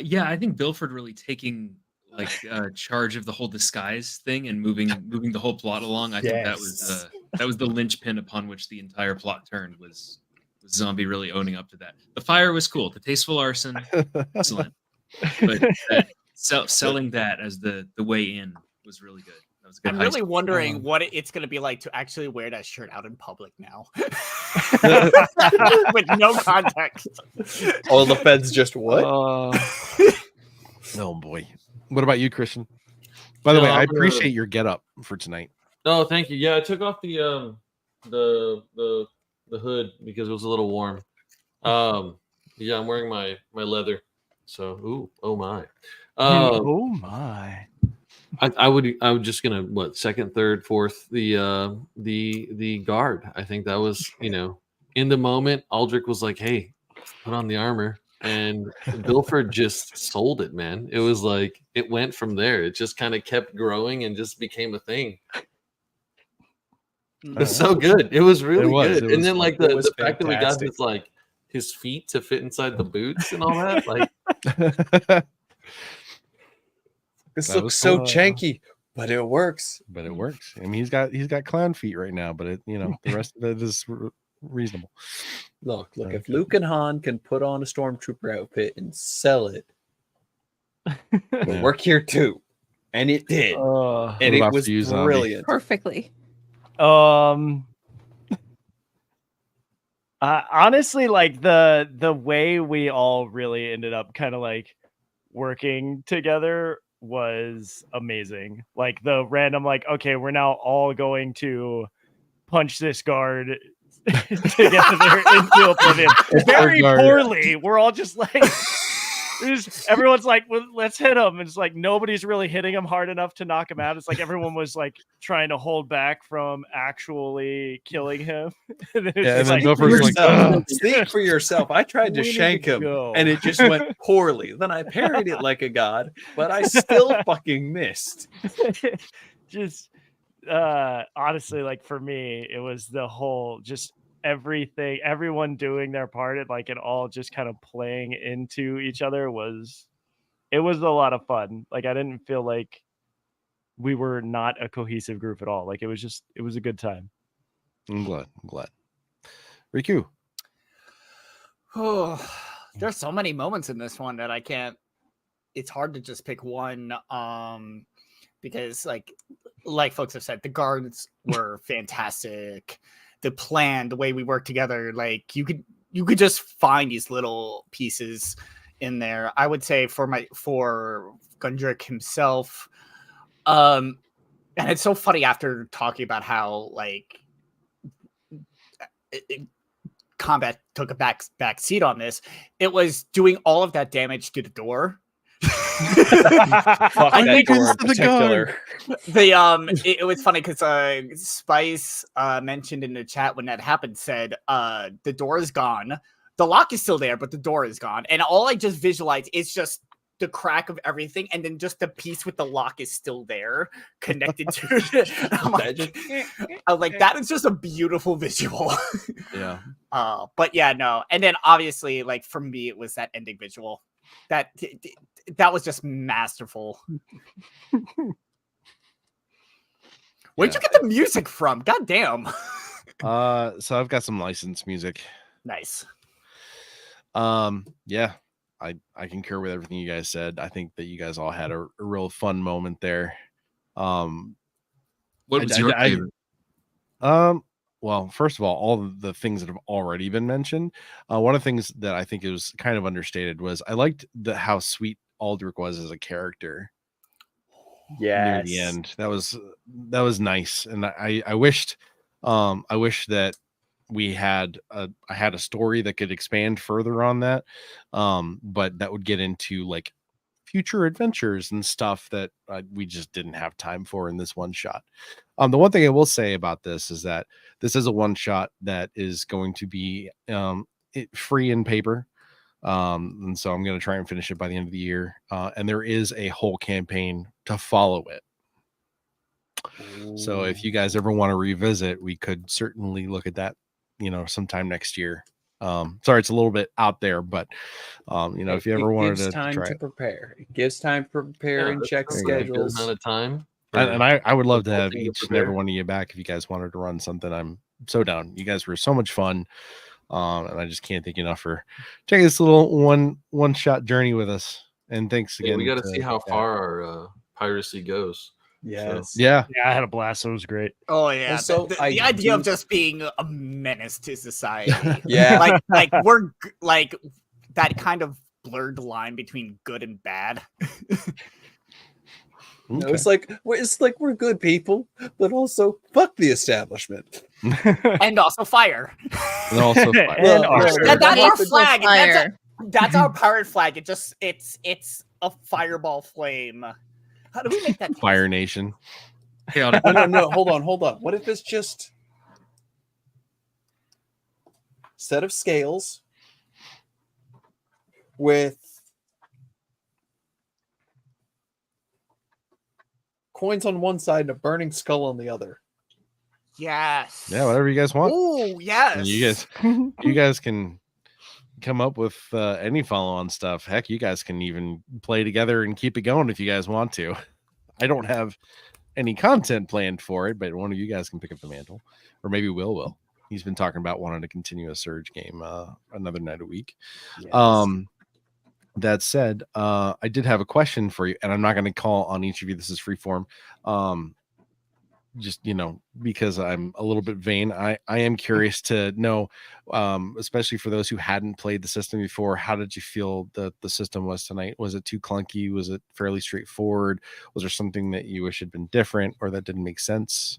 Yeah, I think Bilford really taking like charge of the whole disguise thing and moving the whole plot along. I think that was the linchpin upon which the entire plot turned was Zombie really owning up to that. The fire was cool. The tasteful arson, excellent. But selling that as the way in was really good. That was a good. I'm really wondering what it's going to be like to actually wear that shirt out in public now, with no context. All the feds just what? Oh boy. What about you, Christian? By the way, I appreciate your getup for tonight. Oh, thank you. Yeah, I took off the hood because it was a little warm. Yeah, I'm wearing my leather. So, oh my. Oh my. I would just gonna second, third, fourth the guard. I think that was in the moment. Aldrich was like, "Hey, put on the armor," and Bilford just sold it, man. It was like it went from there. It just kind of kept growing and just became a thing. It was so good. It was really good. And then like the fact that we got his feet to fit inside the boots and all that, like. This looks so janky, but it works. But it works. I mean, he's got clown feet right now, but the rest of it is reasonable. Look! If Luke and Han can put on a stormtrooper outfit and sell it, it'll work here too, and it did, and it was brilliant. Perfectly. Honestly, like the way we all really ended up kind of like working together was amazing. Like the random, like, okay, we're now all going to punch this guard together into oblivion. Very poorly. We're all just like, everyone's like, well, let's hit him. And it's like nobody's really hitting him hard enough to knock him out. It's like everyone was like trying to hold back from actually killing him. And then like, think for yourself. I tried to shank him and it just went poorly. Then I parried it like a god, but I still fucking missed. Just honestly, like for me, it was the whole just everything, everyone doing their part, and like it all just kind of playing into each other was a lot of fun. Like I didn't feel like we were not a cohesive group at all. Like it was a good time. I'm glad. Riku. Oh, there's so many moments in this one that I can't. It's hard to just pick one. Because like folks have said, the guards were fantastic. The plan, the way we work together, like you could just find these little pieces in there. I would say for Gundrick himself, and it's so funny after talking about how like combat took a back seat on this. It was doing all of that damage to the door. Fuck that door in particular. It was funny because Spice mentioned in the chat when that happened, said the door is gone, the lock is still there, but the door is gone, and all I just visualized is just the crack of everything, and then just the piece with the lock is still there connected to it. I was like, that is just a beautiful visual. Yeah. But yeah, no, and then obviously, like for me, it was that ending visual. That was just masterful. Where'd you get the music from? God damn. So I've got some licensed music. Nice. Yeah, I concur with everything you guys said. I think that you guys all had a real fun moment there. What was your favorite? Well, first of all the things that have already been mentioned. One of the things that I think is kind of understated was I liked how sweet Aldrich was as a character. Yeah, near the end, that was nice, and I wished that I had a story that could expand further on that, but that would get into like future adventures and stuff that we just didn't have time for in this one shot. The one thing I will say about this is that this is a one shot that is going to be free in paper. And so I'm going to try and finish it by the end of the year. And there is a whole campaign to follow it. So if you guys ever want to revisit, we could certainly look at that, sometime next year. Sorry, it's a little bit out there, but if you ever wanted gives to time try to it. prepare. It gives time to prepare and that's check true, like, a good schedules. amount of time. And I would love to have Thing to each and every prepare. one of you back if you guys wanted to run something. I'm so down. You guys were so much fun. And I just can't thank you enough for taking this little one shot journey with us. And thanks Yeah, again. we got to see how yeah. far our piracy goes. Yes. Yeah. Yeah, I had a blast. It was great. Oh yeah. Also, the I idea of do- just being a menace to society. Yeah. like we're like that kind of blurred line between good and bad. No, it's like we're good people, but also fuck the establishment. And also fire. And also fire. And Well, archer. That's our Lots of flag. fire. That's our pirate flag. It's a fireball flame. How do we make that Fire Nation. Chaotic. No, hold on. What if it's just set of scales with coins on one side and a burning skull on the other? Yes. Yeah, whatever you guys want. Oh yes. And you guys can come up with any follow-on stuff. Heck, you guys can even play together and keep it going if you guys want to. I don't have any content planned for it, but one of you guys can pick up the mantle, or maybe Will. He's been talking about wanting to continue a Surge game another night a week. Yes. That said, I did have a question for you, and I'm not going to call on each of you. This is free form. Just because I'm a little bit vain, I am curious to know, especially for those who hadn't played the system before, how did you feel that the system was tonight? Was it too clunky? Was it fairly straightforward? Was there something that you wish had been different or that didn't make sense?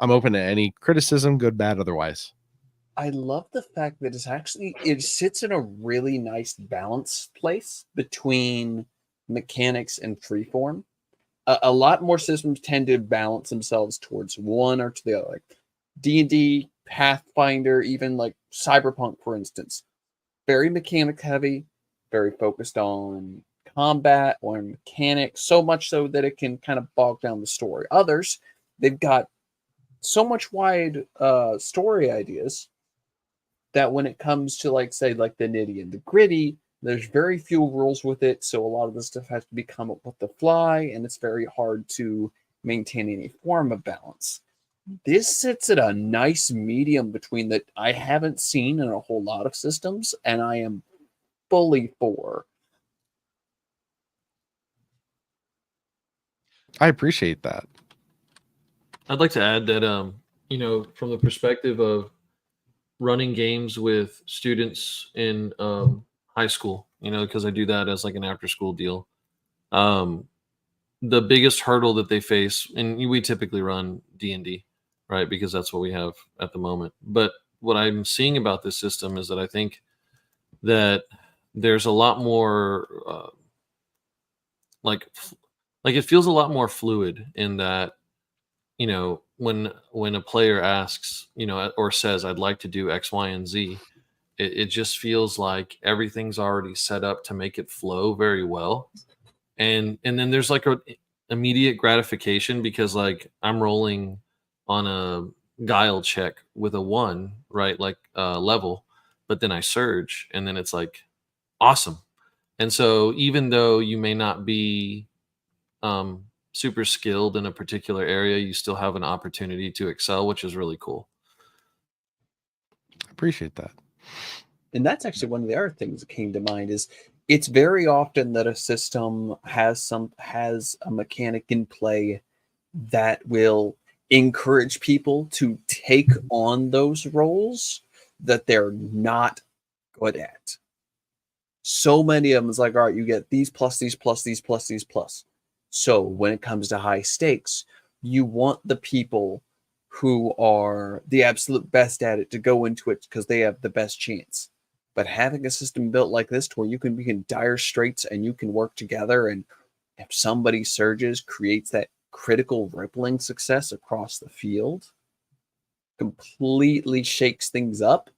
I'm open to any criticism, good, bad, otherwise. I love the fact that it sits in a really nice balance place between mechanics and freeform. A lot more systems tend to balance themselves towards one or to the other, like D&D, Pathfinder, even like Cyberpunk, for instance. Very mechanic heavy, very focused on combat or mechanics, so much so that it can kind of bog down the story. Others, they've got so much wide story ideas that when it comes to like the nitty and the gritty, there's very few rules with it, so a lot of this stuff has to be come up with the fly, and it's very hard to maintain any form of balance. This sits at a nice medium between that I haven't seen in a whole lot of systems, and I am fully for. I appreciate that. I'd like to add that, from the perspective of running games with students in high school, because I do that as like an after school deal. The biggest hurdle that they face, and we typically run D&D, right? Because that's what we have at the moment. But what I'm seeing about this system is that I think that there's a lot more like it feels a lot more fluid in that, when a player asks, or says, I'd like to do X, Y, and Z, it just feels like everything's already set up to make it flow very well. And then there's like a immediate gratification because like I'm rolling on a guile check with a 1, right? Like level, but then I surge and then it's like awesome. And so even though you may not be super skilled in a particular area, you still have an opportunity to excel, which is really cool. Appreciate that. And that's actually one of the other things that came to mind is it's very often that a system has a mechanic in play that will encourage people to take on those roles that they're not good at. So many of them is like, all right, you get these plus these plus these plus these plus. So when it comes to high stakes, you want the people who are the absolute best at it to go into it because they have the best chance. But having a system built like this to where you can be in dire straits and you can work together, and if somebody surges, creates that critical rippling success across the field, completely shakes things up,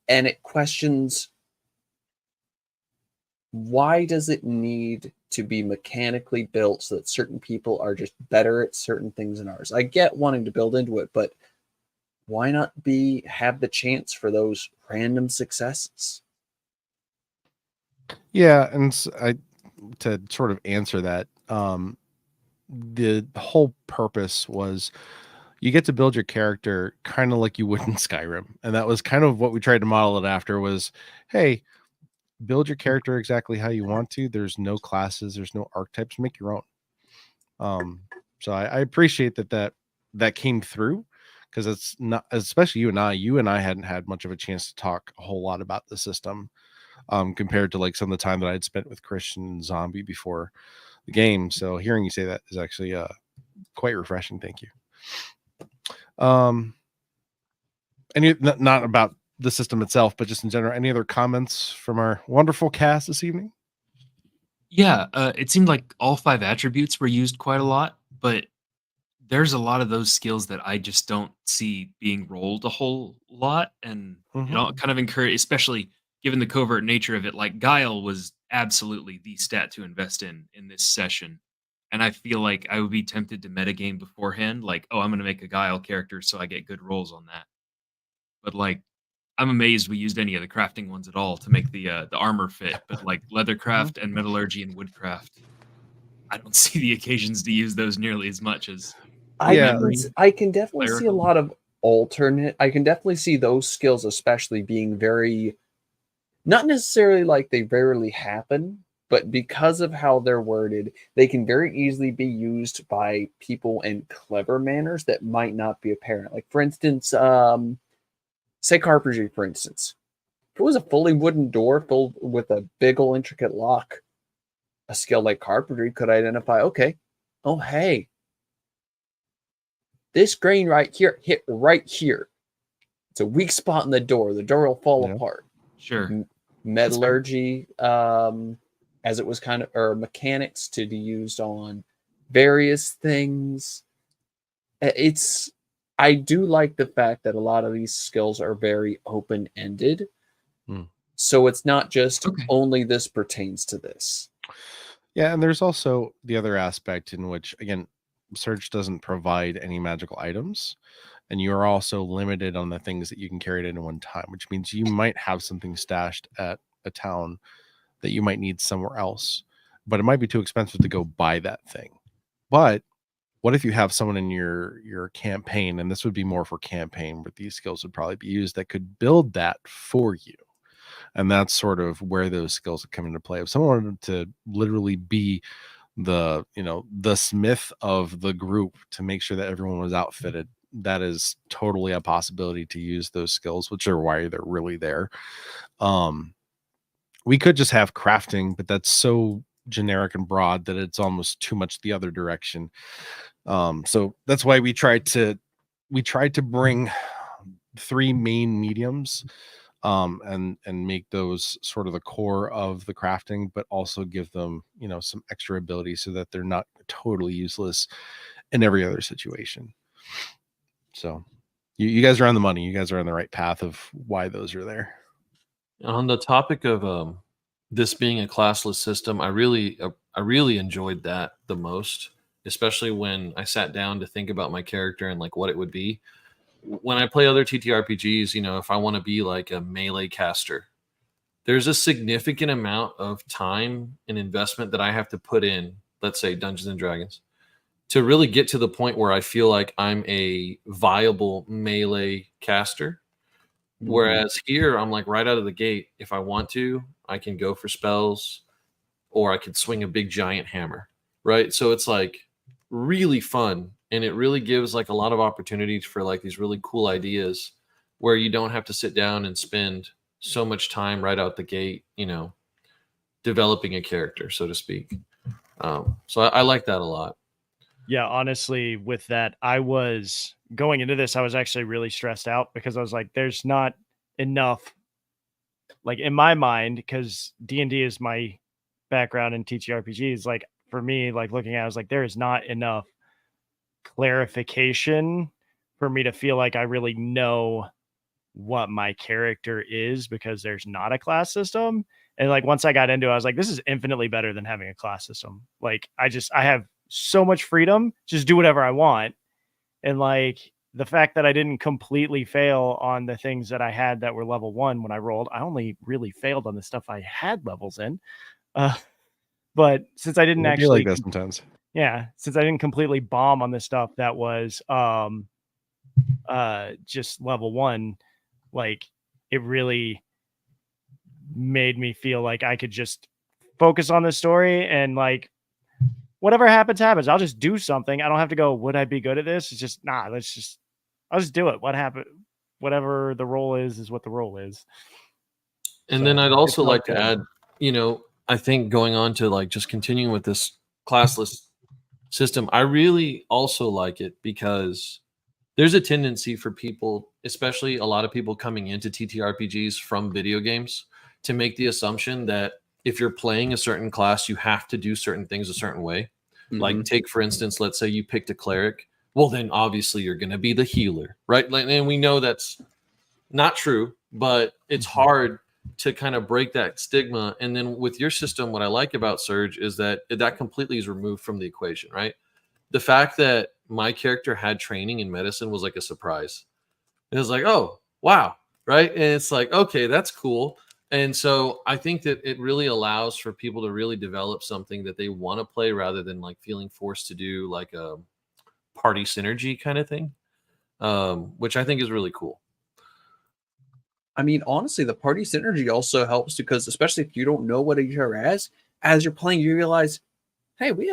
and it questions, why does it need to be mechanically built so that certain people are just better at certain things than ours? I get wanting to build into it, but why not have the chance for those random successes? Yeah, and to sort of answer that, the whole purpose was you get to build your character kind of like you would in Skyrim, and that was kind of what we tried to model it after. Was, hey, build your character exactly how you want to. There's no classes, there's no archetypes. Make your own. So I appreciate that came through, because it's not, especially you and I hadn't had much of a chance to talk a whole lot about the system, compared to like some of the time that I'd spent with Christian and Zombie before the game. So hearing you say that is actually quite refreshing. Thank you. Not about the system itself, but just in general, any other comments from our wonderful cast this evening? Yeah, it seemed like all 5 attributes were used quite a lot, but there's a lot of those skills that I just don't see being rolled a whole lot, and it all kind of encourage, especially given the covert nature of it. Like Guile was absolutely the stat to invest in this session, and I feel like I would be tempted to metagame beforehand, like, oh, I'm going to make a Guile character so I get good rolls on that. But like, I'm amazed we used any of the crafting ones at all to make the armor fit. But like leathercraft and metallurgy and woodcraft, I don't see the occasions to use those nearly as much as. I can definitely see a lot of alternate. I can definitely see those skills, especially being very, not necessarily like they rarely happen, but because of how they're worded, they can very easily be used by people in clever manners that might not be apparent. Like, for instance, say carpentry, for instance. If it was a fully wooden door filled with a big old intricate lock, a skill like carpentry could identify, okay, oh, hey, this grain right here hit right here. It's a weak spot in the door. The door will fall apart. Sure. Metallurgy, as it was kind of, or mechanics to be used on various things. I do like the fact that a lot of these skills are very open-ended. So it's not just only this pertains to this. Yeah, and there's also the other aspect in which, again, Surge doesn't provide any magical items, and you are also limited on the things that you can carry at any one time, which means you might have something stashed at a town that you might need somewhere else, but it might be too expensive to go buy that thing. But what if you have someone in your campaign, and this would be more for campaign, where these skills would probably be used, that could build that for you? And that's sort of where those skills would come into play. If someone wanted to literally be the smith of the group to make sure that everyone was outfitted, that is totally a possibility to use those skills, which are why they're really there. We could just have crafting, but that's so generic and broad that it's almost too much the other direction. So that's why we tried to bring 3 main mediums, and make those sort of the core of the crafting, but also give them, some extra ability so that they're not totally useless in every other situation. So you guys are on the money. You guys are on the right path of why those are there. On the topic of this being a classless system, I really enjoyed that the most, especially when I sat down to think about my character and like what it would be. When I play other TTRPGs, if I want to be like a melee caster, there's a significant amount of time and investment that I have to put in, let's say Dungeons and Dragons, to really get to the point where I feel like I'm a viable melee caster. Whereas here, I'm like right out of the gate, if I want to, I can go for spells, or I could swing a big giant hammer, right? So it's like really fun, and it really gives like a lot of opportunities for like these really cool ideas where you don't have to sit down and spend so much time right out the gate, developing a character, so to speak. So I like that a lot. Yeah, honestly, with that, I was going into this, I was actually really stressed out because I was like, there's not enough, like in my mind, because D&D is my background in TTRPGs. Like for me, like looking at it, I was like, there is not enough clarification for me to feel like I really know what my character is, because there's not a class system. And like once I got into it, I was like, this is infinitely better than having a class system. Like I have so much freedom, just do whatever I want. And like the fact that I didn't completely fail on the things that I had that were level 1 when I rolled, I only really failed on the stuff I had levels in. But since I didn't I do actually, like that sometimes. yeah, since I didn't completely bomb on the stuff that was just level 1, like it really made me feel like I could just focus on the story and like whatever happens. I'll just do something. I don't have to go, would I be good at this? It's just I'll just do it. What happened? Whatever the role is what the role is. And So, then I'd it also felt like to good. add, you know, I think going on to like just continuing with this classless system, I really also like it because there's a tendency for people, especially a lot of people coming into TTRPGs from video games, to make the assumption that if you're playing a certain class, you have to do certain things a certain way. Like take, for instance, let's say you picked a cleric. Well, then obviously you're going to be the healer, right? And we know that's not true, but it's hard to kind of break that stigma. And then with your system, what I like about Surge is that that completely is removed from the equation, right? The fact that my character had training in medicine was like a surprise. It was like, oh, wow, right? And it's like, okay, that's cool. And so I think that it really allows for people to really develop something that they want to play rather than like feeling forced to do like a party synergy kind of thing, which I think is really cool. I mean, honestly, the party synergy also helps because, especially if you don't know what each other has, as you're playing, you realize, hey, we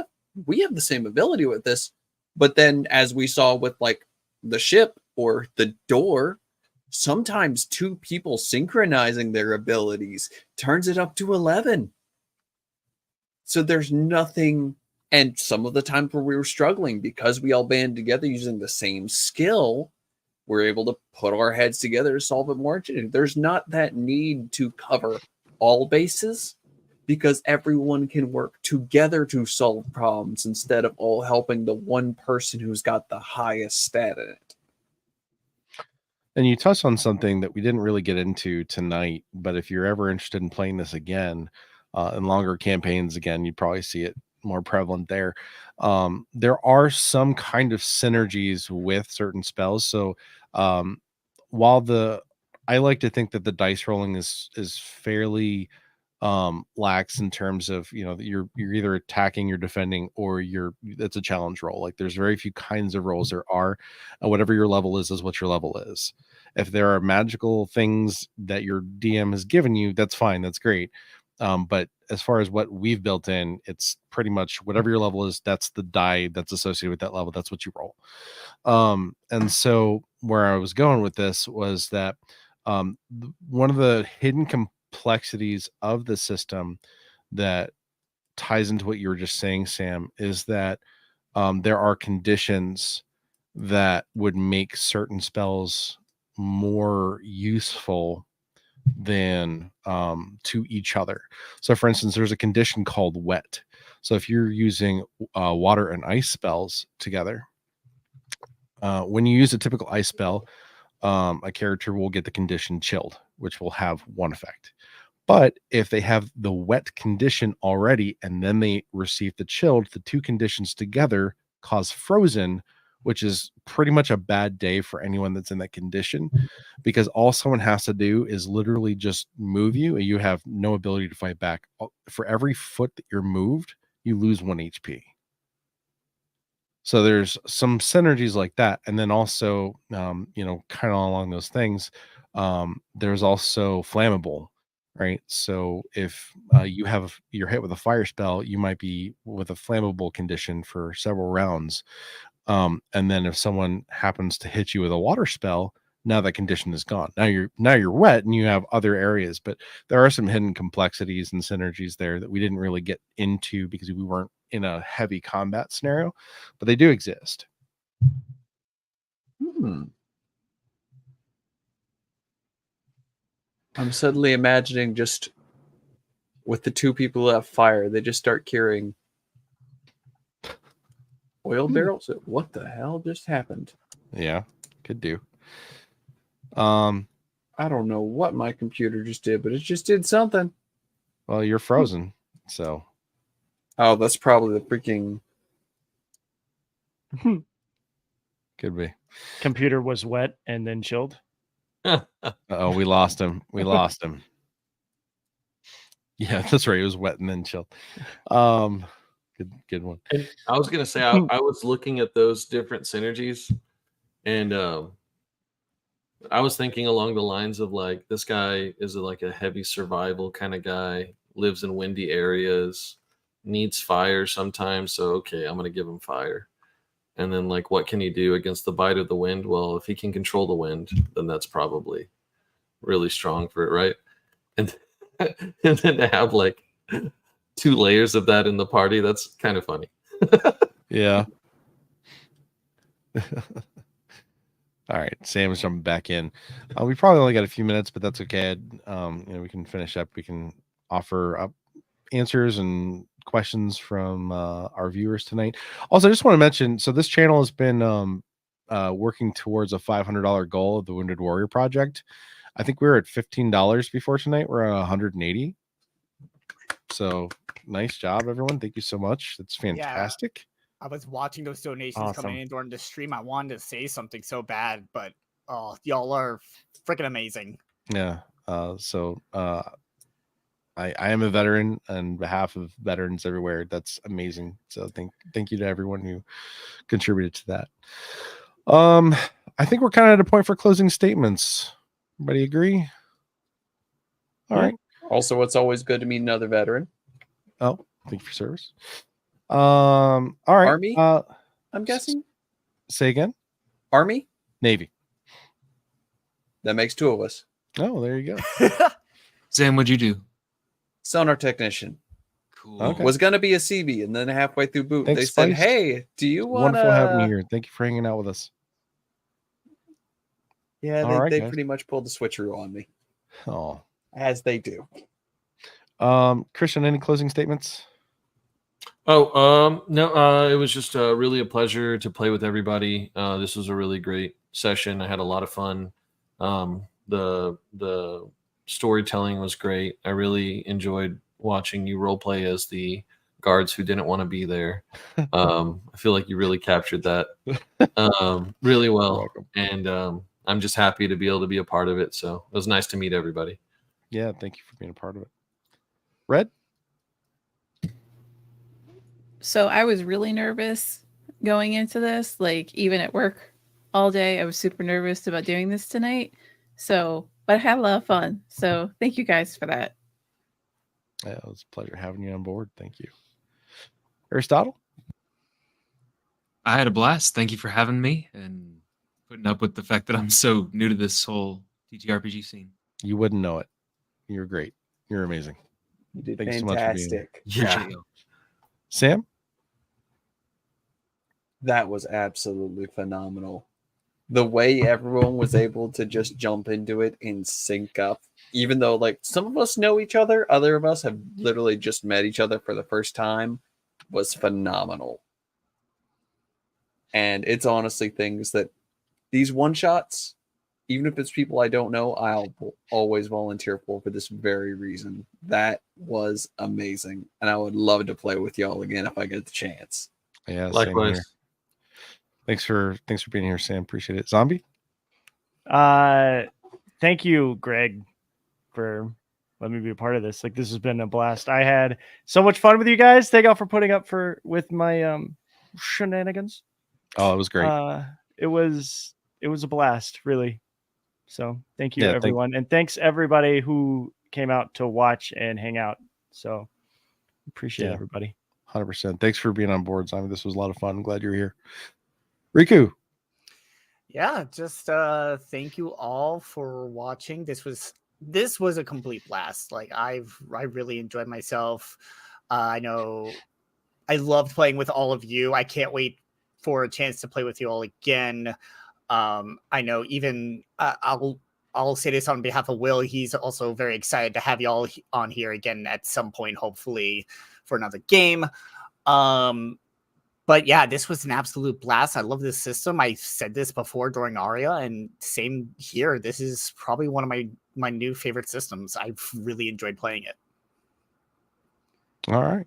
have the same ability with this. But then, as we saw with like the ship or the door, sometimes 2 people synchronizing their abilities turns it up to 11. So there's nothing, and some of the times where we were struggling because we all band together using the same skill, we're able to put our heads together to solve it more. There's not that need to cover all bases because everyone can work together to solve problems instead of all helping the one person who's got the highest stat in it. And you touched on something that we didn't really get into tonight, but if you're ever interested in playing this again, in longer campaigns again, you'd probably see it more prevalent there. There are some kind of synergies with certain spells. So while I like to think that the dice rolling is fairly lax in terms of, you know, you're either attacking, you're defending, or it's a challenge roll. Like there's very few kinds of rolls there are, and whatever your level is what your level is. If there are magical things that your DM has given you, that's fine, that's great. But as far as what we've built in, it's pretty much whatever your level is, that's the die that's associated with that level, that's what you roll. And so where I was going with this was that one of the hidden complexities of the system that ties into what you were just saying, Sam, is that there are conditions that would make certain spells more useful than to each other. So for instance, there's a condition called wet. So if you're using water and ice spells together, when you use a typical ice spell, a character will get the condition chilled, which will have one effect. But if they have the wet condition already and then they receive the chilled, the 2 conditions together cause frozen, which is pretty much a bad day for anyone that's in that condition, because all someone has to do is literally just move you and you have no ability to fight back. For every foot that you're moved, you lose 1 HP. So there's some synergies like that. And then also, you know, kind of along those things, there's also flammable, right? So if you're hit with a fire spell, you might be with a flammable condition for several rounds. And then if someone happens to hit you with a water spell, now that condition is gone. Now you're wet and you have other areas, but there are some hidden complexities and synergies there that we didn't really get into because we weren't in a heavy combat scenario, but they do exist. I'm suddenly imagining just with the 2 people who have fire, they just start carrying oil barrels. What the hell just happened? Yeah, could do. I don't know what my computer just did, but it just did something. Well, you're frozen, so. Oh, that's probably the freaking. Could be. Computer was wet and then chilled. Oh, we lost him. We lost him. Yeah, that's right. It was wet and then chilled. Good one. And I was gonna say I was looking at those different synergies, and I was thinking along the lines of like this guy is like a heavy survival kind of guy, lives in windy areas, needs fire sometimes. So okay, I'm gonna give him fire. And then like what can he do against the bite of the wind? Well, if he can control the wind, then that's probably really strong for it, right? And and then to have like 2 layers of that in the party, that's kind of funny. Yeah. All right, Sam's jumping back in. We probably only got a few minutes, but that's okay. We can finish up. We can offer up answers and questions from our viewers tonight. Also, I just want to mention, so this channel has been working towards a $500 goal of the Wounded Warrior Project. I think we were at $15 before tonight. We're at 180. So nice job, everyone. Thank you so much. That's fantastic. I was watching those donations coming in during the stream. I wanted to say something so bad, but y'all are freaking amazing. Yeah. I am a veteran, and on behalf of veterans everywhere, that's amazing. So thank you to everyone who contributed to that. I think we're kind of at a point for closing statements. Everybody agree? All right. Also, it's always good to meet another veteran. Oh, thank you for service. All right. Army? I'm guessing. Say again? Army? Navy. That makes 2 of us. Oh, there you go. Sam, what'd you do? Sonar technician. Cool. Okay. Was gonna be a CB, and then halfway through boot, Thanks, they said, Spice. "Hey, do you want?" Wonderful having you here. Thank you for hanging out with us. Yeah, All right, they guys. pretty much pulled the switcheroo on me, Oh, as they do. Christian, any closing statements? No, it was just really a pleasure to play with everybody. This was a really great session. I had a lot of fun. The storytelling was great. I really enjoyed watching you role play as the guards who didn't want to be there. I feel like you really captured that really well. And I'm just happy to be able to be a part of it. So it was nice to meet everybody. Yeah, thank you for being a part of it. Red? So I was really nervous going into this, like even at work all day. I was super nervous about doing this tonight. So, but I had a lot of fun. So thank you guys for that. Yeah, it was a pleasure having you on board. Thank you. Aristotle? I had a blast. Thank you for having me and putting up with the fact that I'm so new to this whole TTRPG scene. You wouldn't know it. You're great. You're amazing. You did Thank you so much for being here. fantastic. Appreciate you. Sam? That was absolutely phenomenal. The way everyone was able to just jump into it and sync up, even though like some of us know each other, other of us have literally just met each other for the first time, was phenomenal. And it's honestly things that these one shots, even if it's people I don't know, I'll always volunteer for this very reason. That was amazing. And I would love to play with y'all again if I get the chance. Yeah, same Likewise. here. Thanks for being here, Sam. Appreciate it. Zombie? Thank you, Greg, for letting me be a part of this. Like, this has been a blast. I had so much fun with you guys. Thank y'all for putting up with my shenanigans. Oh, it was great. It was a blast, really. So thank you, Yeah, everyone. And thanks everybody who came out to watch and hang out. So appreciate everybody. 100%. Thanks for being on board, Zombie. This was a lot of fun. I'm glad you're here. Riku? Yeah, just thank you all for watching. This was a complete blast. Like I really enjoyed myself. I know I loved playing with all of you. I can't wait for a chance to play with you all again. I know even I'll say this on behalf of Will. He's also very excited to have you all on here again at some point, hopefully for another game. But yeah, this was an absolute blast. I love this system. I said this before during Aria, and same here. This is probably one of my new favorite systems. I've really enjoyed playing it. All right.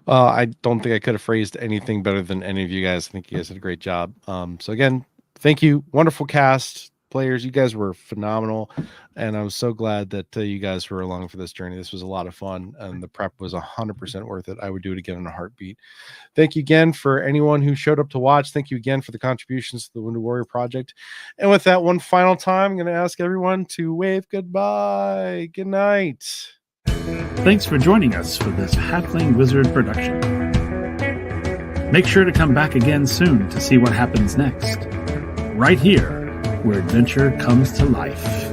I don't think I could have phrased anything better than any of you guys. I think you guys did a great job. So again, thank you. Wonderful cast, players. You guys were phenomenal. And I was so glad that you guys were along for this journey. This was a lot of fun, and the prep was 100% worth it. I would do it again in a heartbeat. Thank you again for anyone who showed up to watch. Thank you again for the contributions to the Wounded Warrior Project. And with that, one final time, I'm going to ask everyone to wave goodbye. Good night. Thanks for joining us for this Halfling Wizard production. Make sure to come back again soon to see what happens next, right here where adventure comes to life.